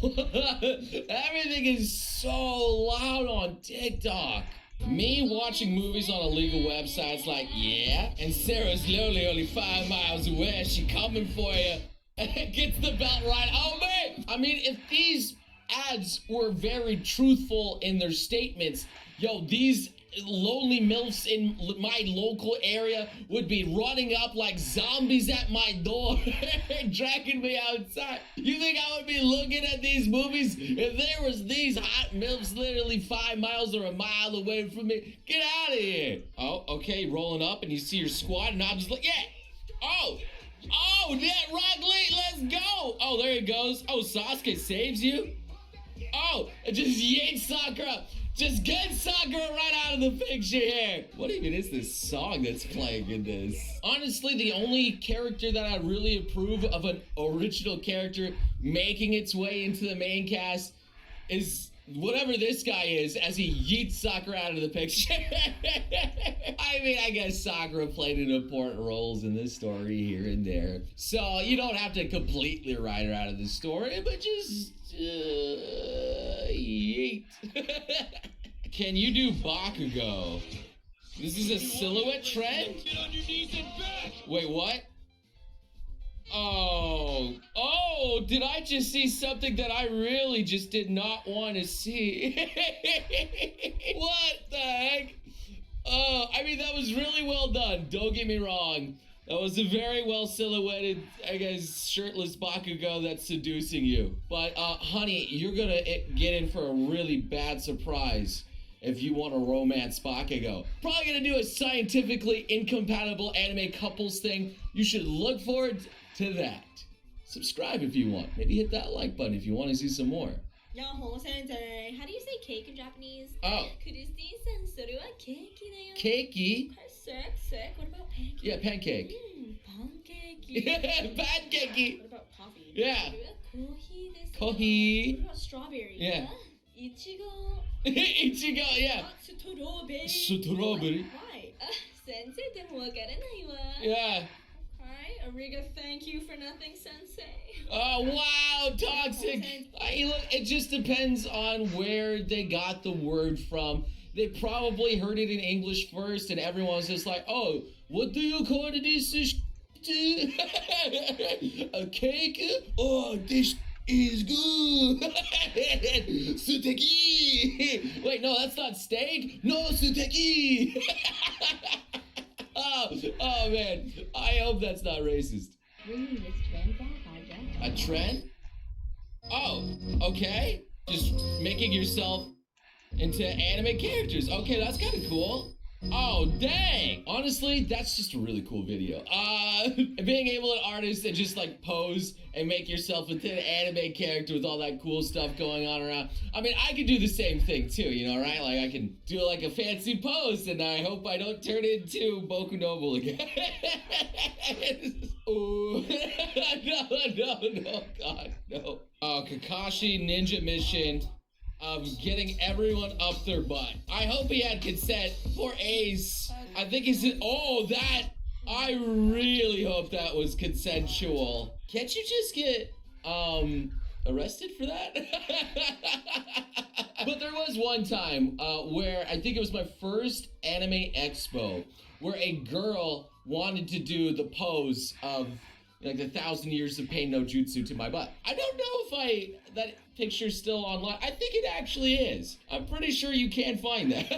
Everything is so loud on TikTok. Me watching movies on illegal websites like, yeah, and Sarah's literally only 5 miles away. She coming for you. Gets the belt right. Oh, man. I mean, if these ads were very truthful in their statements, yo, these lonely MILFs in my local area would be running up like zombies at my door, dragging me outside. You think I would be looking at these movies if there was these hot MILFs literally 5 miles or a mile away from me? Get out of here. Oh, okay, rolling up and you see your squad and I'm just like, yeah. Oh, that Rock Lee, let's go. Oh, there he goes. Oh, Sasuke saves you. Oh, it just yates Sakura. Just get Sakura right out of the picture here. What even is this song that's playing in this? Honestly, the only character that I really approve of an original character making its way into the main cast is whatever this guy is as he yeets Sakura out of the picture. I mean, I guess Sakura played an important roles in this story here and there. So you don't have to completely write her out of the story, but just yeet. Can you do Bakugo? This is a silhouette trend? Get on your knees and back! Wait, what? Oh, did I just see something that I really just did not want to see? What the heck? Oh, I mean, that was really well done. Don't get me wrong. That was a very well silhouetted, I guess, shirtless Bakugo that's seducing you. But, honey, you're gonna get in for a really bad surprise if you want to romance Bakugo. Probably gonna do a scientifically incompatible anime couples thing. You should look forward to that. Subscribe if you want. Maybe hit that like button if you want to see some more. How do you say cake in Japanese? Oh. Keiki? What about pancake? Yeah, pancake. Pancake. Yeah, pancakey. What about coffee? Yeah. Kohi. Kohi. What about strawberry? Yeah. Ichigo. Ichigo, yeah. Strawberry. Strawberry. Why? Sensei, でもわからないわ. Yeah. Okay, Ariga, thank you for nothing, Sensei. Oh, wow, toxic. Look, it just depends on where they got the word from. They probably heard it in English first, and everyone's just like, oh, what do you call this? A cake? Oh, this is good. Suteki. Wait, no, that's not steak. No, suteki. Oh man, I hope that's not racist. Bringing this trend back, I guess. A trend? Oh, okay. Just making yourself into anime characters. Okay, that's kind of cool. Oh, dang. Honestly, that's just a really cool video. Being able to artist and just like pose and make yourself into an anime character with all that cool stuff going on around. I mean, I could do the same thing too, you know, right? Like I can do like a fancy pose and I hope I don't turn into Boku Noble again. Ooh. No, God, no. Oh, Kakashi Ninja Mission of getting everyone up their butt. I hope he had consent for Ace. I think he said, oh, that, I really hope that was consensual. Can't you just get, arrested for that? But there was one time, where I think it was my first anime expo, where a girl wanted to do the pose of like the 1,000 years of pain no jutsu to my butt. I don't know if that picture's still online. I think it actually is. I'm pretty sure you can't find that.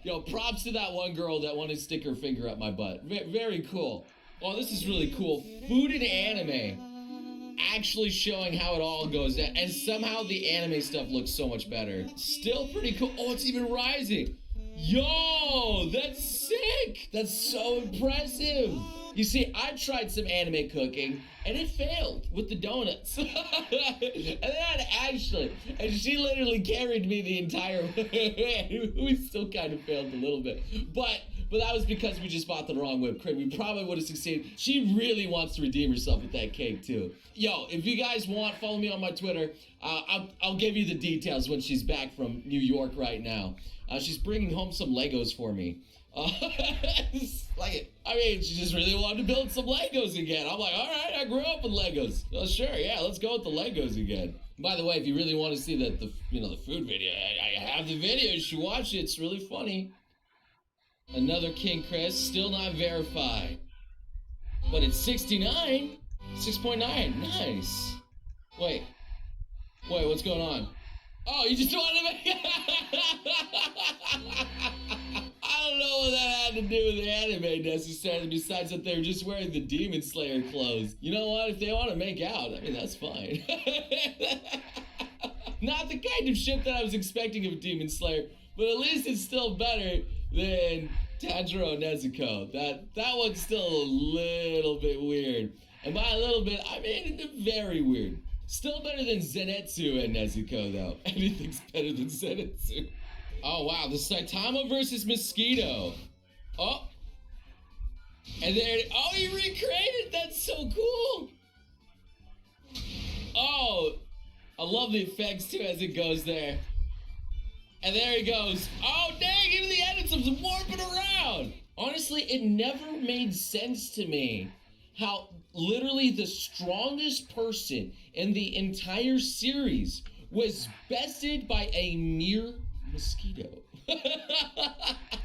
Yo, props to that one girl that wanted to stick her finger up my butt. Very cool. Oh, this is really cool. Food and anime actually showing how it all goes down. And somehow the anime stuff looks so much better. Still pretty cool. Oh, it's even rising. Yo, that's sick. That's so impressive. You see, I tried some anime cooking, and it failed with the donuts. And then Ashley, and she literally carried me the entire way. We still kind of failed a little bit. But that was because we just bought the wrong whipped cream. We probably would have succeeded. She really wants to redeem herself with that cake, too. Yo, if you guys want, follow me on my Twitter. I'll give you the details when she's back from New York right now. She's bringing home some Legos for me. She just really wanted to build some Legos again. I'm like, all right, I grew up with Legos. Oh, sure, yeah, let's go with the Legos again. By the way, if you really want to see the food video, I have the video. You should watch it. It's really funny. Another King Chris, still not verified. But it's 69. 6.9. Nice. Wait, what's going on? Oh, you just wanted to make I don't know what that had to do with the anime necessarily, besides that they were just wearing the Demon Slayer clothes. You know what? If they want to make out, I mean, that's fine. Not the kind of shit that I was expecting of Demon Slayer, but at least it's still better than Tanjiro Nezuko. That one's still a little bit weird. And by a little bit, I mean very weird. Still better than Zenitsu and Nezuko, though. Anything's better than Zenitsu. Oh, wow. The Saitama versus Mosquito. Oh. And there... Oh, he recreated! That's so cool! Oh. I love the effects, too, as it goes there. And there he goes. Oh, dang! Even the edits of some warping around! Honestly, it never made sense to me how literally the strongest person in the entire series was bested by a mere mosquito.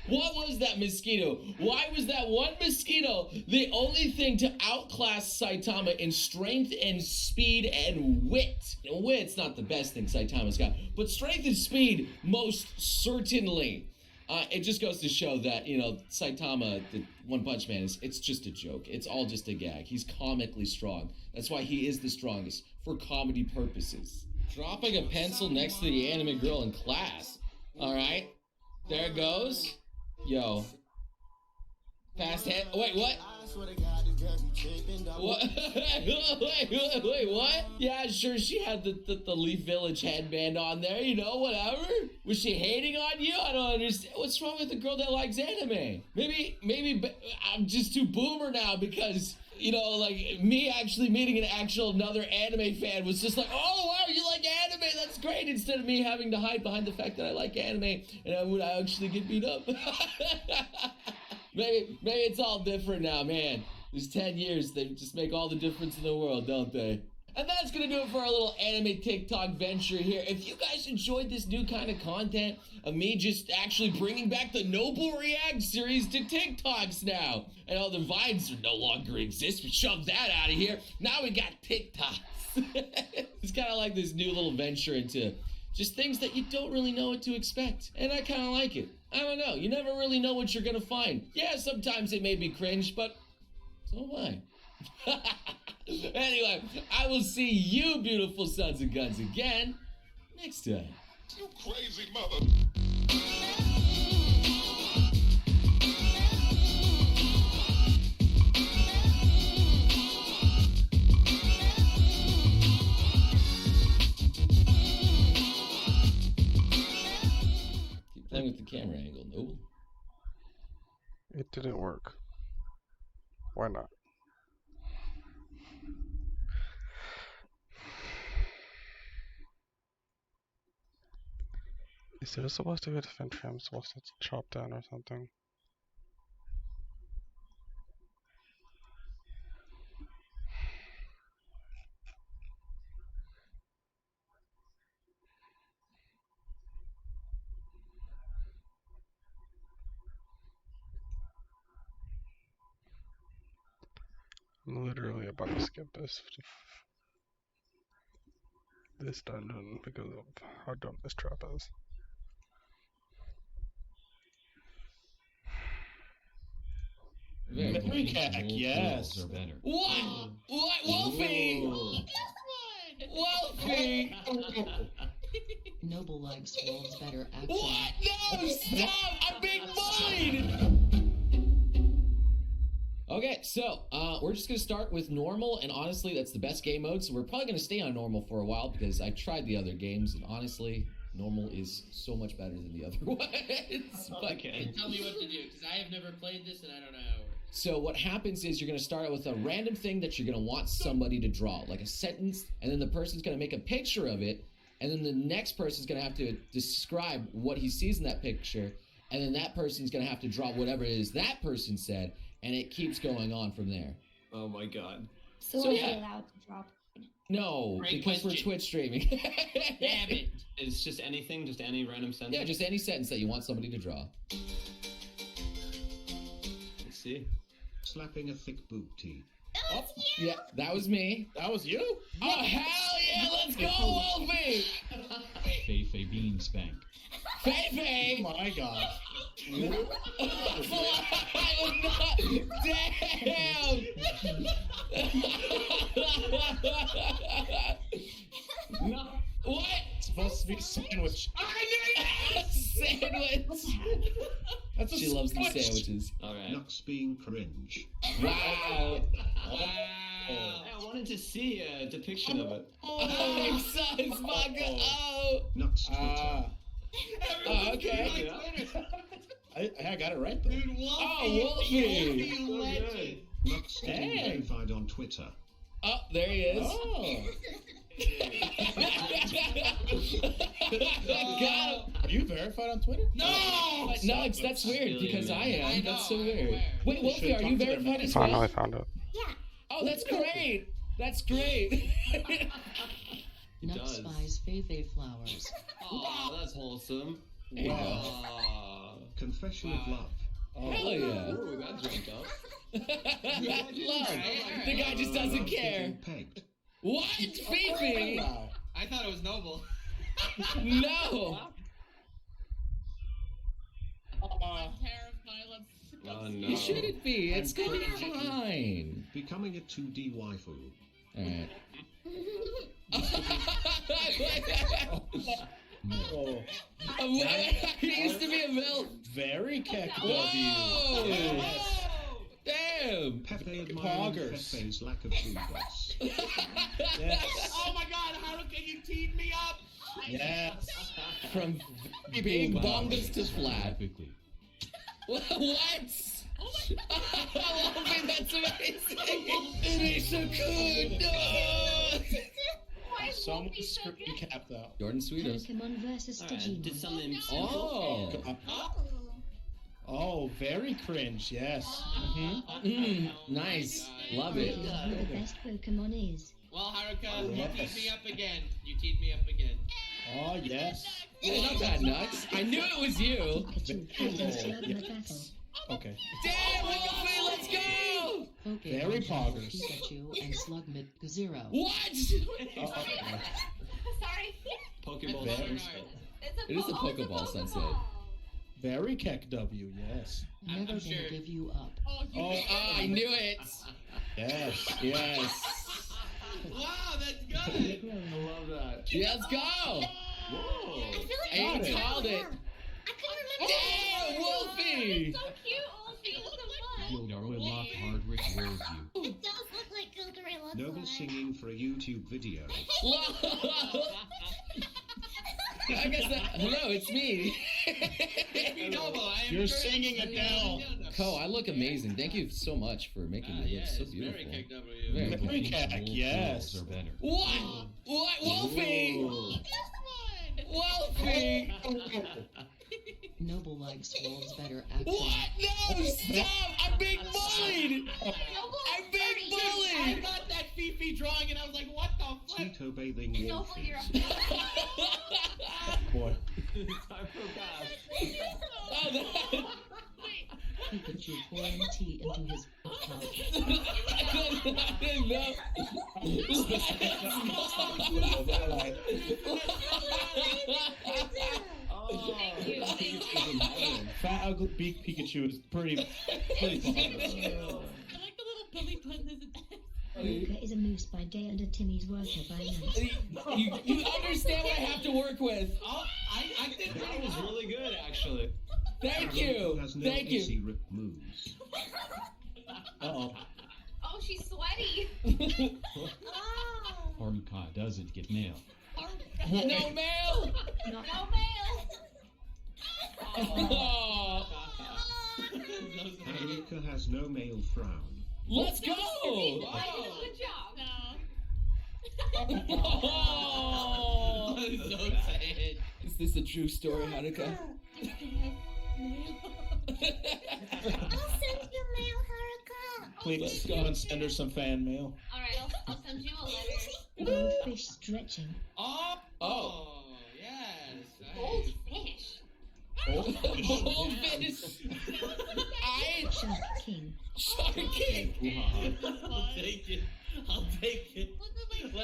What was that mosquito? Why was that one mosquito the only thing to outclass Saitama in strength and speed and wit? Wit's not the best thing Saitama's got, but strength and speed most certainly. It just goes to show that, Saitama, the One Punch Man, it's just a joke. It's all just a gag. He's comically strong. That's why he is the strongest, for comedy purposes. Dropping a pencil next to the anime girl in class. All right. There it goes. Yo. Fast hand. Wait, what? What? wait, what? Yeah, sure, she had the Leaf Village headband on there, whatever. Was she hating on you? I don't understand. What's wrong with a girl that likes anime? Maybe I'm just too boomer now because, me actually meeting another anime fan was just like, oh, wow, you like anime, that's great, instead of me having to hide behind the fact that I like anime and I would actually get beat up. Maybe it's all different now, man. There's 10 years, they just make all the difference in the world, don't they? And that's gonna do it for our little anime TikTok venture here. If you guys enjoyed this new kind of content of me just actually bringing back the Noble React series to TikToks now, and all the Vines no longer exist, we shoved that out of here. Now we got TikToks. It's kind of like this new little venture into just things that you don't really know what to expect. And I kind of like it. I don't know. You never really know what you're gonna find. Yeah, sometimes it may be cringe, but so am I. Anyway, I will see you beautiful sons of guns again next time. You crazy mother. Keep playing with the camera angle, Noble. It didn't work. Why not? Is there supposed to be a different trim supposed to chop down or something? I'm literally about to skip this dungeon because of how dumb this trap is. Very cack, yes. Are better. What? What? Wolfie! Wolfie! Noble likes wolves better after. What? No! Stop! I'm being bullied! Okay, so we're just gonna start with normal, and honestly, that's the best game mode. So we're probably gonna stay on normal for a while because I tried the other games, and honestly, normal is so much better than the other ones. Okay. Tell me what to do, because I have never played this and I don't know how it works. So what happens is you're gonna start out with a random thing that you're gonna want somebody to draw, like a sentence, and then the person's gonna make a picture of it, and then the next person's gonna have to describe what he sees in that picture, and then that person's gonna have to draw whatever it is that person said, and it keeps going on from there. Oh my god. So So, are yeah. we allowed to drop? No, Great because question. we're Twitch streaming. Damn it. It's just anything, just any random sentence? Yeah, just any sentence that you want somebody to draw. Let's see. Slapping a thick booty. Oh, yeah, that was me. That was you? Oh, hell yeah, let's go, Wolfie! Feifei bean spank. Feifei! Oh my god. I was not. Damn! No. What? It's supposed to be a sandwich. I knew it! Sandwich! That's a She loves the sandwich. sandwiches. Alright. Nuts being cringe. Wow. Wow. I wanted to see a depiction of it. Oh, sucks, Maka. Oh. Nuts Twitter. Oh, okay. I got it right though. Dude, Oh, Wolfie. Legend. Nuts getting Dang. verified on Twitter. Oh, there he is. Oh. Got him. Are you verified on Twitter? No, that's weird because I am. I That's know, so I'm weird. aware. Wait, You Wolfie, should are you talk to them. verified as well? Finally found it. Yeah. Oh, that's great. That's great. Nut does. spies Feifei flowers. Oh, that's wholesome. There you go. Wow. Confession of love. Oh, Hell yeah. Ooh, that drank up. Love. The guy just doesn't care. Pegged. What? Fifi? I thought it was Noble. No. Oh no. You shouldn't be. It's gonna be fine. Becoming a 2D waifu. Alright. Oh. He used to be a milk. Very cack Whoa. Yes. Damn. Pepe admiring Poggers. Pepe's lack of boobas. Yes. Oh my god, how can you teed me up? Yes. From big bongas to flat. What? Wolfie, that's amazing. It is so good. No. Someone screen capped out. Jordan Sweetos. Pokemon versus Digimon. Did something. Oh. Oh, very cringe. Yes. Nice. Love it. Who the best Pokemon is. Well, Haruka, you Yes. teed me up again. You teed me up again. Oh, yes. It's not that nuts. I knew it was you. Okay. Damn, Wikipedia, let's go! Very poggers. Pikachu and Slugmit Zero. What? Sorry. Pokeball Very- sunset. It is a Pokeball sunset. Very Keck W, yes. Never gonna give you up. Oh, I knew it. Yes. Yes. Wow, that's good. I love that. Yeah, let's go. I Whoa. feel like And you called it. I couldn't remember. Damn, Wolfie. So cute, Wolfie. Look so fun. Gilderoy Lockhart rewards you. It does look like Gilderoy looks Noble like. singing for a YouTube video. I guess that. Hello, it's me. You're singing Adele. Co, I look amazing. Thank you so much for making me look so beautiful. Very KW. Very Keck, yes. Are better. What? What? Wolfie! Wolfie! Noble likes wolves better acting. What? No, stop! I'm being bullied! I'm being I bullied! got that Fifi drawing and I was like, what the fuck? Tito bathing Noble, wolf. you're a Boy. Time for a bath. Pikachu pouring tea into his pouch. I didn't know. Thank you. Fat ugly beak Pikachu is pretty poggers. I like the little belly button as a Haruka is a moose by day and a Timmy's worker by night. You understand what I have to work with. Oh, I did That pretty was well. really good, actually. Thank you. Has no Thank you. AC rip moves. Uh-oh. Oh, she's sweaty. Oh. Haruka doesn't get mail. No mail. No mail. Oh. Haruka has no male frown. Let's go. Good job. Oh. So sad. Is this a true story, Haruka? I'll send you mail, Haruka. Please go and send her some fan mail. All right, I'll send you a letter. Goldfish stretching. Oh. Oh. Yes. Goldfish. Goldfish. Shark King. Shark King. I'll take it. I'll take it.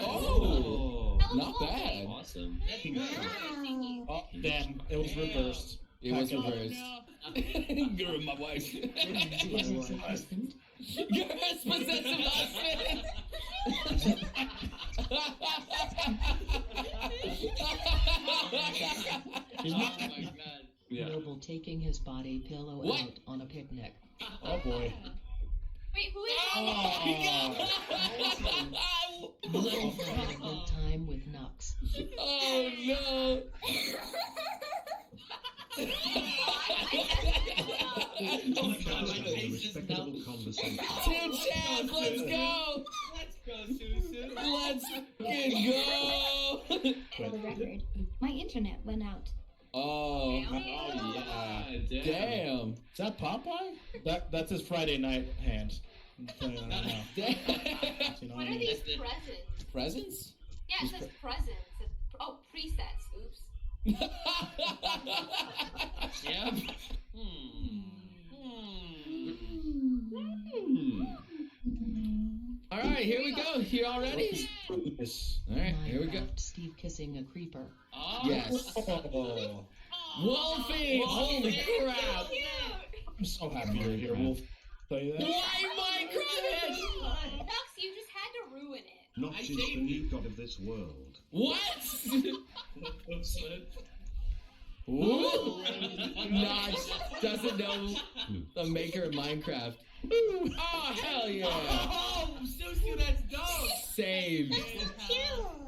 Oh. Not bad. Awesome. Oh, damn. It was reversed. It was reversed. You're my wife. Possessive husband. You're his possessive husband. Oh my god. Noble taking his body pillow What? out on a picnic. Oh boy. Wait, who is Noble having a good time with Nux. Oh no. Tito has a respectable conversation. Two champs, let's go. Let's go, Susu. Let's fucking go. For the record, my internet went out. Oh. Yeah. Damn. Is that Popeye? That's his Friday night hand. I'm playing on it now. Damn. You know What I are mean? these presents? Presents? Yeah, it says presents. Oh, presets. Oops. Yeah. All right, here we go. You all ready? Yes. All right, here we go. Minecraft Steve kissing a creeper. Oh. Yes. Oh, Wolfie! Holy crap! I'm so happy you're here, Wolf. Tell you that. Why Minecraft? Nux, you just had to ruin it. Notch is the new god of this world. What? Ooh. Notch doesn't know the maker of Minecraft. Oh, hell yeah. Oh, Susu, that's dope. Saved.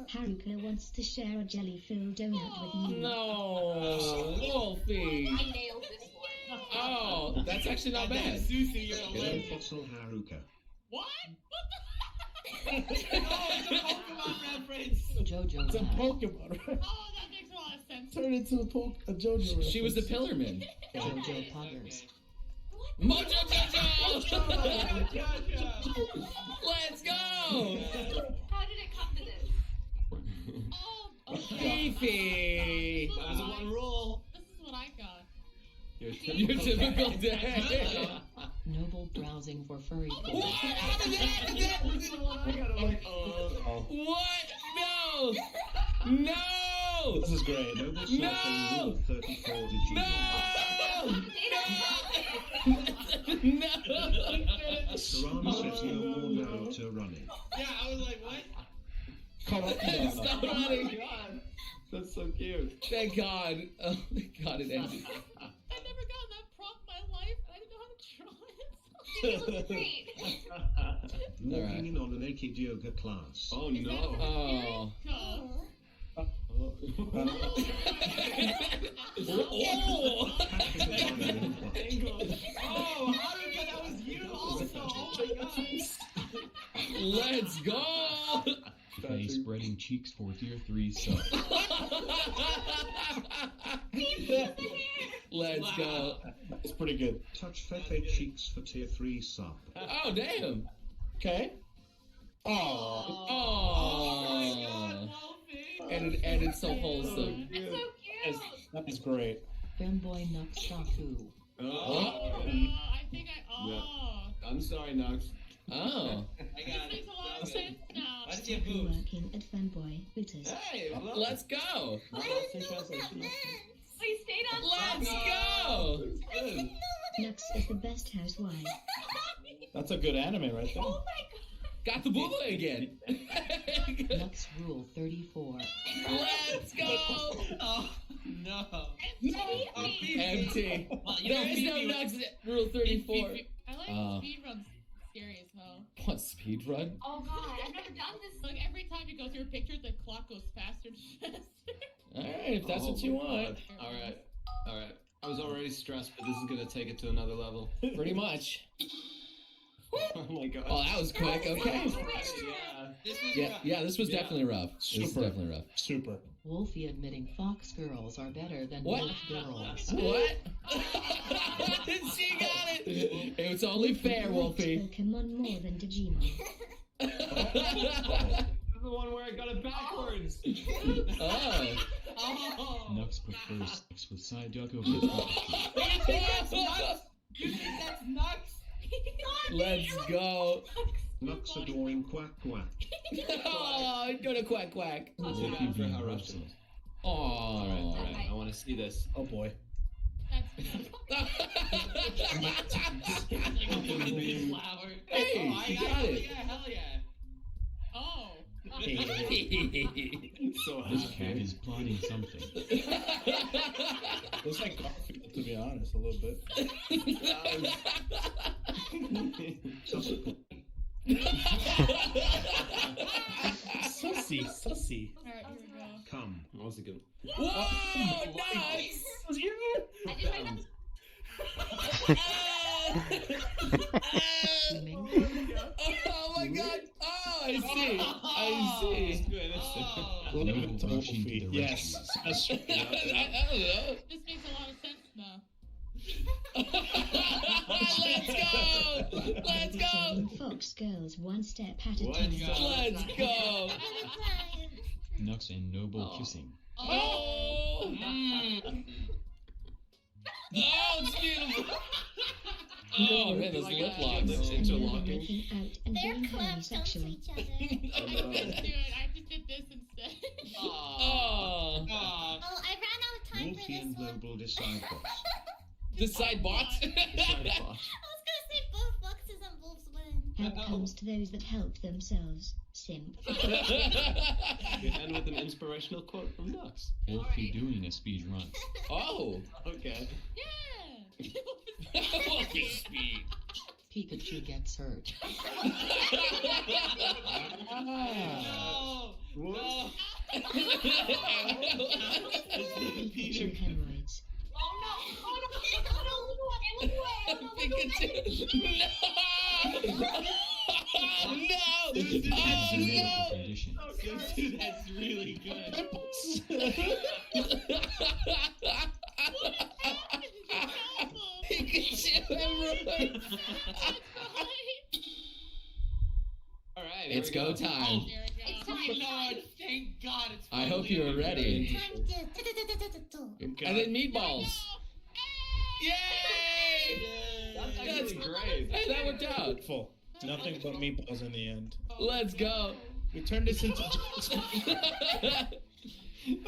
Haruka wants to share a jelly-filled donut with you. No. Wolfie. I nailed this one. Oh, that's actually not bad. Susu, you're a Hello, legend. fossil Haruka. What? Oh, it's a Pokemon reference. Jojo It's a Pie. Pokemon. Oh, that makes a lot of sense. Turn into a JoJo. She was the Pillarman. Jojo Poggers. Mojo Jojo! Let's go! How did it come to this. Fifi! That was the one rule. This is what I got. Your typical day. Noble browsing for furry What? No! No! This is great. Noble surfing rule 34. Did you No! Piranha says no more Naruto running. Yeah, I was like, what? Stop running! That's so cute. Thank God. Oh, thank God it ended. I've never gotten that prompt in my life, and I didn't know how to draw it. So it was great. Walking in on a naked yoga class. Oh no. Oh. Oh. Oh, Haruka, that was you also. Oh my gosh. Let's go. Face spreading cheeks for tier 3 sub. Let's go. It's pretty good. Touch Fefe cheeks for tier 3 sub. Oh, damn. Okay. Oh. Oh. And it's so wholesome. It's so cute. That is great. Femboy Nuxtaku. Oh. I think Yeah. I'm sorry, Nux. Oh. I got This it. makes a lot of sense now. Why did you have boobs? Working at Femboy Hooters. Hey, hello. Let's go. Oh, you stayed on Let's go. Good. Nux is the best housewife. That's a good anime right there. Oh my god. Got the boo again. Nux Rule 34. Let's go. Oh, no. Empty. Well, There is no Nux Rule 34. I like speedruns. Scary as hell. What, speed run? Oh god, I've never done this. Like every time you go through a picture, the clock goes faster and faster. Alright, if that's what you want. Alright. Alright. I was already stressed, but this is gonna take it to another level. Pretty much. Oh my god. Oh, that was quick. Okay. Yeah. This was definitely rough. This was Super. definitely rough. Super. Wolfie admitting fox girls are better than What? wolf girls. What? She got it. It was only fair, Wolfie. Pokemon more than Digimon. The one where I got it backwards. Oh. Oh. Nux prefers sex with side duck over the You think that's nuts? Let's go. Nux adoring quack quack. Oh, go to quack quack. Wolfie being roasted. Oh, Alright, I want to see this. Oh boy. Flower. Hey, Oh, you got it. Yeah, hell yeah. Oh. So This cat is plotting something. Looks like Garfield, to be honest, a little bit. Sussy. Alright, here we go. Come. That was a good Whoa, nice. Was you? I did my best. Oh my god. Oh, I see. I see. Leave it to Rushing to Wolfie. the Yes. I don't know. This makes a lot of sense now. Let's go. Fox girls one step at a What? time. Let's go. Nux and Noble kissing. Oh. Oh, it's beautiful. Oh, man, those lip locks. Interlocking. Making out and They're being horny clamped onto sexually. each other. I couldn't do it. I just did this instead. Oh. Oh, I ran out of time for Wolfie this and one. Noble decide bots. Decide bots? I was gonna say both boxes and wolves win. Help comes to those that help themselves. Simp. We end with an inspirational quote from Nux. Wolfie doing a speed run. Oh. Okay. Yeah. Wolfie speed. Pikachu gets hurt. No. No. Pikachu hemorrhoids. Oh no. Oh no. Pikachu. No. No. Oh no. Condition. Dude, that's really good. Pikachu hemorrhoids. Alright. It's go time. There we go. Sweet Lord, thank God it's I hope you're ready. Time And then meatballs. Yay! That's actually great. Hey, that worked out. Full. Nothing but meatballs in the end. Let's go. We turned this into.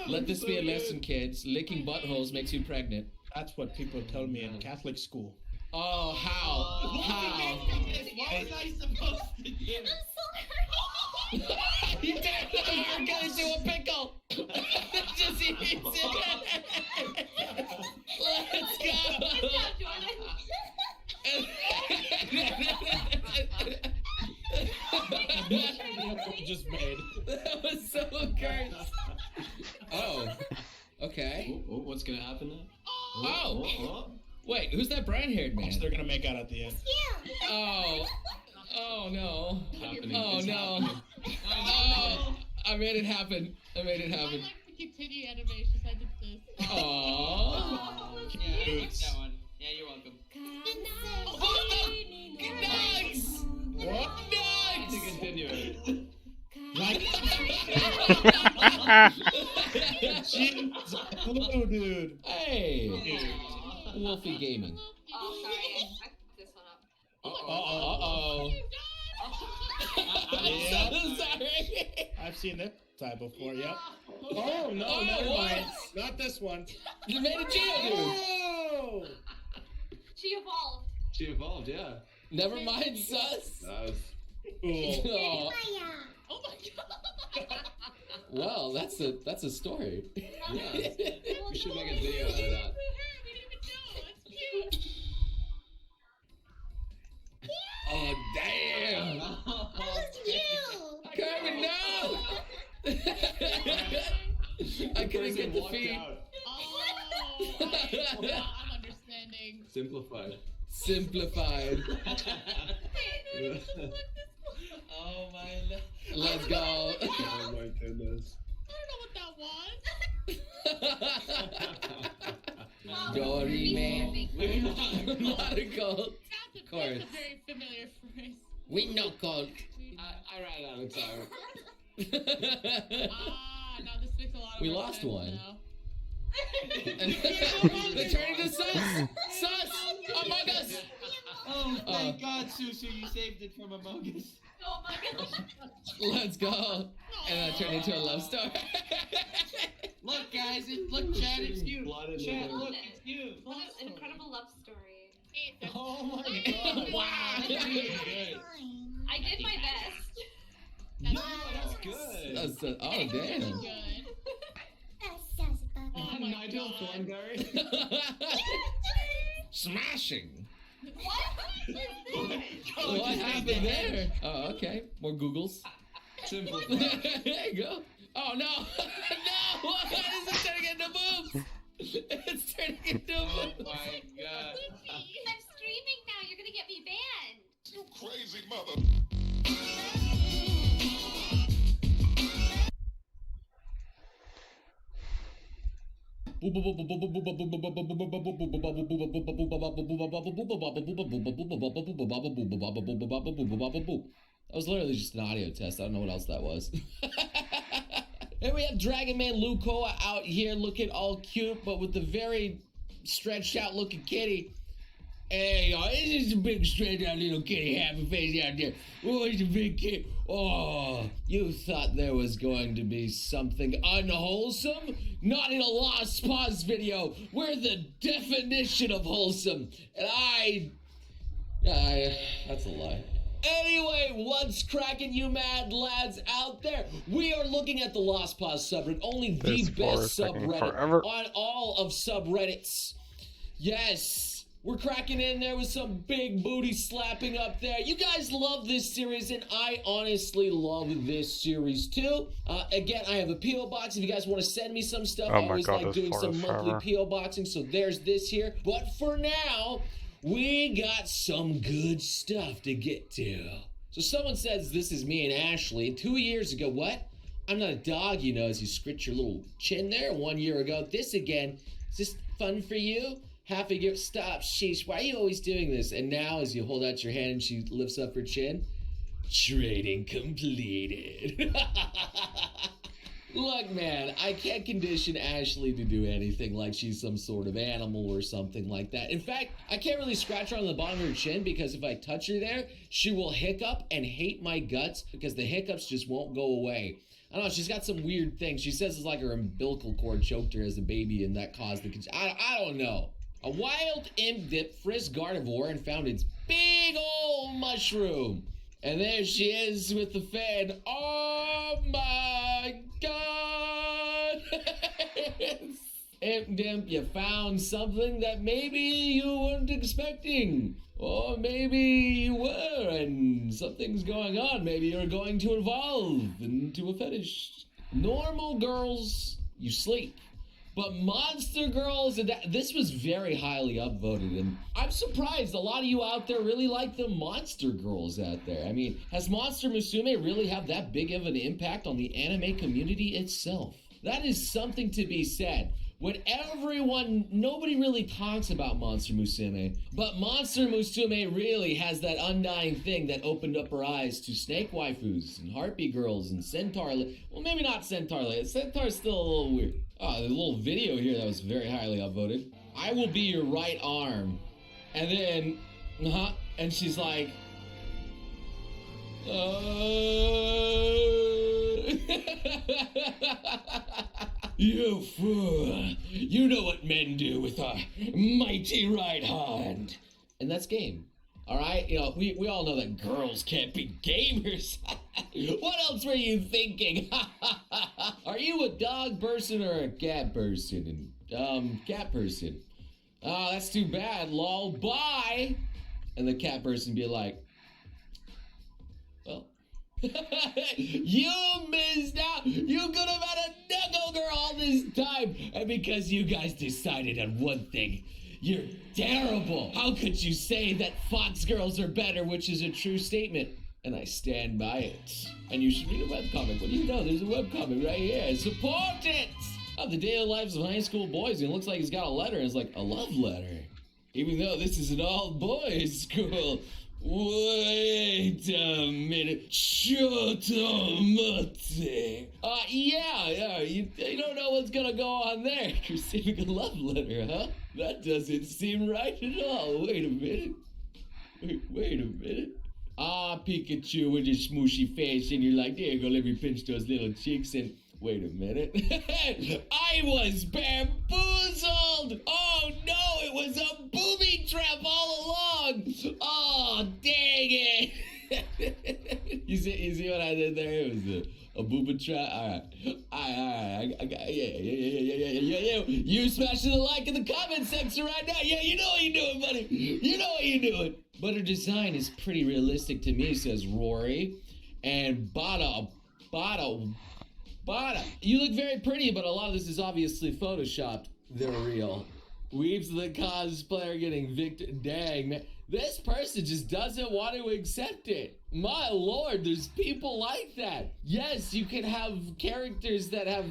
Let this be a lesson, kids. Licking buttholes makes you pregnant. That's what people tell me in Catholic school. Oh, how? How? What was I supposed to do? You turned her into a pickle. Just eats it. Let's go. Just made. That was so great. Oh. Okay. What's gonna happen now? Oh. Wait, who's that brown-haired man? They're gonna make out at the end. Oh. Oh no. Happening. Oh It's no. happening. Oh, I made it happen. I made it happen. I like to continue animation, so I did this. Aww. Yeah, I like that one. Yeah, you're welcome. Nugs! What? Nugs! To continue it. Like. Hello, dude. Hey. Wolfie Gaming. Oh, sorry. I fucked this one up. Uh-oh. I'm so sorry. I've seen that type before, yep. Oh, no, Oh, never what? mind. Not this one. You made a Geodude. Oh! She evolved. She evolved, yeah. Never mind, sus. That was Cool. Oh, Oh my god. well, that's a story. yeah. We should make a video out of that. We didn't even know. It's cute. Oh, damn. Carmen, no! I couldn't get the feed. Oh, I'm understanding. Simplified. Simplified. Oh my lord. Let's go. Oh my goodness. I don't know what that was. Dory man. Not a gold. That's Of course. a very familiar phrase. We know gold. I ran out of time. Now this makes a lot of We more lost sense one. now. They're turning to sus. Sus. Among Us. Oh, thank God, Susu, you saved it from Among Us. Oh my gosh. Let's go. And I turned into a love story. Look, guys, look, Chad, it's you. Blood in Chad, there. look, it's you. What an incredible love story. Oh my God. Wow. That's really good. I did my best. No, that's good. That's oh, damn. Good. Oh my Nigel Thornberry. Smashing. What? What happened there? Oh, okay. More Googles. Simplified. There you go. Oh, no. No. What is it turning into boobs? It's turning into Oh boobs. my God. I'm streaming now. You're gonna get me banned. You crazy mother. That was literally just an audio test. I don't know what else that was. And we have Dragon Man Lukoa out here looking all cute, but with the very stretched out looking kitty. Hey, y'all, this is a big stretched out little kitty, happy face out there. Oh, he's a big kid. Oh, you thought there was going to be something unwholesome? Not in a Lost Pause video. We're the definition of wholesome. And that's a lie. Anyway, what's cracking, you mad lads out there? We are looking at the Lost Pause subreddit, only the This floor best is taking subreddit forever. on all of subreddits. Yes, we're cracking in there with some big booty slapping up there. You guys love this series, and I honestly love this series too. Again, I have a P.O. box. If you guys want to send me some stuff, Oh I my always God, like this doing floor some is monthly forever. P.O. boxing, so there's this here. But for now, we got some good stuff to get to. So someone says this is me and Ashley. 2 years ago, what? I'm not a dog, you know, as you scritch your little chin there. 1 year ago, this again. Is this fun for you? Half a year, stop, sheesh, why are you always doing this? And now as you hold out your hand and she lifts up her chin, Trading completed. Look, man, I can't condition Ashley to do anything like she's some sort of animal or something like that. In fact, I can't really scratch her on the bottom of her chin because if I touch her there, she will hiccup and hate my guts because the hiccups just won't go away. I don't know, she's got some weird thing. She says it's like her umbilical cord choked her as a baby and that caused the... I don't know. A wild imp dip frisked Gardevoir and found its big old mushroom. And there she is with the fan. Oh my God! Imp Dimp, you found something that maybe you weren't expecting. Or maybe you were and something's going on. Maybe you're going to evolve into a fetish. Normal girls, you sleep. But monster girls, this was very highly upvoted, and I'm surprised a lot of you out there really like the monster girls out there. I mean, has Monster Musume really have that big of an impact on the anime community itself? That is something to be said. When nobody really talks about Monster Musume, but Monster Musume really has that undying thing that opened up her eyes to snake waifus and harpy girls and centaur. Well, maybe not centaur. Centaur's still a little weird. Oh, the little video here that was very highly upvoted. I will be your right arm. And then, and she's like, You fool. You know what men do with our mighty right hand. And that's game. All right? You know, we all know that girls can't be gamers. What else were you thinking? Are you a dog person or a cat person? Cat person. Oh, that's too bad, lol. Bye. And the cat person be like, well, you missed out. You could have had a knuckle girl all this time. And because you guys decided on one thing, you're terrible. How could you say that fox girls are better, which is a true statement? And I stand by it. And you should read a webcomic. What do you know? There's a webcomic right here. Support it! Of the daily lives of high school boys. And it looks like he's got a letter. And it's like a love letter. Even though this is an all-boys school. Wait a minute. Chotomate. Yeah, you don't know what's gonna go on there. Receiving a love letter, huh? That doesn't seem right at all. Wait a minute. Wait a minute. Pikachu with your smooshy face, and you're like, there you go, let me pinch those little cheeks, and wait a minute. I was bamboozled! Oh no, it was a booby trap all along! Oh, dang it! You see what I did there? It was a booby trap. All right. Yeah. You smashing the like in the comment section right now. Yeah, you know what you're doing, buddy. You know what you're doing. But her design is pretty realistic to me, says Rory. And Bada. You look very pretty, but a lot of this is obviously photoshopped. They're real. Weaves the cosplayer getting victim. Dang, man. This person just doesn't want to accept it. My lord, there's people like that. Yes, you can have characters that have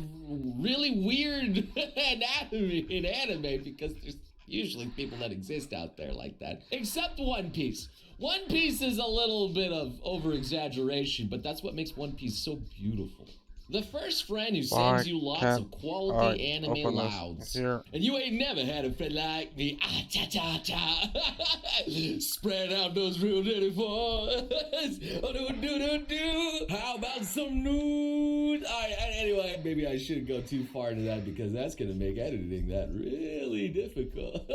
really weird anatomy in anime because there's usually people that exist out there like that. Except One Piece. One Piece is a little bit of over-exaggeration, but that's what makes One Piece so beautiful. The first friend who sends you lots of quality anime louds. And you ain't never had a friend like me. Spread out those real dirty fours. How about some nude? Alright, anyway, maybe I shouldn't go too far into that because that's gonna make editing that really difficult.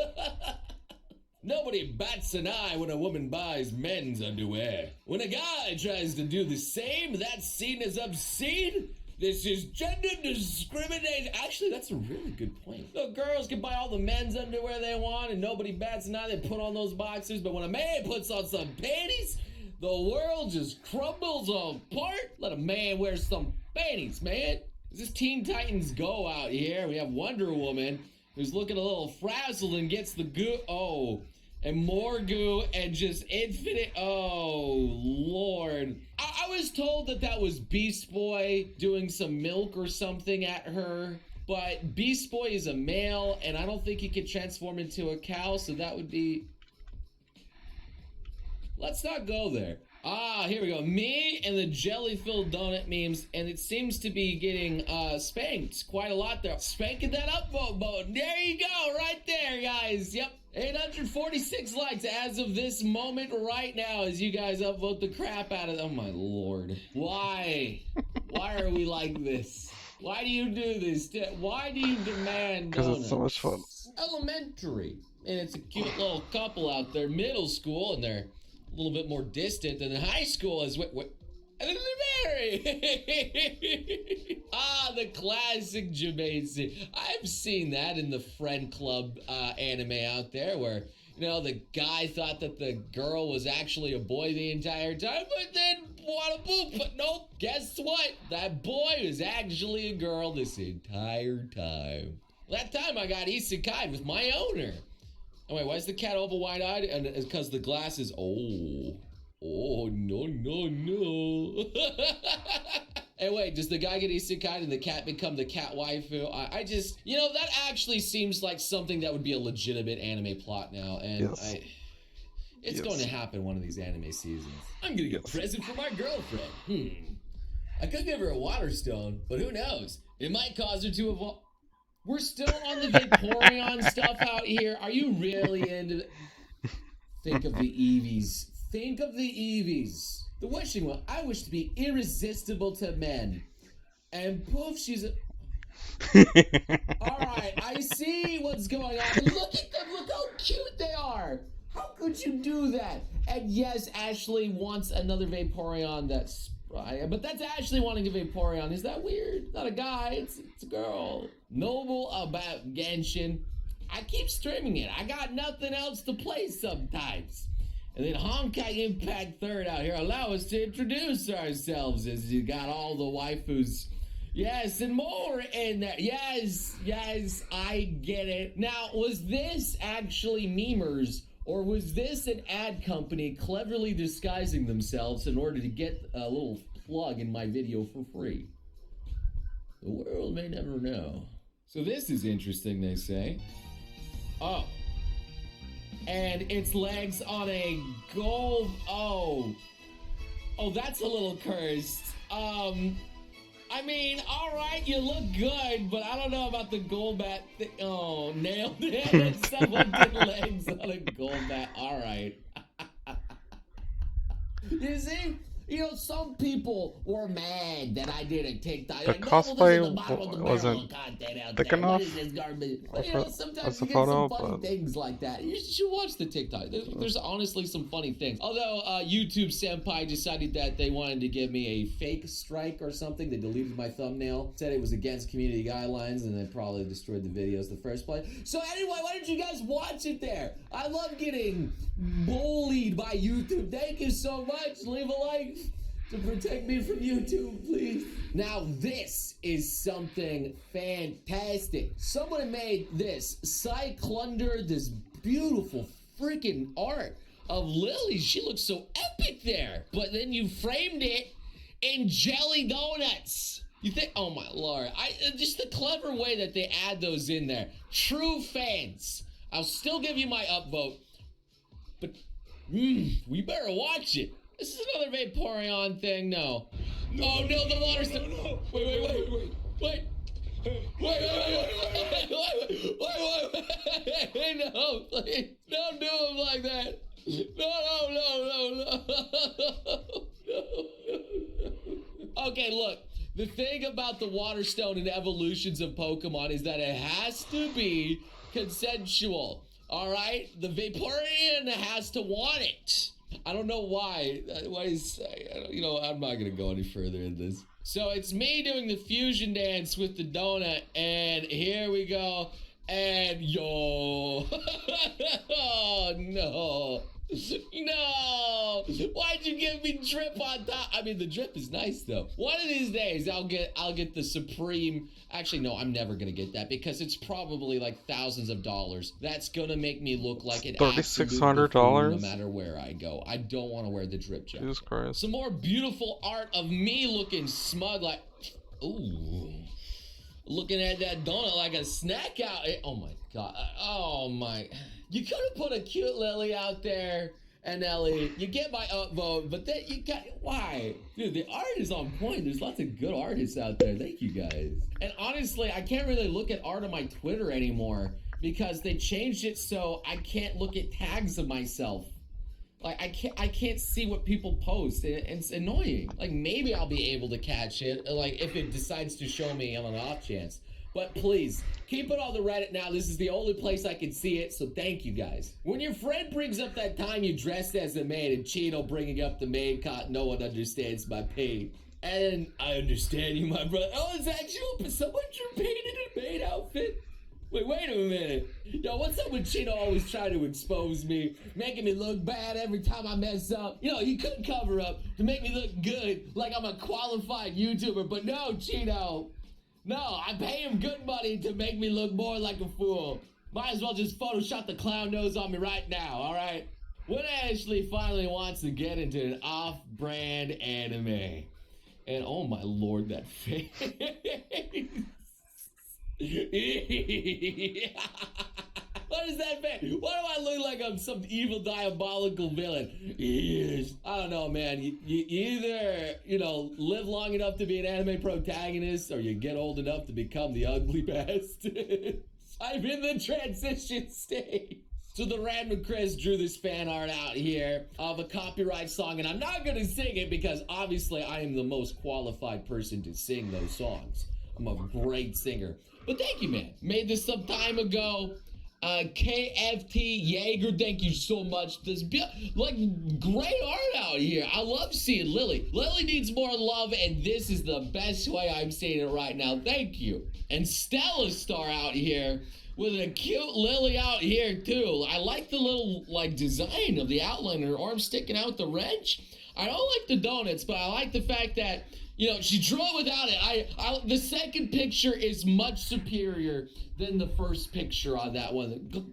Nobody bats an eye when a woman buys men's underwear. When a guy tries to do the same, that's seen as obscene. This is gender discrimination. Actually, that's a really good point. So girls can buy all the men's underwear they want and nobody bats an eye. They put on those boxers. But when a man puts on some panties, the world just crumbles apart. Let a man wear some panties, man. Is this Teen Titans Go out here? We have Wonder Woman who's looking a little frazzled and gets the goo. Oh, and more goo and just infinite. Oh, Lord. I was told that was Beast Boy doing some milk or something at her. But Beast Boy is a male, and I don't think he could transform into a cow, so that would be... Let's not go there. Ah, here we go. Me and the jelly-filled donut memes, and it seems to be getting spanked quite a lot there. Spanking that upvote button. There you go, right there, guys. Yep. 846 likes as of this moment right now as you guys upvote the crap out of... Oh, my Lord. Why? Why are we like this? Why do you do this? Why do you demand donuts? Because it's so much fun. Elementary. And it's a cute little couple out there. Middle school, and they're a little bit more distant than the high school is. And then they're married. Ah, the classic Jamacy. I've seen that in the Friend Club anime out there where, you know, the guy thought that the girl was actually a boy the entire time, but then wada boop. But nope, guess what? That boy was actually a girl this entire time. That time I got isekai with my owner. Oh wait, why is the cat open wide-eyed? And it's because the glass is... Oh, no. Hey, wait, does the guy get isekai and the cat become the cat waifu? I just... You know, that actually seems like something that would be a legitimate anime plot now, and Yes. It's going to happen one of these anime seasons. I'm gonna get a present for my girlfriend. I could give her a water stone, but who knows? It might cause her to evolve... We're still on the Vaporeon stuff out here. Are you really into... Think of the Eevees. Think of the Eevees. The wishing well. I wish to be irresistible to men. And poof, she's a... Alright, I see what's going on. Look at them. Look how cute they are. How could you do that? And yes, Ashley wants another Vaporeon that's... But that's Ashley wanting a Vaporeon. Is that weird? Not a guy. It's a girl. Noble about Genshin. I keep streaming it. I got nothing else to play sometimes. And then Honkai Impact 3rd out here. Allow us to introduce ourselves as you got all the waifus. Yes, and more in there. Yes, I get it. Now, was this actually memers, or was this an ad company cleverly disguising themselves in order to get a little plug in my video for free? The world may never know. So this is interesting, they say. Oh. And its legs on a gold... Oh, that's a little cursed. I mean, alright, you look good, but I don't know about the gold bat thing. Oh, nailed it. Someone did legs on a gold bat. Alright. You see? You know, some people were mad that I did a TikTok. The cosplay wasn't thick enough. But, you know, sometimes you get some funny things like that. You should watch the TikTok. There's honestly some funny things. Although YouTube Senpai decided that they wanted to give me a fake strike or something. They deleted my thumbnail. Said it was against community guidelines, and they probably destroyed the videos in the first place. So anyway, why didn't you guys watch it there? I love getting bullied by YouTube. Thank you so much. Leave a like to protect me from YouTube, please. Now, this is something fantastic. Someone made this Cyclunder, this beautiful freaking art of Lily. She looks so epic there. But then you framed it in jelly donuts. You think, oh my Lord. Just the clever way that they add those in there. True fans. I'll still give you my upvote. But, we better watch it. This is another Vaporeon thing, no. Oh no, the water's... No. Wait. No, please. Don't do him like that. No. Okay, look. The thing about the Water Stone and evolutions of Pokemon is that it has to be consensual. Alright? The Vaporeon has to want it. I don't know why. You know, I'm not gonna go any further in this. So it's me doing the fusion dance with the donut, and here we go. And yo, oh no, why'd you give me drip on top? I mean, the drip is nice though. One of these days, I'll get the supreme. Actually, no, I'm never gonna get that because it's probably like thousands of dollars. That's gonna make me look like an $3,600 no matter where I go. I don't want to wear the drip jacket. Jesus Christ. Some more beautiful art of me looking smug, like, ooh, looking at that donut like a snack out. Oh my God. Oh my. You could have put a cute Lily out there And Ellie, you get my upvote, but then you got, why? Dude, the art is on point. There's lots of good artists out there. Thank you guys. And honestly, I can't really look at art on my Twitter anymore because they changed it so I can't look at tags of myself. Like, I can't see what people post, and it's annoying. Like, maybe I'll be able to catch it, like, if it decides to show me on an off chance. But please, keep it on the Reddit now. This is the only place I can see it, so thank you guys. When your friend brings up that time you dressed as a maid and Chino bringing up the maid caught no one understands my pain. And I understand you, my brother. Oh, is that you? But someone drew pain in a maid outfit? Wait a minute. Yo, what's up with Chino always trying to expose me, making me look bad every time I mess up? You know, he could cover up to make me look good, like I'm a qualified YouTuber, but no, Chino. No, I pay him good money to make me look more like a fool. Might as well just Photoshop the clown nose on me right now, alright? When Ashley finally wants to get into an off-brand anime. And oh my lord, that face. What is that face? Why do I look like I'm some evil, diabolical villain? Yes. I don't know, man. You either, you know, live long enough to be an anime protagonist, or you get old enough to become the ugly bastard. I'm in the transition stage. So the random Chris drew this fan art out here of a copyright song, and I'm not going to sing it because obviously I am the most qualified person to sing those songs. I'm a great singer. But thank you, man. Made this some time ago. KFT Jaeger, thank you so much. This like great art out here. I love seeing Lily. Lily needs more love, and this is the best way I'm seeing it right now. Thank you. And Stella Star out here with a cute Lily out here too. I like the little like design of the outline, her arm sticking out the wrench. I don't like the donuts, but I like the fact that, you know, she drew it without it. The second picture is much superior than the first picture on that one.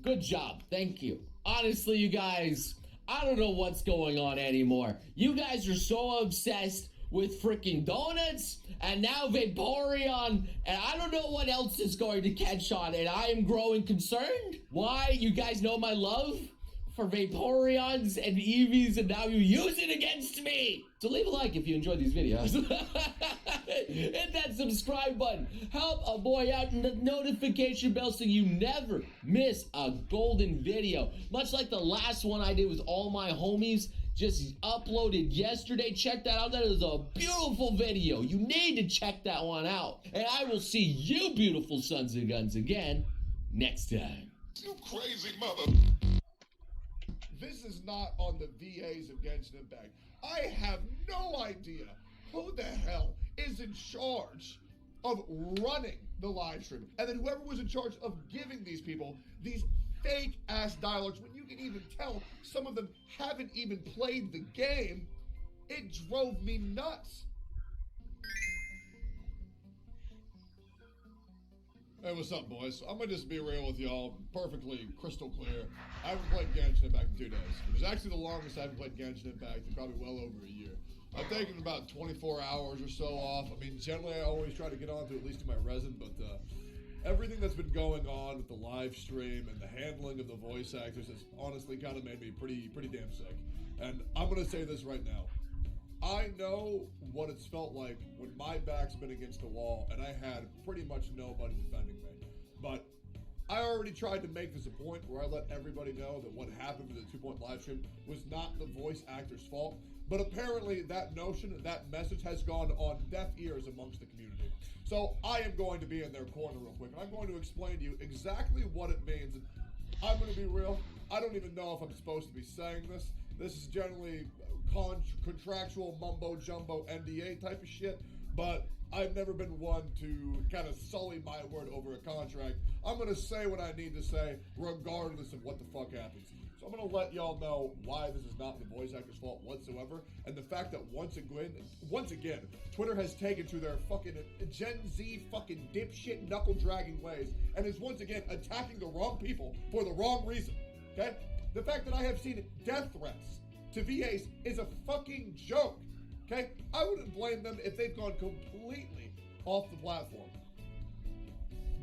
Good job. Thank you. Honestly, you guys, I don't know what's going on anymore. You guys are so obsessed with freaking donuts and now Vaporeon, and I don't know what else is going to catch on, and I am growing concerned. Why? You guys know my love for Vaporeons and Eevees, and now you use it against me. So leave a like if you enjoy these videos. Hit that subscribe button. Help a boy out in the notification bell so you never miss a golden video. Much like the last one I did with all my homies, just uploaded yesterday. Check that out. That is a beautiful video. You need to check that one out. And I will see you beautiful sons of guns again next time. You crazy mother. This is not on the VAs of Genshin Impact. I have no idea who the hell is in charge of running the live stream. And then whoever was in charge of giving these people these fake ass dialogues, when you can even tell some of them haven't even played the game, it drove me nuts. Hey, what's up, boys? I'm gonna just be real with y'all, perfectly crystal clear. I haven't played Genshin Impact in 2 days. It was actually the longest I haven't played Genshin Impact in probably well over a year. I've taken about 24 hours or so off. I mean, generally I always try to get on to at least do my resin, but everything that's been going on with the live stream and the handling of the voice actors has honestly kind of made me pretty damn sick. And I'm gonna say this right now. I know what it's felt like when my back's been against the wall and I had pretty much nobody defending me. But I already tried to make this a point where I let everybody know that what happened with the 2-point live stream was not the voice actor's fault. But apparently that notion, that message has gone on deaf ears amongst the community. So I am going to be in their corner real quick. I'm going to explain to you exactly what it means. And I'm going to be real. I don't even know if I'm supposed to be saying this. This is generally contractual mumbo jumbo NDA type of shit, but I've never been one to kind of sully my word over a contract. I'm gonna say what I need to say regardless of what the fuck happens. So I'm gonna let y'all know why this is not the voice actor's fault whatsoever, and the fact that once again, Twitter has taken to their fucking Gen Z fucking dipshit knuckle dragging ways and is once again attacking the wrong people for the wrong reason. Okay? The fact that I have seen death threats to VAs is a fucking joke, okay? I wouldn't blame them if they've gone completely off the platform.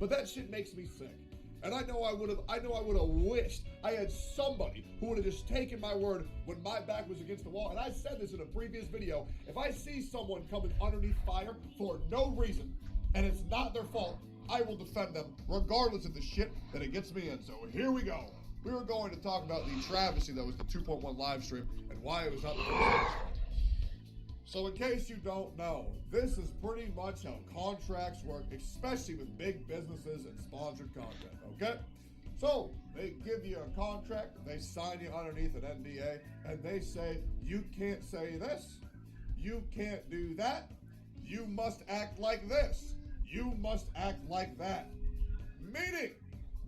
But that shit makes me sick. And I know I would have wished I had somebody who would have just taken my word when my back was against the wall. And I said this in a previous video. If I see someone coming underneath fire for no reason, and it's not their fault, I will defend them regardless of the shit that it gets me in. So here we go. We were going to talk about the travesty that was the 2.1 live stream and why it was not the first. So in case you don't know, this is pretty much how contracts work, especially with big businesses and sponsored content, okay? So they give you a contract, they sign you underneath an NDA, and they say, you can't say this, you can't do that, you must act like this, you must act like that. Meaning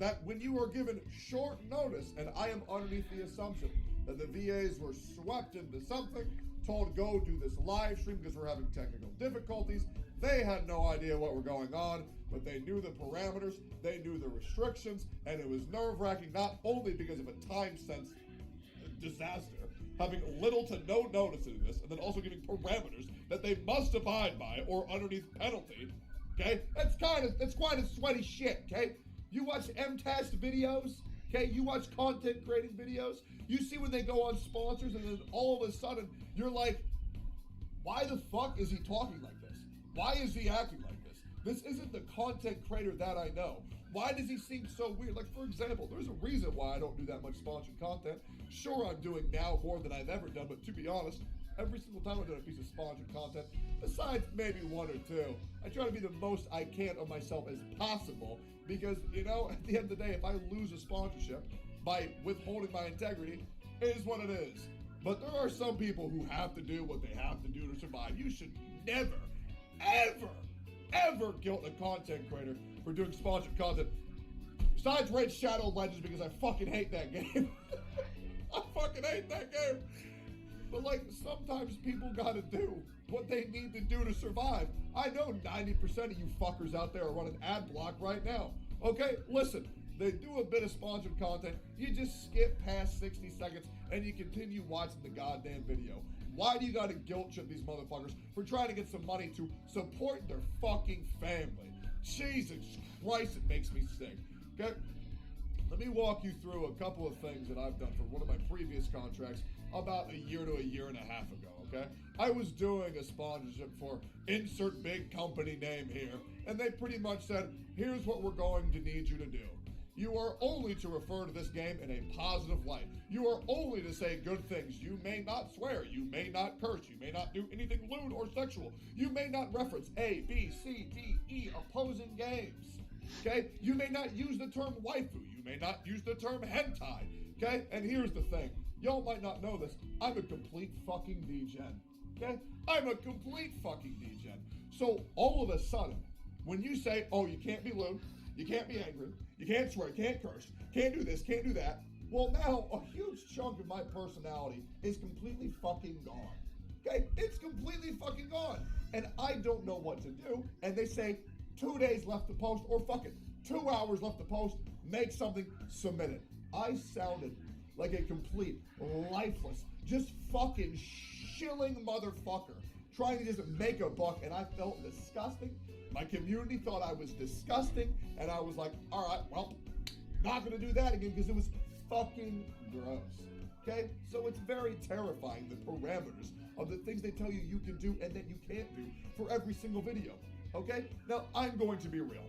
that when you are given short notice, and I am underneath the assumption that the VAs were swept into something, told go do this live stream because we're having technical difficulties. They had no idea what were going on, but they knew the parameters, they knew the restrictions, and it was nerve-wracking not only because of a time-sense disaster, having little to no notice of this, and then also giving parameters that they must abide by or underneath penalty. Okay, that's quite a sweaty shit. Okay, you watch M-Test videos. Okay, you watch content creating videos. You see when they go on sponsors, and then all of a sudden you're like, why the fuck is he talking like this? Why is he acting like this? This isn't the content creator that I know. Why does he seem so weird? Like, for example, there's a reason why I don't do that much sponsored content. Sure, I'm doing now more than I've ever done, but to be honest, every single time I've done a piece of sponsored content, besides maybe one or two, I try to be the most I can of myself as possible because, you know, at the end of the day, if I lose a sponsorship by withholding my integrity, it is what it is. But there are some people who have to do what they have to do to survive. You should never, ever, ever guilt a content creator for doing sponsored content. Besides Raid Shadow Legends because I fucking hate that game. I fucking hate that game. But like, sometimes people gotta do what they need to do to survive. I know 90% of you fuckers out there are running ad block right now. Okay, listen, they do a bit of sponsored content, you just skip past 60 seconds and you continue watching the goddamn video. Why do you gotta guilt trip these motherfuckers for trying to get some money to support their fucking family? Jesus Christ, it makes me sick. Okay? Let me walk you through a couple of things that I've done for one of my previous contracts about a year to a year and a half ago, okay? I was doing a sponsorship for insert big company name here, and they pretty much said, here's what we're going to need you to do. You are only to refer to this game in a positive light. You are only to say good things. You may not swear. You may not curse. You may not do anything lewd or sexual. You may not reference A, B, C, D, E opposing games. Okay? You may not use the term waifu. You may not use the term hentai. Okay? And here's the thing. Y'all might not know this. I'm a complete fucking degen. Okay? I'm a complete fucking degen. So all of a sudden, when you say, oh, you can't be lewd, you can't be angry, you can't swear, can't curse, can't do this, can't do that, well now a huge chunk of my personality is completely fucking gone. Okay? It's completely fucking gone. And I don't know what to do. And they say, 2 days left to post, or fuck it, 2 hours left to post, make something, submit it. I sounded like a complete, lifeless, just fucking shilling motherfucker trying to just make a buck, and I felt disgusting. My community thought I was disgusting, and I was like, all right, well, not gonna do that again because it was fucking gross. Okay? So it's very terrifying, the parameters of the things they tell you you can do and that you can't do for every single video. Okay? Now, I'm going to be real.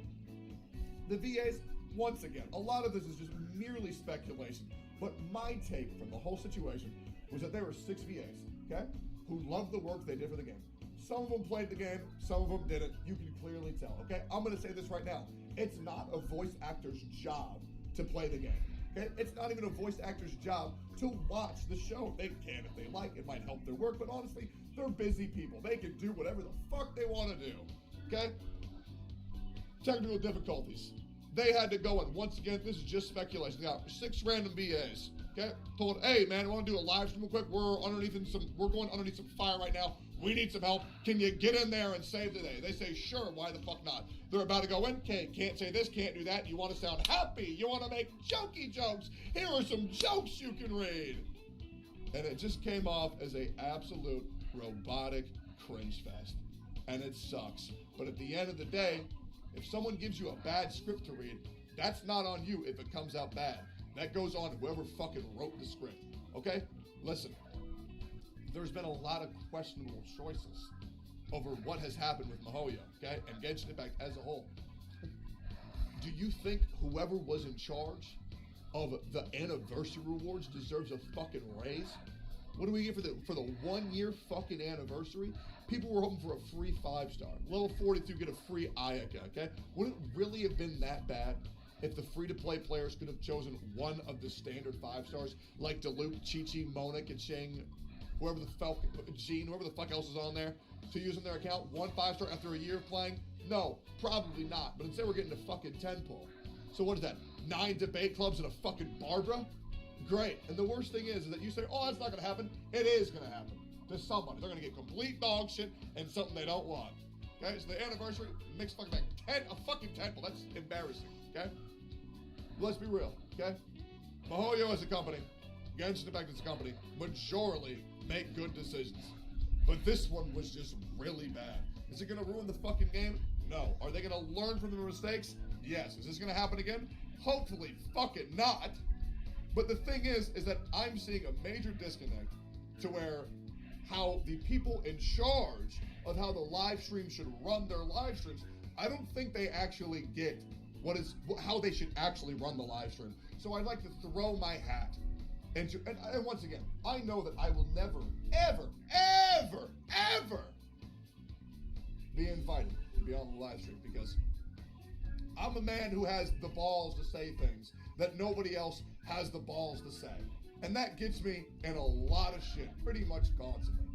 The VAs, once again, a lot of this is just merely speculation, but my take from the whole situation was that there were 6 VAs, okay, who loved the work they did for the game. Some of them played the game, some of them didn't. You can clearly tell, okay? I'm going to say this right now. It's not a voice actor's job to play the game, okay? It's not even a voice actor's job to watch the show. They can if they like. It might help their work, but honestly, they're busy people. They can do whatever the fuck they want to do, okay? Technical difficulties. They had to go in. Once again, this is just speculation. They got 6 random VAs, okay? Told, hey man, I want to do a live stream real quick. We're going underneath some fire right now. We need some help. Can you get in there and save the day? They say, sure, why the fuck not? They're about to go in. Okay, can't say this, can't do that. You want to sound happy. You want to make jokey jokes. Here are some jokes you can read. And it just came off as a absolute robotic cringe fest. And it sucks. But at the end of the day, if someone gives you a bad script to read, That's not on you if it comes out bad. That goes on whoever fucking wrote the script. Okay? Listen, there's been a lot of questionable choices over what has happened with MiHoYo, okay? And Genshin Impact as a whole. Do you think whoever was in charge of the anniversary rewards deserves a fucking raise? What do we get for the 1 year fucking anniversary? People were hoping for a free 5-star. Level 42 get a free Ayaka, okay? Would it really have been that bad if the free-to-play players could have chosen one of the standard 5-stars, like Diluc, Chi-Chi, Monic, and Shang, whoever the fuck, Jean, whoever the fuck else is on there, to use in their account, one 5-star after a year of playing? No, probably not. But instead we're getting a fucking 10 pull. So what is that? 9 debate clubs and a fucking Barbara? Great. And the worst thing is that you say, oh, that's not going to happen. It is going to happen to somebody. They're going to get complete dog shit and something they don't want. Okay, so the anniversary, mixed fucking bag. A fucking 10 pull. That's embarrassing. Okay? Let's be real. Okay? MiHoYo as a company, Genshin Impact as a company, majorly make good decisions. But this one was just really bad. Is it going to ruin the fucking game? No. Are they going to learn from their mistakes? Yes. Is this going to happen again? Hopefully fucking not. But the thing is that I'm seeing a major disconnect to where how the people in charge of how the live stream should run their live streams, I don't think they actually get how they should actually run the live stream. So I'd like to throw my hat into, and once again, I know that I will never, ever, ever, ever be invited to be on the live stream because I'm a man who has the balls to say things that nobody else has the balls to say. And that gets me in a lot of shit, pretty much constantly.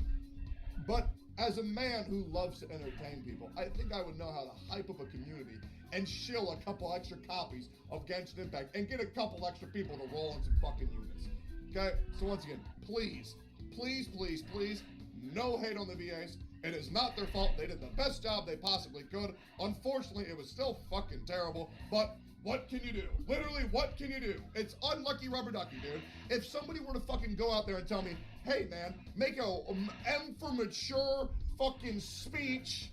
But as a man who loves to entertain people, I think I would know how to hype up a community and shill a couple extra copies of Genshin Impact and get a couple extra people to roll in some fucking units. Okay? So once again, please, please, please, please, no hate on the VAs. It is not their fault. They did the best job they possibly could. Unfortunately, it was still fucking terrible, but what can you do? Literally, what can you do? It's unlucky rubber ducky, dude. If somebody were to fucking go out there and tell me, hey, man, make a M for mature fucking speech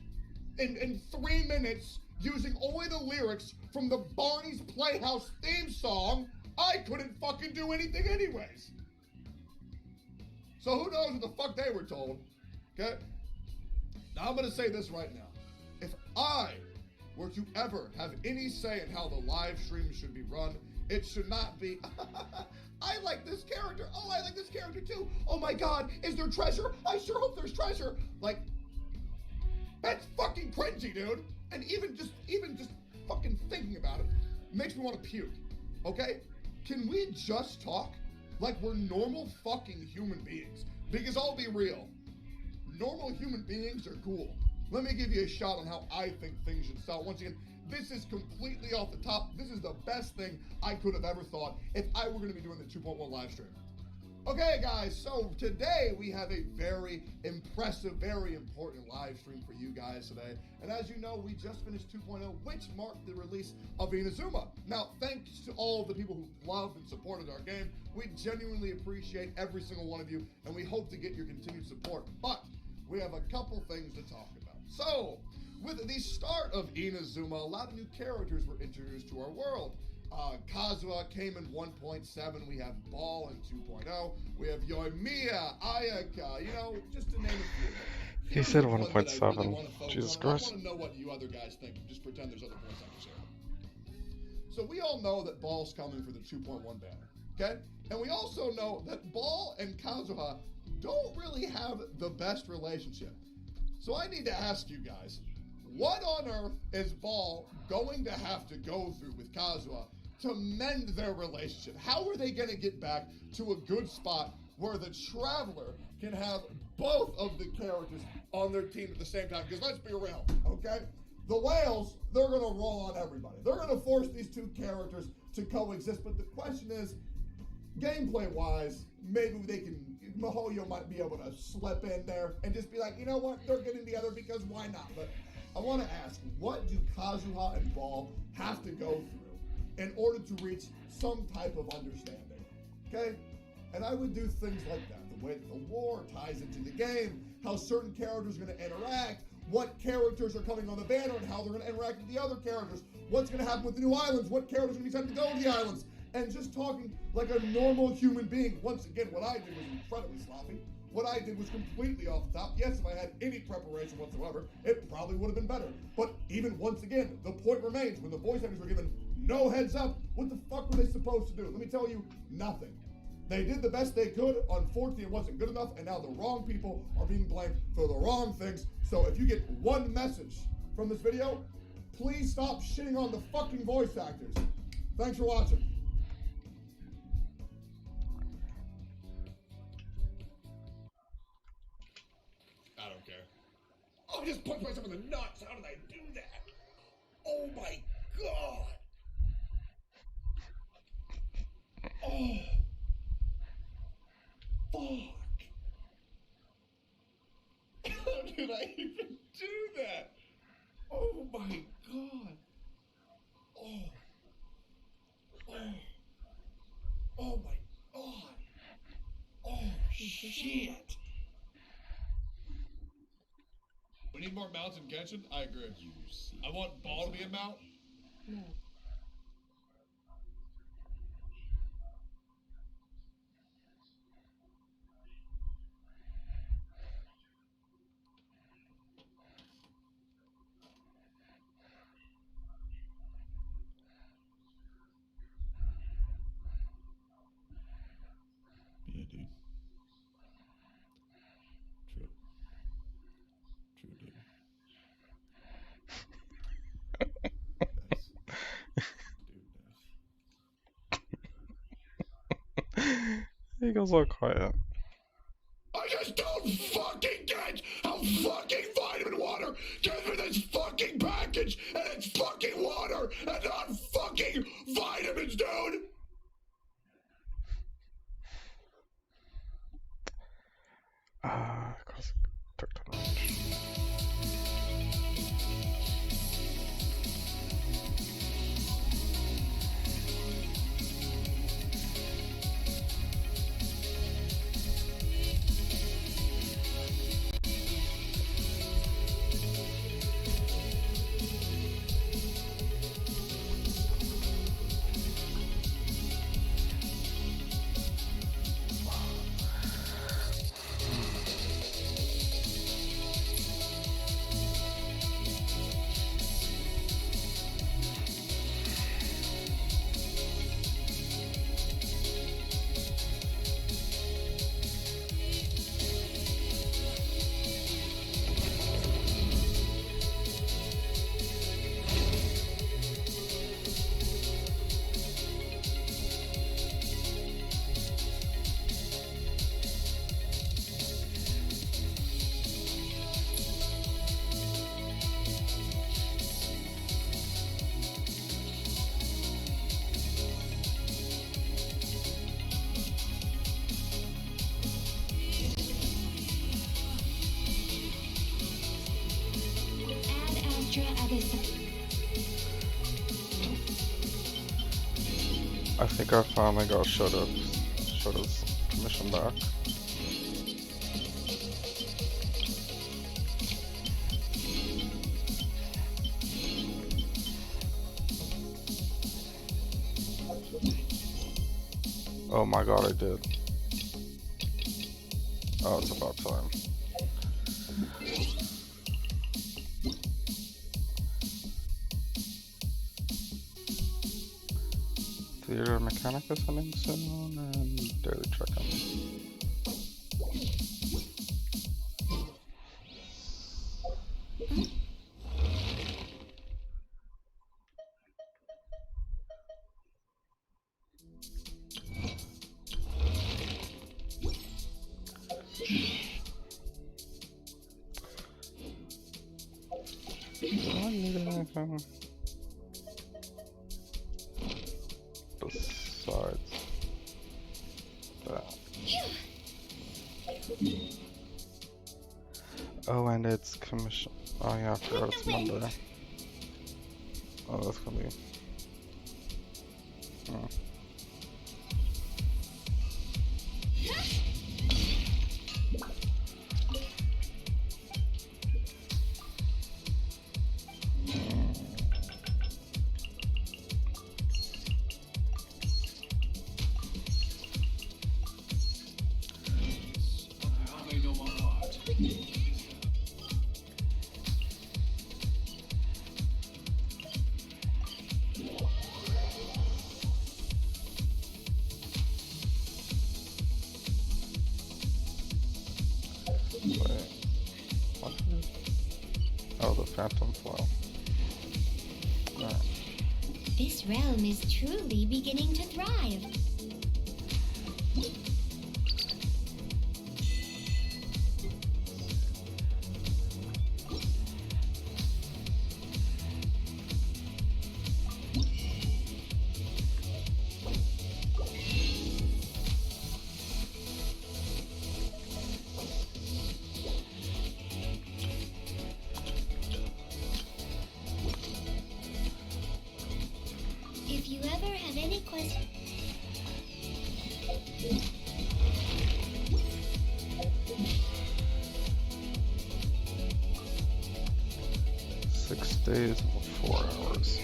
in 3 minutes using only the lyrics from the Barney's Playhouse theme song, I couldn't fucking do anything anyways. So who knows what the fuck they were told, okay? Now I'm gonna say this right now. If I were to ever have any say in how the live stream should be run, it should not be, I like this character. Oh, I like this character too. Oh my God, is there treasure? I sure hope there's treasure. Like, that's fucking cringy, dude. And even just fucking thinking about it makes me want to puke, okay? Can we just talk like we're normal fucking human beings? Because I'll be real, normal human beings are cool. Let me give you a shot on how I think things should sell. Once again, this is completely off the top. This is the best thing I could have ever thought if I were going to be doing the 2.1 live stream. Okay, guys, so today we have a very impressive, very important live stream for you guys today. And as you know, we just finished 2.0, which marked the release of Inazuma. Now, thanks to all of the people who loved and supported our game. We genuinely appreciate every single one of you, and we hope to get your continued support. But we have a couple things to talk about. So, with the start of Inazuma, a lot of new characters were introduced to our world. Kazuha came in 1.7, we have Ball in 2.0, we have Yoimiya, Ayaka, you know, just to name a few. He said 1.7. Jesus Christ. I want to know what you other guys think. Just pretend there's other points I can share. So we all know that Ball's coming for the 2.1 banner, okay? And we also know that Ball and Kazuha don't really have the best relationship. So I need to ask you guys, what on earth is Ball going to have to go through with Kazuha to mend their relationship? How are they going to get back to a good spot where the Traveler can have both of the characters on their team at the same time? Because let's be real, okay? The Whales, they're going to roll on everybody. They're going to force these two characters to coexist. But the question is, gameplay-wise, maybe they can, MiHoYo might be able to slip in there and just be like, you know what, they're getting together because why not? But I want to ask, what do Kazuha and Ball have to go through in order to reach some type of understanding? Okay? And I would do things like that. The way that the lore ties into the game, how certain characters are going to interact, what characters are coming on the banner and how they're going to interact with the other characters, what's going to happen with the new islands, what characters are going to be sent to go to the islands, and just talking like a normal human being. Once again, what I did was incredibly sloppy. What I did was completely off the top. Yes, if I had any preparation whatsoever, it probably would have been better. But even once again, the point remains, when the voice actors were given no heads up, what the fuck were they supposed to do? Let me tell you, nothing. They did the best they could. Unfortunately, it wasn't good enough, and now the wrong people are being blamed for the wrong things. So if you get one message from this video, please stop shitting on the fucking voice actors. Thanks for watching. I don't care. Oh, I just punched myself in the nuts. How did I do that? Oh my god. Oh. Fuck. How did I even do that? Oh my god. Oh. Oh. Oh my god. Oh shit. We need more mounts in Genshin? I agree. I want Ball to be a mount. No. Yeah, dude. True. True, dude. Nice. Dude, nice. He goes all quiet. I just don't fucking get how fucking vitamin water gives me this fucking package and it's fucking water and not fucking vitamins, dude! Cause took too much. I think I finally got Shota's commission back. Oh my god, I did. Oh, it's about time. Theater mechanic is ending soon, and daily check-in. Do I need anything besides that? Oh, and it's commission. Oh yeah, I forgot it's Monday. Oh, that's gonna be. Oh. Oh, the Phantom Flow. Alright. This realm is truly beginning to thrive. If you ever have any questions... 6 days and 4 hours.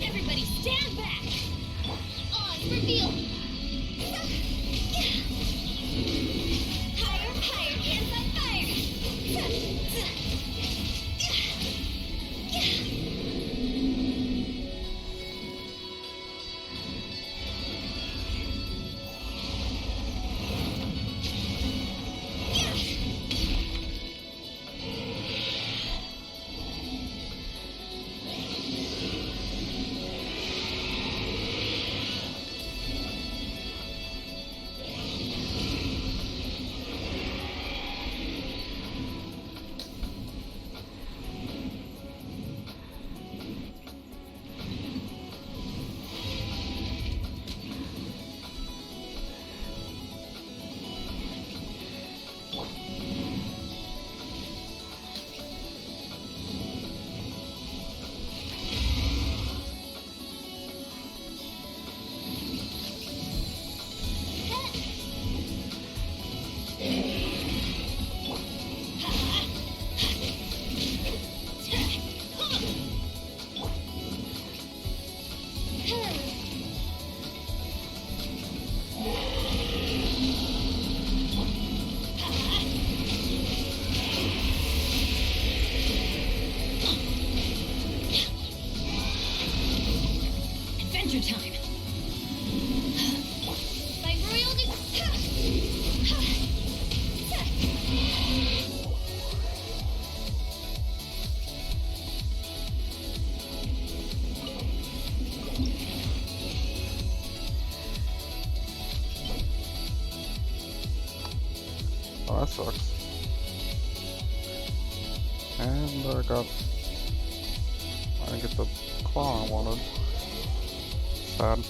Everybody stand back! Oh, it's revealed! Higher, higher, hands on fire! Adventure time! By royal Oh, that sucks. And I didn't get the claw I wanted. Sad.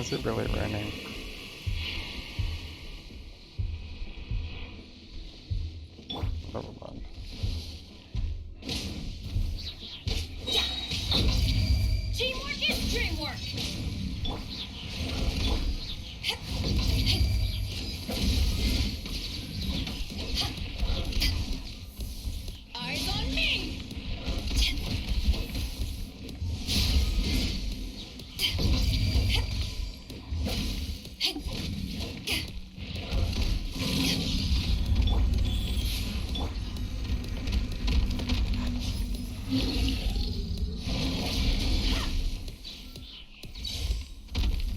Is it really raining? Never mind. Teamwork is dreamwork. Eyes on me.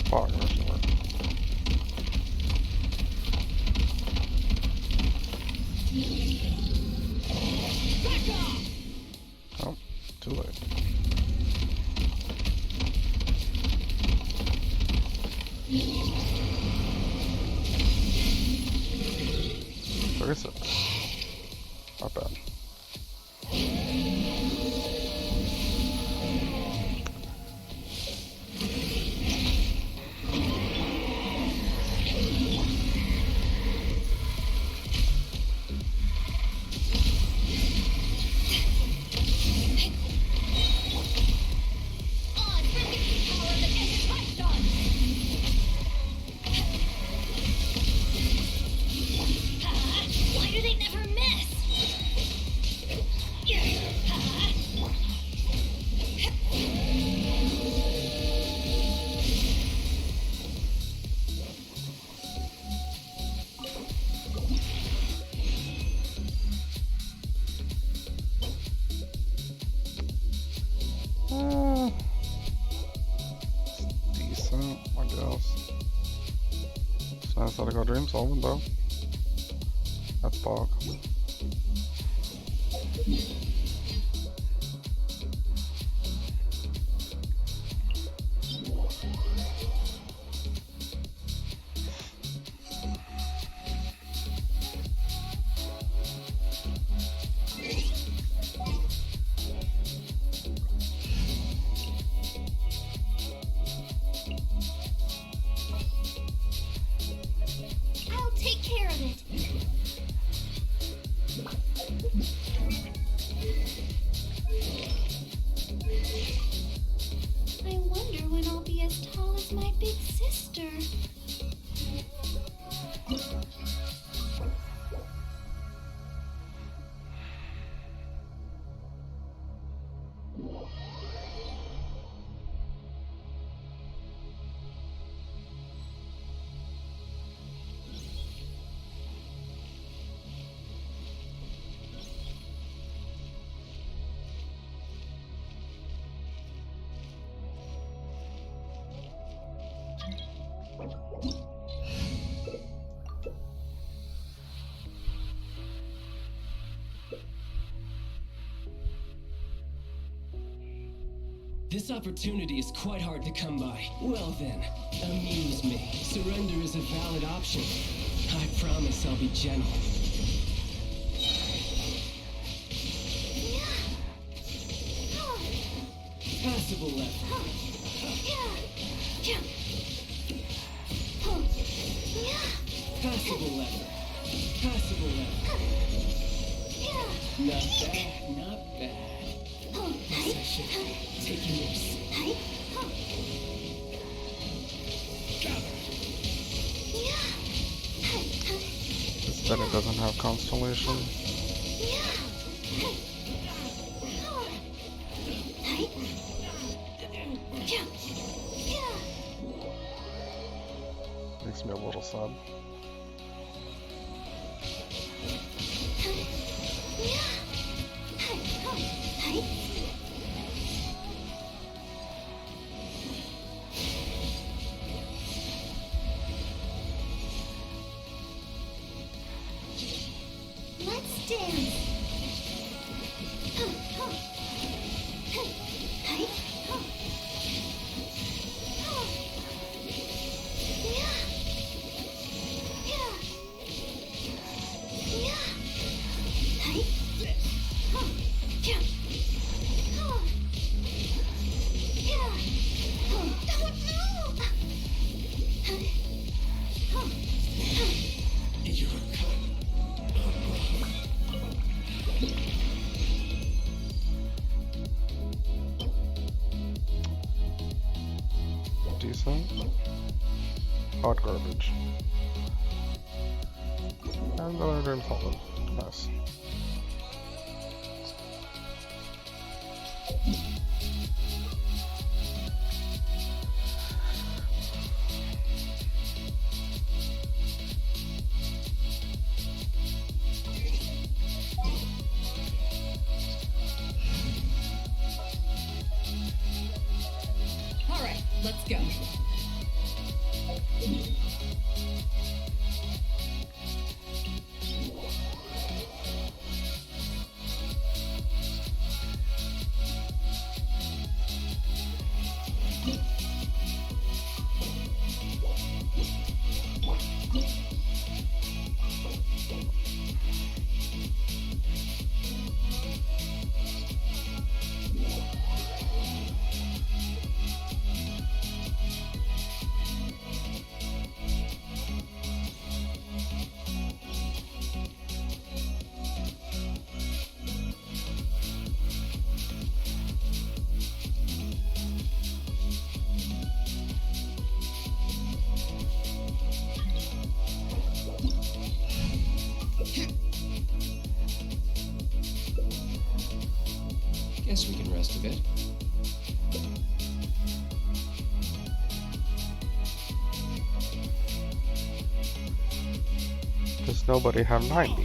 Fuck, there's more. Oh, too late. Where is it? Not bad. Why do they never miss? Decent, I guess. It's nice how to go dream solving though. That's bog. I'll take care of it. I wonder when I'll be as tall as my big sister. This opportunity is quite hard to come by. Well then, amuse me. Surrender is a valid option. I promise I'll be gentle. Passable left. Passable left. Passable left. Not bad, not bad. Yes, I should take your notes. It's that it doesn't have constellation. Makes me a little sad. Let's dance. decent. Hot garbage. And the other dream solid. Nice. Alright, let's go. Guess we can rest a bit. Does nobody have 90?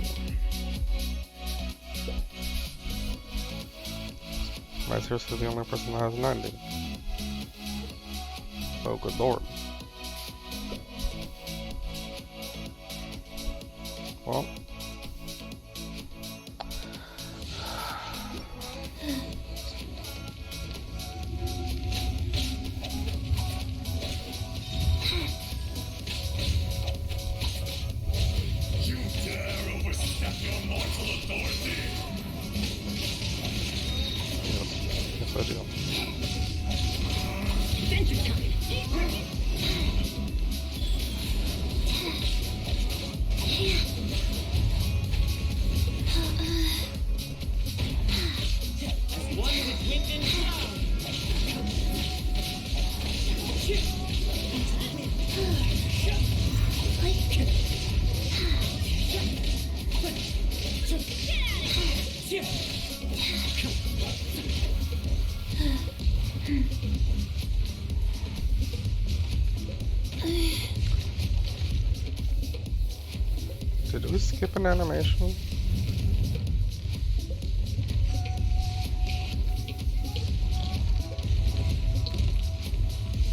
Am I seriously the only person that has 90? Oh, good lord. Well. You dare overstep your mortal authority! Yes, I do. Adventure time. One with wind and Did we skip an animation?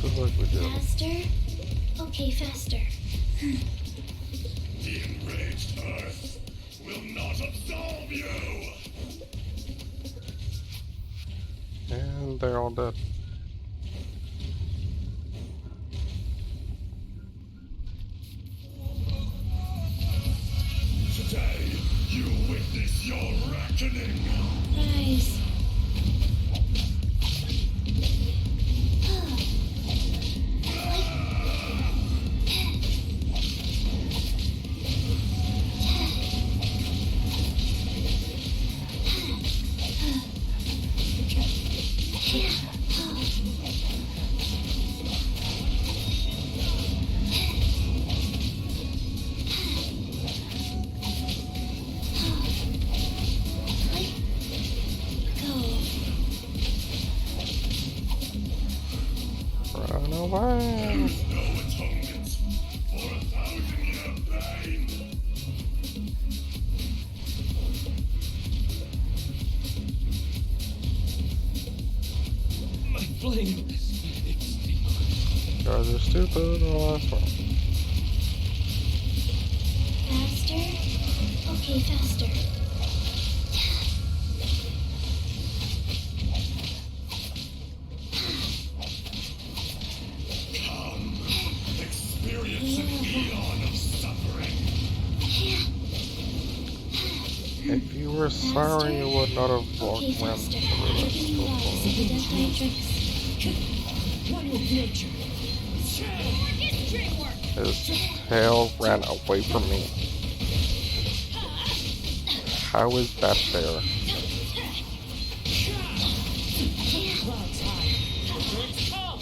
Feels like we did. Faster? Okay, faster. The enraged earth will not absolve you! And they're all dead. Today, you witness your reckoning! Rise. Run away! No atonement for 1,000-year pain! My flame. You guys are stupid. Oh, that's fine. Faster? Okay, faster. Come, experience an eon of suffering! If you were sorry, you would not have walked Okay, around faster. the rest Opening so walls far. of the Death Matrix. one with nature. His tail ran away from me. How is that fair? Clouds high. Birds come.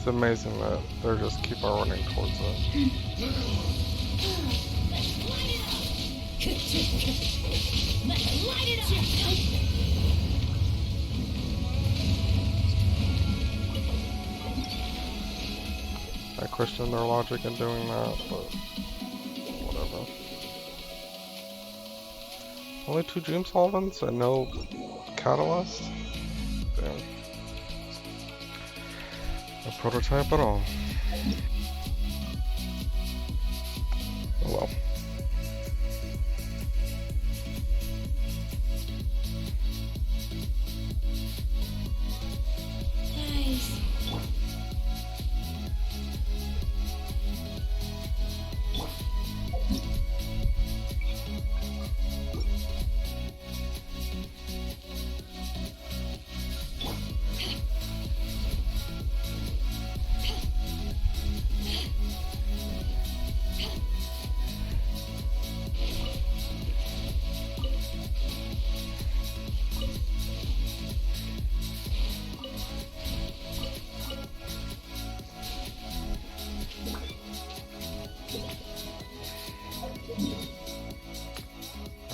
It's amazing that they just keep on running towards it. Let's light it up! I question their logic in doing that, but whatever. Only 2 dream solvents and no catalyst? Damn. No prototype at all. Oh well. Nice.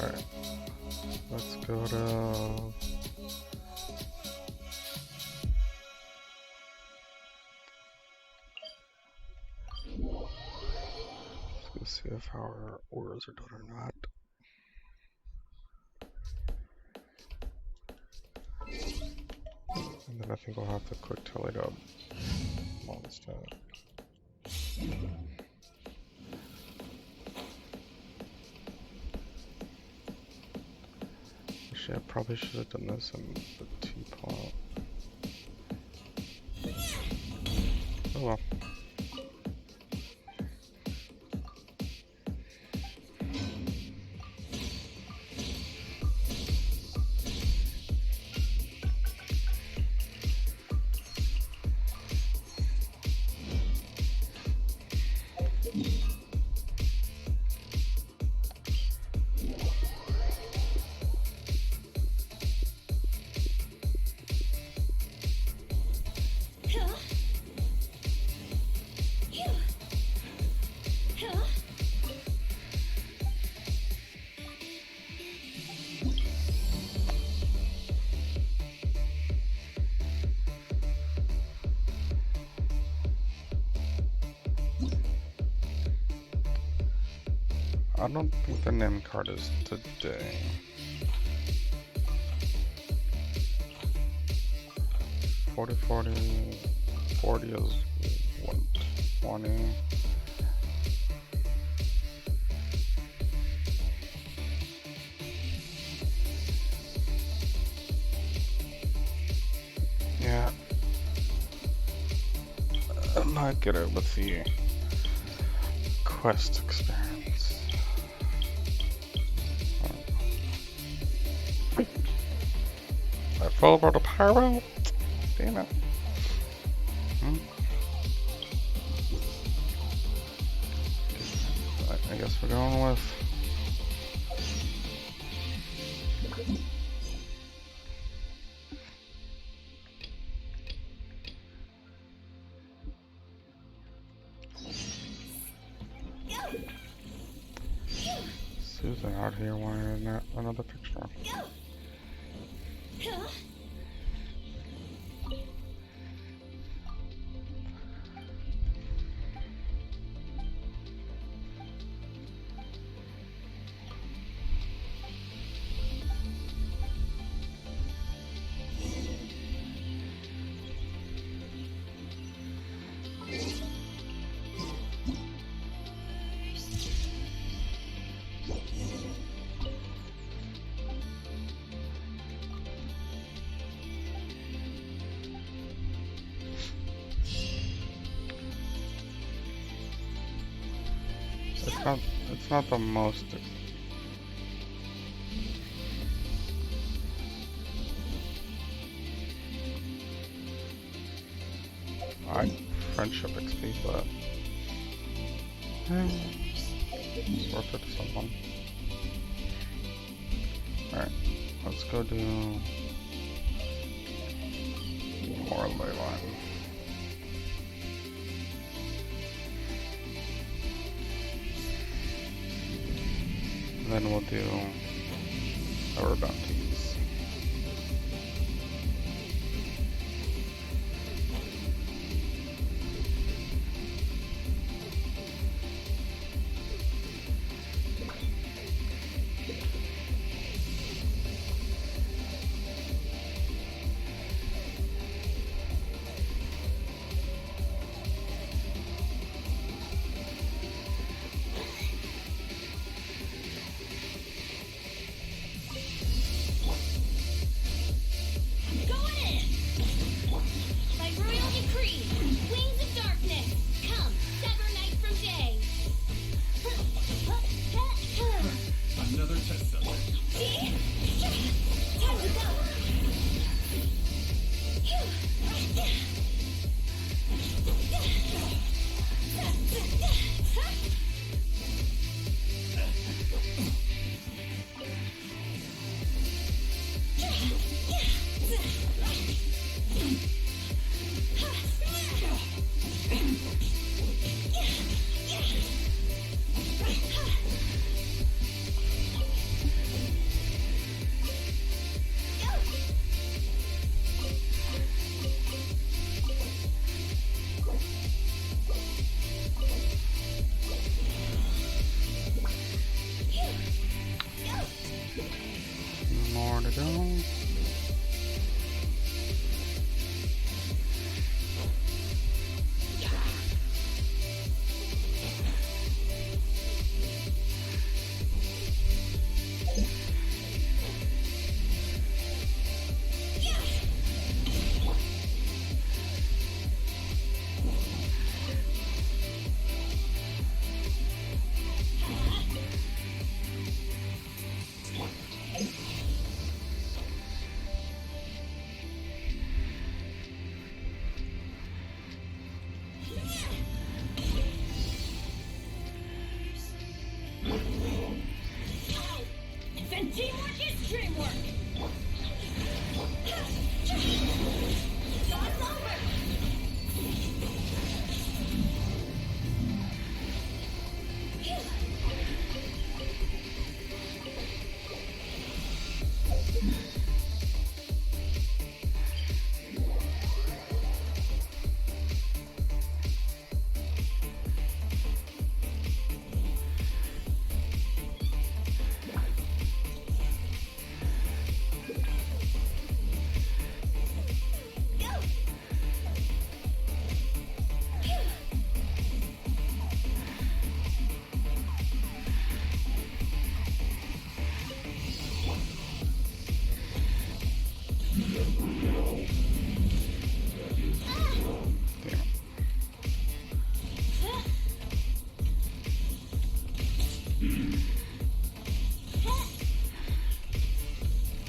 Alright. Let's go to... Let's go see if our orders are done or not. And then I think we'll have to quick tally up all this stuff. Actually, I probably should have done this in the teapot. Oh well. I don't think the name card is today. $40, $40, $40 is $120. Yeah. I might get it with the quest experience. I fell about a pyro? Damn it. I guess we're going with... Susan out here wanting another picture. It's not the most... friendship XP, but... it's worth it to someone. Alright, let's go do... more ley line. then we'll do our bounties. Another test subject. Time to go. More to go. Then teamwork is dreamwork. Show's over.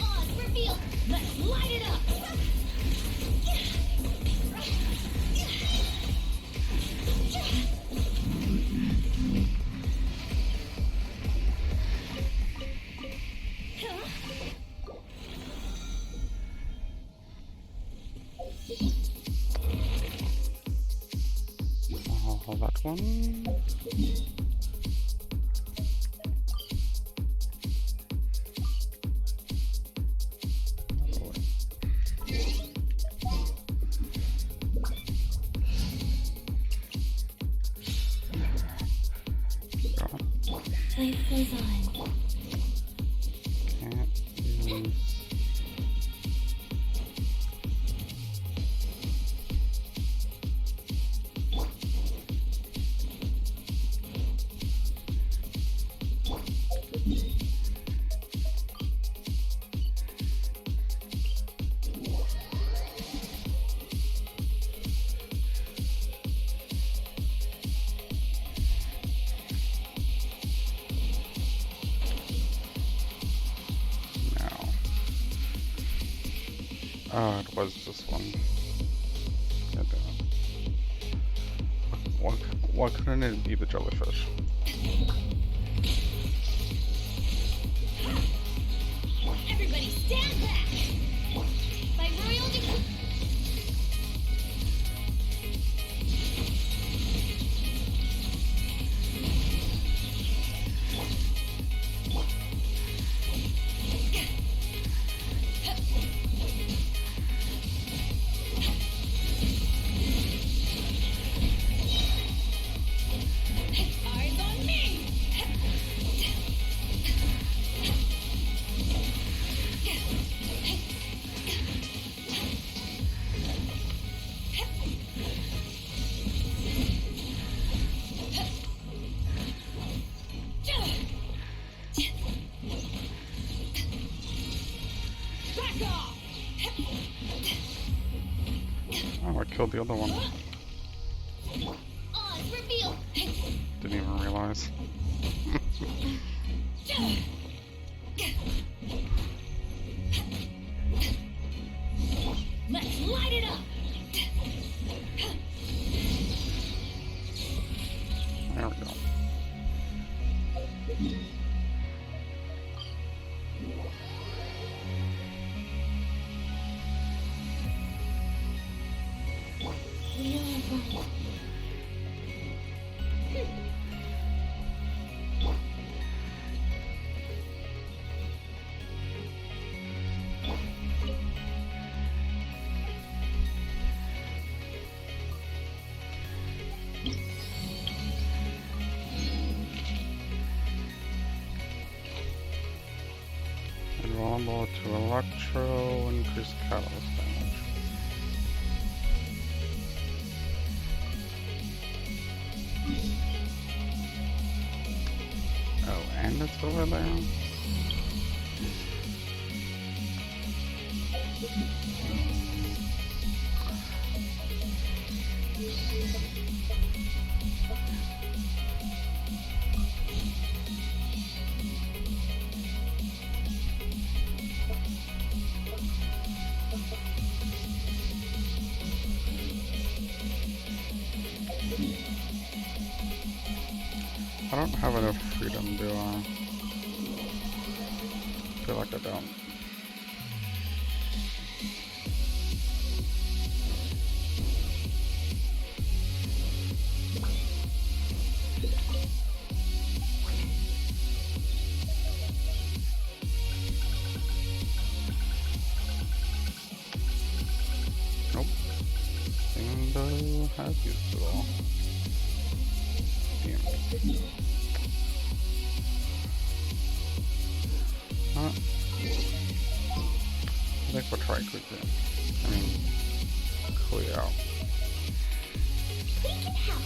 Odds revealed. Let's light it up. Oh, that one. Life goes on. Can't use. Oh, it was this one. God damn it. Why couldn't it be the jellyfish? Everybody stand back. By royal decree. Oh, I killed the other one. Oh, it's revealed. Didn't even realize. Let's light it up. There we go. We are right. Invulnerable to electro, increased catalyst damage. Oh, and it's over there? I don't have enough freedom, do I? I feel like I don't. Nope. Window has used it all. Damn. I think we'll try quickly. I mean, clear out. We can help.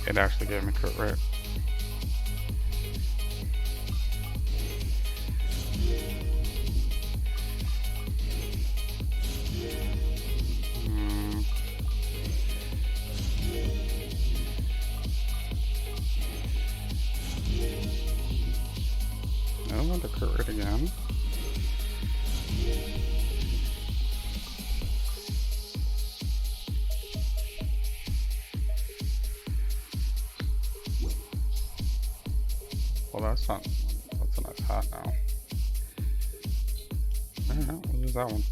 It actually gave me crit rate. I don't want the crit rate again. Well, that's not. That's a nice hat now. Alright, we'll use that one.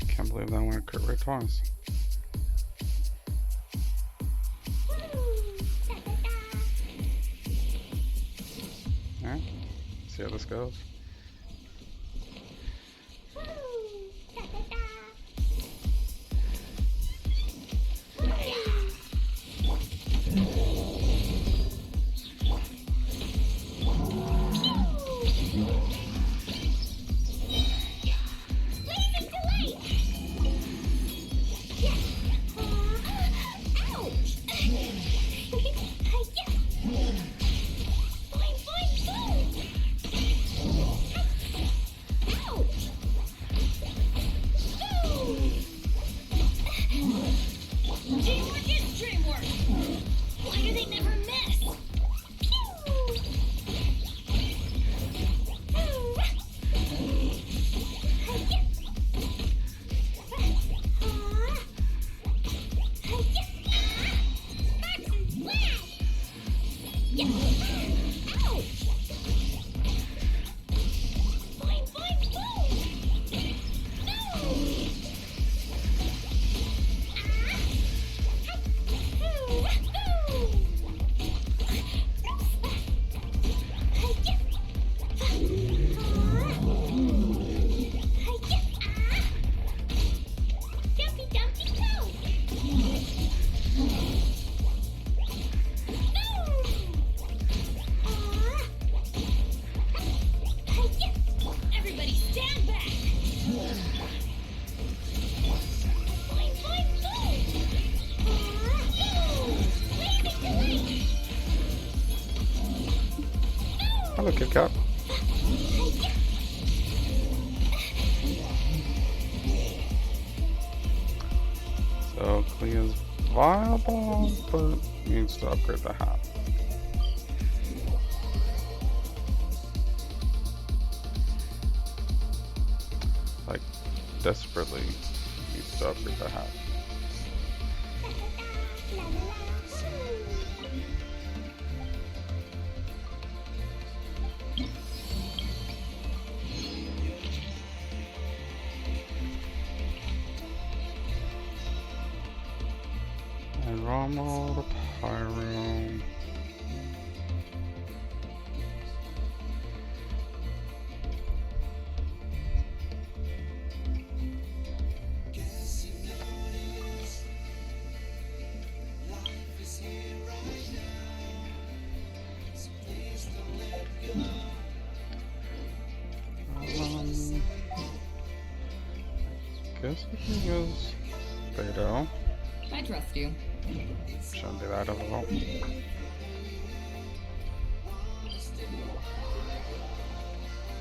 Can't believe that went crit rate twice. Alright, see how this goes. Good cap. So Clea's viable, but needs to upgrade the hat. Like, desperately needs to upgrade the hat. And Rommel to Pyro. Guess we can use Beto. I trust you. Shouldn't be that difficult.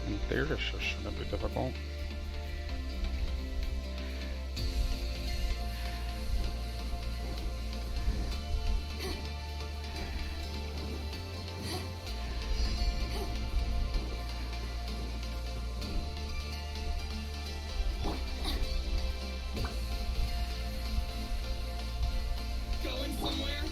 In theory, it shouldn't be difficult. Going somewhere?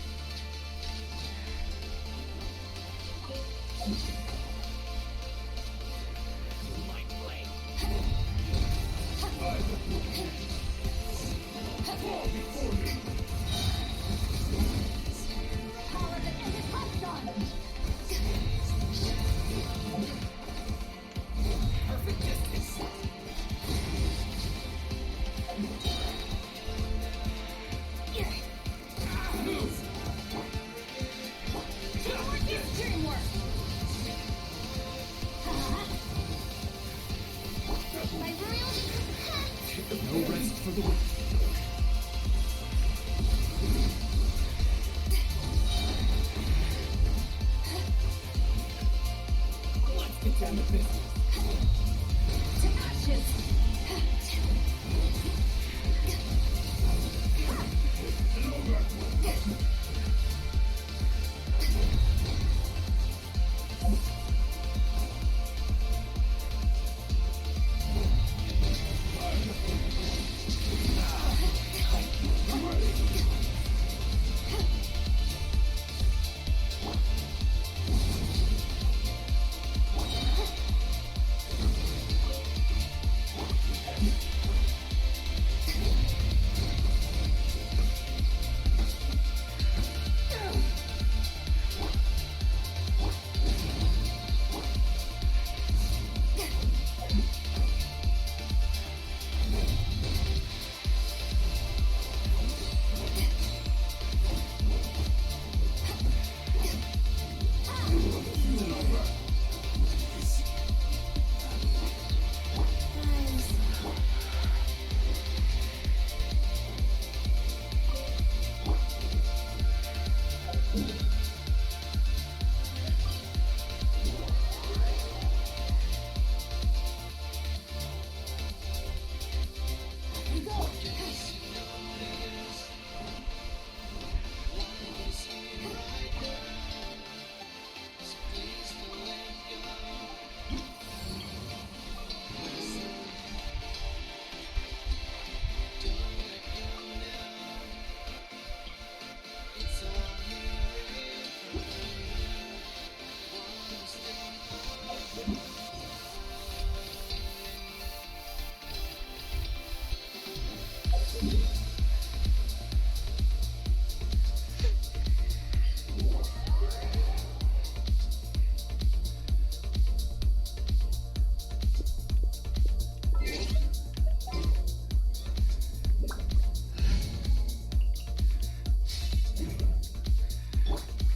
No rest for the wicked. Let's get down to business. To ashes.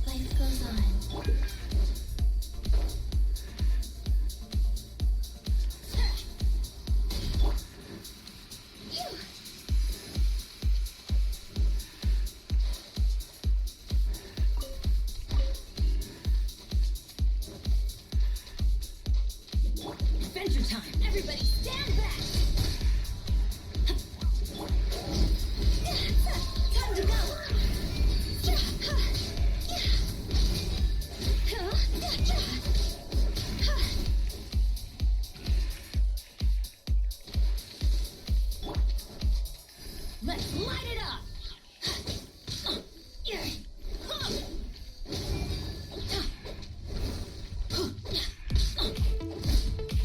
Life goes on. time. Everybody stand back. Time to go. Let's light it up.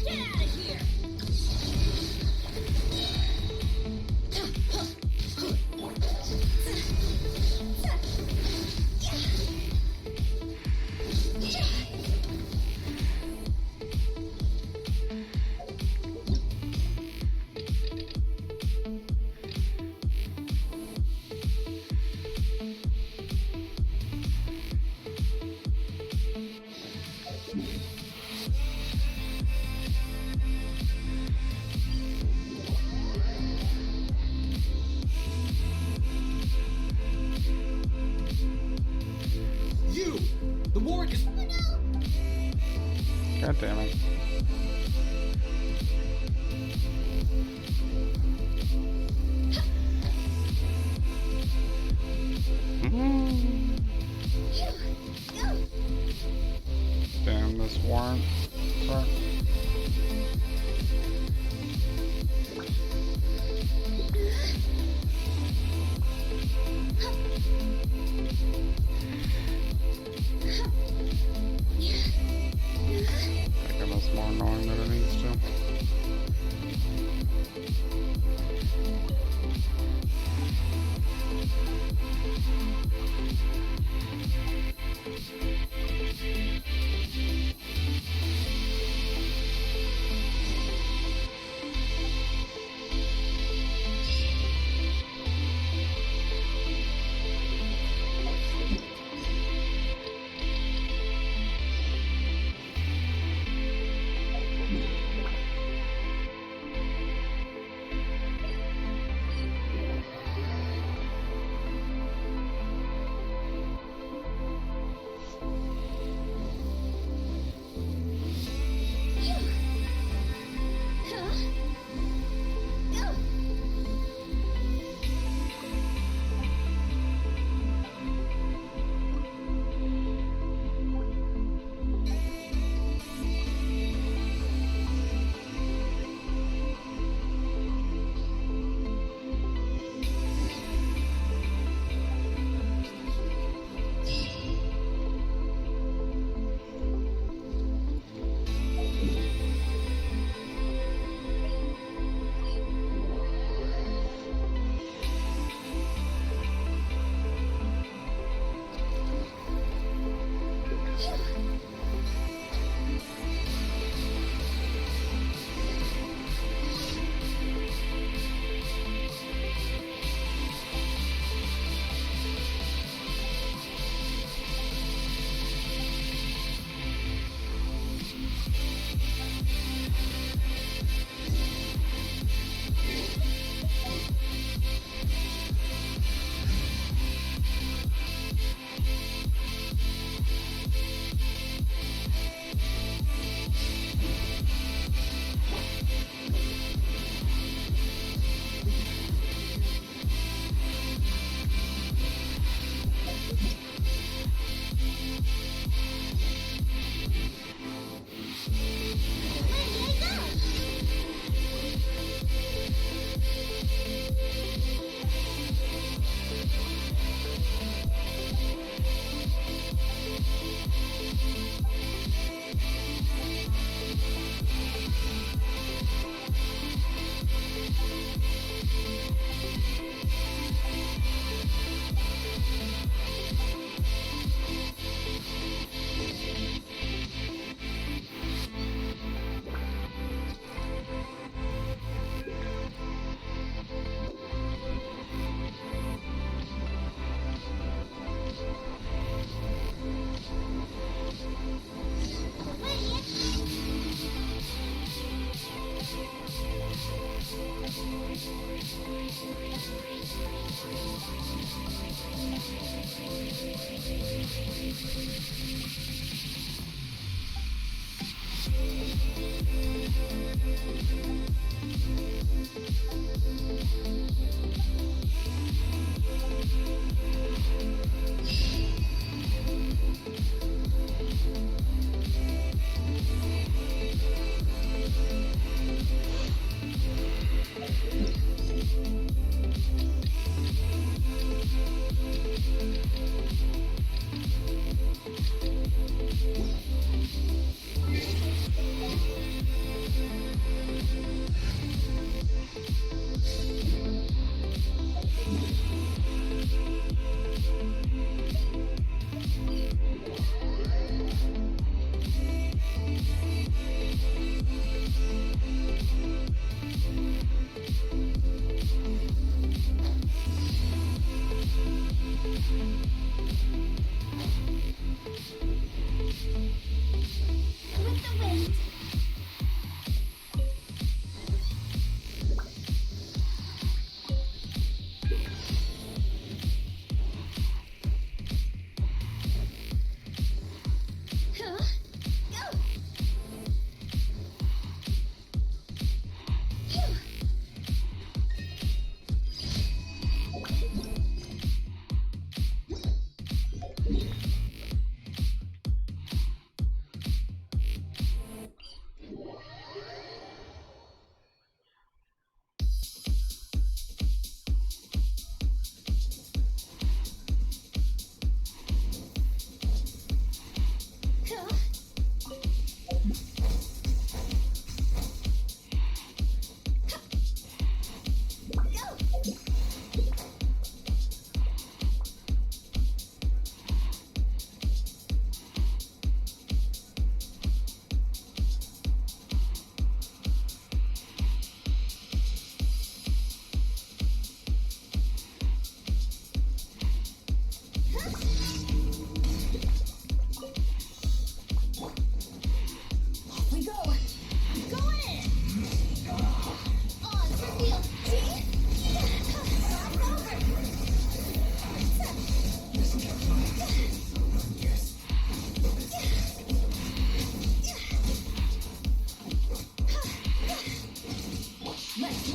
Get out of here.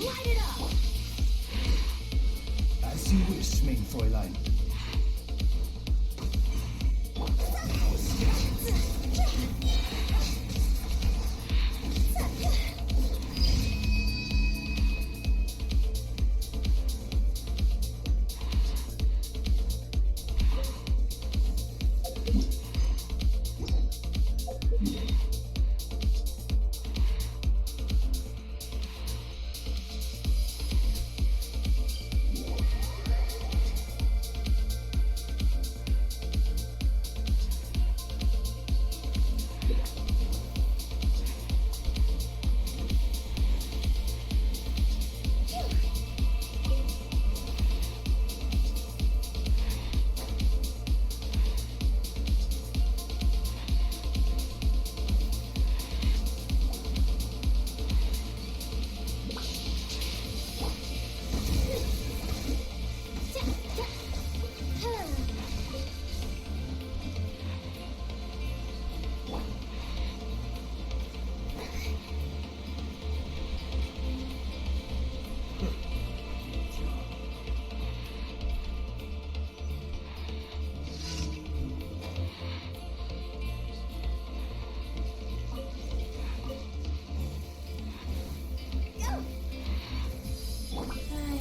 Light it up! As you wish, mein Fräulein.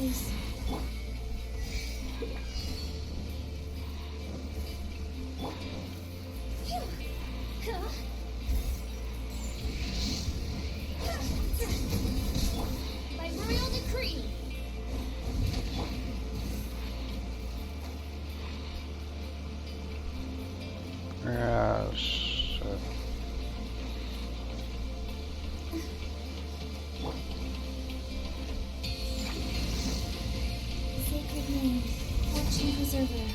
Nice. By royal decree. Yeah, shit. Sacred name. Action preserver.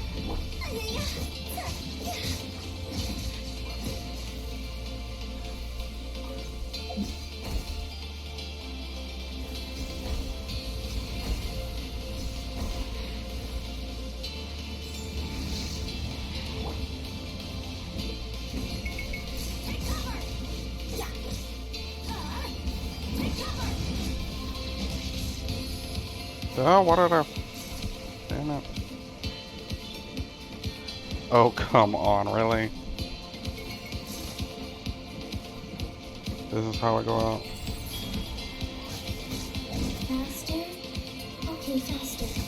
Oh, what did I... Damn it. Oh, come on, really? This is how I go out. Faster? Okay, faster.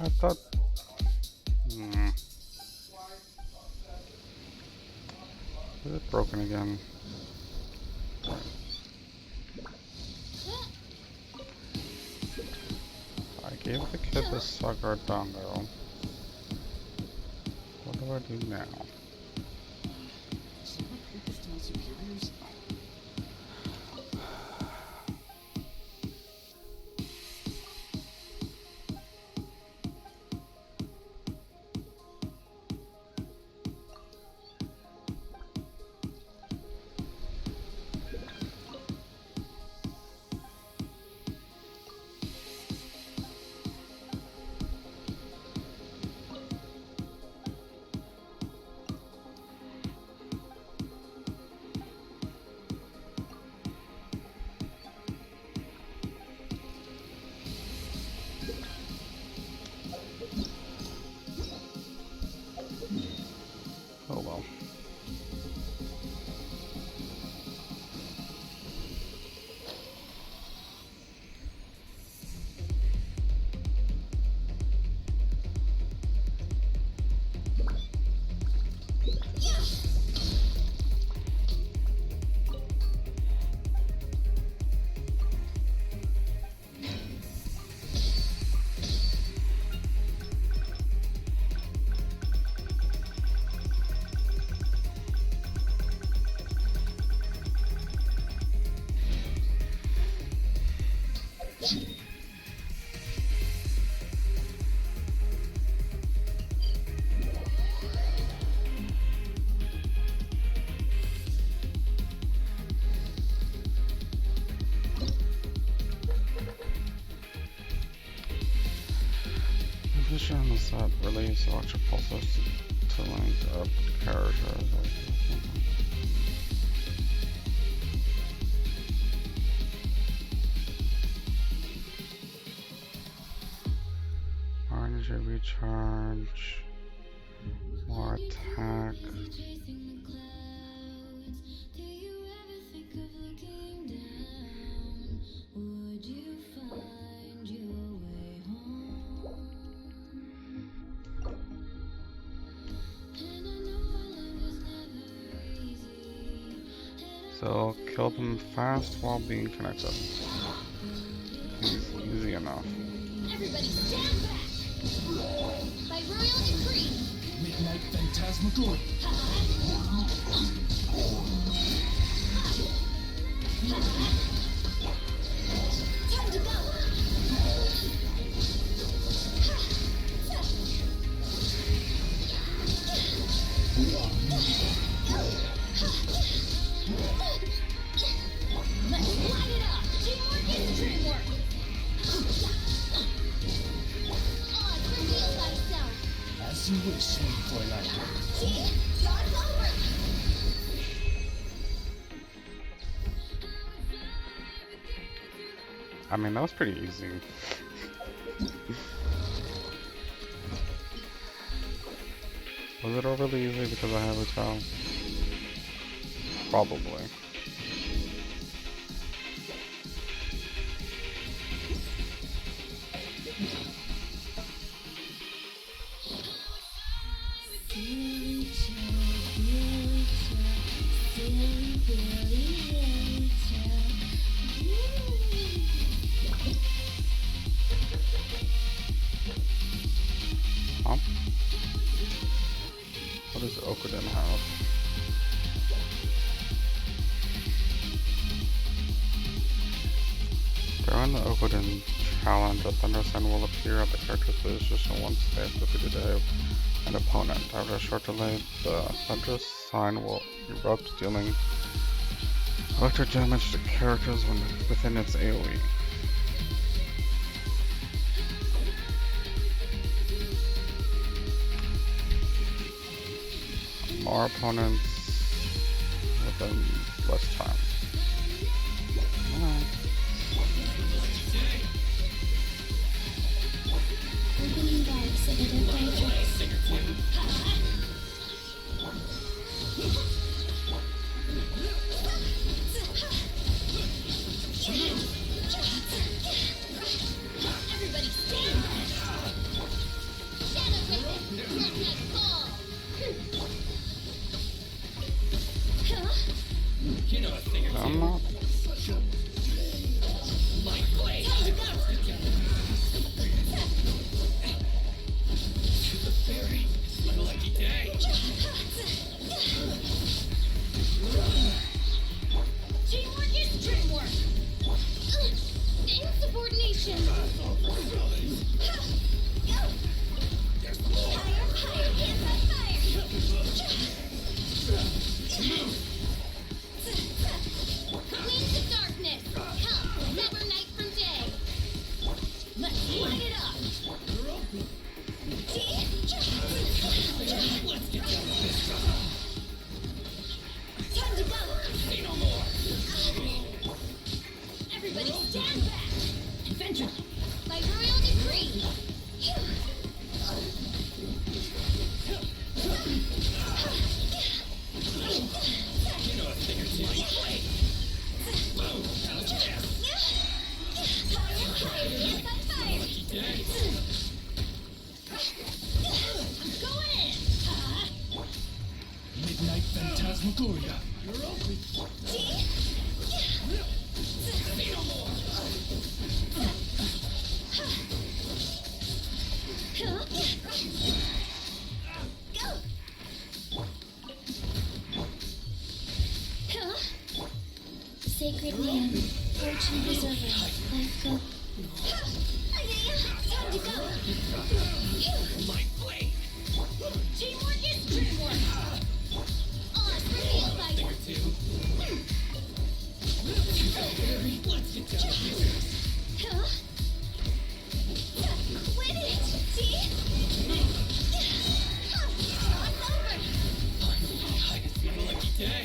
I thought. Is it broken again? I gave the kid the sucker dongo. What do I do now? Oh well. Position on the side release electric pulses to link up characters. More energy recharge. More attack. So kill them fast while being connected. Easy enough. Everybody stand back! By royal decree! Midnight Phantasmagoria. Time to go! Let's light it up! Teamwork is dreamwork! Oh, it sure feels like so. As you wish, sweet Fräulein. Team, star's over! I mean, that was pretty easy. Was it overly easy because I have a child? Probably. Huh? What does Okuden have? During the Okuden challenge, a thunder sign will appear at the character's position once they have defeated an opponent. After a short delay, the thunder sign will erupt, dealing electric damage to characters when within its AoE. More opponents within less time. Opening guards at the Everybody stand back! I'm not. Lucky day. Teamwork is dreamwork. Insubordination. Higher, higher, hands on fire. Wings of darkness. Help, sever night from day. Let's light it up. Let's get done with this. Time to go. Say no more. Everybody stand back. Adventure. By royal decree. You know a thing or two. Whoa, how's this? Higher, higher, hands on fire. Lucky day. I'm going in. Midnight Phantasmagoria. You're open. Say no more. Go. Sacred land, fortune preserver, life go. Time to go. My blade. Teamwork is dreamwork. On for the fight. Thing or two. Let's get down with this. Win it! See? It's over! Lucky day.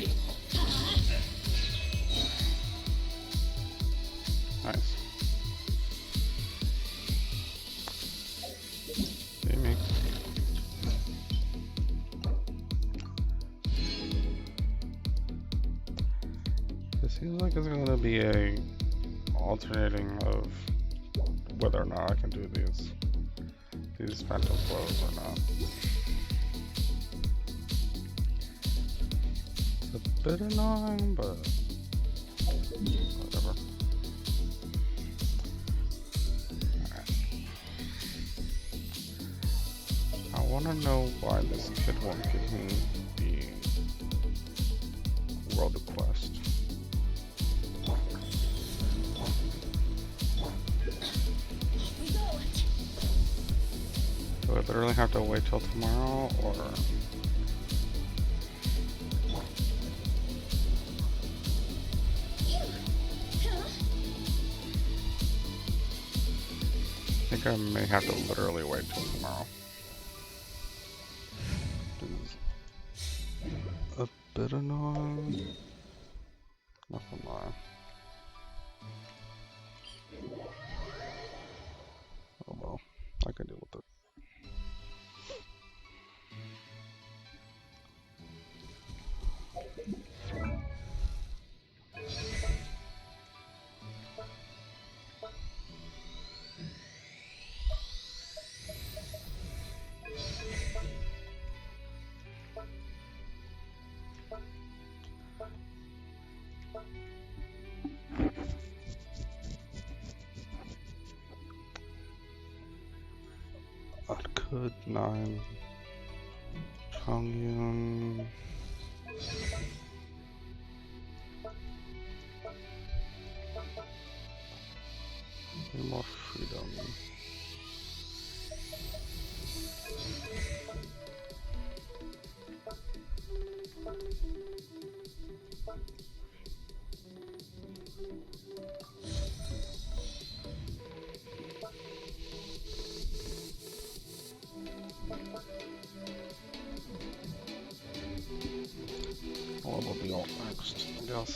Nice. See me. It seems like it's gonna be a alternating of whether or not I can do these phantom flows or not. It's a bit annoying, but whatever. I want to know why this kid won't give me the world quest. Do I literally have to wait till tomorrow, or? I think I may have to literally wait till tomorrow. A bit annoying. Not gonna lie. Oh well, I can deal with it. Could 9 Changyun. More freedom. What will be all next, I guess.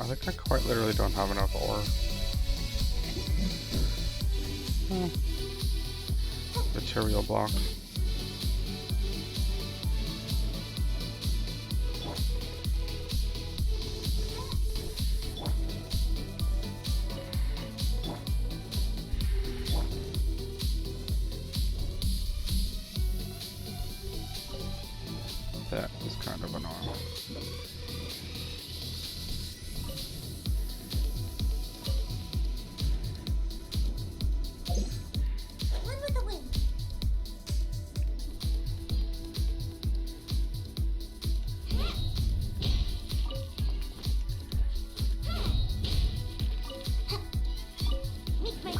think I quite literally don't have enough ore. Material block. That is kind of annoying. Run with the wind. Make my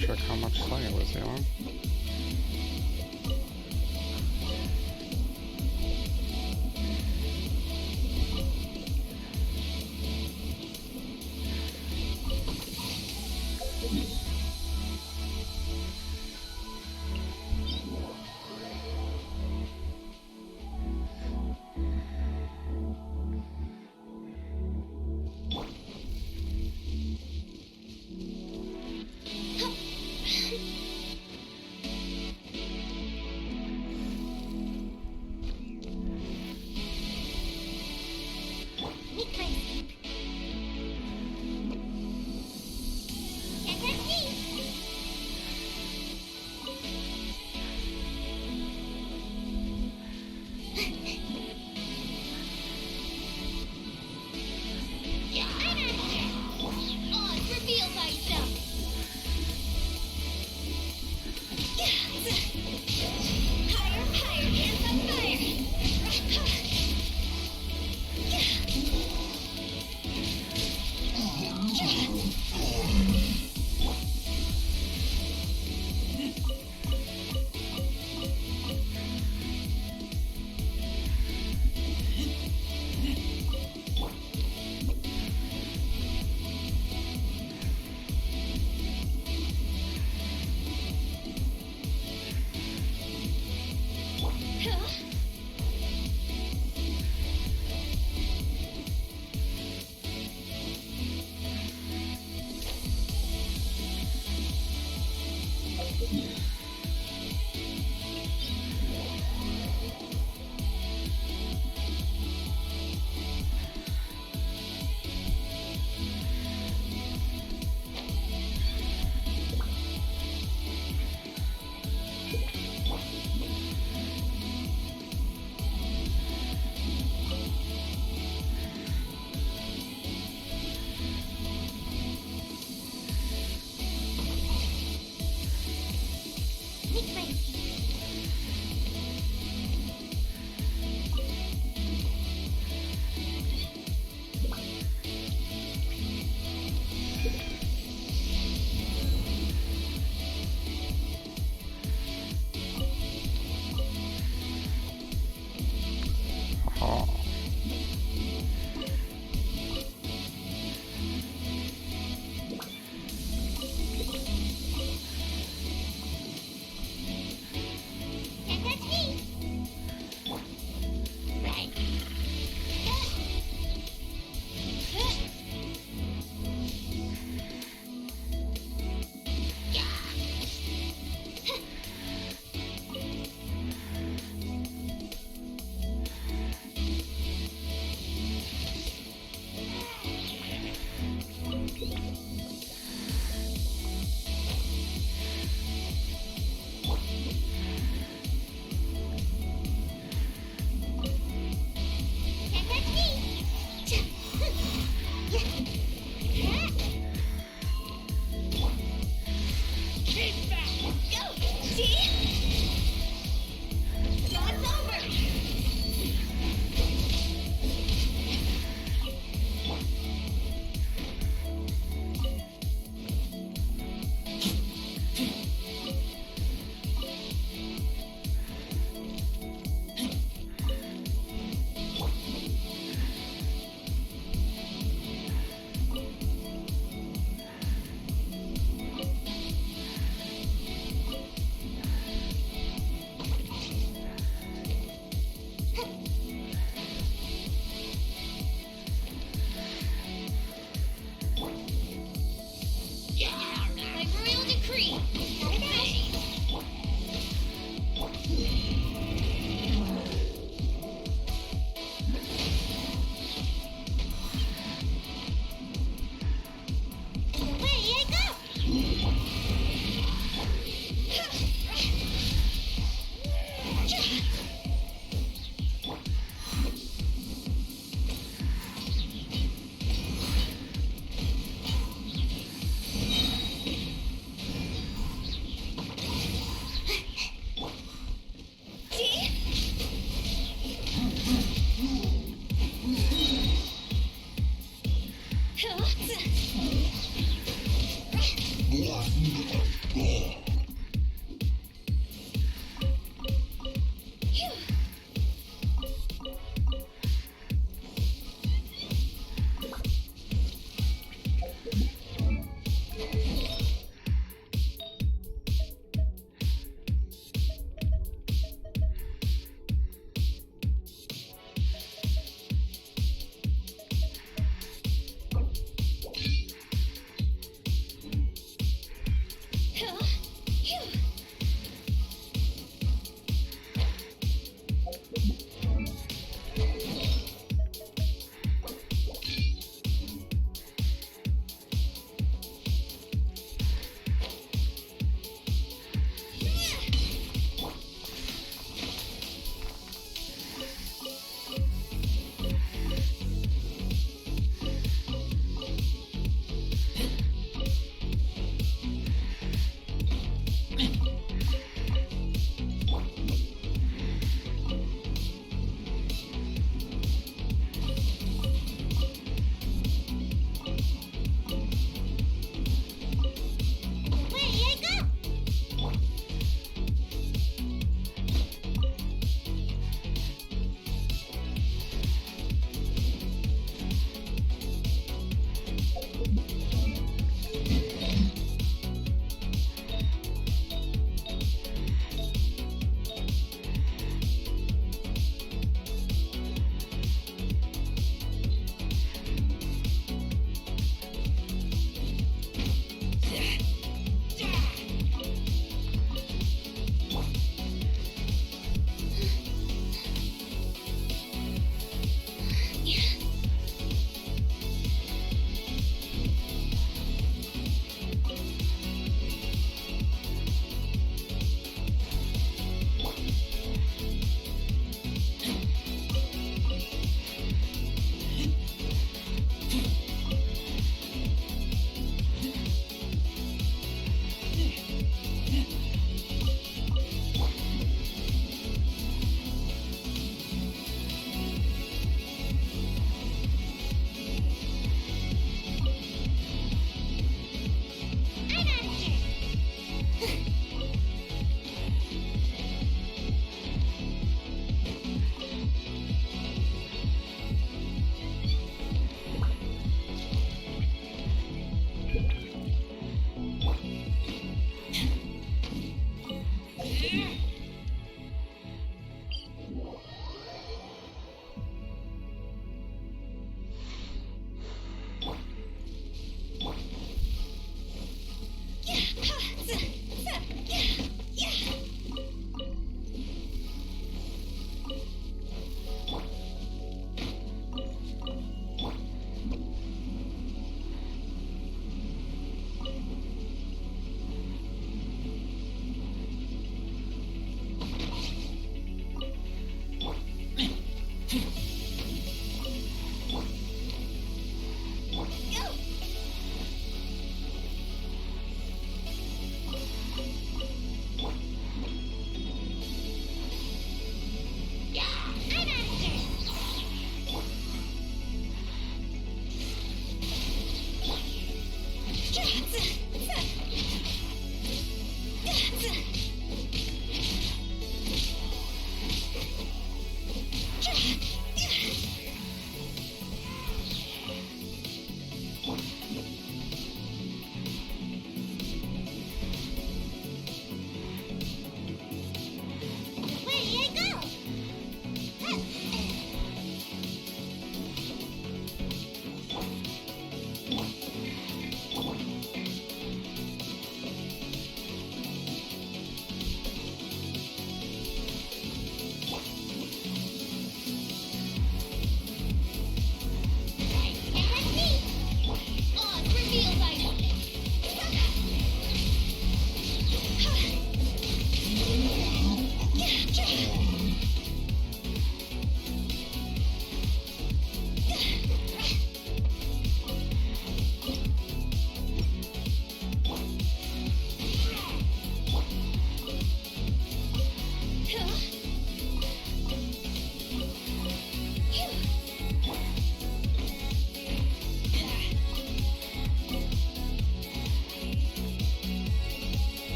Check how much slang it was healing.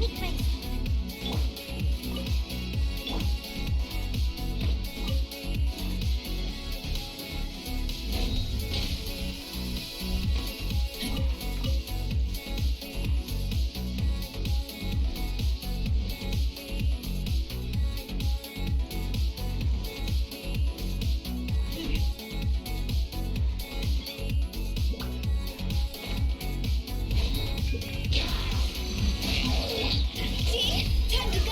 Weak place. Time to go.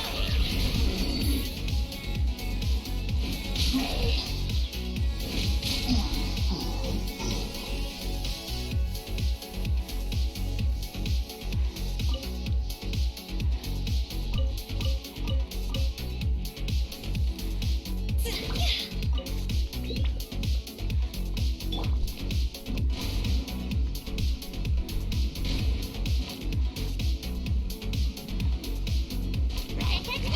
Right, catch me.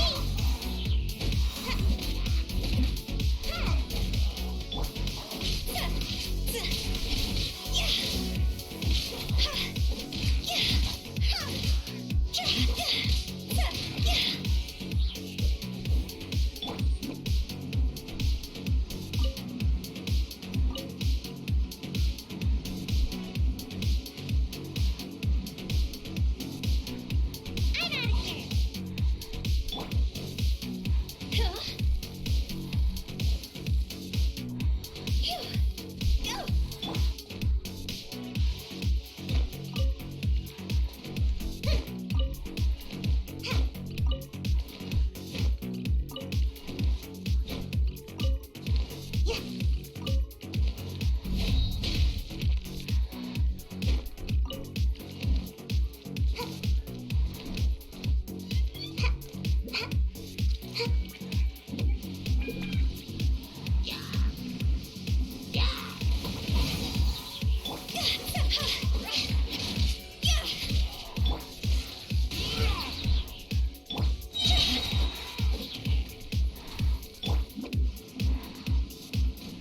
I'm out of here. Huh? Phew. Go. Yeah.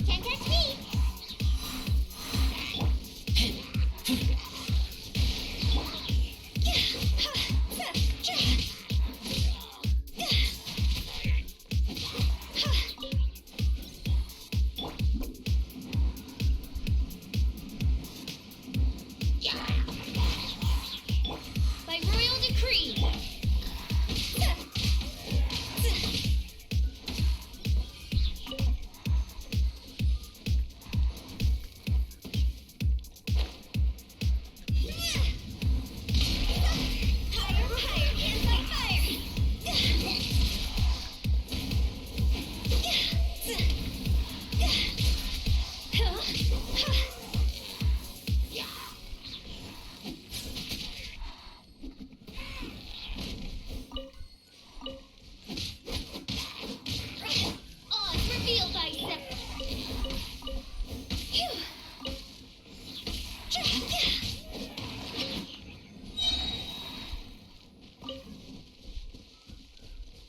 Can't catch me. By royal decree. Higher, higher, hands on fire. Odds revealed, I said. Phew.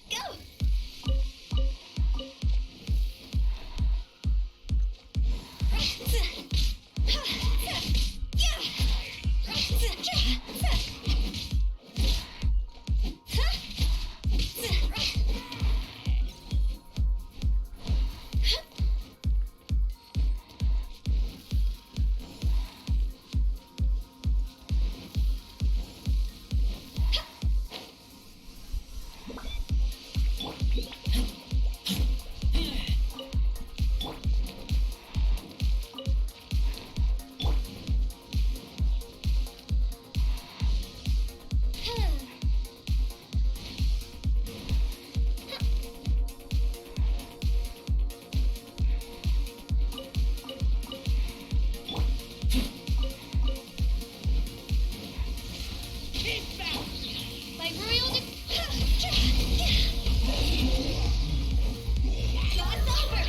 Go. By royal Shot's over.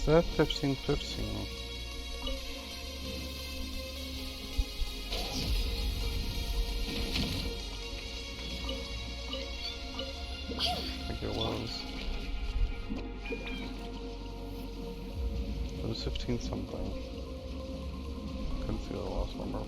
that 15-15? I think it was. It was 15 something. Couldn't see the last number.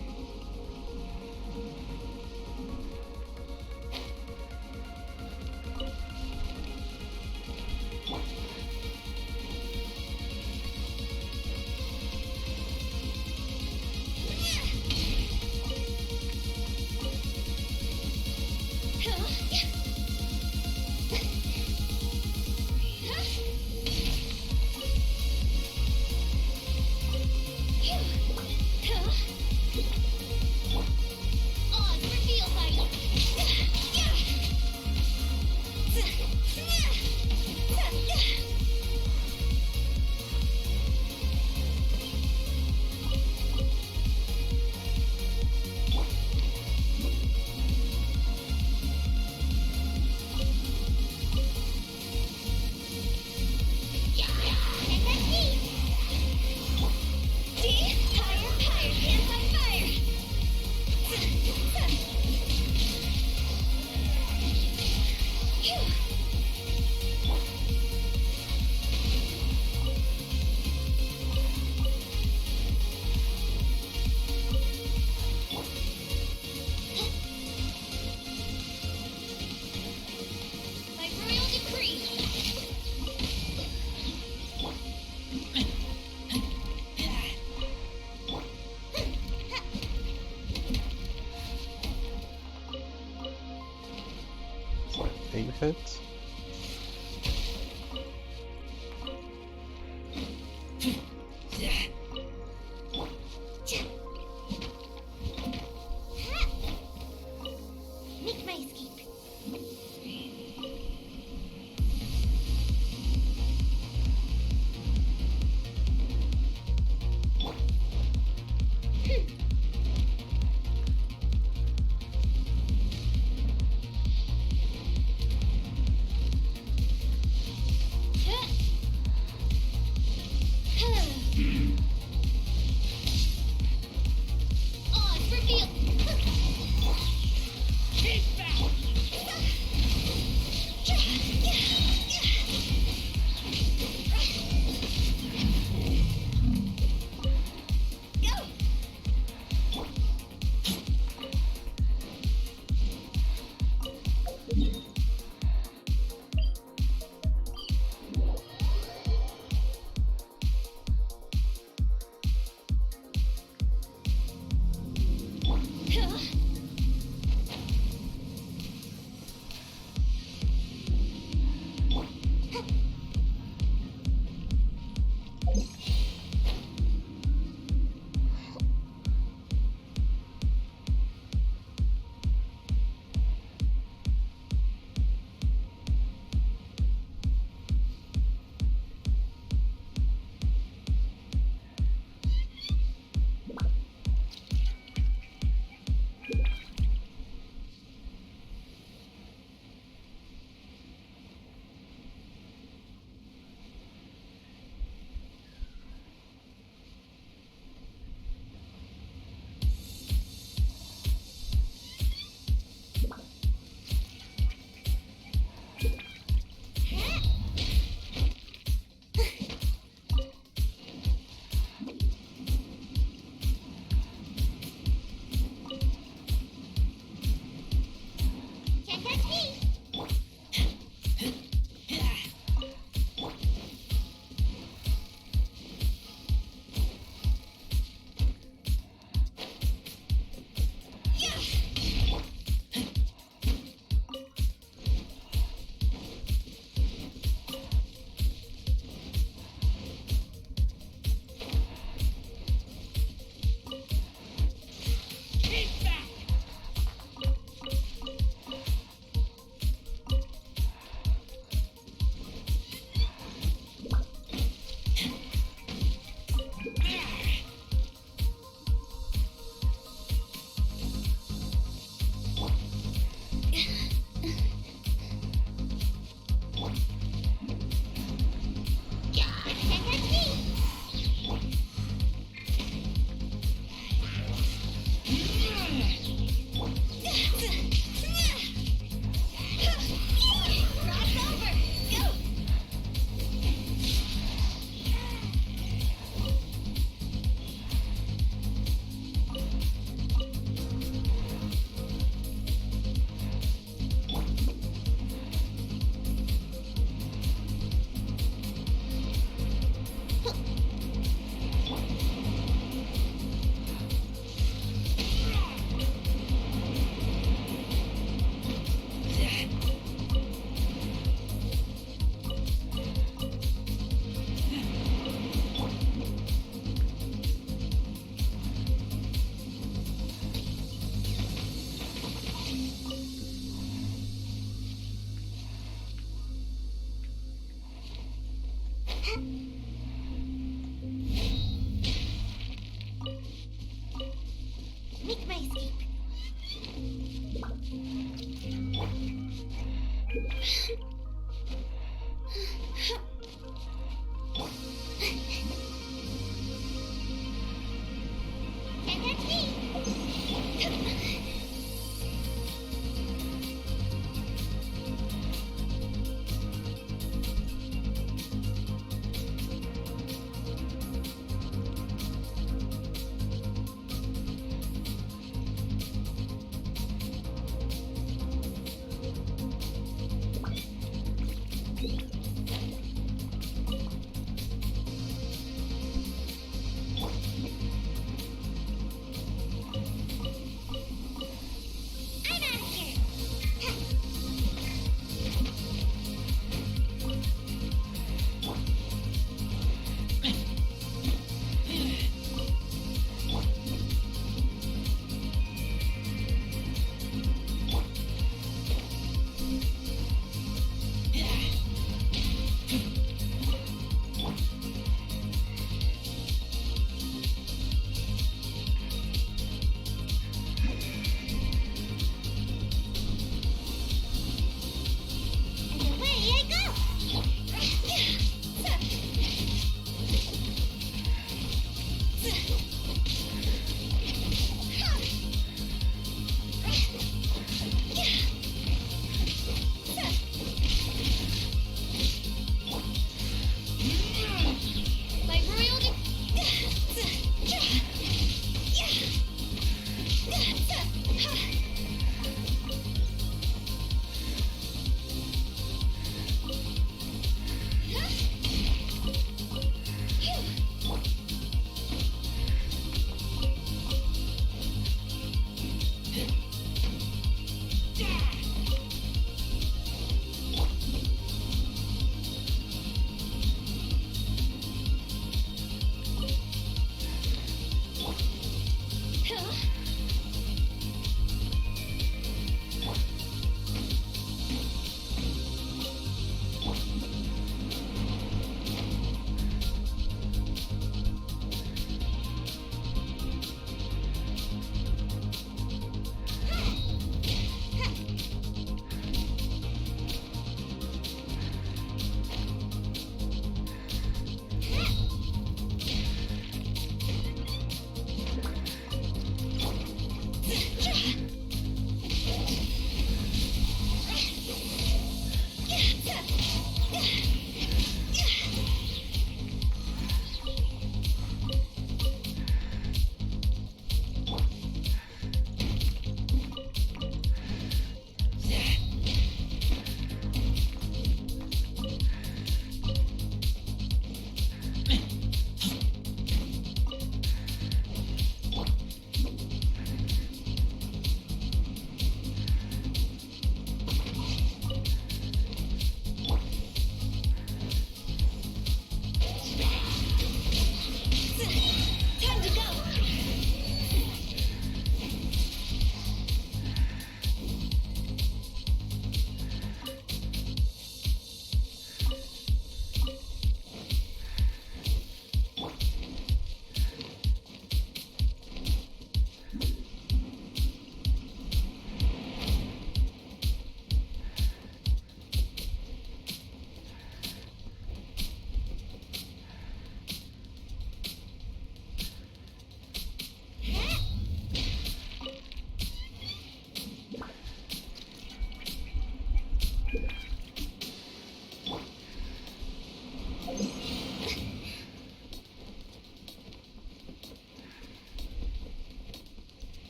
It's like 8 hits. Make my escape.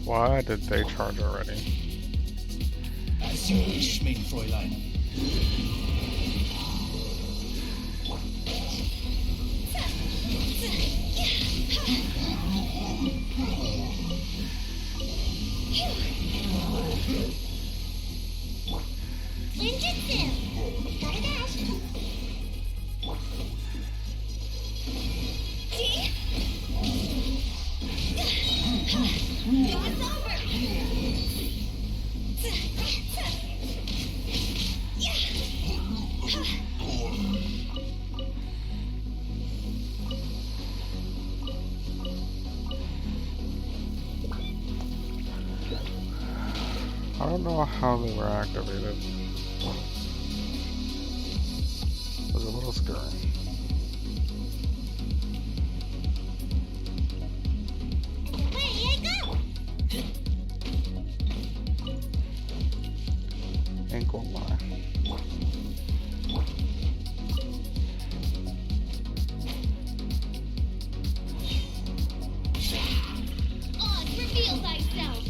Why did they charge already? As you wish, mein Fräulein. Ninjutsu! Gotta dash! See? It's over! I don't know how they were activated. It was a little scary. Away I go! Ain't gonna lie. On, reveal thyself!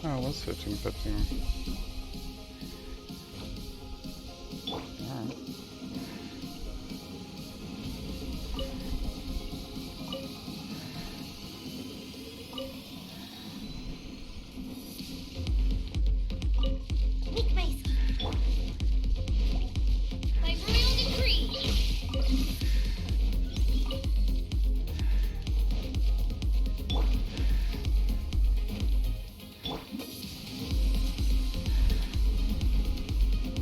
Oh, it was 15-15. Alright. Weak race. By royal decree.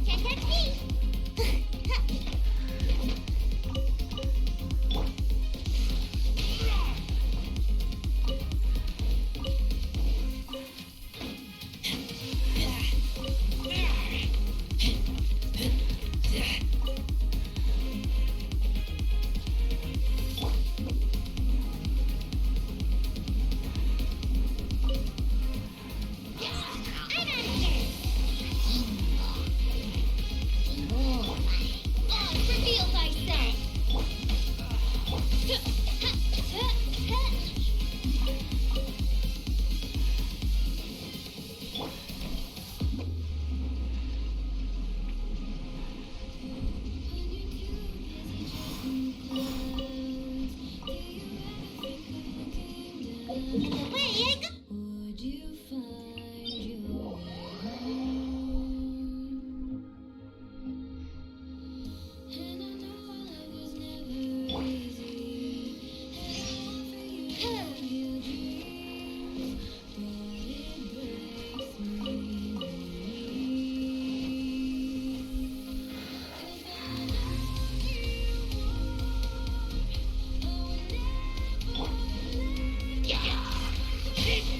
Can't catch me. Reveal thyself. And the wig. Would you find your way home? And I know our love was never easy. And I want for you to feel dreams, but it breaks me. 'Cause I know you want, I would never let you.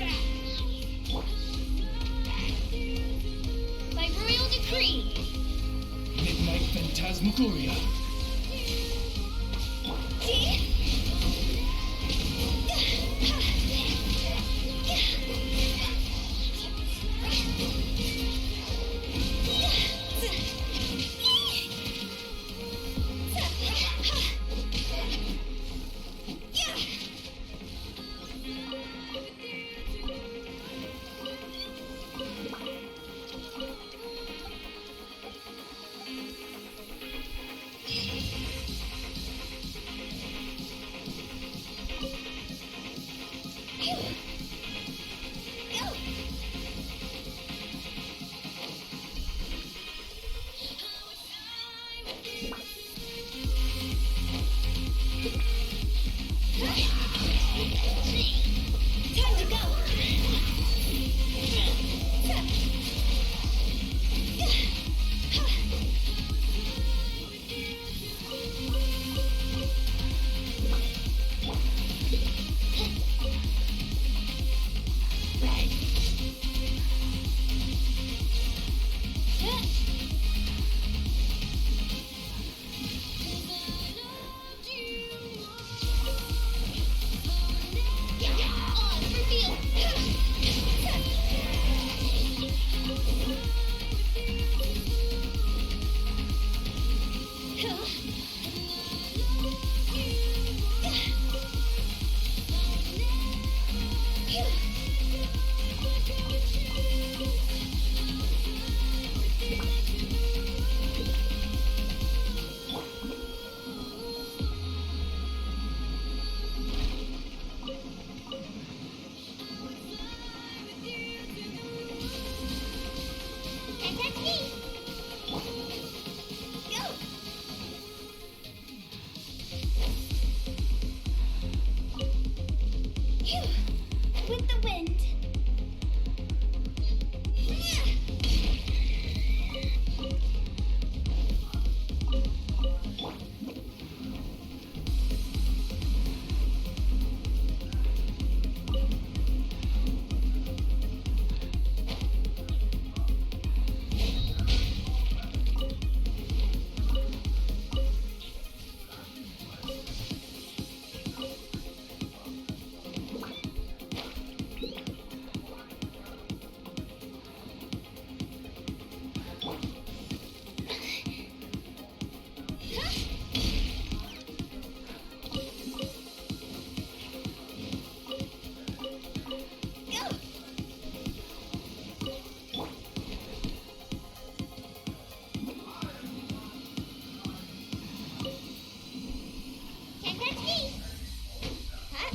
Can't touch me. Go. Phew. With the wind. Can't touch me. Huh?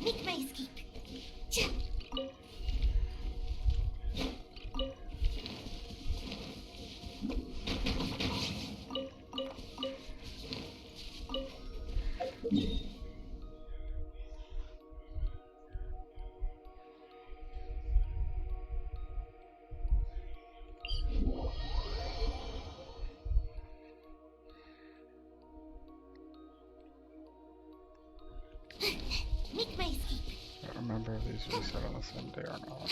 Make my escape. Cha. Make my escape. I don't remember if these reset on the same day or not.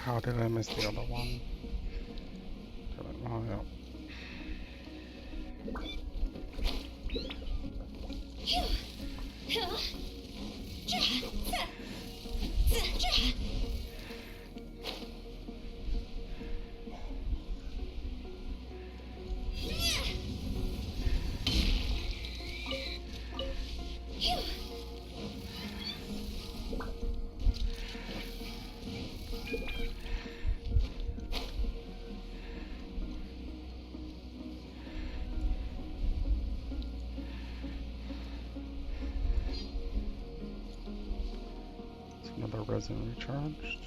How did I miss the other one? Oh, yeah. Another resin recharged.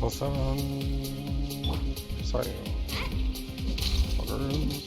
Level 7. Sorry. Buggers.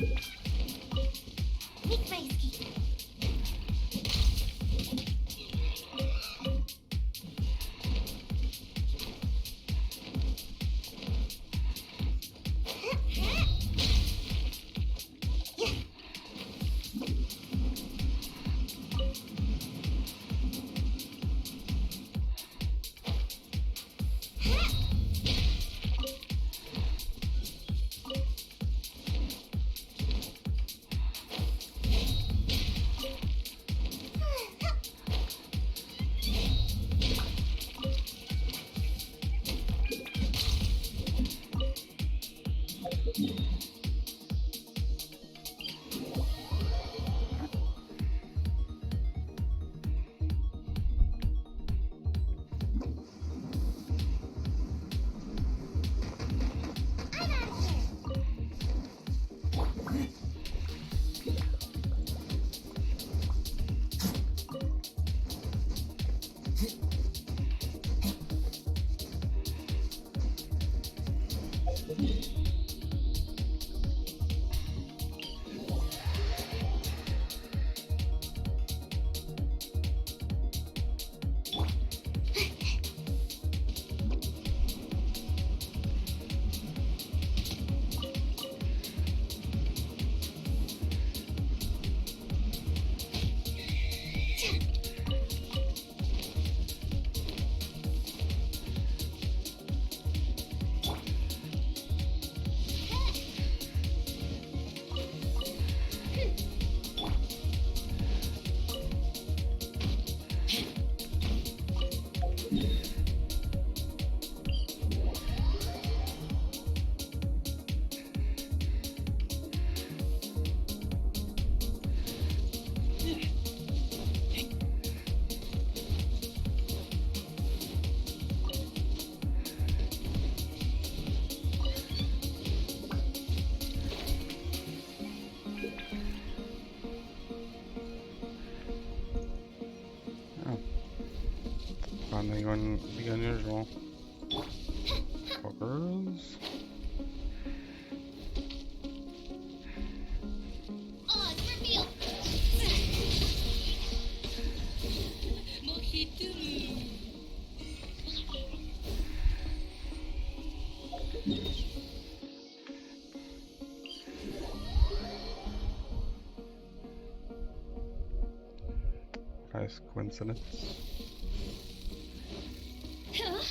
Nick Maisky. Finally going the unusual. Hookers. Oh, it's revealed. Nice coincidence. Huh?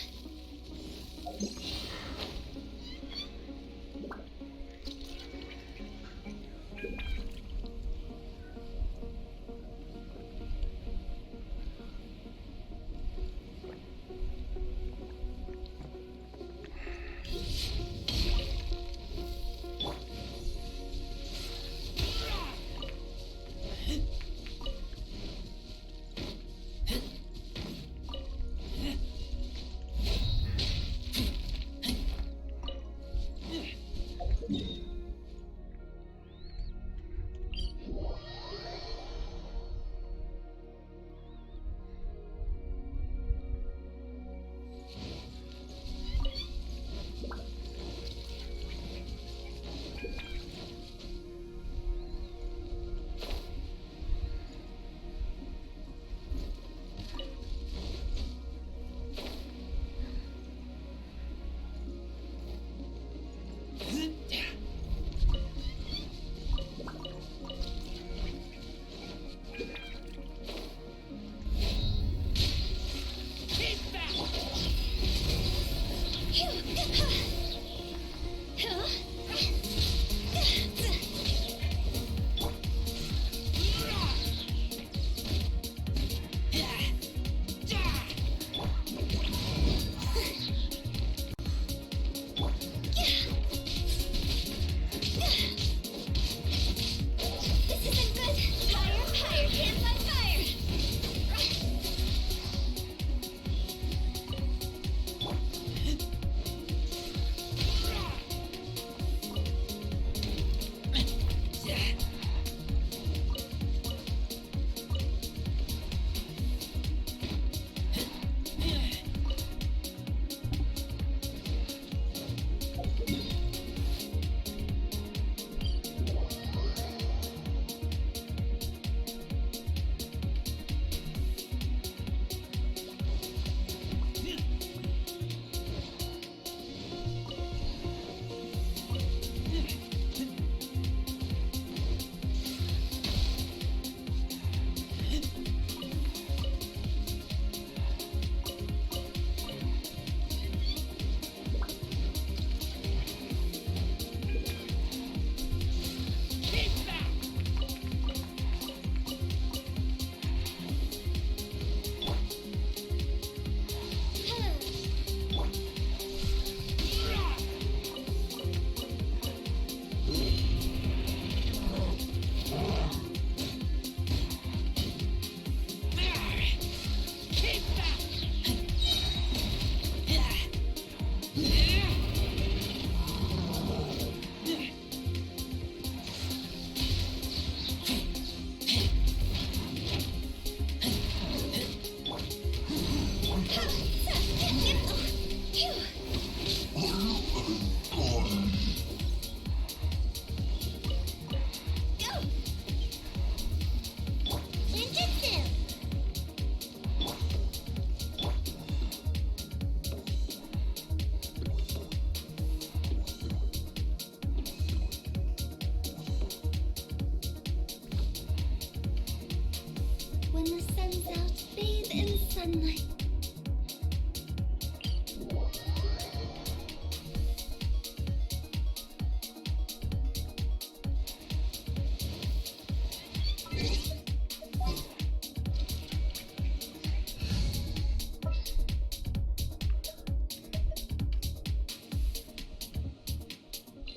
comes out to bathe in sunlight.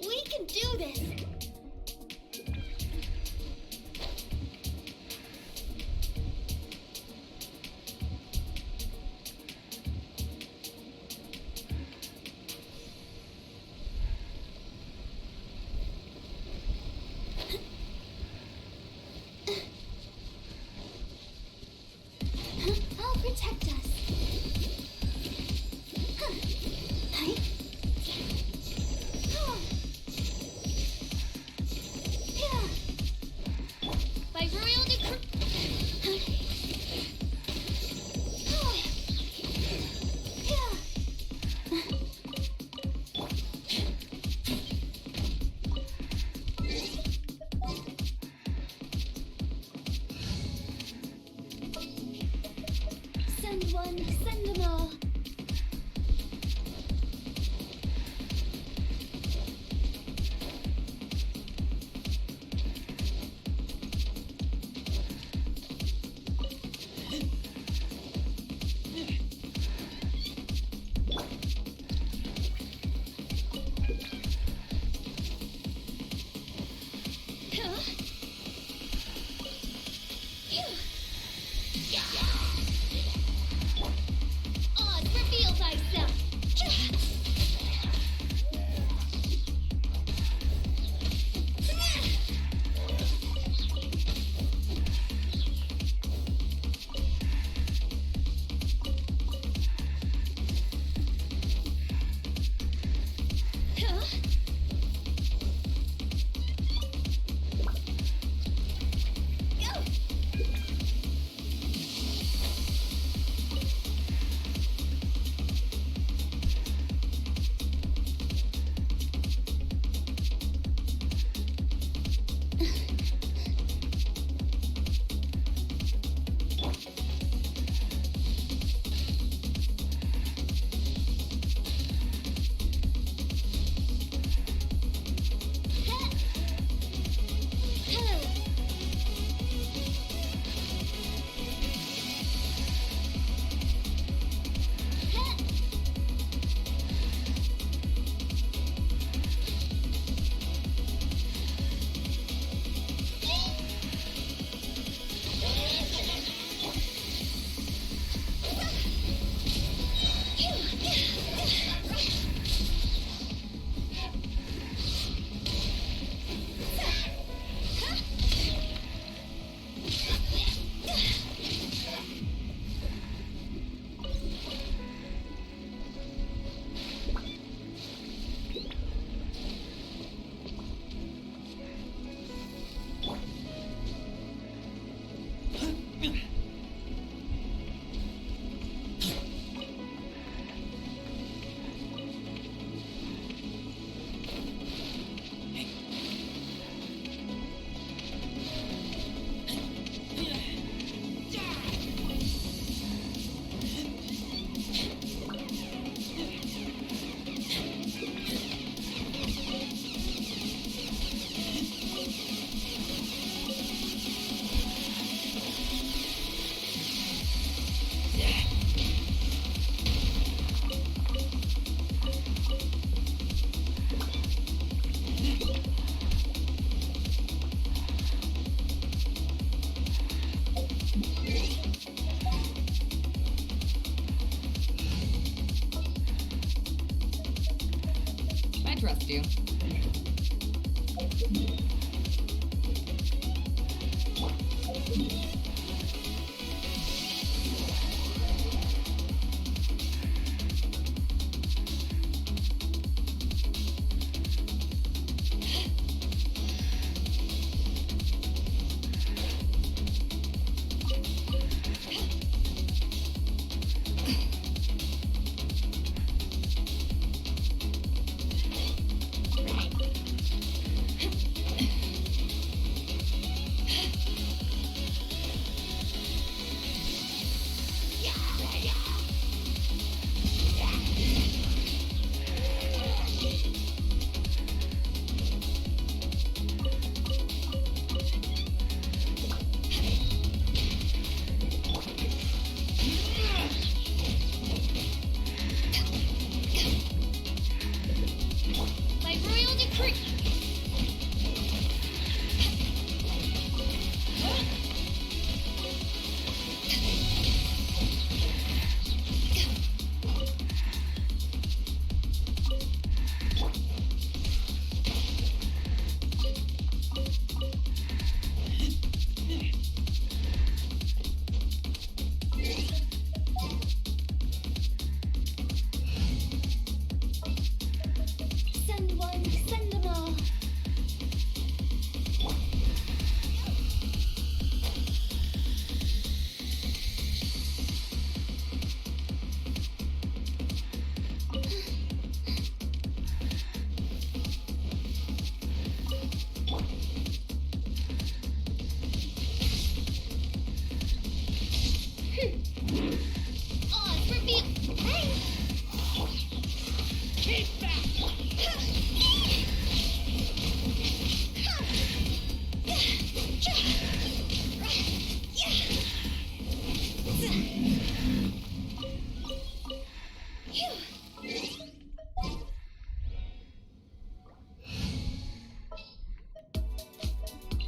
We can do this! I'll protect us. Hi. By royal decree. Send one, send them all. Oz, reveal thyself. I trust you.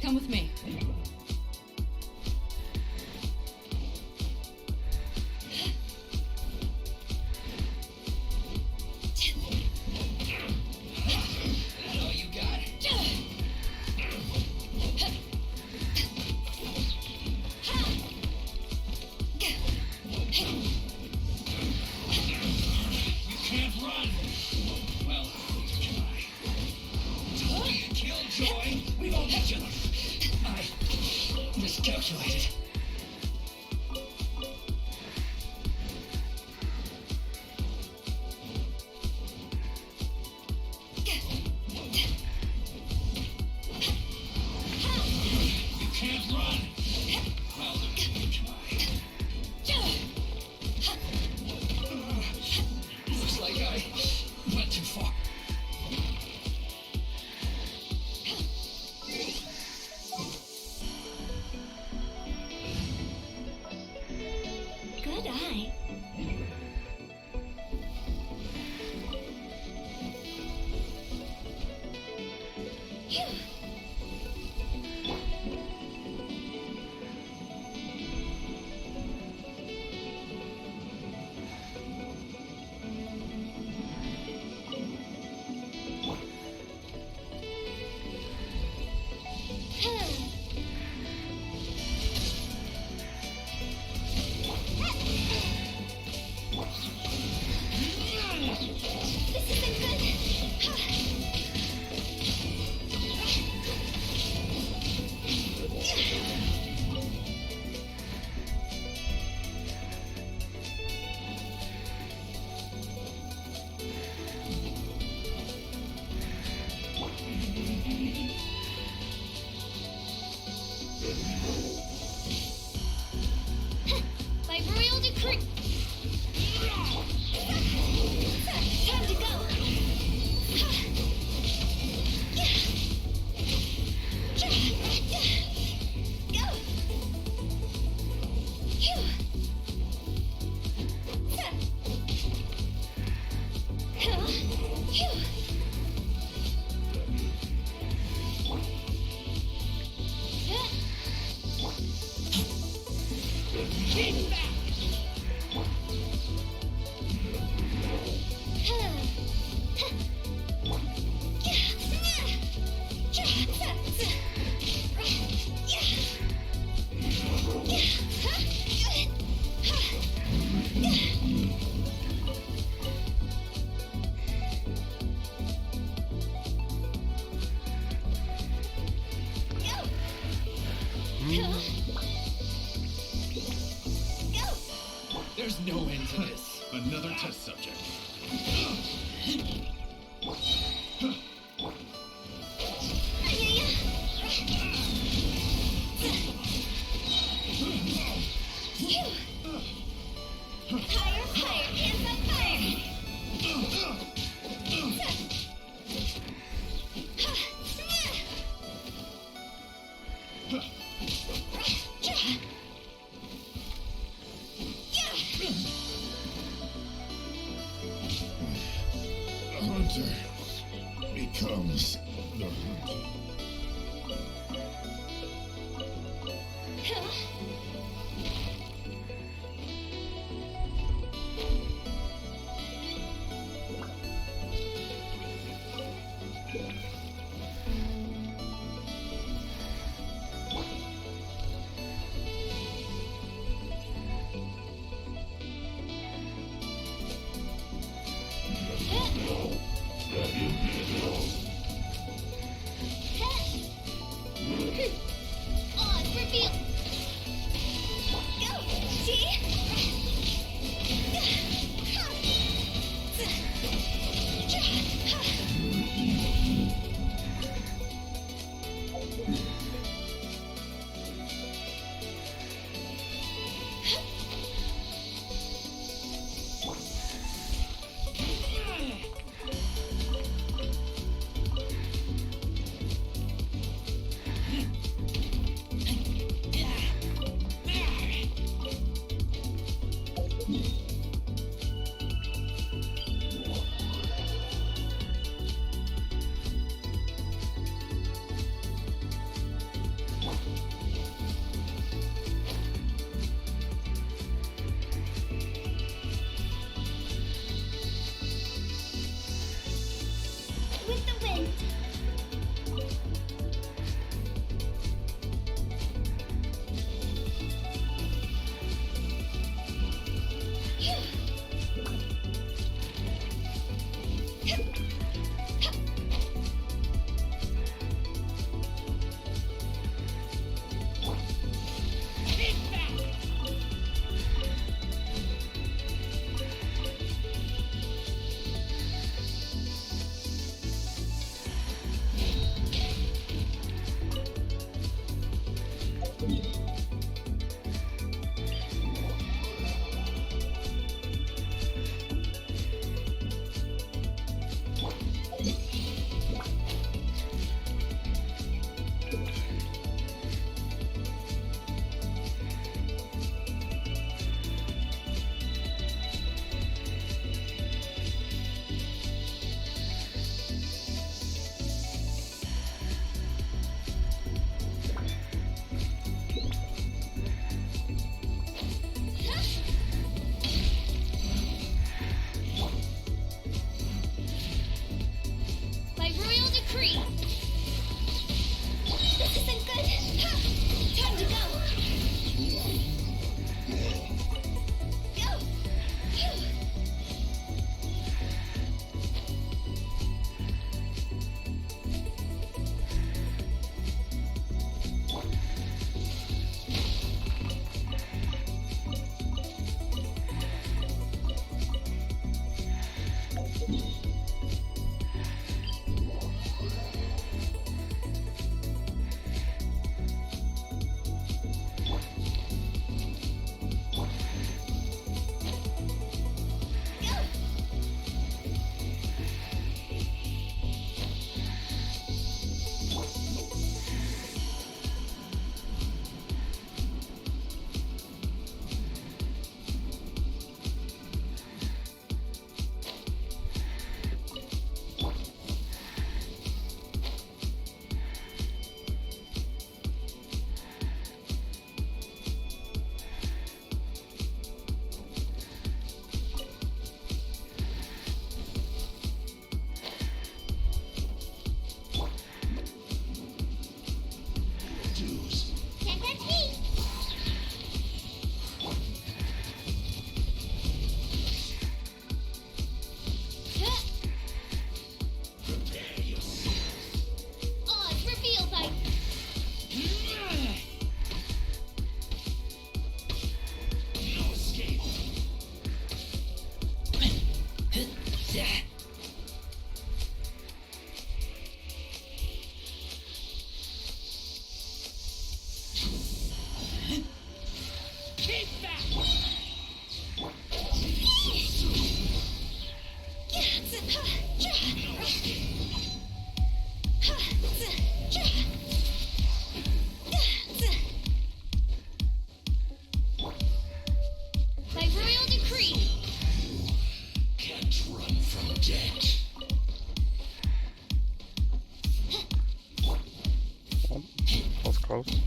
Come with me. Oh, you got it. You can't run. Well, try. Don't be a killjoy. We won't get you. I miscalculated. You can't run. Well, try. Looks like I went too far. Good eye. Phew. This isn't good. By royal decree. Time to go. Go. Phew. Phew. Keep back. There's no end to this. Another test subject. Higher, higher, hands on fire. The hunter becomes the hunted. Odds revealed. close.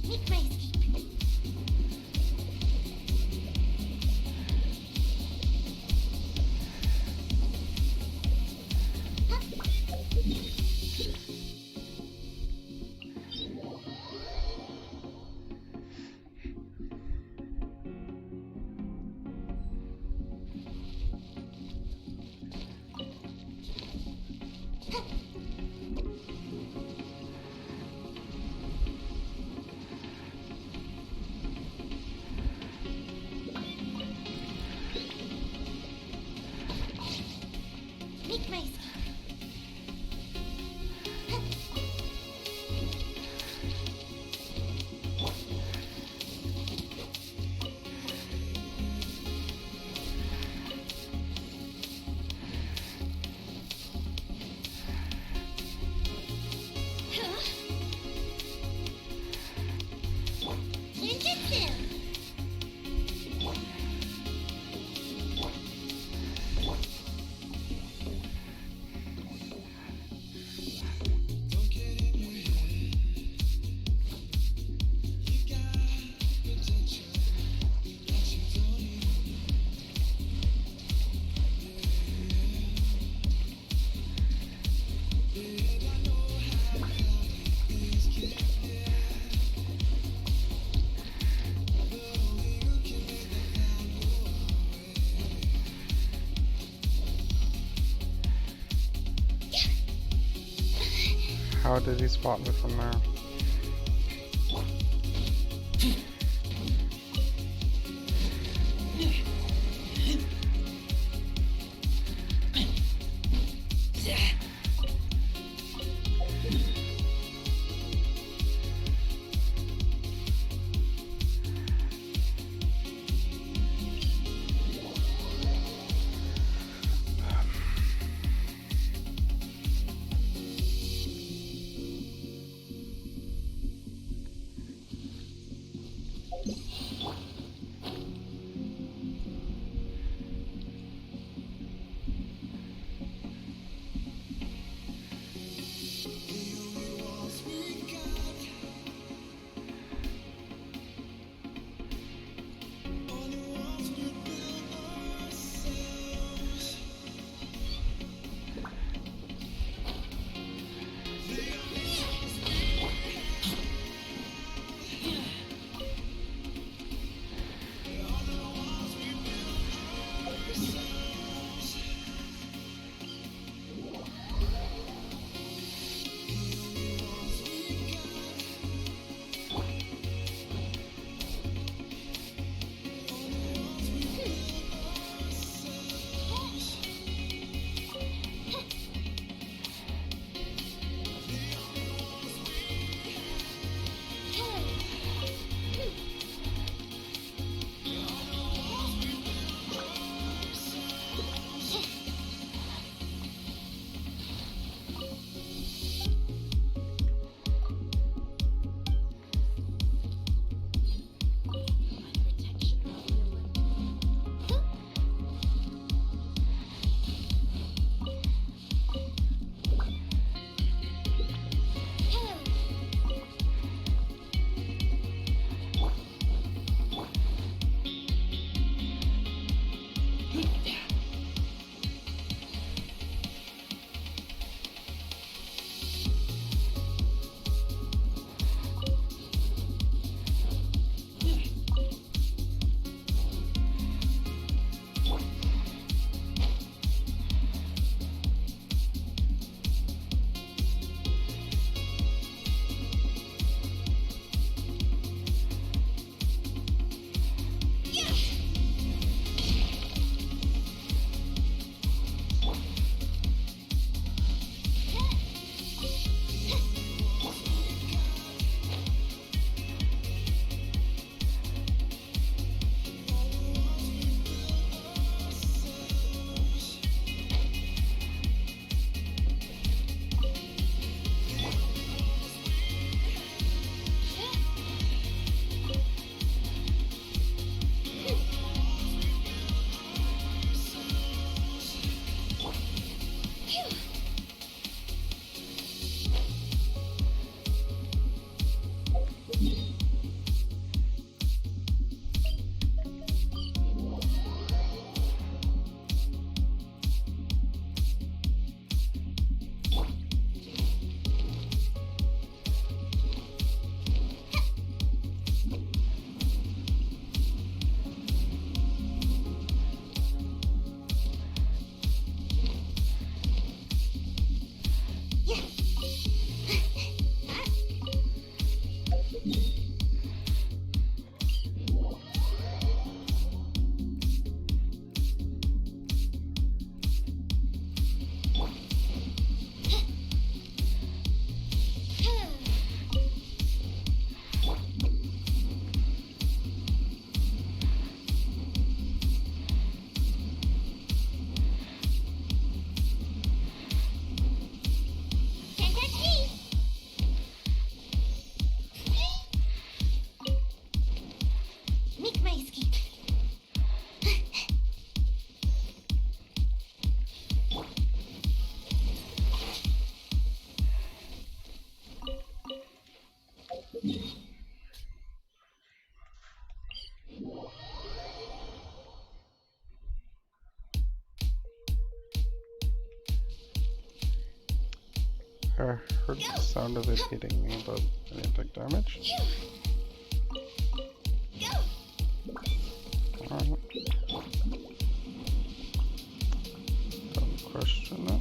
Make my escape. Make my escape. Ninjutsu. How did he spot me from there? heard the sound of it hitting me, but I didn't take damage. Alright. Don't question it.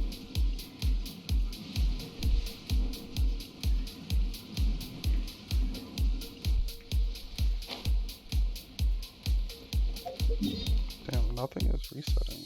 Damn, nothing is resetting.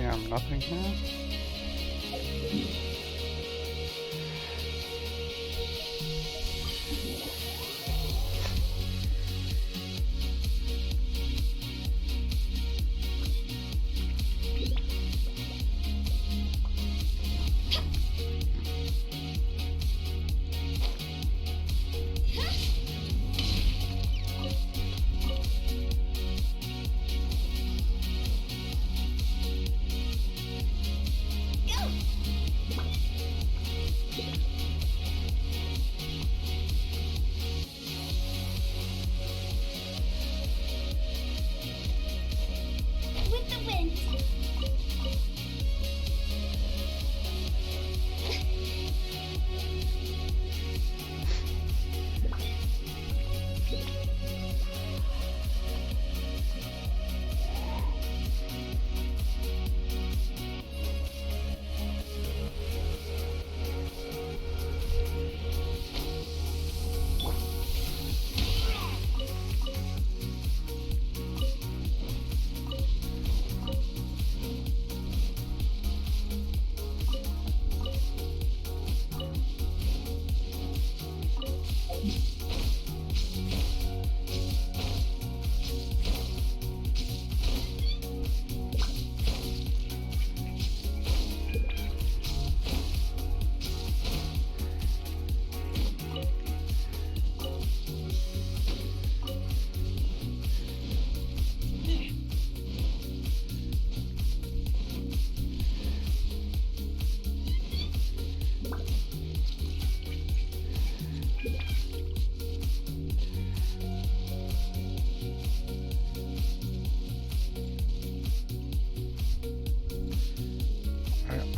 Damn, nothing here? With the wind.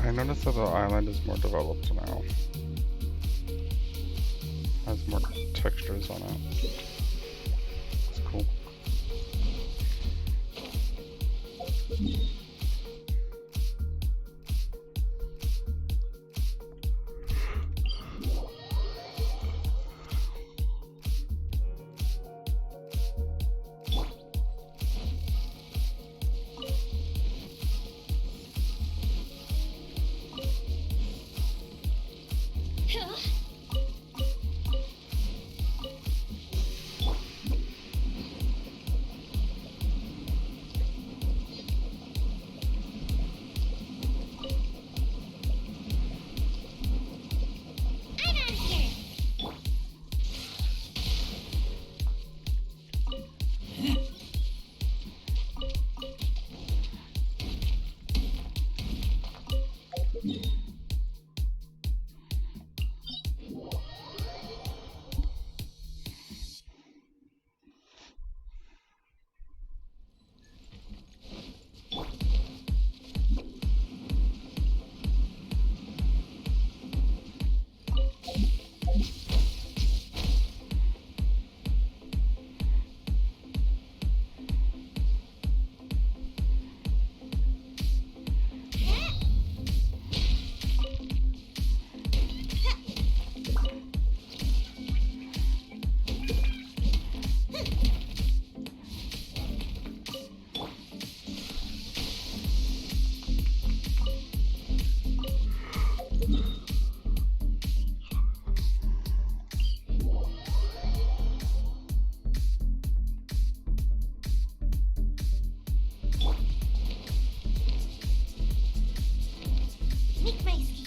I noticed that the island is more developed now. Has more textures on it. It's cool. Make my escape.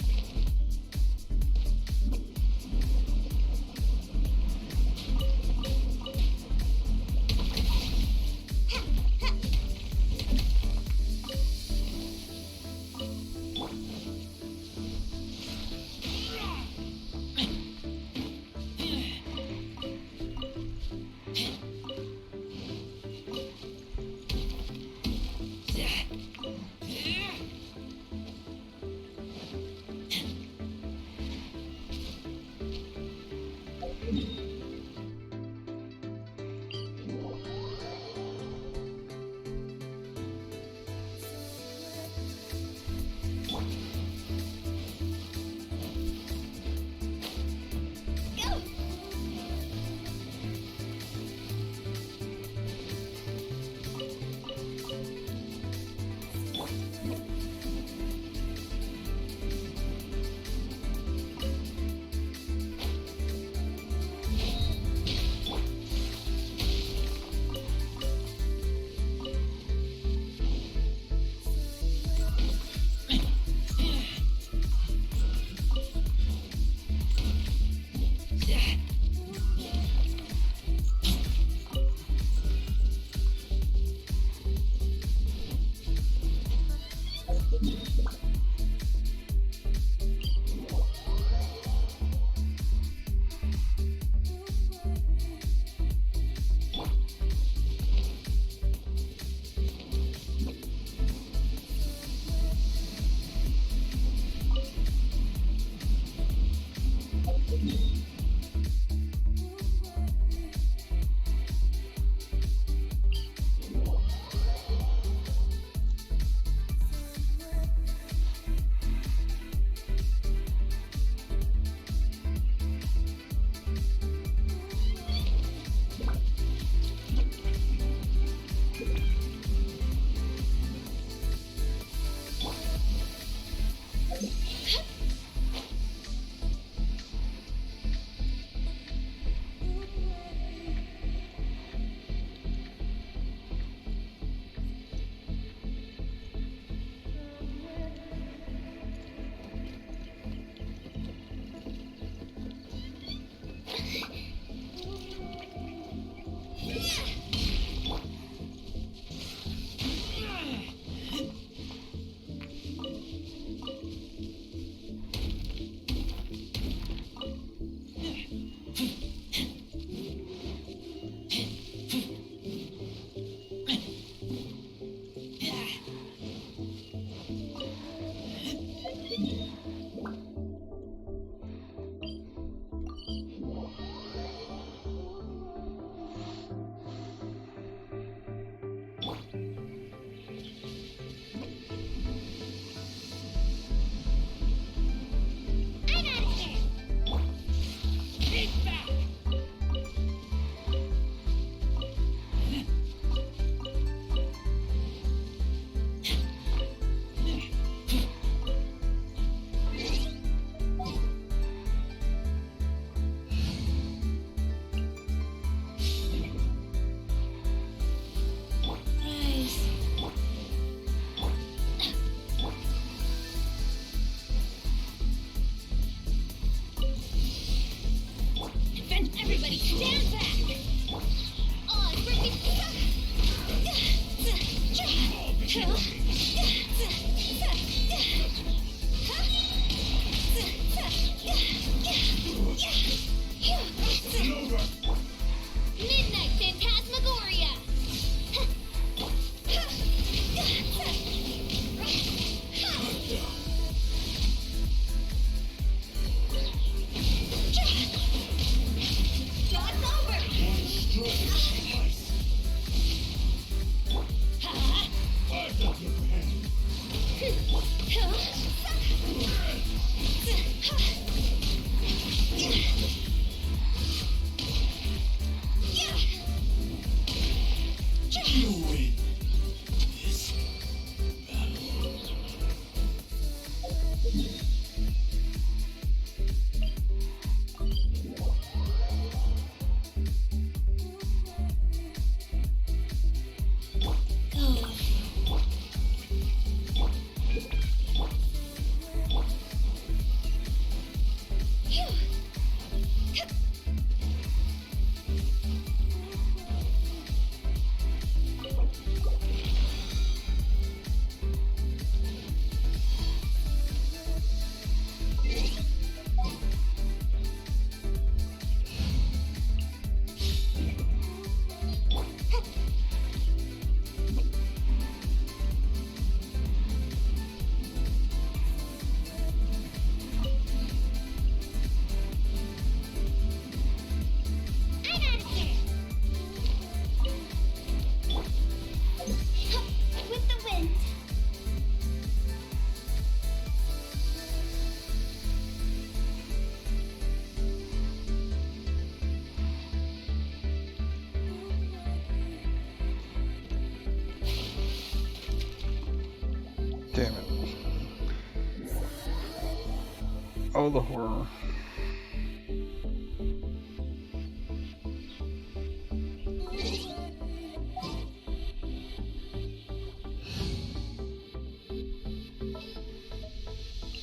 Oh, the horror.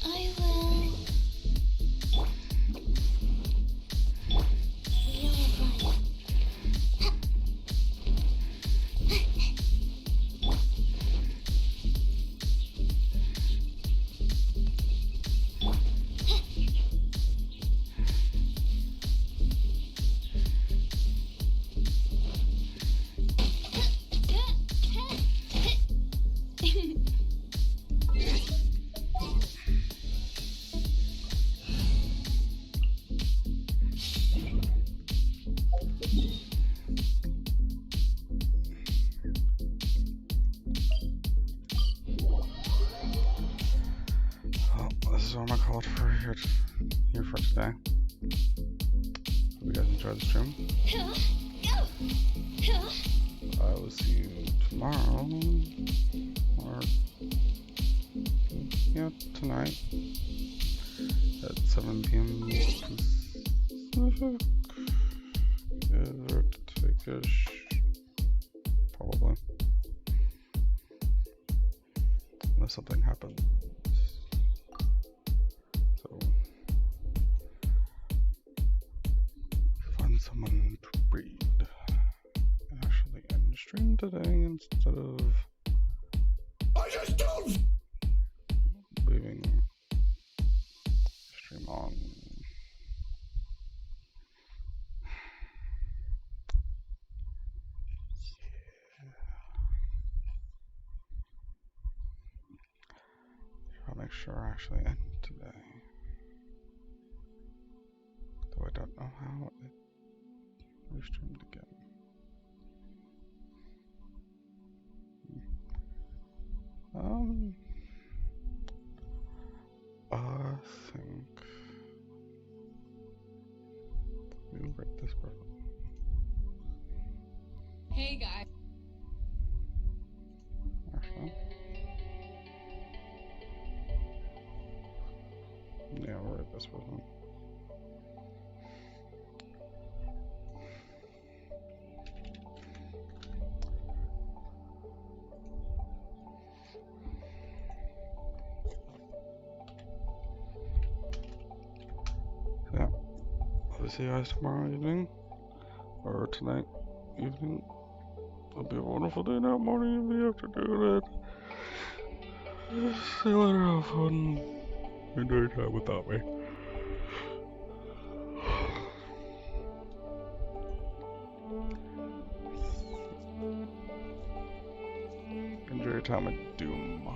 I will. We are right. this is all my call for here for today. Hope you guys enjoyed the stream. I will see you tomorrow. Or yeah, tonight at 7 p.m. Pacific. Take-ish. Probably. Unless something happens. So find someone to read. Actually end stream today instead of I just don't leaving stream on. I'll make sure I actually end today. Though I don't know how it restreamed again. I think we'll rate this person. Hey guys. Actually, yeah, we'll rate this person. Yeah, I'll see you guys tomorrow evening, or tonight evening. It'll be a wonderful day that morning if you have to do it. See you later, have fun. Enjoy your time without me. Enjoy your time of doom.